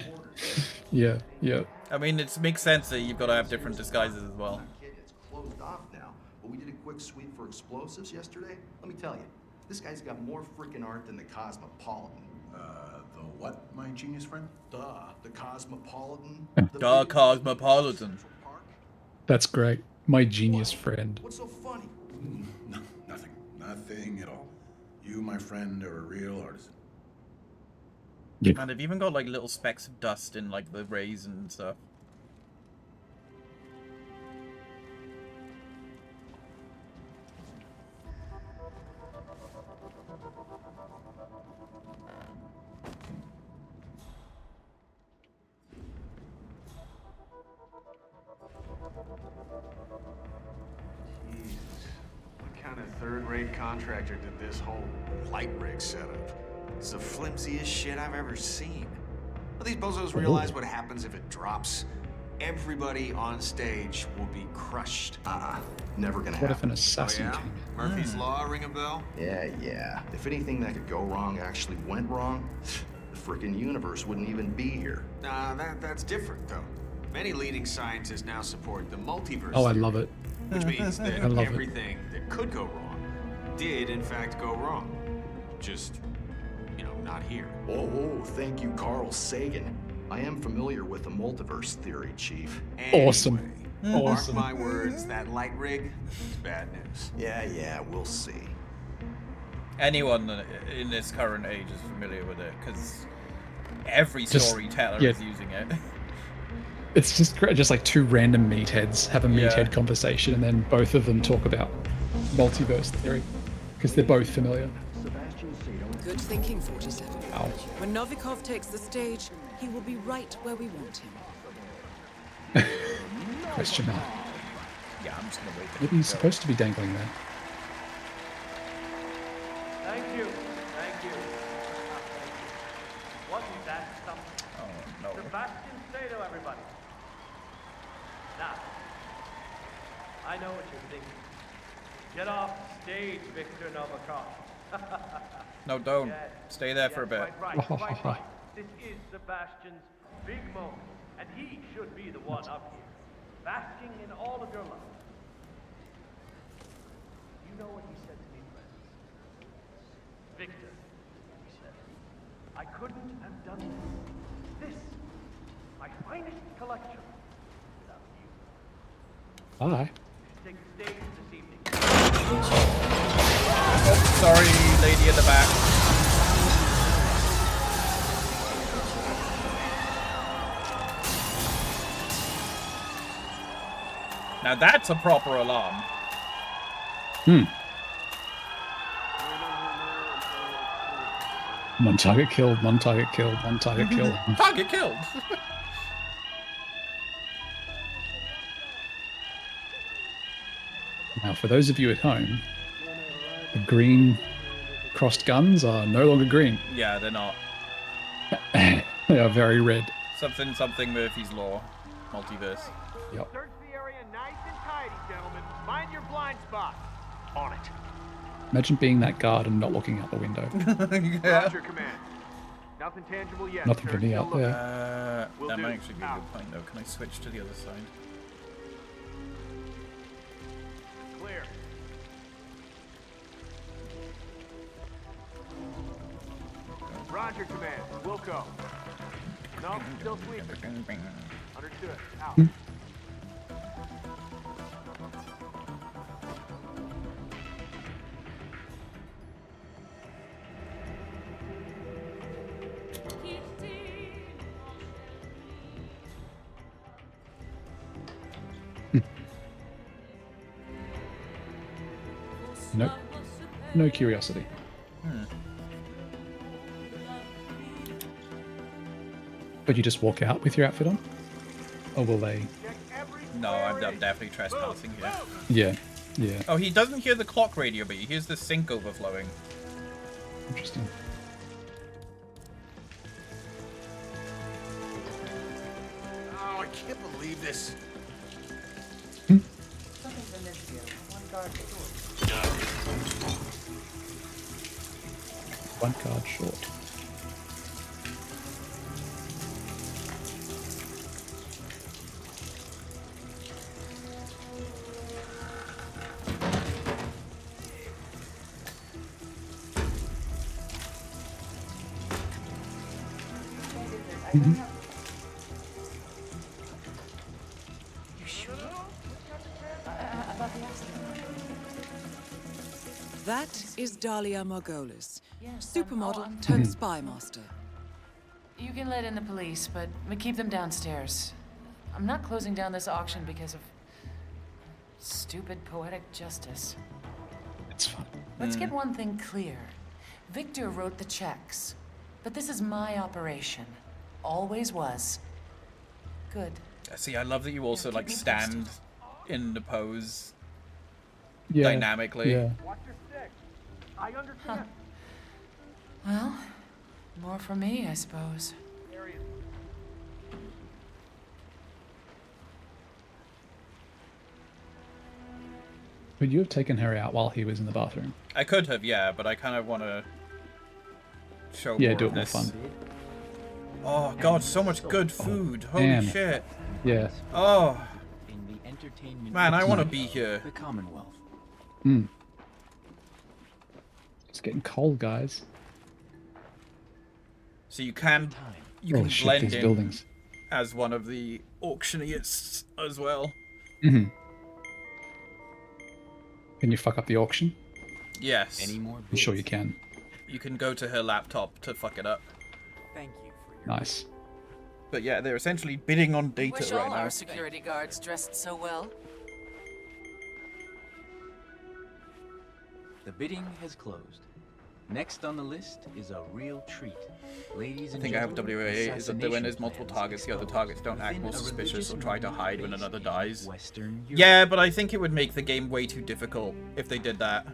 Yeah, yeah. I mean, it makes sense that you've got to have different disguises as well. It's closed off now, but we did a quick sweep for explosives yesterday. Let me tell you, this guy's got more freaking art than the Cosmopolitan. The what, my genius friend? The Cosmopolitan. The Cosmopolitan. That's great. My genius friend. What's so funny? No, nothing. Nothing at all. You, my friend, are a real artist. Yeah. And they've even got like little specks of dust in like the rays and stuff. Jesus. What kind of third-rate contractor did this whole light rig setup? It's the flimsiest shit I've ever seen. But these bozos realize what happens if it drops. Everybody on stage will be crushed. Never gonna What happen. if an assassin Oh, yeah? came? Murphy's Law ring a bell? Yeah. If anything that could go wrong actually went wrong, the freaking universe wouldn't even be here. That's different, though. Many leading scientists now support the multiverse. Oh, I theory, love it. Which means that I love it. everything that could go wrong did, in fact, go wrong. Just, not here. Oh, thank you, Carl Sagan. I am familiar with the multiverse theory, Chief. Awesome. Mark Awesome. my words, that light rig is bad news. Yeah, we'll see. Anyone in this current age is familiar with it, because every Just- storyteller yeah. is using it. It's just like two random meatheads have a meathead conversation, and then both of them talk about multiverse theory because they're both familiar. Good thinking, 47. Ow. When Novikov takes the stage, he will be right where we want him. Question mark. Yeah, I'm just gonna wait. Maybe he's supposed to be dangling there. Thank you. Thank you. Wasn't that something? Oh, no. Sebastian Sato, everybody. Now, I know what you're thinking. Get off stage, Victor Novikov. No, don't. Yes, Stay there for a bit. Quite right. This is Sebastian's big moment, and he should be the one up here, basking in all of your love. You know what he said to me, friends? Victor, he said, I couldn't have done this, my finest collection, without you. Bye. Take the stage this evening. Oh, sorry, lady in the back. Now that's a proper alarm. One target killed, one target killed, one target killed. Target killed. Now, for those of you at home, the green crossed guns are no longer green. Yeah, they're not. They are very red. Something Murphy's Law. Multiverse. Yep. Search the area nice and tidy, gentlemen. Find your blind spot. On it. Imagine being that guard and not looking out the window. Roger, command. Nothing tangible yet. Nothing for sir. me out Still there. Will That do. might actually be a Out. good point, though. Can I switch to the other side? Clear. Roger, command. We'll go. No, still sleeping. Understood. Out. Nope. No curiosity. But you just walk out with your outfit on? Or will they? No, I'm definitely trespassing here. Yeah. Yeah. Oh, he doesn't hear the clock radio, but he hears the sink overflowing. Interesting. Oh, I can't believe this. Something's amiss here. One guard short. One card short. You sure? About the accident. That is Dahlia Margolis, Yes, supermodel turned spy master. You can let in the police, but we keep them downstairs. I'm not closing down this auction because of stupid poetic justice. It's fun. Let's get one thing clear. Victor wrote the checks, but this is my operation. Always was. Good. See, I love that you also like stand in the pose Yeah. dynamically. Yeah. Watch your stick. I understand. Well, more for me, I suppose. Areas. Would you have taken her out while he was in the bathroom? I could have, yeah, but I kind of want to show Yeah, more do of it more this. fun. Oh god, so much good food. Holy Man. shit. Yeah. Oh. In the entertainment Man, I want to of be here. the Commonwealth. It's getting cold, guys. So you can Holy shit, blend these in buildings. as one of the auctioneers as well. Can you fuck up the auction? Yes. Any more I'm sure you can. You can go to her laptop to fuck it up. Thank you for your Nice. But yeah, they're essentially bidding on Wish data right all now. our security guards dressed so well. The bidding has closed. Next on the list is a real treat. Ladies I and think I have gentlemen, WOA is that when there's assassination multiple plans targets, the other targets don't act more within a suspicious or religious try to movement hide when based another in dies. Western Europe. Yeah, but I think it would make the game way too difficult if they did that.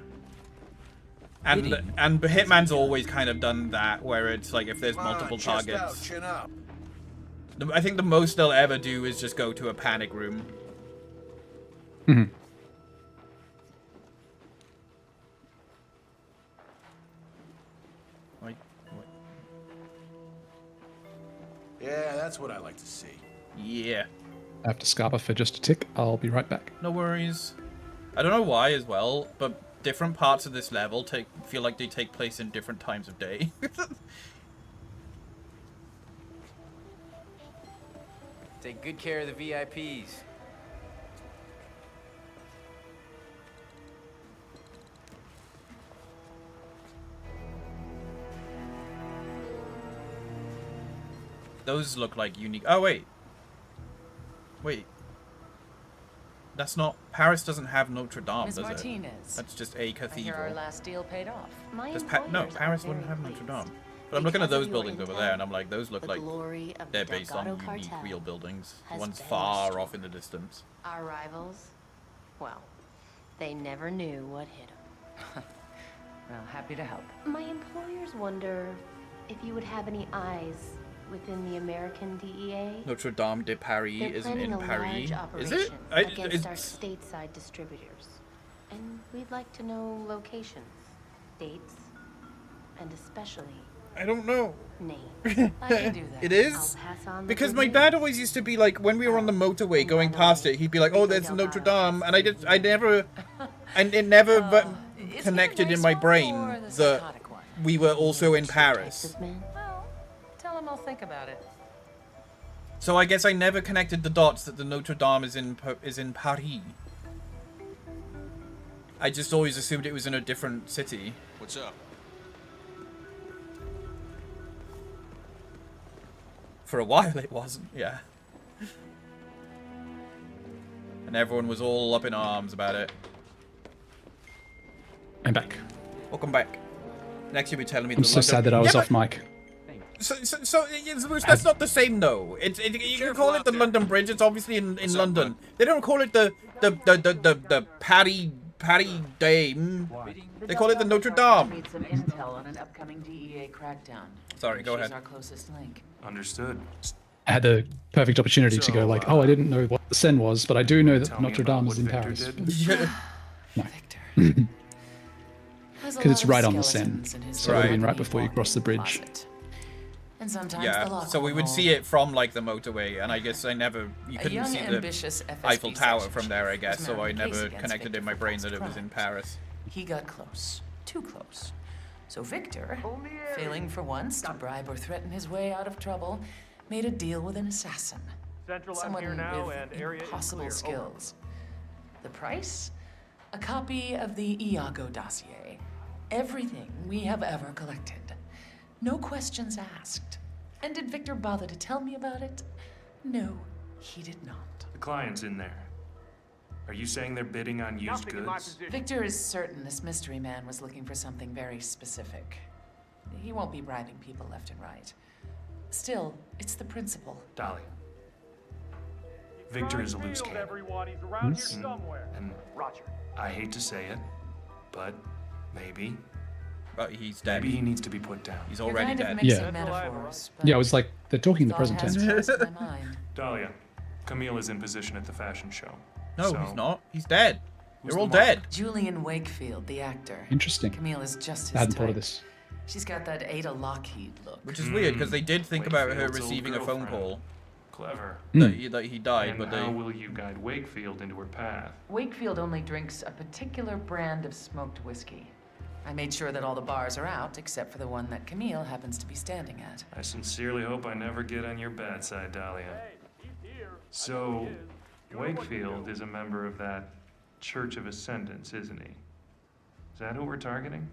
And Hitman's always kind of done that, where it's like if there's multiple targets. Chin up. I think the most they'll ever do is just go to a panic room. Yeah, that's what I like to see. Yeah. I have to scarper for just a tick. I'll be right back. No worries. I don't know why as well, but different parts of this level feel like they take place in different times of day. Take good care of the VIPs. Those look like unique. Oh, wait. Wait. That's not... Paris doesn't have Notre Dame, Ms. does Martinez. it? That's just a I hear cathedral. our last deal paid off. Does no, Paris wouldn't have Notre Dame. But I'm looking at those buildings over there, and I'm like, those look like they're based on unique real buildings. One's far off in the distance. Our rivals? Well, they never knew what hit them. Well, happy to help. My employers wonder if you would have any eyes within the American DEA. Notre Dame de Paris They're isn't planning in a Paris. large Is it? operation against our stateside distributors. And we'd like to know locations, dates, and especially I don't know. names. I can do that. It is? I'll pass on the Because good my news. dad always used to be like, when we were on the motorway going past it, he'd be like, oh, there's Notre Dame. And it never connected in my brain that we were also in Paris. Well, tell him I'll think about it. So I guess I never connected the dots that the Notre Dame is in Paris. I just always assumed it was in a different city. What's up? For a while it wasn't, yeah. And everyone was all up in arms about it. I'm back. Welcome back. Next you'll be telling me I'm so sad that I was off mic. So that's not the same though. You can call it the London Bridge. It's obviously in London. They don't call it the Paris Dame. They call it the Notre Dame. Need some intel on an upcoming DEA crackdown. Sorry, go She's ahead. our closest link. Understood. I had the perfect opportunity to go like, oh, I didn't know what the Seine was, but I do know that Tell me Notre about Dame what is in Victor Paris. did. No. Has a Because it's lot of right on the Seine, skeletons in his so it would have been walk-in right before you cross the bridge. closet. And sometimes the Yeah, lock so we would will see it from like the motorway, and I guess you A couldn't young, see ambitious the FSB Eiffel Tower section from there, I chief guess, was so I mounting a case never against connected Victor in my for brain past that it was in crimes. Paris. He got close. Too close. So Victor, failing for once to bribe or threaten his way out of trouble, made a deal with an assassin. Central, I'm Someone here now, with and area is impossible clear. skills. The price? A copy of the Iago dossier. Everything we have ever collected. No questions asked. And did Victor bother to tell me about it? No, he did not. The client's in there. Are you saying they're bidding on used goods? Victor is certain this mystery man was looking for something very specific. He won't be bribing people left and right. Still, it's the principle. Dolly. Victor is a loose cannon. And Roger. I hate to say it, but maybe. But he's dead. Maybe he needs to be put down. He's You're already kind of dead. mixing Yeah. metaphors, Yeah, I was like, they're talking in the thought present has tense. crossed my mind. Dahlia, Camille is in position at the fashion show. No, So, he's not. He's dead. who's They're all the mark? dead. Julian Wakefield, the actor. Interesting. Camille is just his I hadn't type. thought of this. She's got that Ada Lockheed look. Which is weird, because they did think about her Wakefield's old receiving a phone girlfriend. call. Clever. That he died, And but how they... will you guide Wakefield into her path? Wakefield only drinks a particular brand of smoked whiskey. I made sure that all the bars are out, except for the one that Camille happens to be standing at. I sincerely hope I never get on your bad side, Dahlia. So, Wakefield is a member of that Church of Ascendance, isn't he? that who we're targeting?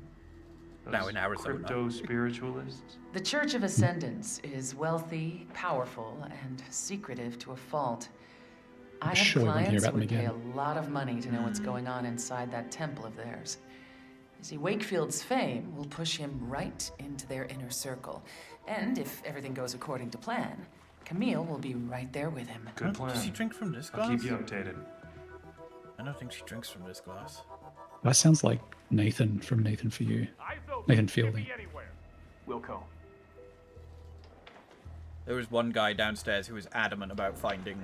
Now Those in Arizona. Crypto-spiritualists? The Church of Ascendance is wealthy, powerful, and secretive to a fault. I have Sure, we won't hear clients about who them would pay again. a lot of money to know what's going on inside that temple of theirs. You see, Wakefield's fame will push him right into their inner circle. And if everything goes according to plan, Camille will be right there with him. Good plan. Does she drink from this glass? I'll keep you updated. I don't think she drinks from this glass. That sounds like Nathan from Nathan For You. Nathan Fielding. Wilco. There was one guy downstairs who was adamant about finding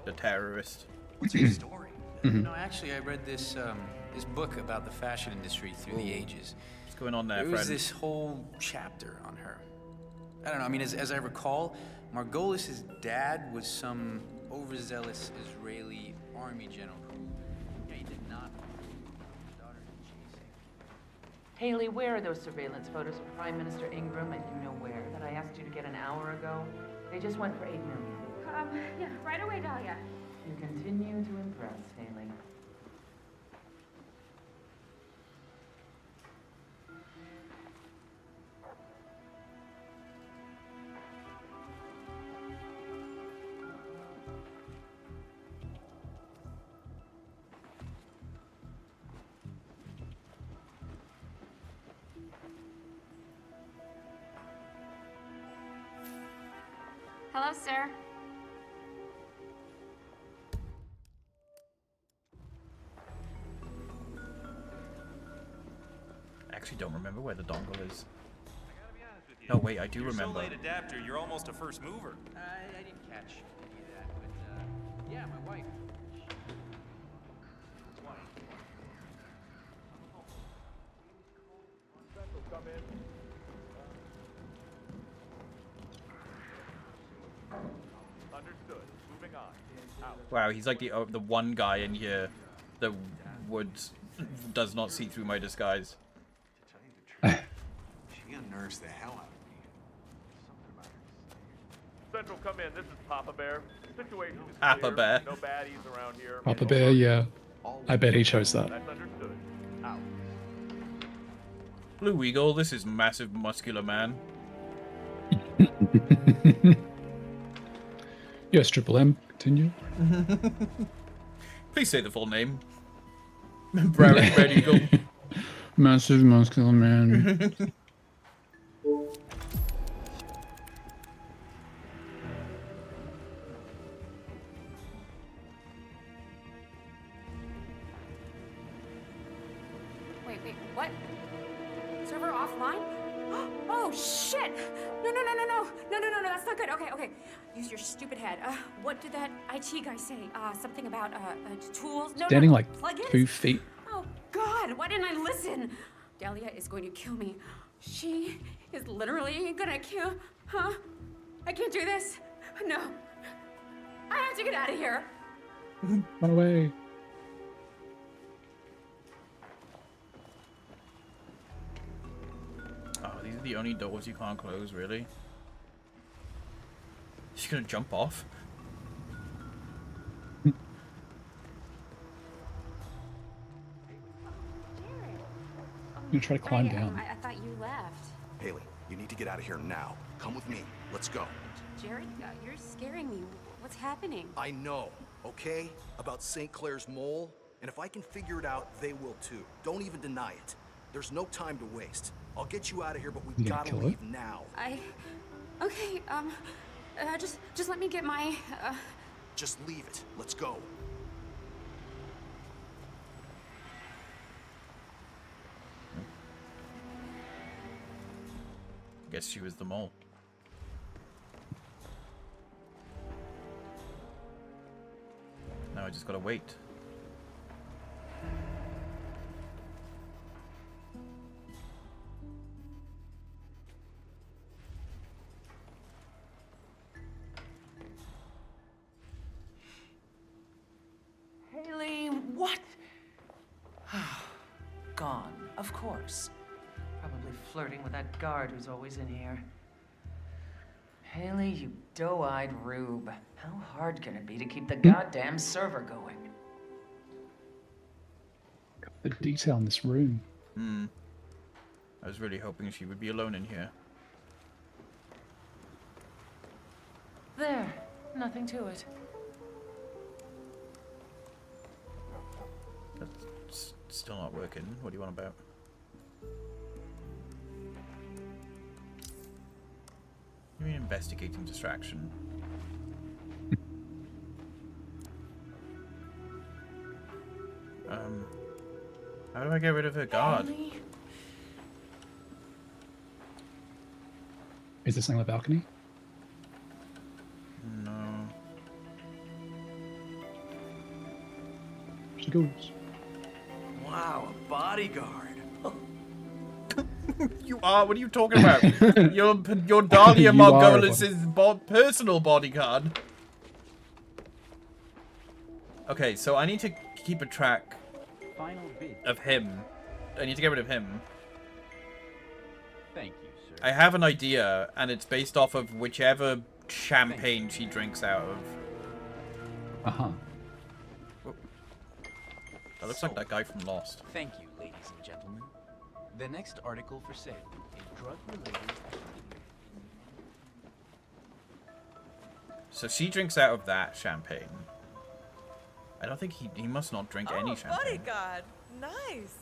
the terrorist. What's your story? Mhm. No, actually, I read this this book about the fashion industry through the ages. What's going on there, There was friend? this whole chapter on her. I don't know. I mean, as I recall, Margolis's dad was some overzealous Israeli army general who, he did not. Haley, where are those surveillance photos of Prime Minister Ingram and you know where that I asked you to get an hour ago? They just went for $8 million. Yeah, right away, Dahlia. You continue to impress, Haley. Hello, sir. I actually don't remember where the dongle is. No, wait, I do You're remember. so late adapter, you're almost a first mover. I didn't catch any of that, but yeah, my wife. Understood. Moving on. Out. Wow, he's like the one guy in here that does not see through my disguise. She unnerves the hell out of me. Central, come in. This is Papa Bear. Situation is Papa clear. Bear. No baddies around here. Papa Bear, yeah. I bet he chose that. That's understood. Out. Blue Eagle, this is massive muscular man. Yes, Triple M. Continue. Please say the full name. Brown Red Eagle. Massive muscular man. Wait, what? Server offline? Oh, shit! No, that's not good. Okay. Use your stupid head. What did that IT guy say? Something about, tools? No, Standing like plugins? 2 feet. Oh, God, why didn't I listen? Dahlia is going to kill me. She is literally gonna kill... Huh? I can't do this. No. I have to get out of here. Run away. Oh, these are the only doors you can't close, really? She's gonna jump off. You try to climb down. I thought you left. Haley, you need to get out of here now. Come with me. Let's go. Jared, you're scaring me. What's happening? I know, okay? About St. Clair's mole. And if I can figure it out, they will too. Don't even deny it. There's no time to waste. I'll get you out of here, but we gotta kill her? leave now. Okay, just let me get my, Just leave it. Let's go. Guess she was the mole. Now I just gotta wait. Haley, what? Gone, of course. Probably flirting with that guard who's always in here. Haley, you doe-eyed rube. How hard can it be to keep the goddamn server going? The detail in this room. I was really hoping she would be alone in here. There. Nothing to it. That's still not working. What do you want about? You mean investigating distraction? How do I get rid of her guard? Is this on the balcony? No. She goes. Wow, a bodyguard. You are? What are you talking about? Your Dahlia Margolis' personal bodyguard. Okay, so I need to keep a track of him. I need to get rid of him. Thank you, sir. I have an idea, and it's based off of whichever champagne she drinks out of. Uh-huh. That looks like that guy from Lost. Thank you, ladies and gentlemen. The next article for sale, a drug-related... So she drinks out of that champagne. I don't think he must not drink any champagne. Bodyguard. Nice.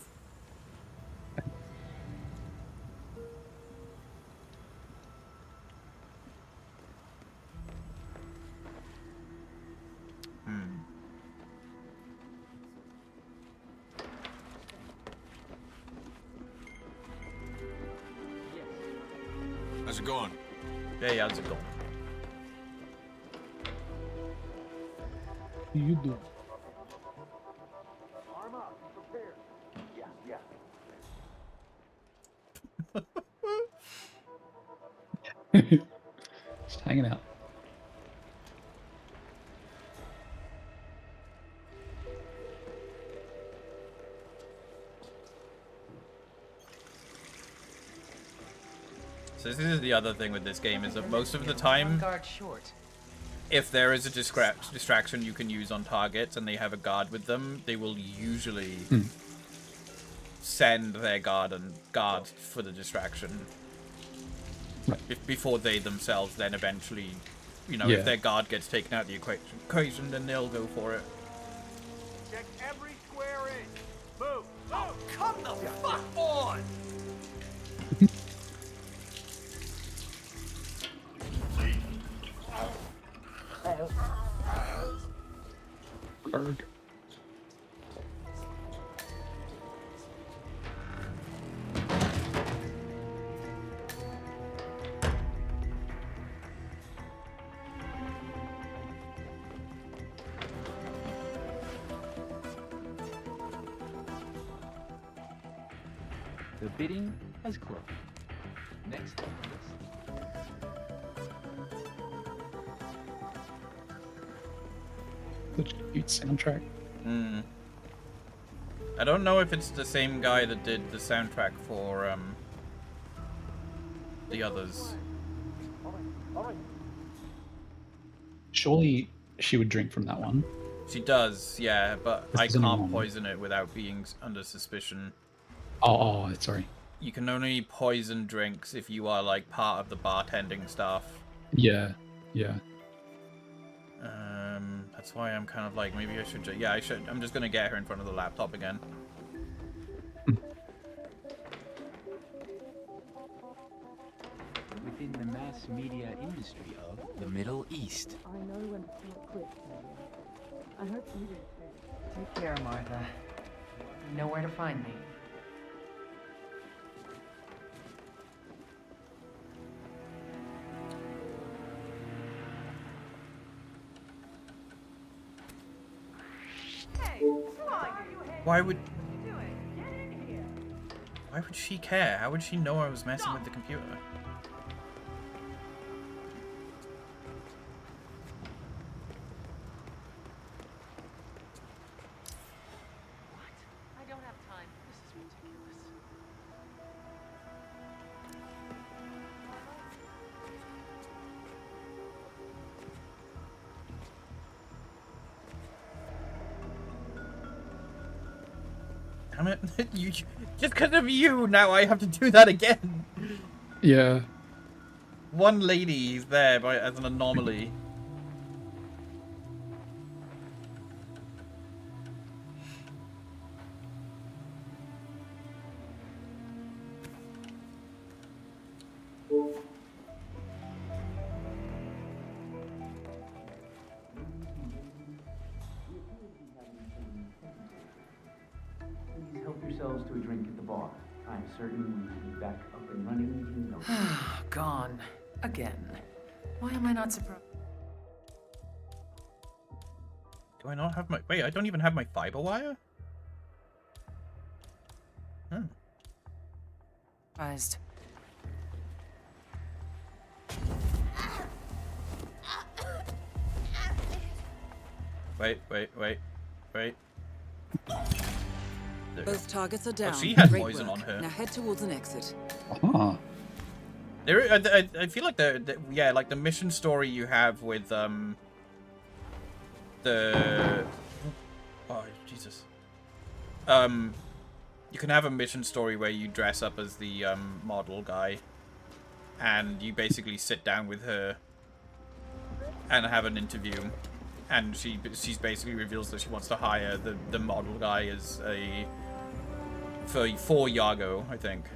How's it going? Hey, how's it going? You do. Arm up. Prepare. Yeah. Just hanging out. So this is the other thing with this game, is that most of the time, if there is a distraction you can use on targets and they have a guard with them, they will usually send their guard for the distraction. Before they themselves then eventually, if their guard gets taken out of the equation, then they'll go for it. Check every square inch. Move. Oh, come the fuck on! Berg. The bidding has closed. Next on the list. Such a cute soundtrack. I don't know if it's the same guy that did the soundtrack for the others. Surely she would drink from that one. She does, yeah, but I This is can't another one. poison it without being under suspicion. Oh, sorry. You can only poison drinks if you are like part of the bartending staff. Yeah. That's why I'm kind of like, maybe I should. Yeah, I should. I'm just gonna get her in front of the laptop again. Within the mass media industry of the Middle East. I know when to feel quick, I hope you do too. Take care, Martha. You know where to find me. Why would she care? How would she know I was messing with the computer? I don't have time. This is ridiculous. Damn it. You, just because of you, now I have to do that again. Yeah. One lady is there as an anomaly. Please help yourselves to a drink at the bar. I'm certain we will be back up and running in no time. Gone. Again. Why am I not surprised? Do I not have my... Wait, I don't even have my fiber wire? Hmm. Surprised. Wait. Both targets are down. Oh, she had Great poison work. on her. Now head towards an exit. Ah. I feel like like the mission story you have with the Jesus. You can have a mission story where you dress up as the model guy, and you basically sit down with her and have an interview, and she's basically reveals that she wants to hire the model guy as for Yago, I think.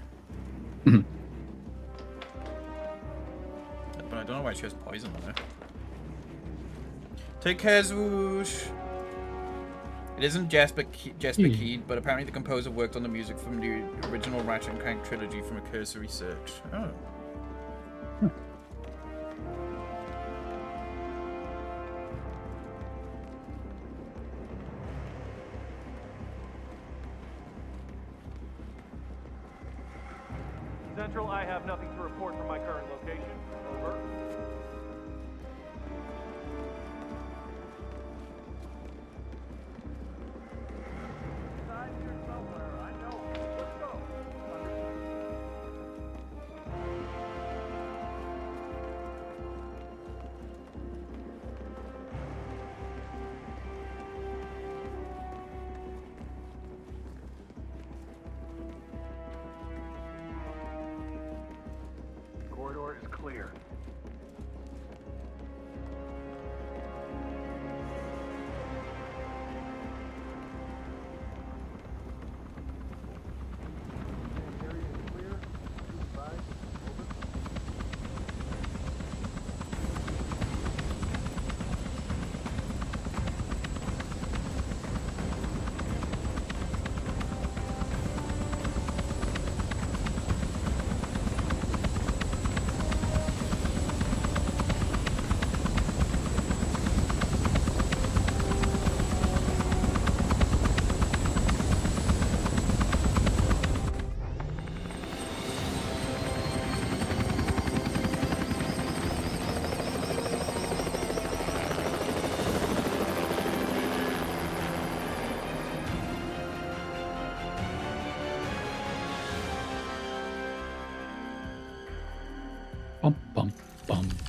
But I don't know why she has poison on her. Take care, Zwoosh. It isn't Jasper Keed, but apparently the composer worked on the music from the original Ratchet & Clank trilogy from a cursory search. Oh. Central, I have nothing to report from my current location. Over. Inside here somewhere, I know. Let's go. Corridor is clear.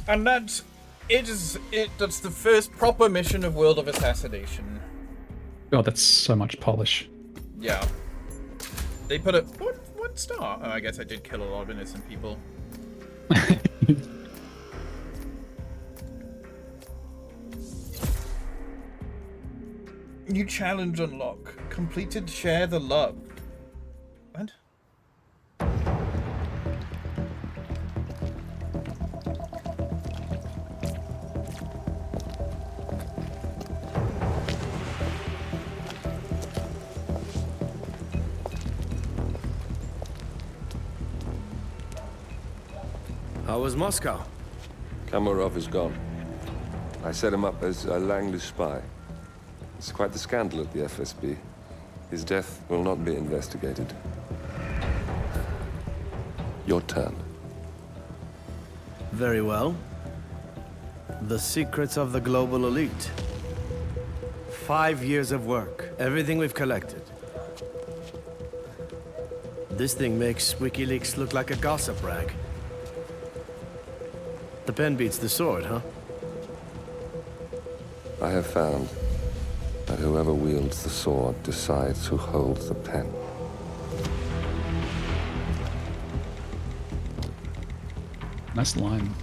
And that's that's the first proper mission of World of Assassination. God, that's so much polish. Yeah. They put a one star. Oh, I guess I did kill a lot of innocent people. New challenge unlock. Completed Share the Love. What? How was Moscow? Kamarov is gone. I set him up as a Langley spy. It's quite the scandal at the FSB. His death will not be investigated. Your turn. Very well. The secrets of the global elite. 5 years of work. Everything we've collected. This thing makes WikiLeaks look like a gossip rag. The pen beats the sword, huh? I have found But whoever wields the sword decides who holds the pen. Nice line.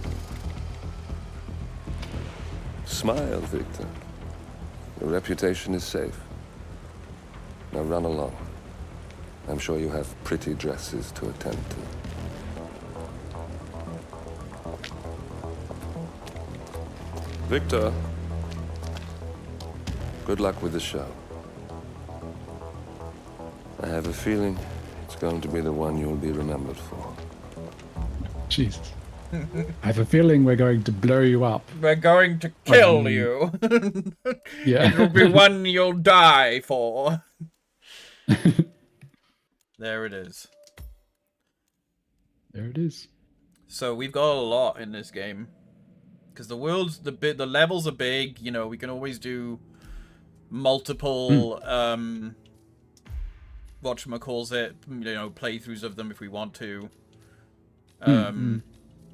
Smile, Victor. Your reputation is safe. Now run along. I'm sure you have pretty dresses to attend to. Victor, good luck with the show. I have a feeling it's going to be the one you'll be remembered for. Jesus. I have a feeling we're going to blow you up. We're going to kill you. Yeah. It'll be one you'll die for. There it is. There it is. So we've got a lot in this game. Because the world's the levels are big, you know, we can always do multiple whatchamacallit, you know, playthroughs of them if we want to.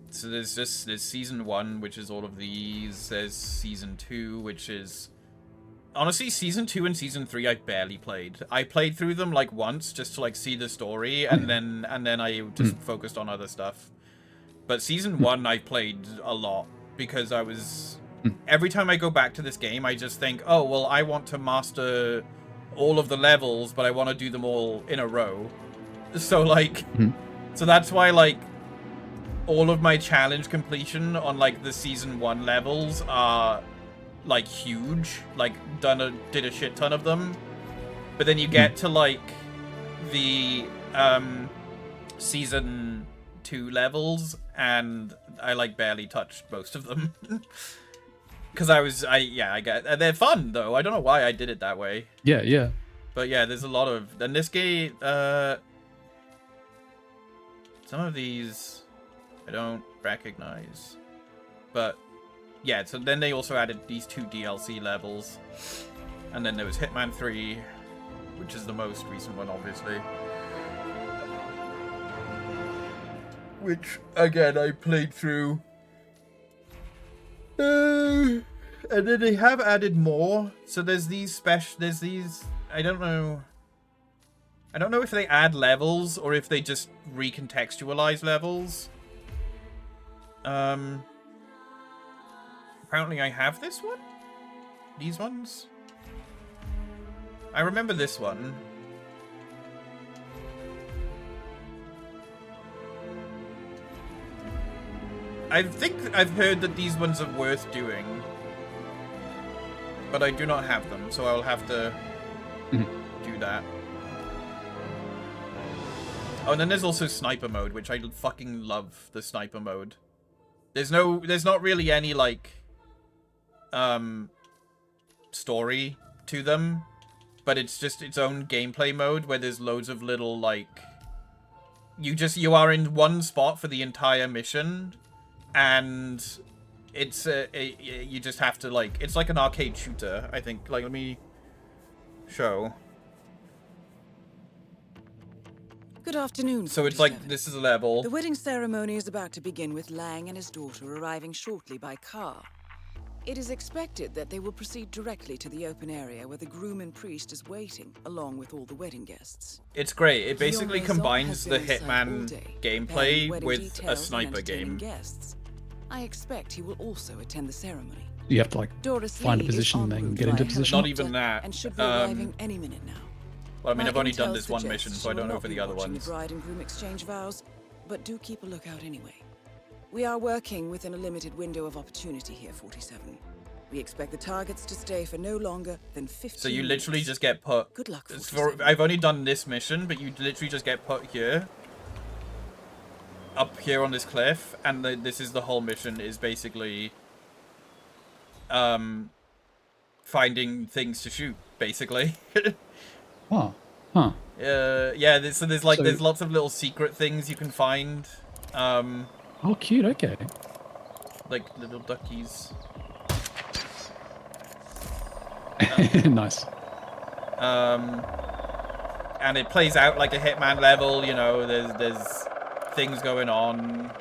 So there's season 1, which is all of these. There's season 2, which is honestly season 2 and season 3 I barely played. I played through them like once just to like see the story, and then I just focused on other stuff. But season 1 I played a lot because I was every time I go back to this game I just think, oh well, I want to master all of the levels, but I want to do them all in a row. So like so that's why like all of my challenge completion on like the season 1 levels are like huge, like did a shit ton of them. But then you get to like the season 2 levels and I like barely touched most of them. Because I get they're fun though. I don't know why I did it that way. Yeah. But yeah, there's a lot of, and this game some of these I don't recognize. But yeah, so then they also added these 2 DLC levels. And then there was Hitman 3, which is the most recent one, obviously. Which, again, I played through. And then they have added more. So there's these I don't know if they add levels or if they just recontextualize levels. Apparently I have this one? These ones? I remember this one. I think I've heard that these ones are worth doing. But I do not have them, so I'll have to do that. Oh, and then there's also sniper mode, which I fucking love the sniper mode. There's not really any like story to them, but it's just its own gameplay mode where there's loads of little like you are in one spot for the entire mission, and it's you just have to like, it's like an arcade shooter, I think. Like, let me show. Good afternoon. So it's like, this is a level. The wedding ceremony is about to begin with Lang and his daughter arriving shortly by car. It is expected that they will proceed directly to the open area where the groom and priest is waiting, along with all the wedding guests. It's great. It basically combines the Hitman gameplay with a sniper game. Guests. I expect he will also attend the ceremony. You have to like find a position and then get into position. Not even that. And should be arriving any minute now. Well, I mean, I've only done this one mission, so I don't know for the other ones. The bride and groom exchange vows, but do keep a lookout anyway. We are working within a limited window of opportunity here, 47. We expect the targets to stay for no longer than 15 So you literally just get put... Good luck, I've only done this mission, but you literally just get put here. Up here on this cliff, and this is the whole mission, is basically... finding things to shoot, basically. Huh. Yeah, so there's lots of little secret things you can find. Oh, cute, okay. Like little duckies. Nice. And it plays out like a Hitman level, you know, there's things going on.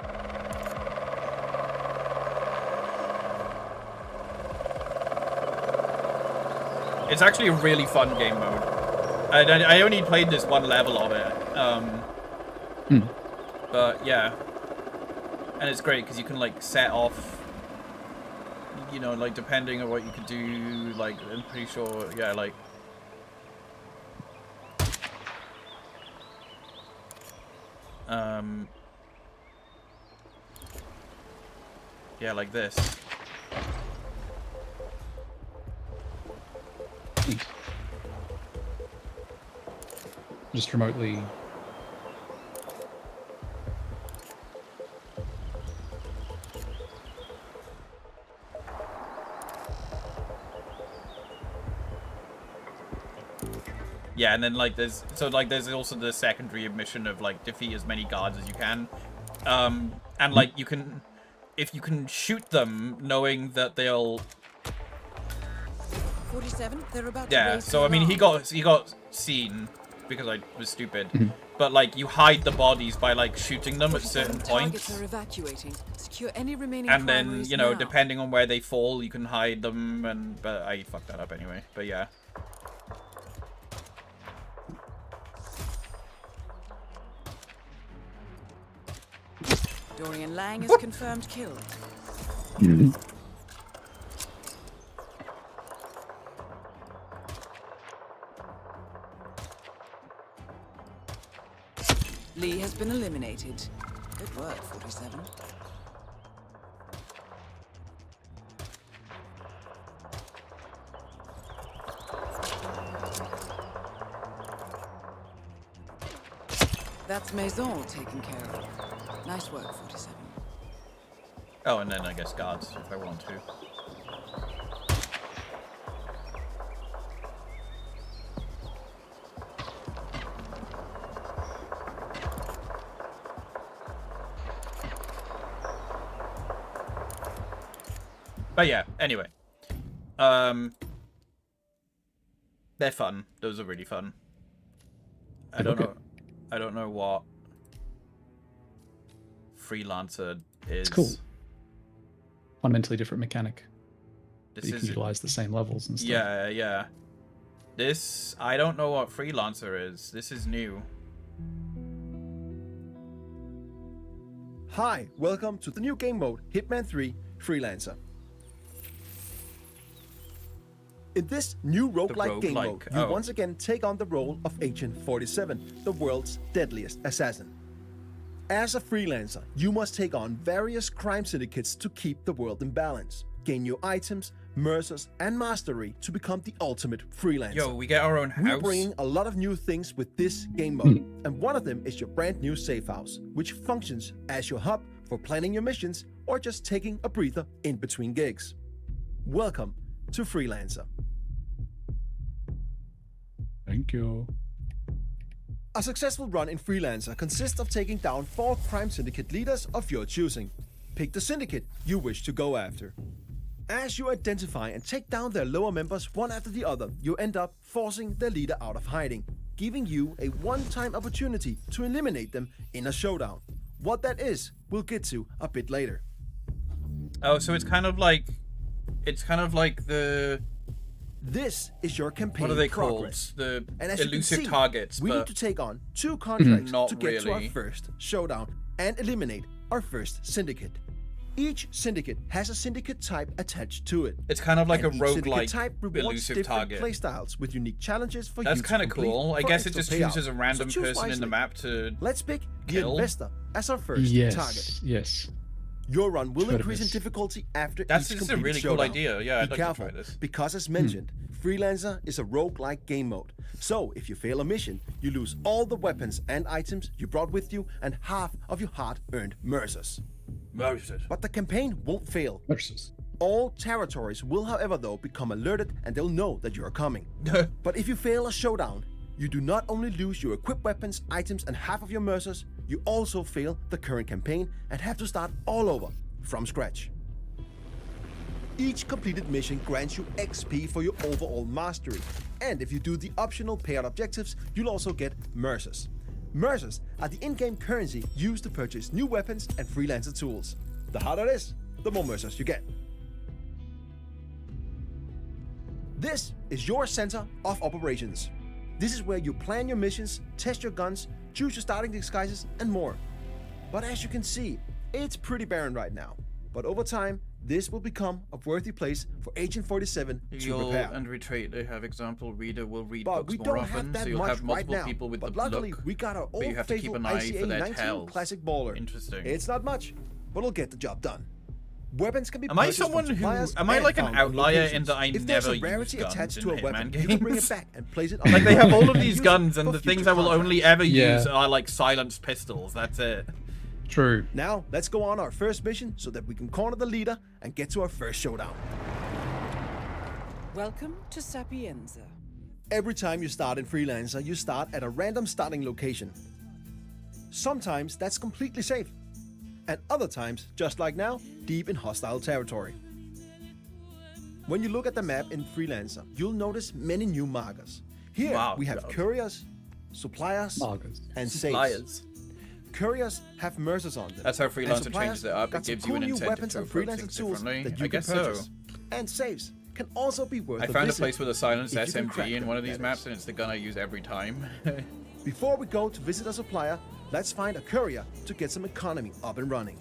It's actually a really fun game mode. I only played this one level of it. But yeah. And it's great because you can like set off, you know, like depending on what you could do, like I'm pretty sure, yeah, like yeah, like this. Just remotely. Yeah, and then like there's also the secondary mission of like defeat as many guards as you can, and like you can, if you can shoot them knowing that they'll. 47. They're about to Yeah, raise so the I mean he alarm. got seen because I was stupid, but like you hide the bodies by like shooting them at certain Targets points, are evacuating. Secure any remaining and then primaries you know now. depending on where they fall you can hide them, and but I fucked that up anyway. But yeah. Dorian Lang is confirmed killed. Lee has been eliminated. Good work, 47. That's Maison taken care of. Nice work, 47. Oh, and then I guess guards if I want to. But yeah, anyway. They're fun. Those are really fun. I don't know what Freelancer is. It's cool. Fundamentally different mechanic. This But you can is utilize the same levels and stuff. Yeah, yeah. This, I don't know what Freelancer is. This is new. Hi, welcome to the new game mode, Hitman 3 Freelancer. In this new roguelike game mode, you once again take on the role of Agent 47, the world's deadliest assassin. As a freelancer, you must take on various crime syndicates to keep the world in balance, gain new items, mercers, and mastery to become the ultimate freelancer. Yo, we get our own house. We're bringing a lot of new things with this game mode, and one of them is your brand new safe house, which functions as your hub for planning your missions or just taking a breather in between gigs. Welcome to Freelancer. Thank you. A successful run in Freelancer consists of taking down 4 crime syndicate leaders of your choosing. Pick the syndicate you wish to go after. As you identify and take down their lower members one after the other, you end up forcing their leader out of hiding, giving you a one-time opportunity to eliminate them in a showdown. What that is, we'll get to a bit later. Oh, so it's kind of like the... This is your campaign What are they progress. called? The and as elusive you can see, targets. We but need to take on 2 contracts not to get to our really. first showdown and eliminate our first syndicate. Each syndicate has a syndicate type attached to it. It's kind of like and a each syndicate roguelike type rewards elusive different target. playstyles with unique challenges for That's you to kind of complete cool. I for guess it extra just chooses payout. a random So choose person in the wisely. map to Let's pick the kill. investor as our first Yes, target. yes. Your run will Heard of increase in this. difficulty after That's each just a completed really cool showdown. idea. Yeah, I'd Be like to careful, try this. because as mentioned, Freelancer is a roguelike game mode. So if you fail a mission, you lose all the weapons and items you brought with you and half of your hard-earned mercers. But the campaign won't fail. Mercers. All territories will, however, though, become alerted and they'll know that you are coming. But if you fail a showdown, you do not only lose your equipped weapons, items, and half of your mercers, you also fail the current campaign and have to start all over from scratch. Each completed mission grants you XP for your overall mastery, and if you do the optional paired objectives, you'll also get mercers. Mercers are the in-game currency used to purchase new weapons and freelancer tools. The harder it is, the more mercers you get. This is your center of operations. This is where you plan your missions, test your guns, choose your starting disguises, and more. But as you can see, it's pretty barren right now. But over time, this will become a worthy place for Agent 47 to You'll prepare. and retreat. They have example reader will read But books we more don't often, have that so you'll much have multiple right now. people with But the luckily, look. we got our But you old have to keep faithful an eye ICA for their 19 tails. classic baller. Interesting. It's not much, but it'll get the job done. Weapons can be Am I purchased from someone who? suppliers Am I and like an found on outlier locations. in that I If there's never a rarity use guns attached in to a Hitman weapon, games? you can bring it back and place it on Like the they have all of and these use it guns, and for the things future I will only contracts. ever use are like silenced pistols. That's it. True. Now, let's go on our first mission so that we can corner the leader and get to our first showdown. Welcome to Sapienza. Every time you start in Freelancer, you start at a random starting location. Sometimes that's completely safe, and other times, just like now, deep in hostile territory. When you look at the map in Freelancer, you'll notice many new markers. Here we have couriers, suppliers, and safes. Suppliers. Couriers have mercers on them. That's how and Freelancer suppliers changes it up. got It some gives you cool an new incentive weapons to and approach freelancer things tools differently. that you I can guess so. purchase. And safes can also be worth I a found a visit place with a silenced if you can crack SMG in them, one of these that maps, is. and it's the gun I use every time. Before we go to visit a supplier, let's find a courier to get some economy up and running.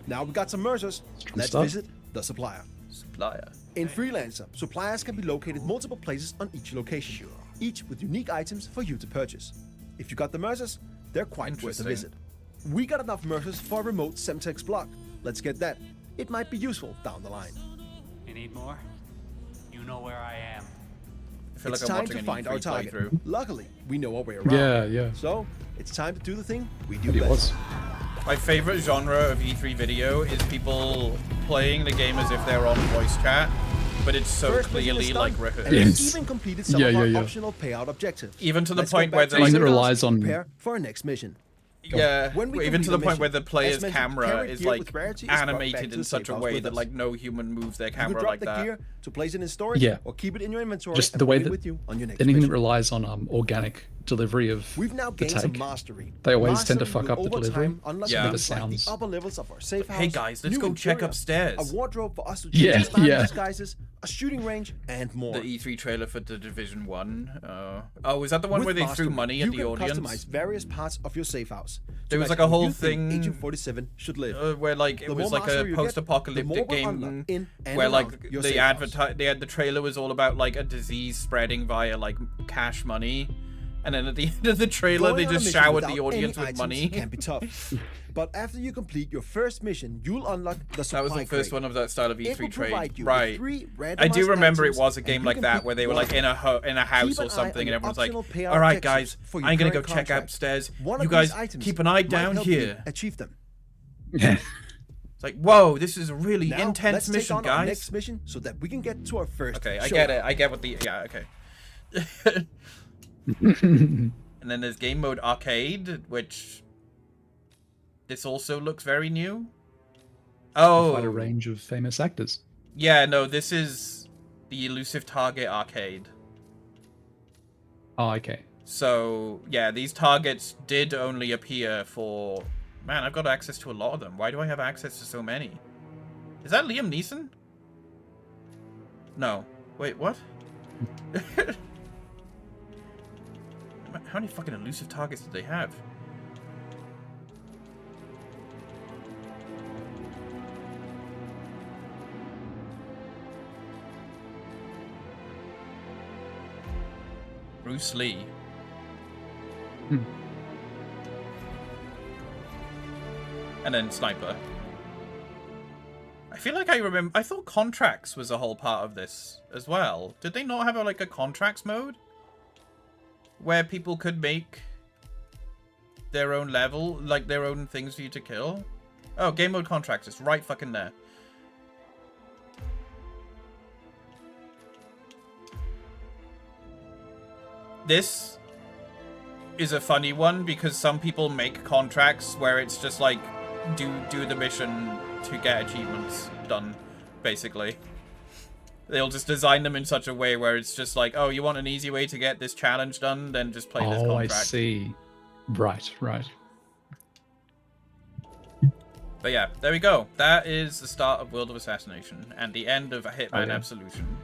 Now we got some mercers. Let's stuff. visit the supplier. Supplier. In Freelancer, suppliers can be located multiple places on each location, each with unique items for you to purchase. If you got the mercers, they're quite worth a Interesting. visit. We got enough mercers for a remote Semtex block. Let's get that. It might be useful down the line. You need more? You know where I am. I feel It's like I'm time watching to an find our E3 target. playthrough. Luckily, we know our way around. Yeah, yeah. So, it's time to do the thing we do It best. was. My favorite genre of E3 video is people playing the game as if they're on voice chat, but it's so First mission is clearly done, like and rehearsed. we've even completed some Yeah, of our yeah, yeah. optional payout objectives. Even to the Let's go point back where to the the Everything like, that guns relies and on prepare for our next mission. yeah, When we even to complete the the point where mission, the player's as mentioned, camera carry is gear like with rarity is brought back animated to in the such safe a house way with that us. like no human moves their You can camera drop like the that. gear to place it in storage, Yeah. or keep it in your inventory Just and the way bring it that with you on your next anything that mission. relies on organic delivery of We've now the gained some take. mastery. They always tend to Mastery fuck will up the over delivery. time unlock Yeah. things Never like the sounds. upper levels of our safe house. Hey guys, let's new go check interior, upstairs. A wardrobe for us to Yeah, choose styling yeah. disguises, a shooting range, and more. The E3 trailer for the Division 1. Oh, is that the one With where they Mastery, threw money at you the can audience? customize various parts of your safe house. to There was match like a how whole you think thing Agent 47 should live. Where like it The was more like mastery a you get, post-apocalyptic the more we'll game unlock in and where around like your they safe house. advertise. They had the trailer was all about like a disease spreading via like cash money, and then at the end of the trailer Going they on a just mission showered without the audience any with items money. can be tough. But after you complete your first mission, you'll unlock the supply That was the first crate. one of that style of It will E3 trade, provide you with right? 3 I do randomized remember it items, was a and game you like can that pick where they were one. like in a house Keep or an eye something, on and your everyone's like, optional payout "All right, guys, objectives for your I'm gonna go current check contract. upstairs. One You of guys these items keep an eye might down help you here." achieve them. It's like, whoa, this is a really Now, intense let's mission, take on our guys. next mission so that we can get to our first. Okay, I showdown. get it. I get what the okay. And then there's game mode arcade, which this also looks very new. Oh, Quite a range of famous actors. yeah, no, this is the Elusive Target arcade. Oh, okay. So yeah, these targets did only appear for. Man, I've got access to a lot of them. Why do I have access to so many? Is that Liam Neeson? No. Wait, what? How many fucking elusive targets did they have? Bruce Lee. And then Sniper. I feel like I remember. I thought contracts was a whole part of this as well. Did they not have like a contracts mode where people could make their own level, like their own things for you to kill? Oh, game mode contracts. It's right fucking there. This is a funny one because some people make contracts where it's just like do the mission to get achievements done, basically. They'll just design them in such a way where it's just like, oh, you want an easy way to get this challenge done? Then just play this Oh, contract. I see. Right, right. But yeah, there we go. That is the start of World of Assassination and the end of Hitman Absolution.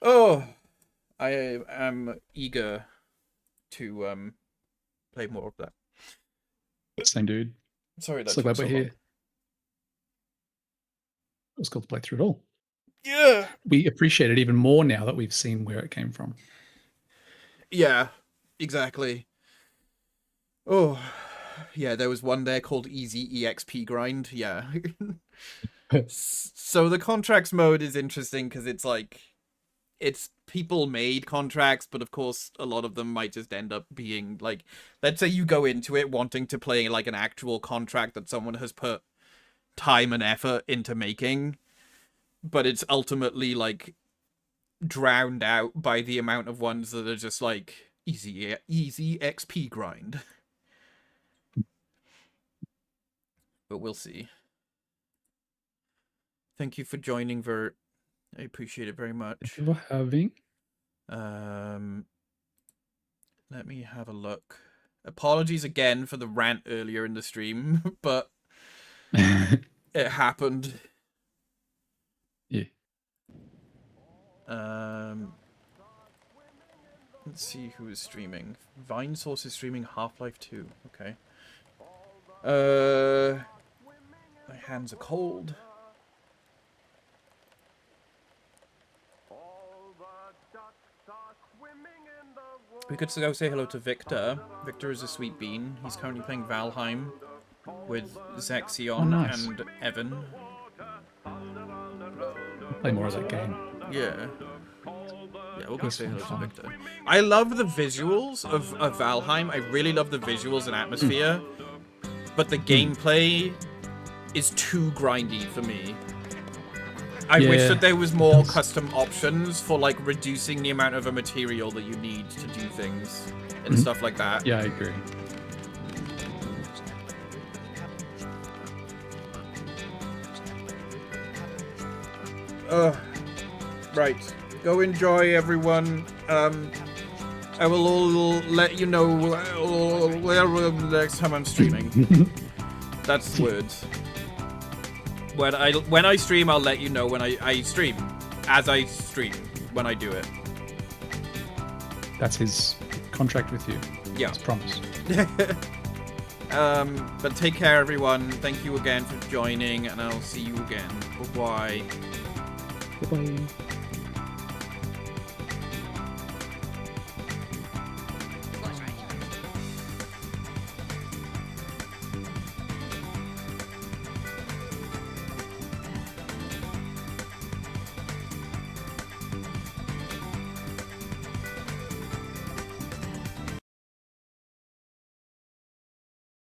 Oh, I am eager to play more of that. Same dude. Sorry, that's so glad we're here. It's cool to play through it all. Yeah. We appreciate it even more now that we've seen where it came from. Yeah, exactly. Oh, yeah, there was one there called Easy EXP Grind. Yeah. So the contracts mode is interesting because it's like, it's people-made contracts, but of course a lot of them might just end up being like, let's say you go into it wanting to play like an actual contract that someone has put time and effort into making, but it's ultimately like drowned out by the amount of ones that are just like easy XP grind. But we'll see. Thank you for joining, Vert. I appreciate it very much. Thank you for having. Let me have a look. Apologies again for the rant earlier in the stream, but it happened. Yeah. Let's see who is streaming. VineSource is streaming Half-Life 2. Okay. My hands are cold. We could go say hello to Victor. Victor is a sweet bean. He's currently playing Valheim with Zexion and Evan. Play more of that game. Yeah. Yeah, we'll go say hello to Victor. I love the visuals of Valheim. I really love the visuals and atmosphere. But the gameplay is too grindy for me. I wish that there was more custom options for like reducing the amount of a material that you need to do things and stuff like that. Yeah, I agree. Right. Go enjoy, everyone. I will all let you know where next time I'm streaming. That's words. When I stream, I'll let you know when I stream. As I stream, when I do it. That's his contract with you. Yeah. His promise. But take care, everyone. Thank you again for joining, and I'll see you again. Bye-bye. Bye-bye.